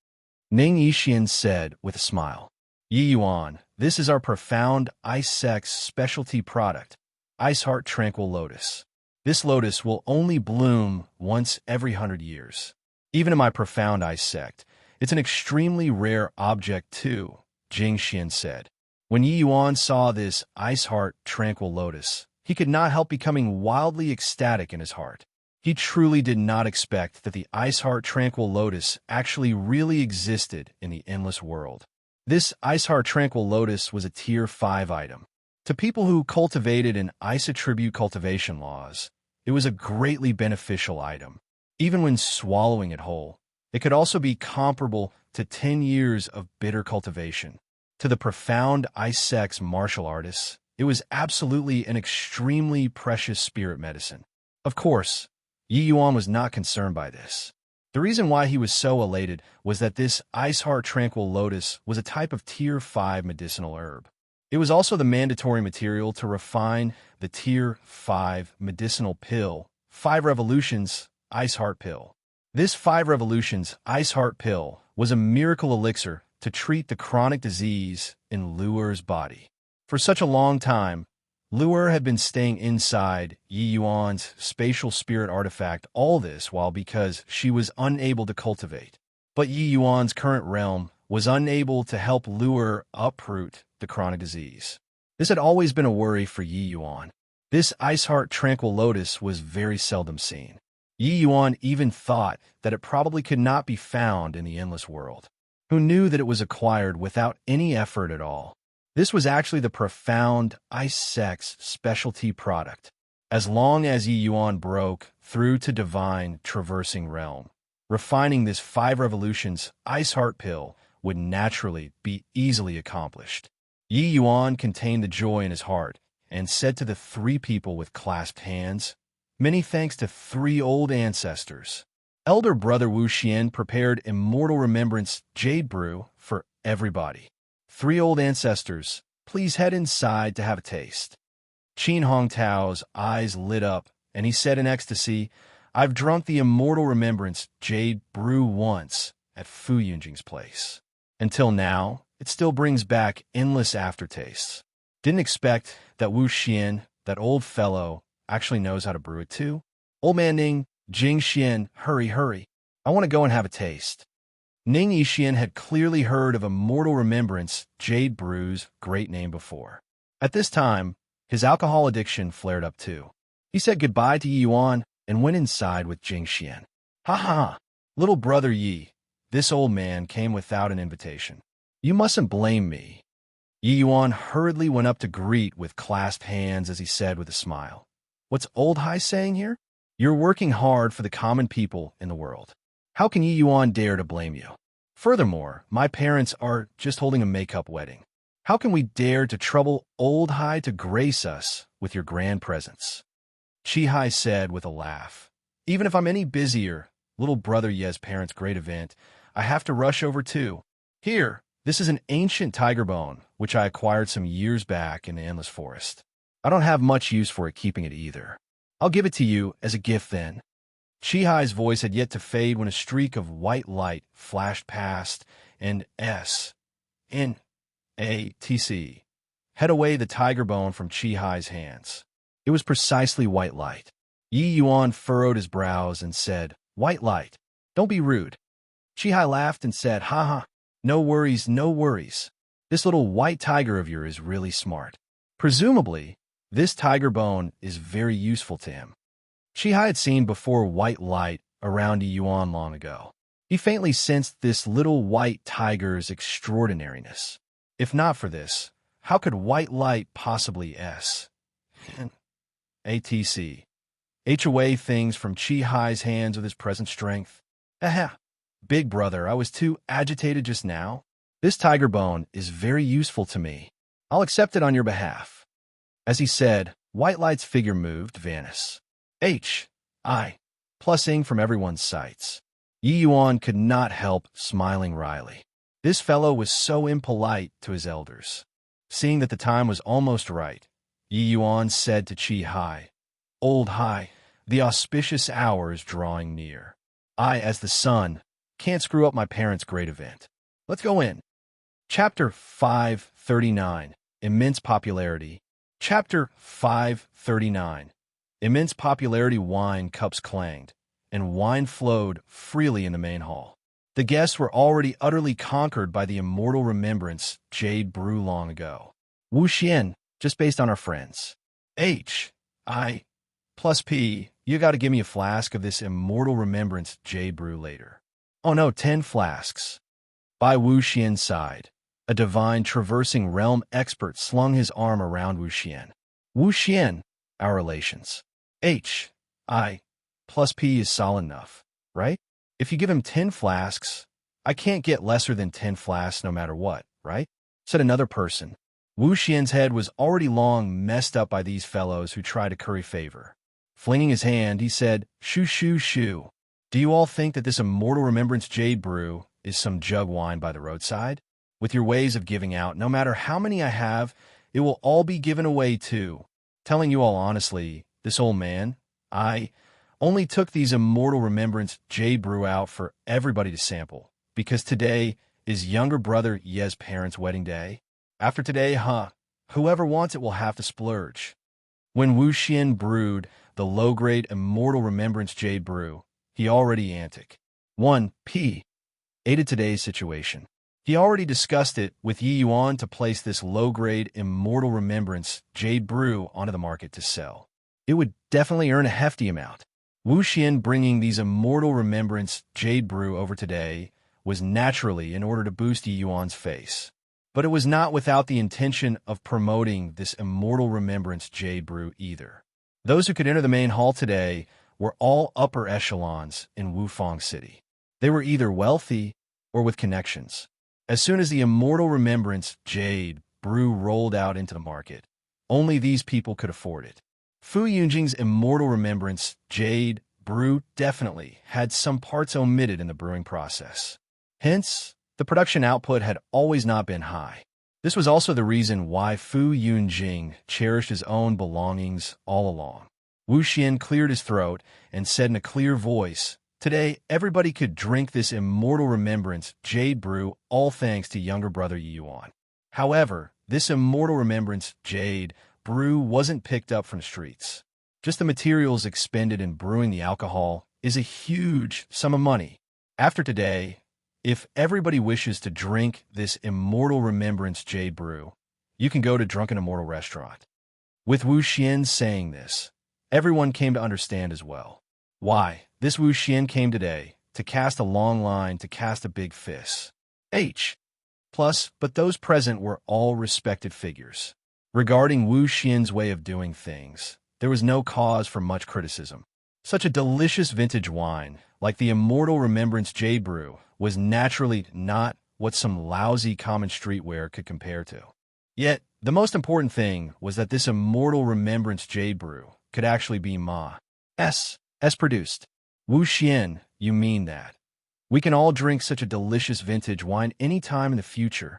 Ning Yixian said with a smile. Yi Yuan, this is our profound Ice Sex specialty product, Ice Heart Tranquil Lotus. This lotus will only bloom once every 100 years. Even in my profound ice sect, it's an extremely rare object too, Jing Xian said. When Yi Yuan saw this Ice Heart Tranquil Lotus, he could not help becoming wildly ecstatic in his heart. He truly did not expect that the Ice Heart Tranquil Lotus actually really existed in the endless world. This Ice Heart Tranquil Lotus was a Tier 5 item. To people who cultivated in ice attribute cultivation laws, it was a greatly beneficial item. Even when swallowing it whole, it could also be comparable to 10 years of bitter cultivation. To the profound ice sex martial artists, it was absolutely an extremely precious spirit medicine. Of course, Yi Yuan was not concerned by this. The reason why he was so elated was that this ice heart tranquil lotus was a type of Tier 5 medicinal herb. It was also the mandatory material to refine the Tier 5 medicinal pill, 5 Revolutions Ice Heart Pill. This 5 Revolutions Ice Heart Pill was a miracle elixir to treat the chronic disease in Luer's body. For such a long time, Luer had been staying inside Yi Yuan's spatial spirit artifact, all this while because she was unable to cultivate. But Yi Yuan's current realm was unable to help Luer uproot the chronic disease. This had always been a worry for Yi Yuan. This ice heart tranquil lotus was very seldom seen. Yi Yuan even thought that it probably could not be found in the endless world. Who knew that it was acquired without any effort at all? This was actually the profound ice sex specialty product. As long as Yi Yuan broke through to divine traversing realm, refining this 5 Revolutions Ice Heart Pill would naturally be easily accomplished. Yi Yuan contained the joy in his heart and said to the 3 people with clasped hands, "Many thanks to 3 old ancestors." Elder brother Wu Xian prepared immortal remembrance jade brew for everybody. 3 old ancestors, please head inside to have a taste. Qin Hongtao's eyes lit up, and he said in ecstasy, "I've drunk the immortal remembrance jade brew once at Fu Yunjing's place. Until now, it still brings back endless aftertastes. Didn't expect that Wu Xian, that old fellow, actually knows how to brew it too. Old man Ning, Jing Xian, hurry. I want to go and have a taste." Ning Yixian had clearly heard of Immortal Remembrance Jade Brew's great name before. At this time, his alcohol addiction flared up too. He said goodbye to Yi Yuan and went inside with Jing Xian. "Ha, little brother Yi, this old man came without an invitation. You mustn't blame me." Yi Yuan hurriedly went up to greet with clasped hands as he said with a smile, "What's Old Hai saying here? You're working hard for the common people in the world. How can Yi Yuan dare to blame you? Furthermore, my parents are just holding a make-up wedding. How can we dare to trouble Old Hai to grace us with your grand presence?" Chi Hai said with a laugh, "Even if I'm any busier, little brother Ye's parents' great event, I have to rush over too. Here, this is an ancient tiger bone, which I acquired some years back in the Endless Forest. I don't have much use for it keeping it either. I'll give it to you as a gift then." Chi Hai's voice had yet to fade when a streak of white light flashed past, and S-N-A-T-C head away the tiger bone from Chi Hai's hands. It was precisely white light. Yi Yuan furrowed his brows and said, "White light, don't be rude." Chi Hai laughed and said, "Ha, no worries. This little white tiger of yours is really smart. Presumably, this tiger bone is very useful to him." Chi Hai had seen before white light around Yi Yuan long ago. He faintly sensed this little white tiger's extraordinariness. If not for this, how could white light possibly S-N-A-T-C H away things from Chi Hai's hands with his present strength? Big brother, I was too agitated just now. This tiger bone is very useful to me. I'll accept it on your behalf." As he said, white light's figure moved, vanished. H-I plussing from everyone's sights. Yi Yuan could not help smiling wryly. This fellow was so impolite to his elders. Seeing that the time was almost right, Yi Yuan said to Chi Hai, "Old Hai, the auspicious hour is drawing near. I, as the son, can't screw up my parents' great event. Let's go in." Chapter 539, Immense Popularity. Chapter 539. Immense popularity. Wine cups clanged, and wine flowed freely in the main hall. The guests were already utterly conquered by the immortal remembrance jade brew long ago. Wu Xian, just based on our friends. H-I plus P, you gotta give me a flask of this immortal remembrance jade brew later. Oh no, 10 flasks. By Wu Xian's side, a divine traversing realm expert slung his arm around Wu Xian. "Wu Xian, our relations. H-I plus P is solid enough, right? If you give him 10 flasks, I can't get lesser than 10 flasks no matter what, right? said another person. Wu Xian's head was already long messed up by these fellows who tried to curry favor. Flinging his hand, he said, "Shoo, shoo, shoo. Do you all think that this immortal remembrance jade brew is some jug wine by the roadside? With your ways of giving out, no matter how many I have, it will all be given away too. Telling you all honestly, this old man, I only took these immortal remembrance jade brew out for everybody to sample, because today is younger brother Ye's parents' wedding day. After today, whoever wants it will have to splurge." When Wu Xian brewed the low-grade immortal remembrance jade brew, he already antic. 1p. Aided today's situation. He already discussed it with Yi Yuan to place this low-grade immortal remembrance jade brew onto the market to sell. It would definitely earn a hefty amount. Wu Xian bringing these immortal remembrance jade brew over today was naturally in order to boost Yi Yuan's face. But it was not without the intention of promoting this immortal remembrance jade brew either. Those who could enter the main hall today were all upper echelons in Wufang City. They were either wealthy or with connections. As soon as the immortal remembrance jade brew rolled out into the market, only these people could afford it. Fu Yunjing's immortal remembrance jade brew definitely had some parts omitted in the brewing process. Hence, the production output had always not been high. This was also the reason why Fu Yunjing cherished his own belongings all along. Wu Xian cleared his throat and said in a clear voice, "Today, everybody could drink this immortal remembrance jade brew, all thanks to younger brother Yi Yuan." However, this immortal remembrance jade brew wasn't picked up from streets. Just the materials expended in brewing the alcohol is a huge sum of money. After today, if everybody wishes to drink this immortal remembrance jade brew, you can go to Drunken Immortal Restaurant. With Wu Xian saying this, everyone came to understand as well. Why, this Wu Xian came today to cast a long line, to cast a big fist. But those present were all respected figures. Regarding Wu Xian's way of doing things, there was no cause for much criticism. Such a delicious vintage wine, like the immortal remembrance jade brew, was naturally not what some lousy common streetwear could compare to. Yet, the most important thing was that this immortal remembrance jade brew could actually be S produced. Wu Xian, you mean that? We can all drink such a delicious vintage wine any time in the future.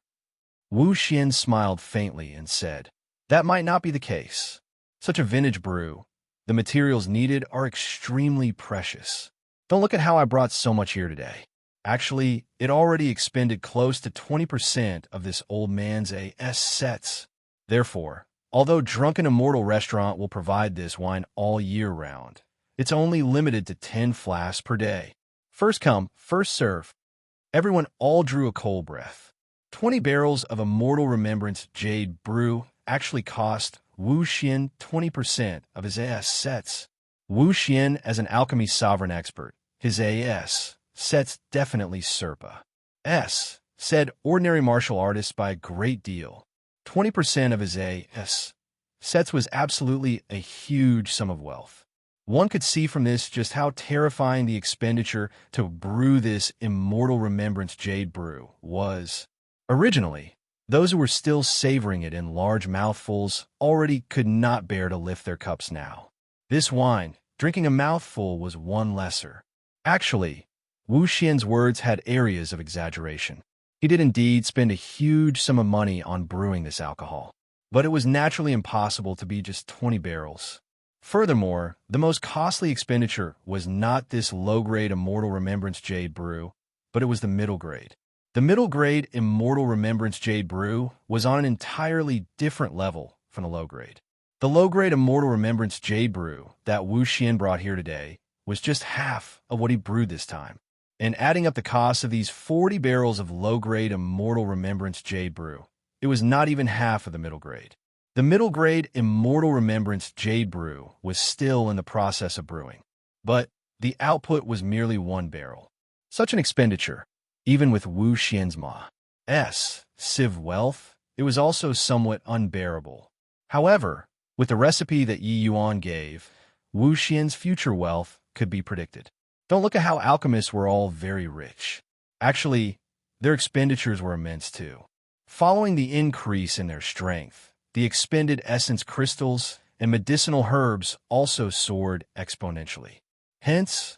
Wu Xian smiled faintly and said, "That might not be the case. Such a vintage brew, the materials needed are extremely precious. Don't look at how I brought so much here today. Actually, it already expended close to 20% of this old man's assets. Therefore, although Drunken Immortal Restaurant will provide this wine all year round, it's only limited to 10 flasks per day. First come, first serve." Everyone all drew a cold breath. 20 barrels of Immortal Remembrance Jade Brew actually cost Wu Xian 20% of his assets. Wu Xian, as an alchemy sovereign expert, his assets definitely said ordinary martial artists by a great deal. 20% of his assets was absolutely a huge sum of wealth. One could see from this just how terrifying the expenditure to brew this immortal remembrance jade brew was. Originally, those who were still savoring it in large mouthfuls already could not bear to lift their cups now. This wine, drinking a mouthful, was one lesser. Actually, Wu Xian's words had areas of exaggeration. He did indeed spend a huge sum of money on brewing this alcohol, but it was naturally impossible to be just 20 barrels. Furthermore, the most costly expenditure was not this low-grade Immortal Remembrance Jade Brew, but it was the middle grade. The middle-grade Immortal Remembrance Jade Brew was on an entirely different level from the low-grade. The low-grade Immortal Remembrance Jade Brew that Wu Xian brought here today was just half of what he brewed this time. And adding up the cost of these 40 barrels of low-grade Immortal Remembrance Jade Brew, it was not even half of the middle grade. The middle grade Immortal Remembrance Jade Brew was still in the process of brewing, but the output was merely 1 barrel. Such an expenditure, even with Wu Xian's civ wealth, it was also somewhat unbearable. However, with the recipe that Yi Yuan gave, Wu Xian's future wealth could be predicted. Don't look at how alchemists were all very rich. Actually, their expenditures were immense too. Following the increase in their strength, the expended essence crystals and medicinal herbs also soared exponentially. Hence,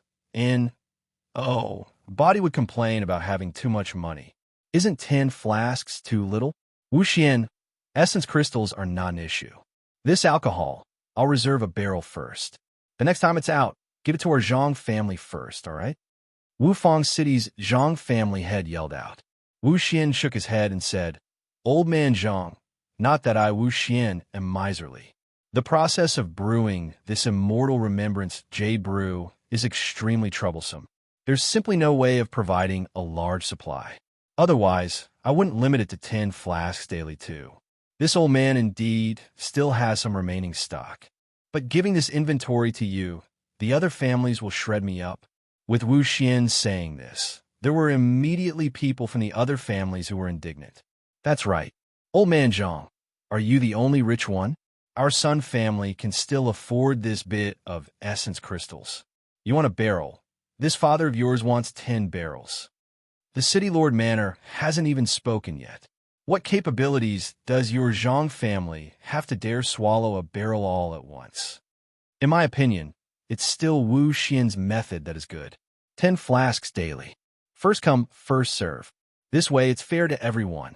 body would complain about having too much money. Isn't 10 flasks too little? Wuxian, essence crystals are not an issue. This alcohol, I'll reserve a barrel first. The next time it's out, give it to our Zhang family first, all right? Wufang City's Zhang family head yelled out. Wuxian shook his head and said, Old man Zhang, not that I, Wuxian, am miserly. The process of brewing this immortal remembrance jade brew is extremely troublesome. There's simply no way of providing a large supply. Otherwise, I wouldn't limit it to 10 flasks daily too. This old man indeed still has some remaining stock. But giving this inventory to you, the other families will shred me up. With Wuxian saying this, there were immediately people from the other families who were indignant. That's right. Old man Zhang, are you the only rich one? Our Sun family can still afford this bit of essence crystals. You want a barrel. This father of yours wants 10 barrels. The City Lord Manor hasn't even spoken yet. What capabilities does your Zhang family have to dare swallow a barrel all at once? In my opinion, it's still Wu Xian's method that is good. 10 flasks daily. First come, first serve. This way it's fair to everyone.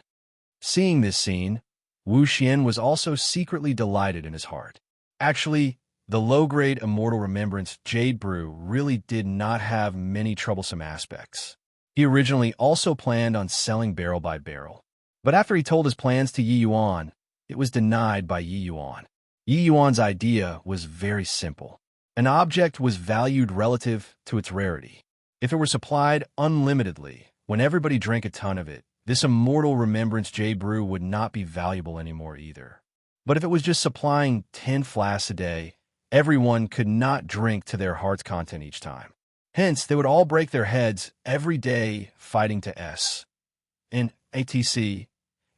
Seeing this scene, Wu Xian was also secretly delighted in his heart. Actually, the low-grade Immortal Remembrance Jade Brew really did not have many troublesome aspects. He originally also planned on selling barrel by barrel. But after he told his plans to Yi Yuan, it was denied by Yi Yuan. Yi Yuan's idea was very simple. An object was valued relative to its rarity. If it were supplied unlimitedly, when everybody drank a ton of it, this Immortal Remembrance Jade Brew would not be valuable anymore either. But if it was just supplying 10 flasks a day, everyone could not drink to their heart's content each time. Hence, they would all break their heads every day fighting to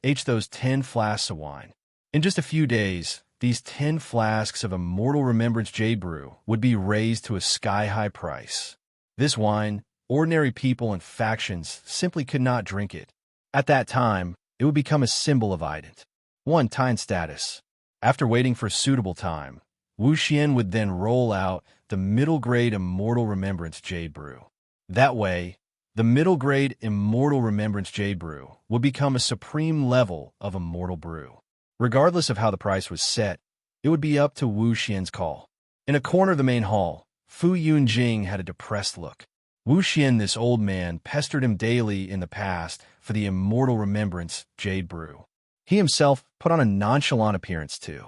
H those 10 flasks of wine. In just a few days, these 10 flasks of Immortal Remembrance Jade Brew would be raised to a sky-high price. This wine, ordinary people and factions simply could not drink it. At that time, it would become a symbol of ident. 1 time status. After waiting for a suitable time, Wu Xian would then roll out the middle-grade Immortal Remembrance Jade Brew. That way, the middle-grade Immortal Remembrance Jade Brew would become a supreme level of Immortal Brew. Regardless of how the price was set, it would be up to Wu Xian's call. In a corner of the main hall, Fu Yunjing had a depressed look. Wu Xian, this old man, pestered him daily in the past for the Immortal Remembrance Jade Brew. He himself put on a nonchalant appearance too.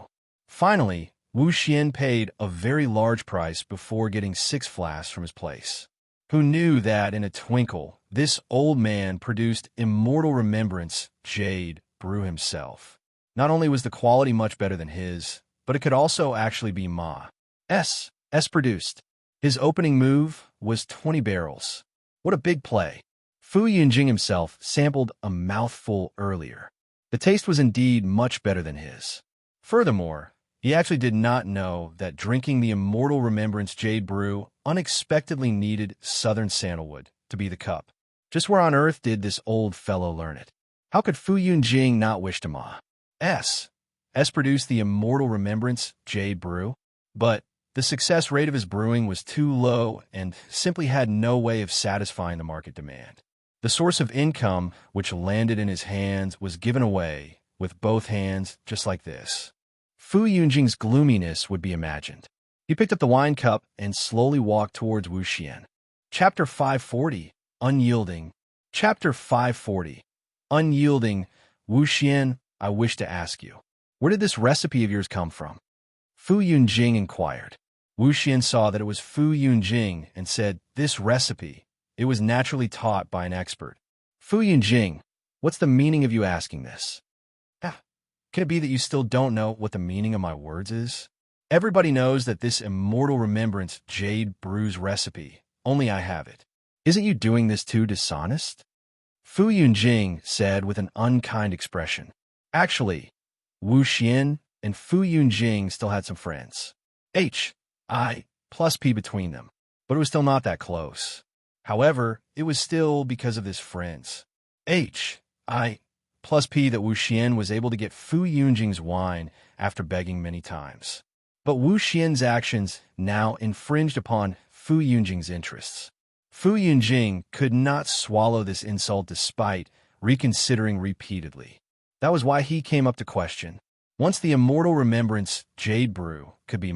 Finally, Wu Xian paid a very large price before getting 6 flasks from his place. Who knew that in a twinkle, this old man produced Immortal Remembrance Jade Brew himself. Not only was the quality much better than his, but it could also actually be S produced. His opening move was 20 barrels. What a big play. Fu Yunjing himself sampled a mouthful earlier. The taste was indeed much better than his. Furthermore, he actually did not know that drinking the Immortal Remembrance Jade Brew unexpectedly needed southern sandalwood to be the cup. Just where on earth did this old fellow learn it? How could Fu Yunjing not wish to S produce the Immortal Remembrance Jade Brew? But the success rate of his brewing was too low and simply had no way of satisfying the market demand. The source of income which landed in his hands was given away with both hands just like this. Fu Yunjing's gloominess would be imagined. He picked up the wine cup and slowly walked towards Wu Xian. Chapter 540, Unyielding. Chapter 540, Unyielding. Wu Xian, I wish to ask you, where did this recipe of yours come from? Fu Yunjing inquired. Wu Xian saw that it was Fu Yunjing and said, this recipe, it was naturally taught by an expert. Fu Yunjing, what's the meaning of you asking this? Can it be that you still don't know what the meaning of my words is? Everybody knows that this Immortal Remembrance Jade Brew's recipe, only I have it. Isn't you doing this too dishonest? Fu Yunjing said with an unkind expression. Actually, Wu Xian and Fu Yunjing still had some friends. I plus P between them, but it was still not that close. However, it was still because of this friends. plus P that Wu Xian was able to get Fu Yunjing's wine after begging many times. But Wu Xian's actions now infringed upon Fu Yunjing's interests. Fu Yunjing could not swallow this insult despite reconsidering repeatedly. That was why he came up to question. Once the immortal remembrance Jade Brew could be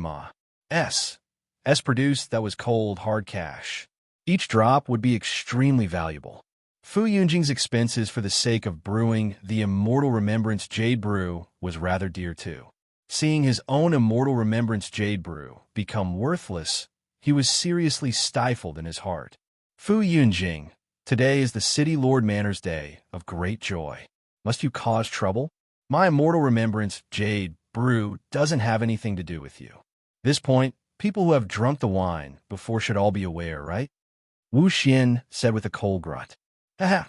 S produced, that was cold, hard cash. Each drop would be extremely valuable. Fu Yunjing's expenses for the sake of brewing the immortal remembrance Jade Brew was rather dear too. Seeing his own immortal remembrance Jade Brew become worthless, he was seriously stifled in his heart. Fu Yunjing, today is the City Lord Manor's day of great joy. Must you cause trouble? My immortal remembrance Jade Brew doesn't have anything to do with you. This point, people who have drunk the wine before should all be aware, right? Wu Xian said with a cold grunt. Haha.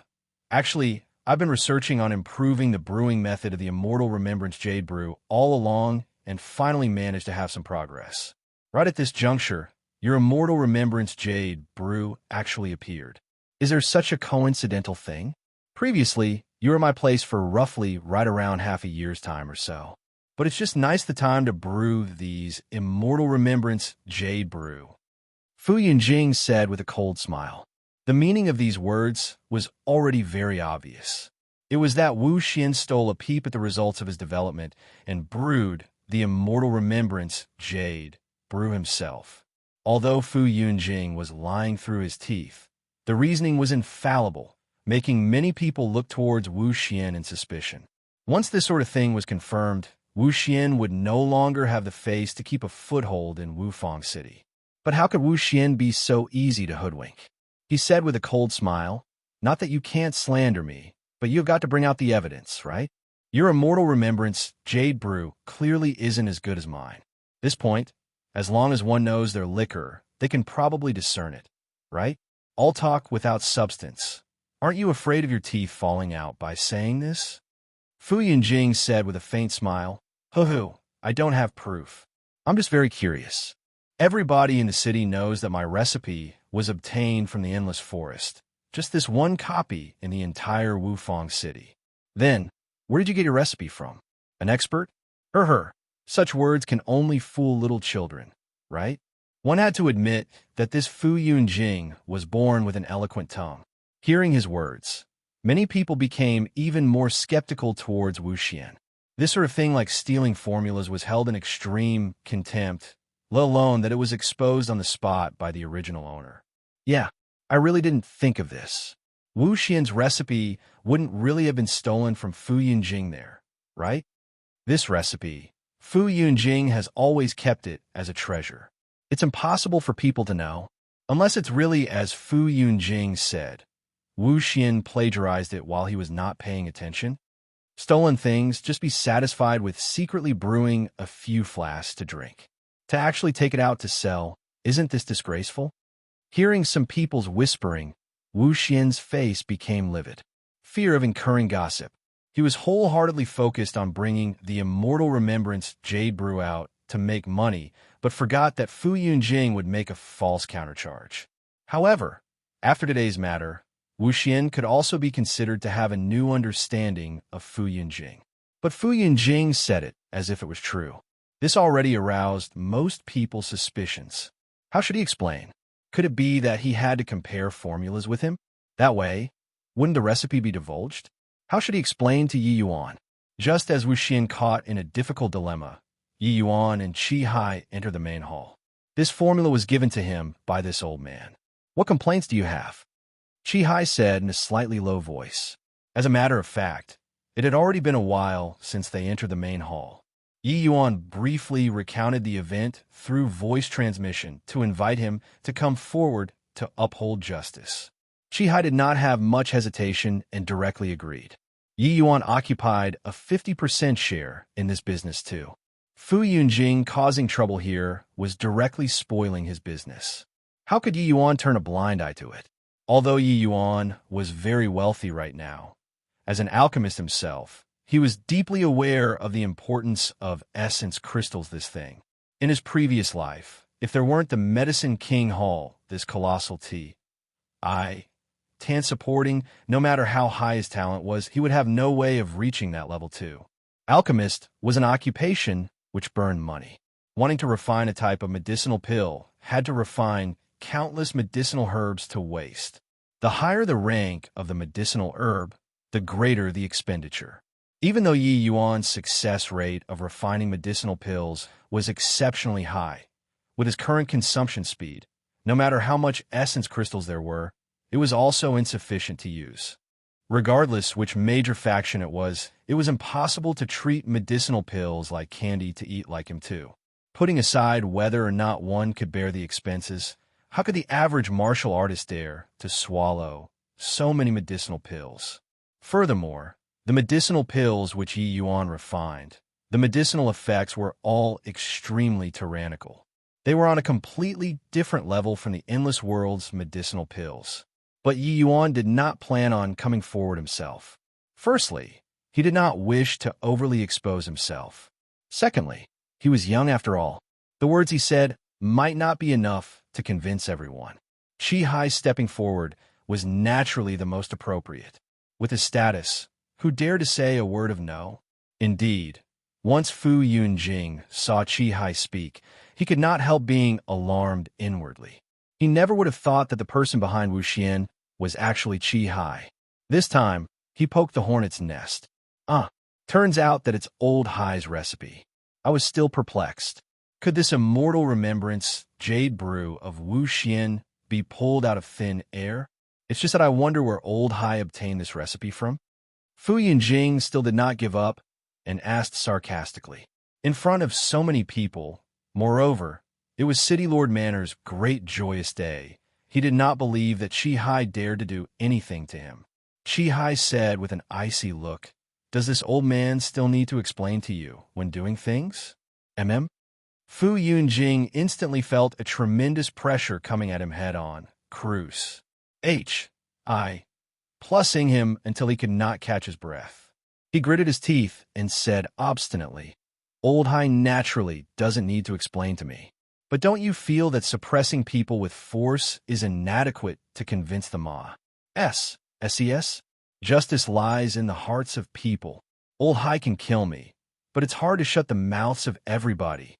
Actually, I've been researching on improving the brewing method of the immortal remembrance Jade Brew all along and finally managed to have some progress. Right at this juncture, your immortal remembrance Jade Brew actually appeared. Is there such a coincidental thing? Previously, you were at my place for roughly right around half a year's time or so. But it's just nice the time to brew these immortal remembrance Jade Brew. Fu Yunjing said with a cold smile. The meaning of these words was already very obvious. It was that Wu Xian stole a peep at the results of his development and brewed the immortal remembrance Jade Brew himself. Although Fu Yunjing was lying through his teeth, the reasoning was infallible, making many people look towards Wu Xian in suspicion. Once this sort of thing was confirmed, Wu Xian would no longer have the face to keep a foothold in Wufang City. But how could Wu Xian be so easy to hoodwink? He said with a cold smile, not that you can't slander me, but you've got to bring out the evidence, right? Your immortal remembrance, Jade Brew, clearly isn't as good as mine. This point, as long as one knows their liquor, they can probably discern it, right? All talk without substance. Aren't you afraid of your teeth falling out by saying this? Fu Yunjing said with a faint smile, Hoo-hoo, I don't have proof. I'm just very curious. Everybody in the city knows that my recipe was obtained from the Endless Forest. Just this one copy in the entire Wufang City. Then, where did you get your recipe from? An expert? Such words can only fool little children, right? One had to admit that this Fu Yunjing was born with an eloquent tongue. Hearing his words, many people became even more skeptical towards Wu Xian. This sort of thing like stealing formulas was held in extreme contempt, let alone that it was exposed on the spot by the original owner. Yeah, I really didn't think of this. Wu Xian's recipe wouldn't really have been stolen from Fu Yunjing there, right? This recipe, Fu Yunjing has always kept it as a treasure. It's impossible for people to know, unless it's really as Fu Yunjing said. Wu Xian plagiarized it while he was not paying attention. Stolen things, just be satisfied with secretly brewing a few flasks to drink. To actually take it out to sell, isn't this disgraceful? Hearing some people's whispering, Wu Xian's face became livid. Fear of incurring gossip. He was wholeheartedly focused on bringing the immortal remembrance Jade Brew out to make money, but forgot that Fu Yunjing would make a false countercharge. However, after today's matter, Wu Xian could also be considered to have a new understanding of Fu Yunjing. But Fu Yunjing said it as if it was true. This already aroused most people's suspicions. How should he explain? Could it be that he had to compare formulas with him? That way, wouldn't the recipe be divulged? How should he explain to Yi Yuan? Just as Wu Xian caught in a difficult dilemma, Yi Yuan and Qi Hai entered the main hall. This formula was given to him by this old man. What complaints do you have? Qi Hai said in a slightly low voice. As a matter of fact, it had already been a while since they entered the main hall. Yi Yuan briefly recounted the event through voice transmission to invite him to come forward to uphold justice. Qi Hai did not have much hesitation and directly agreed. Yi Yuan occupied a 50% share in this business too. Fu Yunjing causing trouble here was directly spoiling his business. How could Yi Yuan turn a blind eye to it? Although Yi Yuan was very wealthy right now, as an alchemist himself, he was deeply aware of the importance of essence crystals this thing. In his previous life, if there weren't the Medicine King Hall, this colossal tan supporting, no matter how high his talent was, he would have no way of reaching that level 2. Alchemist was an occupation which burned money. Wanting to refine a type of medicinal pill had to refine countless medicinal herbs to waste. The higher the rank of the medicinal herb, the greater the expenditure. Even though Yi Yuan's success rate of refining medicinal pills was exceptionally high, with his current consumption speed, no matter how much essence crystals there were, it was also insufficient to use. Regardless which major faction it was impossible to treat medicinal pills like candy to eat like him too. Putting aside whether or not one could bear the expenses, how could the average martial artist dare to swallow so many medicinal pills? Furthermore, the medicinal pills which Yi Yuan refined, the medicinal effects were all extremely tyrannical. They were on a completely different level from the endless world's medicinal pills. But Yi Yuan did not plan on coming forward himself. Firstly, he did not wish to overly expose himself. Secondly, he was young after all. The words he said might not be enough to convince everyone. Chi Hai stepping forward was naturally the most appropriate. With his status, who dared to say a word of no? Indeed, once Fu Yunjing saw Chi Hai speak, he could not help being alarmed inwardly. He never would have thought that the person behind Wu Xian was actually Chi Hai. This time, he poked the hornet's nest. Turns out that it's old Hai's recipe. I was still perplexed. Could this immortal remembrance, jade brew of Wu Xian, be pulled out of thin air? It's just that I wonder where old Hai obtained this recipe from. Fu Yunjing still did not give up and asked sarcastically. In front of so many people, moreover, it was City Lord Manor's great joyous day. He did not believe that Chi Hai dared to do anything to him. Chi Hai said with an icy look, "Does this old man still need to explain to you when doing things?" Fu Yunjing instantly felt a tremendous pressure coming at him head-on. Cruise. Plussing him until he could not catch his breath. He gritted his teeth and said obstinately, "Old Hai naturally doesn't need to explain to me. But don't you feel that suppressing people with force is inadequate to convince the SES? Justice lies in the hearts of people. Old Hai can kill me, but it's hard to shut the mouths of everybody."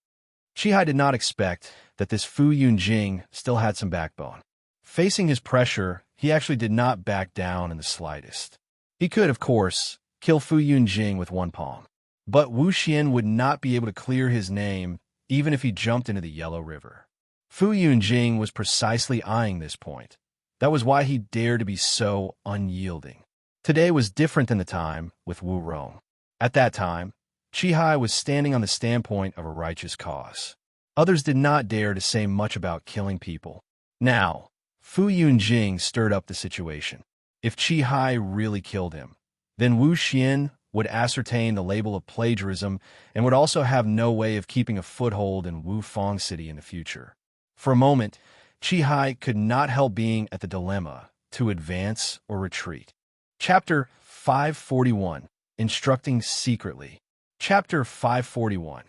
Chi Hai did not expect that this Fu Yunjing still had some backbone. Facing his pressure, he actually did not back down in the slightest. He could, of course, kill Fu Yunjing with one palm. But Wu Xian would not be able to clear his name even if he jumped into the Yellow River. Fu Yunjing was precisely eyeing this point. That was why he dared to be so unyielding. Today was different than the time with Wu Rong. At that time, Chi Hai was standing on the standpoint of a righteous cause. Others did not dare to say much about killing people. Now, Fu Yunjing stirred up the situation. If Chi Hai really killed him, then Wu Xian would ascertain the label of plagiarism and would also have no way of keeping a foothold in Wu Fong City in the future. For a moment, Chi Hai could not help being at the dilemma to advance or retreat. Chapter 541, Instructing Secretly. Chapter 541.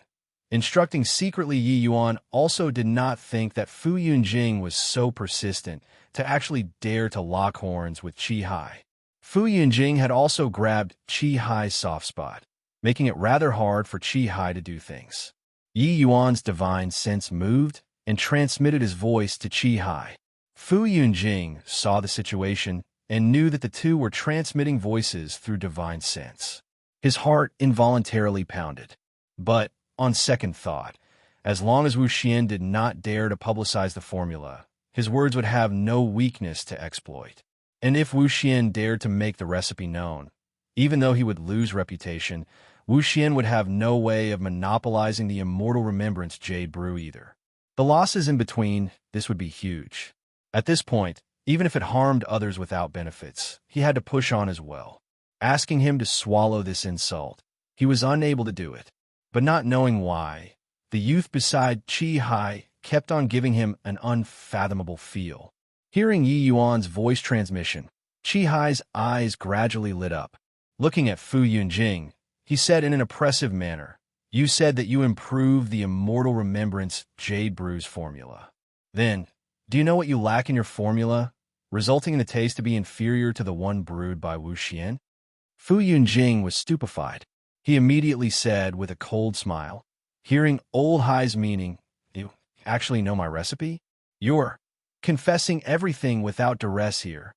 Instructing secretly. Yi Yuan also did not think that Fu Yunjing was so persistent to actually dare to lock horns with Chi Hai. Fu Yunjing had also grabbed Chi Hai's soft spot, making it rather hard for Chi Hai to do things. Yi Yuan's divine sense moved and transmitted his voice to Chi Hai. Fu Yunjing saw the situation and knew that the two were transmitting voices through divine sense. His heart involuntarily pounded. But, on second thought, as long as Wu Xian did not dare to publicize the formula, his words would have no weakness to exploit. And if Wu Xian dared to make the recipe known, even though he would lose reputation, Wu Xian would have no way of monopolizing the immortal remembrance jade brew either. The losses in between, this would be huge. At this point, even if it harmed others without benefits, he had to push on as well. Asking him to swallow this insult, he was unable to do it. But not knowing why, the youth beside Chi Hai kept on giving him an unfathomable feel. Hearing Yi Yuan's voice transmission, Chi Hai's eyes gradually lit up. Looking at Fu Yunjing, he said in an impressive manner, "You said that you improved the immortal remembrance jade brew's formula. Then, do you know what you lack in your formula? resulting in the taste to be inferior to the one brewed by Wu Xian? Fu Yunjing was stupefied. He immediately said with a cold smile, hearing Old Hai's meaning, "You actually know my recipe? You're confessing everything without duress here."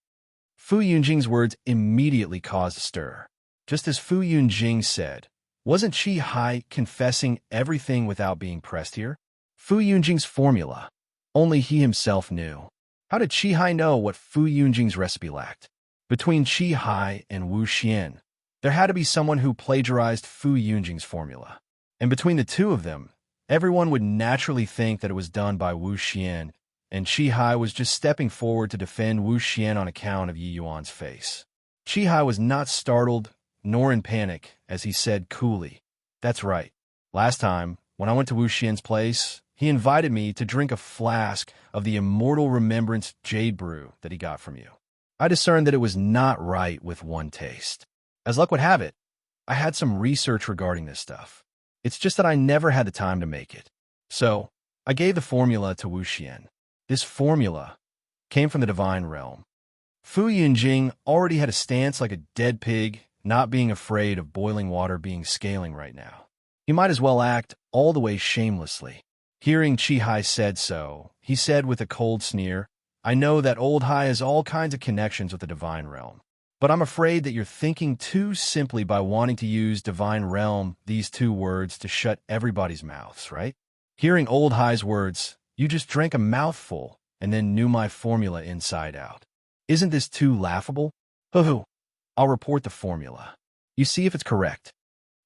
Fu Yunjing's words immediately caused a stir. Just as Fu Yunjing said, wasn't Qi Hai confessing everything without being pressed here? Fu Yunjing's formula. Only he himself knew. How did Qi Hai know what Fu Yunjing's recipe lacked? Between Qi Hai and Wu Xian, there had to be someone who plagiarized Fu Yunjing's formula. And between the two of them, everyone would naturally think that it was done by Wu Xian, and Qi Hai was just stepping forward to defend Wu Xian on account of Yi Yuan's face. Qi Hai was not startled nor in panic as he said coolly, "That's right. Last time, when I went to Wu Xian's place, he invited me to drink a flask of the immortal remembrance jade brew that he got from you. I discerned that it was not right with one taste. As luck would have it, I had some research regarding this stuff. It's just that I never had the time to make it. So, I gave the formula to Wu Xian. This formula came from the divine realm." Fu Yunjing already had a stance like a dead pig, not being afraid of boiling water being scaling right now. He might as well act all the way shamelessly. Hearing Qi Hai said so, he said with a cold sneer, "I know that Old Hai has all kinds of connections with the divine realm, but I'm afraid that you're thinking too simply by wanting to use divine realm, these two words, to shut everybody's mouths, right?" Hearing Old Hai's words, "You just drank a mouthful and then knew my formula inside out. Isn't this too laughable? Hoo-hoo. I'll report the formula. You see if it's correct."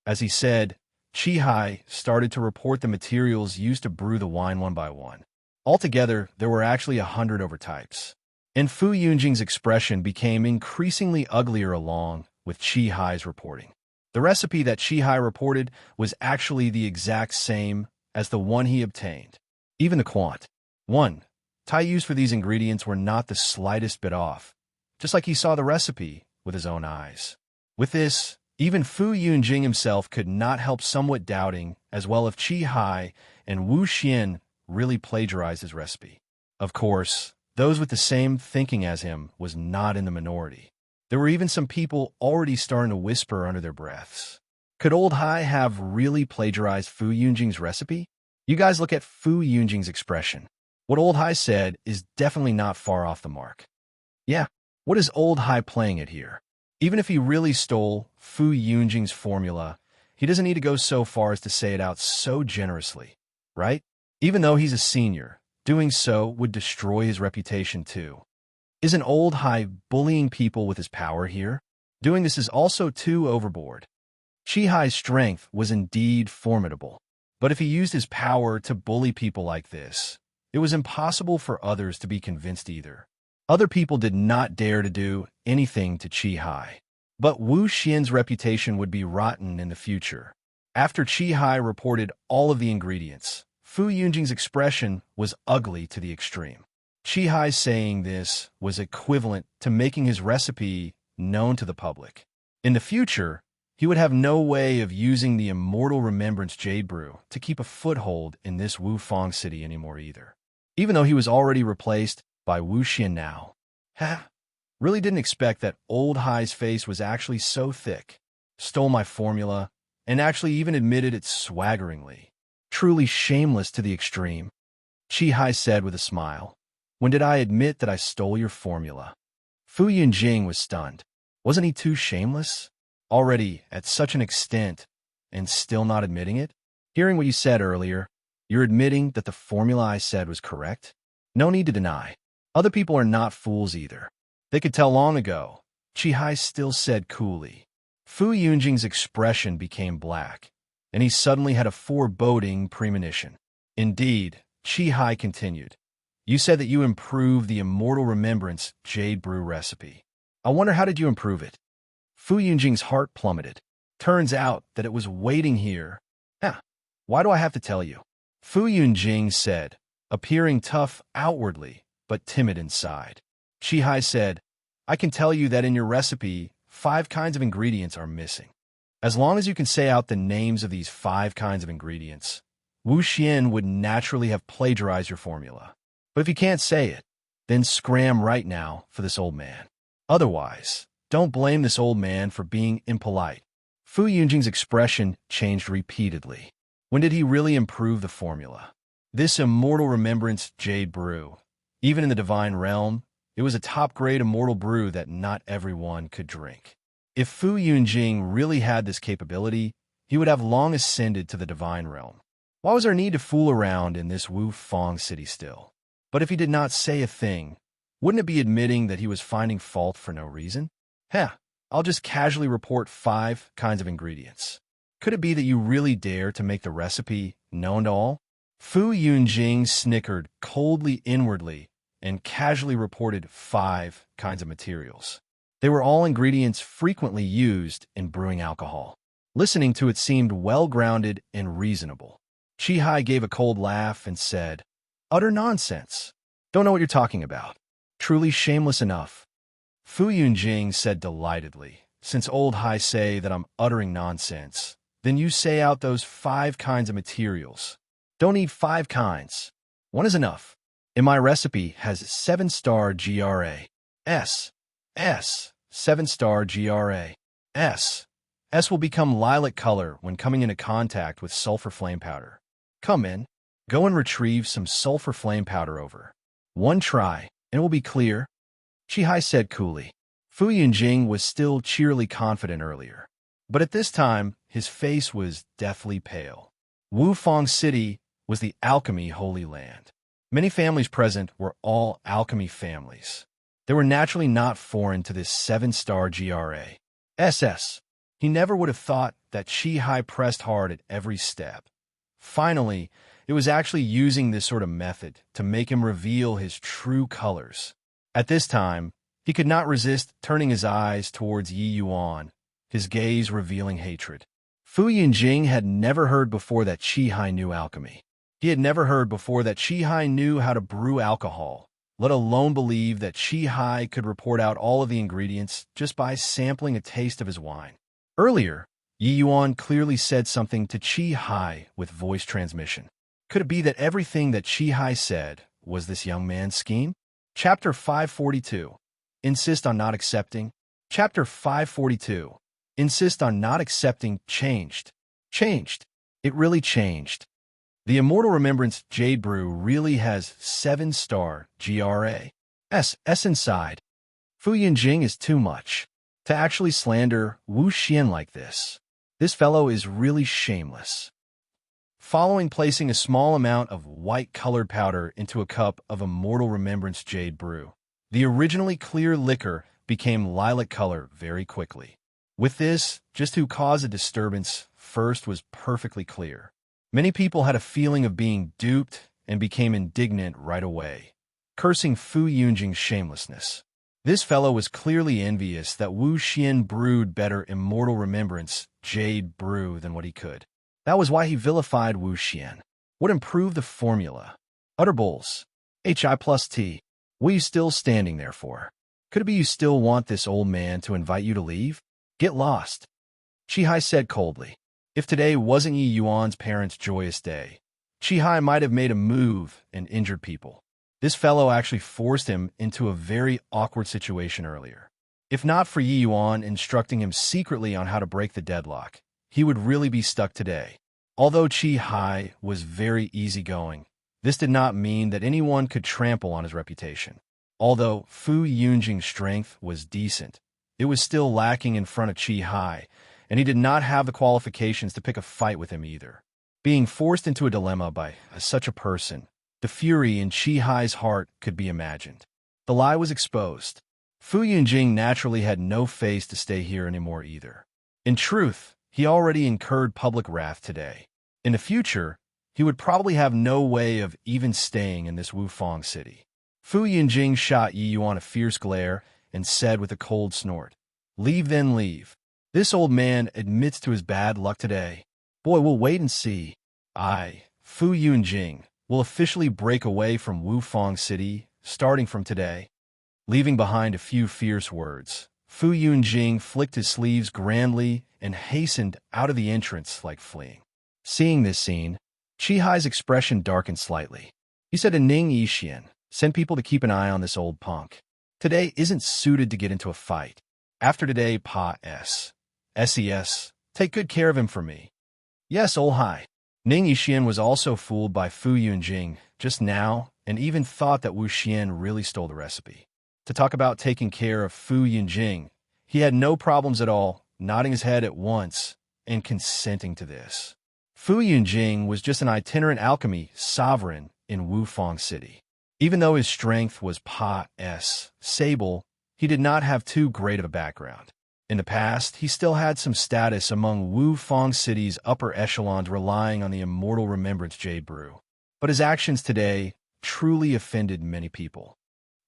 As he said, Qi Hai started to report the materials used to brew the wine one by one. Altogether, there were actually 100 overtypes. And Fu Yunjing's expression became increasingly uglier along with Qi Hai's reporting. The recipe that Qi Hai reported was actually the exact same as the one he obtained. Even the quant. 1. Tai used for these ingredients were not the slightest bit off, just like he saw the recipe with his own eyes. With this, even Fu Yunjing himself could not help somewhat doubting as well if Qi Hai and Wu Xian really plagiarized his recipe. Of course, those with the same thinking as him was not in the minority. There were even some people already starting to whisper under their breaths. Could Old Hai have really plagiarized Fu Yunjing's recipe? You guys look at Fu Yunjing's expression. What Old Hai said is definitely not far off the mark. Yeah, what is Old Hai playing at here? Even if he really stole Fu Yunjing's formula, he doesn't need to go so far as to say it out so generously, right? Even though he's a senior, doing so would destroy his reputation too. Isn't Old Hai bullying people with his power here? Doing this is also too overboard. Qi Hai's strength was indeed formidable, but if he used his power to bully people like this, it was impossible for others to be convinced either. Other people did not dare to do anything to Qi Hai. But Wu Xian's reputation would be rotten in the future. After Qi Hai reported all of the ingredients, Fu Yunjing's expression was ugly to the extreme. Qi Hai saying this was equivalent to making his recipe known to the public. In the future, he would have no way of using the immortal remembrance jade brew to keep a foothold in this Wu Fang city anymore either. Even though he was already replaced by Wu Xian now. Really didn't expect that Old Hai's face was actually so thick. Stole my formula, and actually even admitted it swaggeringly. Truly shameless to the extreme. Qi Hai said with a smile. When did I admit that I stole your formula? Fu Yunjing was stunned. Wasn't he too shameless? Already at such an extent, and still not admitting it? Hearing what you said earlier, you're admitting that the formula I said was correct? No need to deny. Other people are not fools either. They could tell long ago. Qi Hai still said coolly. Fu Yunjing's expression became black, and he suddenly had a foreboding premonition. Indeed, Qi Hai continued. You said that you improved the immortal remembrance jade brew recipe. I wonder how did you improve it? Fu Yunjing's heart plummeted. Turns out that it was waiting here. Why do I have to tell you? Fu Yunjing said, appearing tough outwardly, but timid inside. Qi Hai said, I can tell you that in your recipe, 5 kinds of ingredients are missing. As long as you can say out the names of these 5 kinds of ingredients, Wu Xian would naturally have plagiarized your formula. But if you can't say it, then scram right now for this old man. Otherwise, don't blame this old man for being impolite. Fu Yunjing's expression changed repeatedly. When did he really improve the formula? This immortal remembrance jade brew. Even in the divine realm, it was a top-grade immortal brew that not everyone could drink. If Fu Yunjing really had this capability, he would have long ascended to the divine realm. Why was there need to fool around in this Wu Fang city still? But if he did not say a thing, wouldn't it be admitting that he was finding fault for no reason? I'll just casually report 5 kinds of ingredients. Could it be that you really dare to make the recipe known to all? Fu Yunjing snickered coldly inwardly and casually reported 5 kinds of materials. They were all ingredients frequently used in brewing alcohol. Listening to it seemed well-grounded and reasonable. Chi gave a cold laugh and said, "Utter nonsense. Don't know what you're talking about. Truly shameless enough." Fu Yunjing said delightedly, "Since old Hai say that I'm uttering nonsense, then you say out those 5 kinds of materials. Don't need 5 kinds. 1 is enough. And my recipe has 7-star GRA. S. 7-star GRA. S. S will become lilac color when coming into contact with sulfur flame powder. Come in. Go and retrieve some sulfur flame powder over 1 try, and it will be clear," Chi said coolly. Fu Yunjing was still cheerily confident earlier, but at this time, his face was deathly pale. Wu Fang City was the alchemy holy land. Many families present were all alchemy families. They were naturally not foreign to this 7-star GRA. SS. He never would have thought that Chi pressed hard at every step. Finally, it was actually using this sort of method to make him reveal his true colors. At this time, he could not resist turning his eyes towards Yi Yuan, his gaze revealing hatred. Fu Yunjing had never heard before that Chi knew alchemy. He had never heard before that Chi knew how to brew alcohol, let alone believe that Chi could report out all of the ingredients just by sampling a taste of his wine. Earlier, Yi Yuan clearly said something to Chi with voice transmission. Could it be that everything that Chi said was this young man's scheme? Chapter 542. Insist on not accepting. Chapter 542. Insist on not accepting changed. Changed. It really changed. The Immortal Remembrance Jade Brew really has 7-star GRA. S inside. Fu Yunjing is too much. To actually slander Wu Xian like this. This fellow is really shameless. Following placing a small amount of white-colored powder into a cup of Immortal Remembrance Jade Brew, the originally clear liquor became lilac color very quickly. With this, just who caused a disturbance first was perfectly clear. Many people had a feeling of being duped and became indignant right away, cursing Fu Yunjing's shamelessness. This fellow was clearly envious that Wu Xian brewed better Immortal Remembrance Jade Brew than what he could. That was why he vilified Wu Xian. What improved the formula? Utter bulls. HI plus T. What are you still standing there for? Could it be you still want this old man to invite you to leave? Get lost. Chi said coldly. If today wasn't Yi Yuan's parents' joyous day, Chi might have made a move and injured people. This fellow actually forced him into a very awkward situation earlier. If not for Yi Yuan instructing him secretly on how to break the deadlock, he would really be stuck today. Although Chi was very easygoing, this did not mean that anyone could trample on his reputation. Although Fu Yunjing's strength was decent, it was still lacking in front of Chi, and he did not have the qualifications to pick a fight with him either. Being forced into a dilemma by such a person, the fury in Chi-Hi's heart could be imagined. The lie was exposed. Fu Yunjing naturally had no face to stay here anymore either. In truth, he already incurred public wrath today. In the future, he would probably have no way of even staying in this Wu Fang city. Fu Yunjing shot Yi Yuan a fierce glare and said with a cold snort, "Leave then leave. This old man admits to his bad luck today. Boy, we'll wait and see. Fu Yunjing, will officially break away from Wu Fang City starting from today." Leaving behind a few fierce words, Fu Yunjing flicked his sleeves grandly and hastened out of the entrance like fleeing. Seeing this scene, Chi-Hi's expression darkened slightly. He said to Ning Yixian, Send people to keep an eye on this old punk. Today isn't suited to get into a fight. After today, Pa S. SES, take good care of him for me. Yes, ol' hi. Ning Yixian was also fooled by Fu Yunjing just now and even thought that Wu Xian really stole the recipe. To talk about taking care of Fu Yunjing, he had no problems at all, nodding his head at once and consenting to this. Fu Yunjing was just an itinerant alchemy sovereign in Wufang City. Even though his strength was Pa S. Sable, he did not have too great of a background. In the past, he still had some status among Wufang City's upper echelons relying on the immortal remembrance jade brew. But his actions today truly offended many people.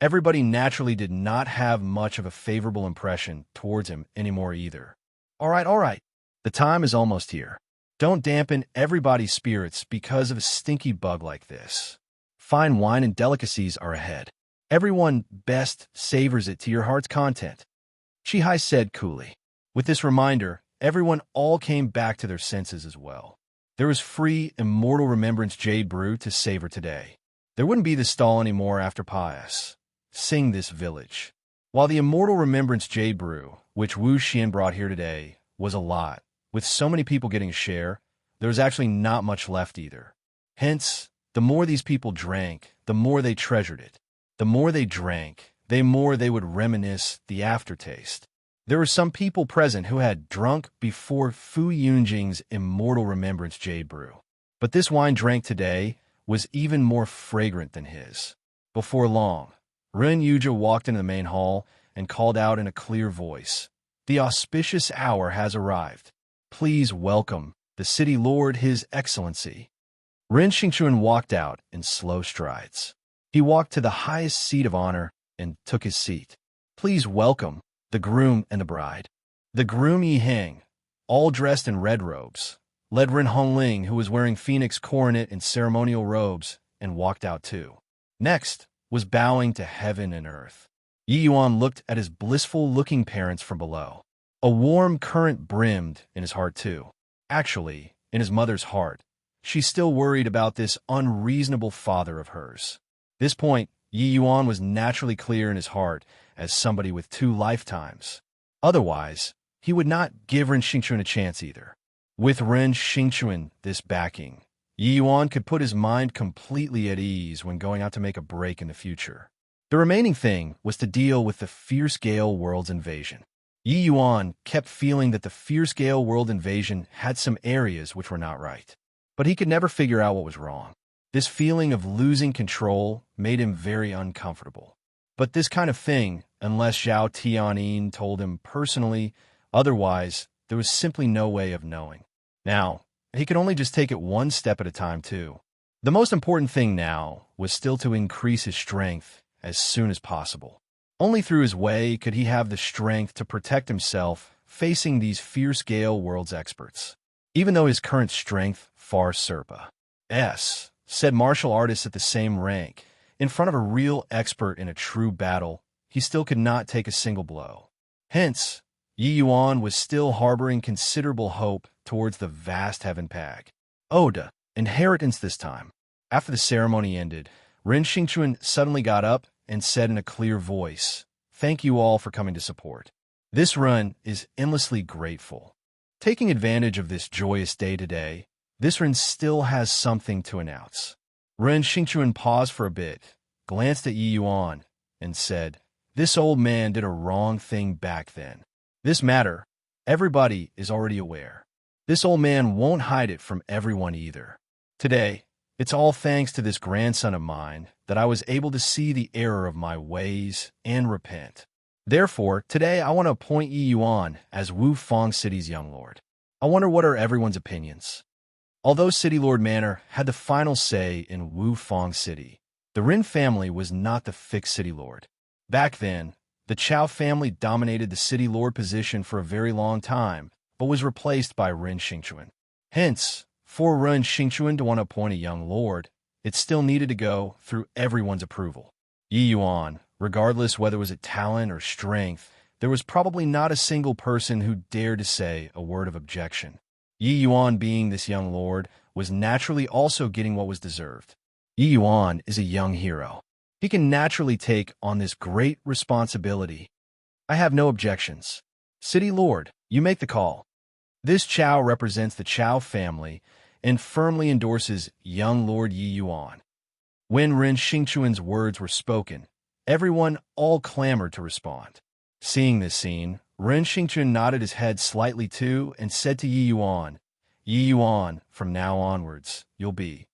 Everybody naturally did not have much of a favorable impression towards him anymore either. All right. The time is almost here. Don't dampen everybody's spirits because of a stinky bug like this. Fine wine and delicacies are ahead. Everyone best savors it to your heart's content. Chihai said coolly. With this reminder, everyone all came back to their senses as well. There was free, immortal remembrance jade brew to savor today. There wouldn't be this stall anymore after Pius. Sing this village. While the immortal remembrance jade brew, which Wu Xian brought here today, was a lot, with so many people getting a share, there was actually not much left either. Hence, the more these people drank, the more they treasured it. The more they drank, the more they would reminisce the aftertaste. There were some people present who had drunk before Fu Yunjing's immortal remembrance jade brew. But this wine drank today was even more fragrant than his. Before long, Ren Yuja walked into the main hall and called out in a clear voice, "The auspicious hour has arrived. Please welcome the city lord, His Excellency." Ren Xingchuan walked out in slow strides. He walked to the highest seat of honor and took his seat. Please welcome the groom and the bride. The groom Yi Heng, all dressed in red robes, led Ren Hongling, who was wearing phoenix coronet and ceremonial robes, and walked out too. Next was bowing to heaven and earth. Yi Yuan looked at his blissful-looking parents from below. A warm current brimmed in his heart too. Actually, in his mother's heart. She still worried about this unreasonable father of hers. This point, Yi Yuan was naturally clear in his heart as somebody with 2 lifetimes. Otherwise, he would not give Ren Xingchuan a chance either. With Ren Xingchuan this backing, Yi Yuan could put his mind completely at ease when going out to make a break in the future. The remaining thing was to deal with the Fierce Gale World's invasion. Yi Yuan kept feeling that the Fierce Gale World invasion had some areas which were not right. But he could never figure out what was wrong. This feeling of losing control made him very uncomfortable. But this kind of thing, unless Zhao Tianyin told him personally, otherwise, there was simply no way of knowing. Now, he could only just take it one step at a time, too. The most important thing now was still to increase his strength as soon as possible. Only through his way could he have the strength to protect himself facing these Fierce Gale World's experts. Even though his current strength far surpassed, said martial artists at the same rank, in front of a real expert in a true battle, he still could not take a single blow. Hence, Yi Yuan was still harboring considerable hope towards the vast heaven pag. Oda, inheritance this time. After the ceremony ended, Ren Xingchuan suddenly got up and said in a clear voice, "Thank you all for coming to support. This run is endlessly grateful." Taking advantage of this joyous day today, this run still has something to announce. Ren Xingchuan paused for a bit, glanced at Yi Yuan, and said, "This old man did a wrong thing back then. This matter, everybody is already aware. This old man won't hide it from everyone either. Today, it's all thanks to this grandson of mine that I was able to see the error of my ways and repent. Therefore, today I want to appoint Yi Yuan as Wufang City's young lord. I wonder what are everyone's opinions." Although City Lord Manor had the final say in Wufang City, the Rin family was not the fixed City Lord. Back then, the Chao family dominated the City Lord position for a very long time, but was replaced by Ren Xingchuan. Hence, for Ren Xingchuan to want to appoint a young lord, it still needed to go through everyone's approval. Yi Yuan, regardless whether it was at talent or strength, there was probably not a single person who dared to say a word of objection. Yi Yuan, being this young lord, was naturally also getting what was deserved. Yi Yuan is a young hero. He can naturally take on this great responsibility. I have no objections. City Lord, you make the call. This Chow represents the Chow family and firmly endorses young Lord Yi Yuan. When Ren Xingchuan's words were spoken, everyone all clamored to respond. Seeing this scene, Ren Xingchuan nodded his head slightly too and said to Yi Yuan, from now onwards, you'll be.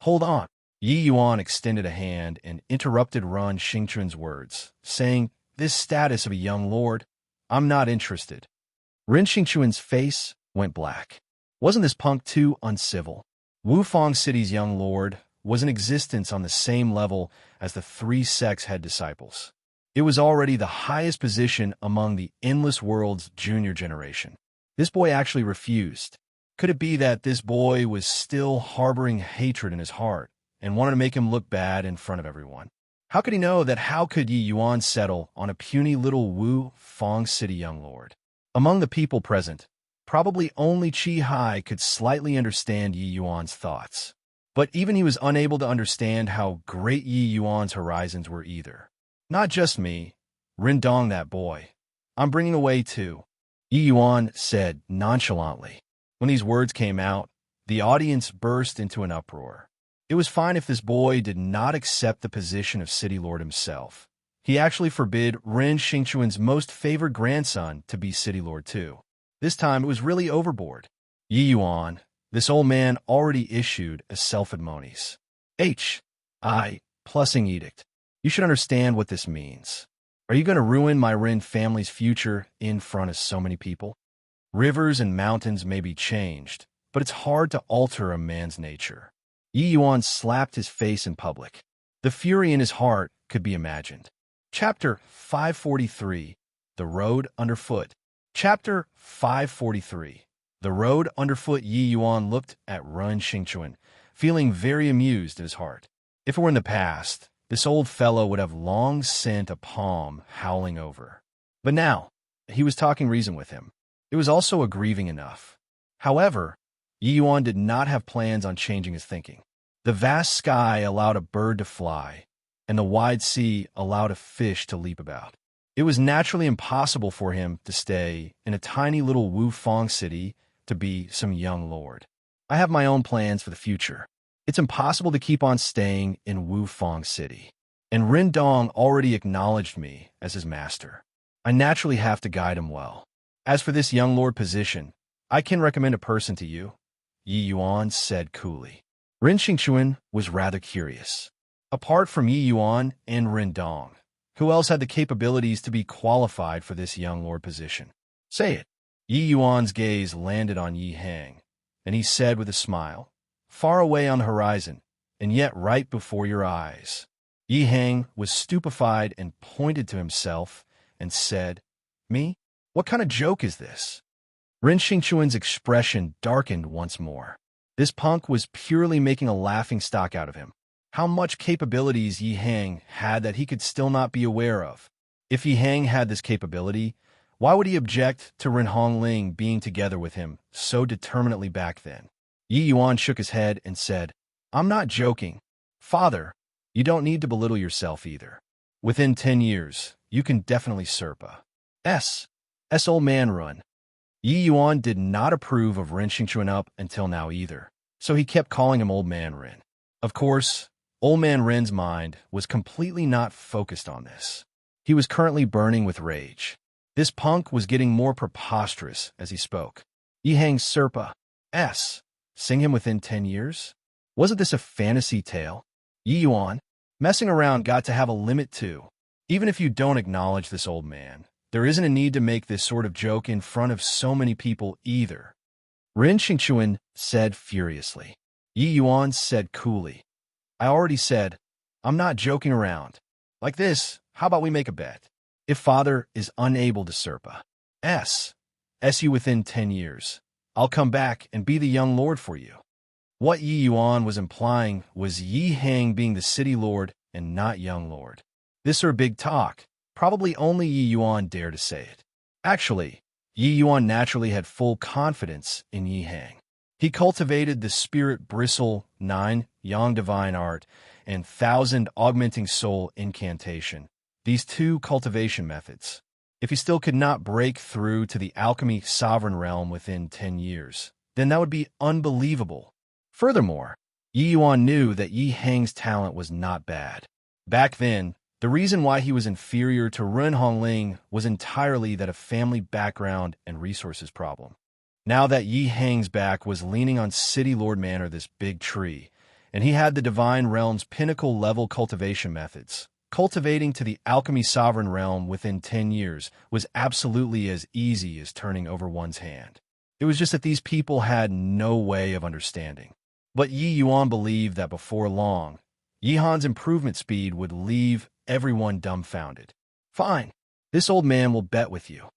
Hold on. Yi Yuan extended a hand and interrupted Ren Xingchuan's words, saying, this status of a young lord, I'm not interested. Ren Xingchuan's face went black. Wasn't this punk too uncivil? Wufang City's young lord was in existence on the same level as the three sects' head disciples. It was already the highest position among the Endless World's junior generation. This boy actually refused. Could it be that this boy was still harboring hatred in his heart and wanted to make him look bad in front of everyone? How could he know that? How could Yi Yuan settle on a puny little Wu Fang City young lord? Among the people present, probably only Qi Hai could slightly understand Yi Yuan's thoughts. But even he was unable to understand how great Yi Yuan's horizons were either. Not just me, Rin Dong that boy. I'm bringing away too, Yi Yuan said nonchalantly. When these words came out, the audience burst into an uproar. It was fine if this boy did not accept the position of City Lord himself. He actually forbid Ren Xingchuan's most favored grandson to be City Lord too. This time it was really overboard. Yi Yuan, this old man already issued a self-admonies. Plusing edict. You should understand what this means. Are you going to ruin my Ren family's future in front of so many people? Rivers and mountains may be changed, but it's hard to alter a man's nature. Yi Yuan slapped his face in public. The fury in his heart could be imagined. Chapter 543, The Road Underfoot. Chapter 543, The Road Underfoot. Yi Yuan looked at Ren Xingchuan, feeling very amused in his heart. If it were in the past, this old fellow would have long sent a palm howling over. But now, he was talking reason with him. It was also aggrieving enough. However, Yi Yuan did not have plans on changing his thinking. The vast sky allowed a bird to fly, and the wide sea allowed a fish to leap about. It was naturally impossible for him to stay in a tiny little Wufang city to be some young lord. I have my own plans for the future. It's impossible to keep on staying in Wufang City. And Rin Dong already acknowledged me as his master. I naturally have to guide him well. As for this young lord position, I can recommend a person to you, Yi Yuan said coolly. Ren Xingchuan was rather curious. Apart from Yi Yuan and Rin Dong, who else had the capabilities to be qualified for this young lord position? Say it. Yi Yuan's gaze landed on Yi Hang, and he said with a smile, far away on the horizon, and yet right before your eyes. Yi Hang was stupefied and pointed to himself and said, Me? What kind of joke is this? Ren Xingchuan's expression darkened once more. This punk was purely making a laughingstock out of him. How much capabilities Yi Hang had that he could still not be aware of. If Yi Hang had this capability, why would he object to Ren Hongling being together with him so determinedly back then? Yi Yuan shook his head and said, I'm not joking. Father, you don't need to belittle yourself either. Within 10 years, you can definitely Serpa. Old man Run. Yi Yuan did not approve of Ren Xingchuan up until now either, so he kept calling him Old Man Ren. Of course, Old Man Ren's mind was completely not focused on this. He was currently burning with rage. This punk was getting more preposterous as he spoke. Yi Hang Serpa. Sing him within 10 years? Wasn't this a fantasy tale? Yi Yuan, messing around got to have a limit too. Even if you don't acknowledge this old man, there isn't a need to make this sort of joke in front of so many people either. Ren Xingchuan said furiously. Yi Yuan said coolly. I already said, I'm not joking around. Like this, how about we make a bet? If father is unable to Serpa you within 10 years, I'll come back and be the young lord for you. What Yi Yuan was implying was Yi Hang being the city lord and not young lord. This are big talk. Probably only Yi Yuan dared to say it. Actually, Yi Yuan naturally had full confidence in Yi Hang. He cultivated the spirit bristle 9. Yang divine art, and 1000 augmenting soul incantation. These two cultivation methods. If he still could not break through to the alchemy sovereign realm within 10 years, then that would be unbelievable. Furthermore, Yi Yuan knew that Yi Heng's talent was not bad. Back then, the reason why he was inferior to Ren Hongling was entirely that of family background and resources problem. Now that Yi Heng's back was leaning on City Lord Manor, this big tree, and he had the divine realm's pinnacle level cultivation methods, cultivating to the alchemy sovereign realm within 10 years was absolutely as easy as turning over one's hand. It was just that these people had no way of understanding. But Yi Yuan believed that before long, Yi Han's improvement speed would leave everyone dumbfounded. Fine, this old man will bet with you.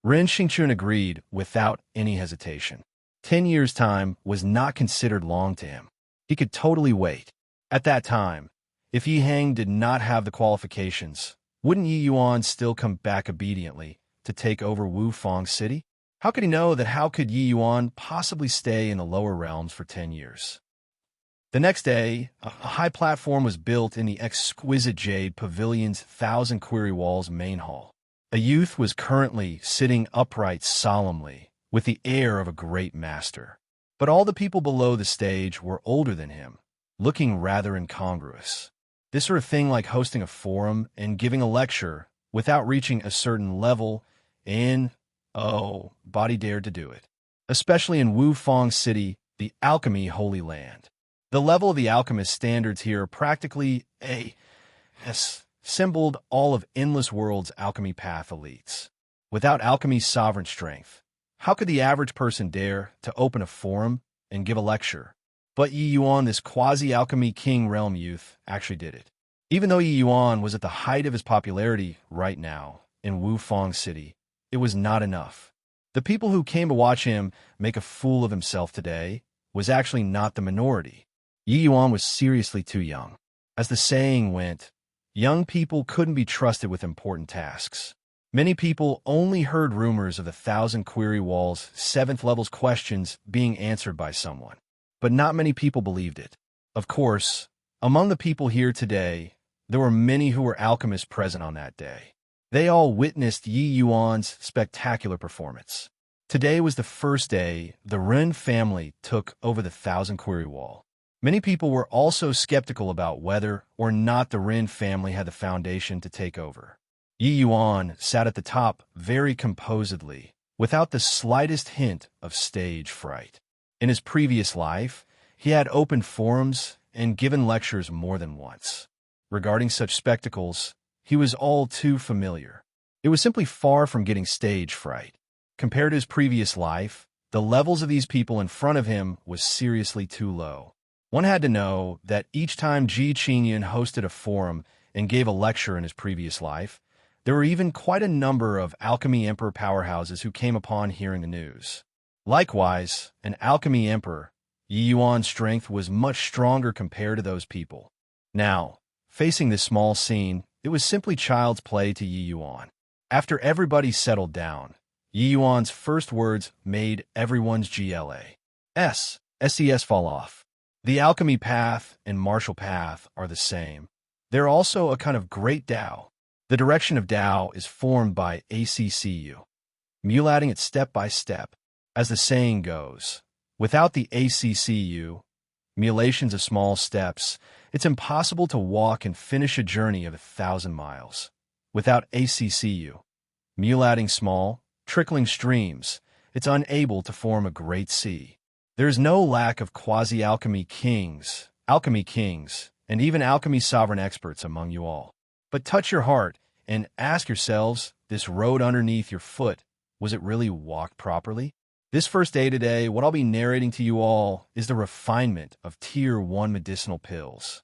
Ren Xingchun agreed without any hesitation. 10 years' time was not considered long to him. He could totally wait. At that time, if Yi Heng did not have the qualifications, wouldn't Yi Yuan still come back obediently to take over Wu Fang City? How could he know that? How could Yi Yuan possibly stay in the lower realms for 10 years? The next day, a high platform was built in the exquisite jade pavilion's 1000 query walls main hall. A youth was currently sitting upright solemnly, with the air of a great master. But all the people below the stage were older than him, looking rather incongruous. This sort of thing, like hosting a forum and giving a lecture without reaching a certain level, body dared to do it. Especially in Wu Fang City, the alchemy holy land. The level of the alchemist standards here practically assembled all of Endless World's alchemy path elites. Without alchemy's sovereign strength, how could the average person dare to open a forum and give a lecture? But Yi Yuan, this quasi-alchemy king realm youth, actually did it. Even though Yi Yuan was at the height of his popularity right now in Wu Fang City, it was not enough. The people who came to watch him make a fool of himself today was actually not the minority. Yi Yuan was seriously too young. As the saying went, young people couldn't be trusted with important tasks. Many people only heard rumors of the 1000 query walls, 7th level's questions being answered by someone. But not many people believed it. Of course, among the people here today, there were many who were alchemists present on that day. They all witnessed Yi Yuan's spectacular performance. Today was the first day the Ren family took over the 1000 query wall. Many people were also skeptical about whether or not the Ren family had the foundation to take over. Yi Yuan sat at the top very composedly, without the slightest hint of stage fright. In his previous life, he had opened forums and given lectures more than once. Regarding such spectacles, he was all too familiar. It was simply far from getting stage fright. Compared to his previous life, the levels of these people in front of him was seriously too low. One had to know that each time Ji Qingyun hosted a forum and gave a lecture in his previous life, there were even quite a number of alchemy emperor powerhouses who came upon hearing the news. Likewise, an alchemy emperor, Yi Yuan's strength was much stronger compared to those people. Now, facing this small scene, it was simply child's play to Yi Yuan. After everybody settled down, Yi Yuan's first words made everyone's SES fall off. The alchemy path and martial path are the same. They're also a kind of great Tao. The direction of Tao is formed by ACCU, mulating it step by step. As the saying goes, without the ACCU, mulations of small steps, it's impossible to walk and finish a journey of 1,000 miles. Without ACCU, mulating small, trickling streams, it's unable to form a great sea. There is no lack of quasi-alchemy kings, and even alchemy sovereign experts among you all. But touch your heart and ask yourselves, this road underneath your foot, was it really walked properly? This first day today, what I'll be narrating to you all is the refinement of Tier 1 medicinal pills.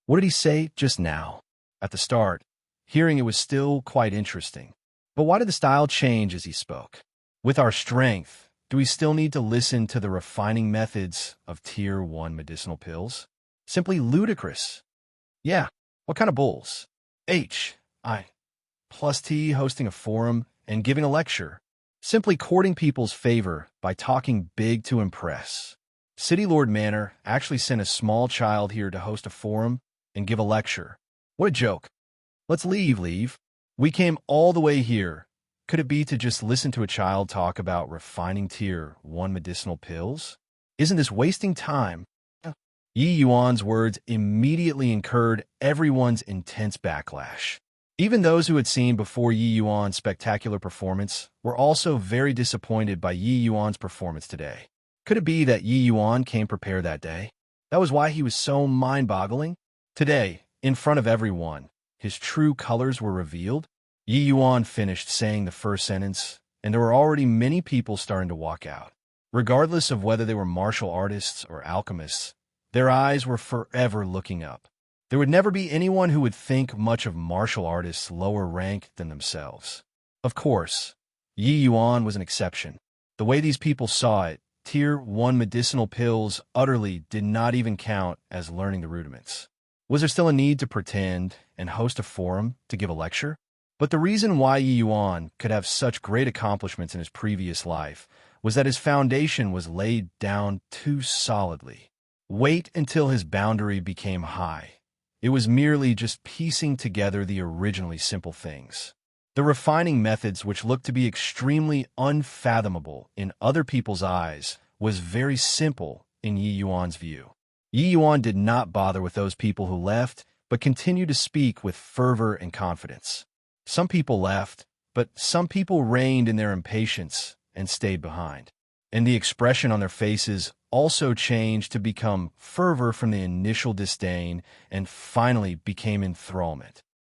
What did he say just now? At the start, hearing it was still quite interesting. But why did the style change as he spoke? With our strength, do we still need to listen to the refining methods of Tier 1 medicinal pills? Simply ludicrous. Yeah, what kind of bulls? I plus T hosting a forum and giving a lecture. Simply courting people's favor by talking big to impress. City Lord Manor actually sent a small child here to host a forum and give a lecture. What a joke. Let's leave. We came all the way here. Could it be to just listen to a child talk about refining tier 1 medicinal pills? Isn't this wasting time? Yi Yuan's words immediately incurred everyone's intense backlash. Even those who had seen before Yi Yuan's spectacular performance were also very disappointed by Yi Yuan's performance today. Could it be that Yi Yuan came prepared that day? That was why he was so mind-boggling? Today, in front of everyone, his true colors were revealed. Yi Yuan finished saying the first sentence, and there were already many people starting to walk out. Regardless of whether they were martial artists or alchemists, their eyes were forever looking up. There would never be anyone who would think much of martial artists lower ranked than themselves. Of course, Yi Yuan was an exception. The way these people saw it, Tier 1 medicinal pills utterly did not even count as learning the rudiments. Was there still a need to pretend and host a forum to give a lecture? But the reason why Yi Yuan could have such great accomplishments in his previous life was that his foundation was laid down too solidly. Wait until his boundary became high. It was merely just piecing together the originally simple things. The refining methods, which looked to be extremely unfathomable in other people's eyes, was very simple in Yi Yuan's view. Yi Yuan did not bother with those people who left, but continued to speak with fervor and confidence. Some people left, but some people reigned in their impatience and stayed behind. And the expression on their faces also changed to become fervor from the initial disdain and finally became enthrallment.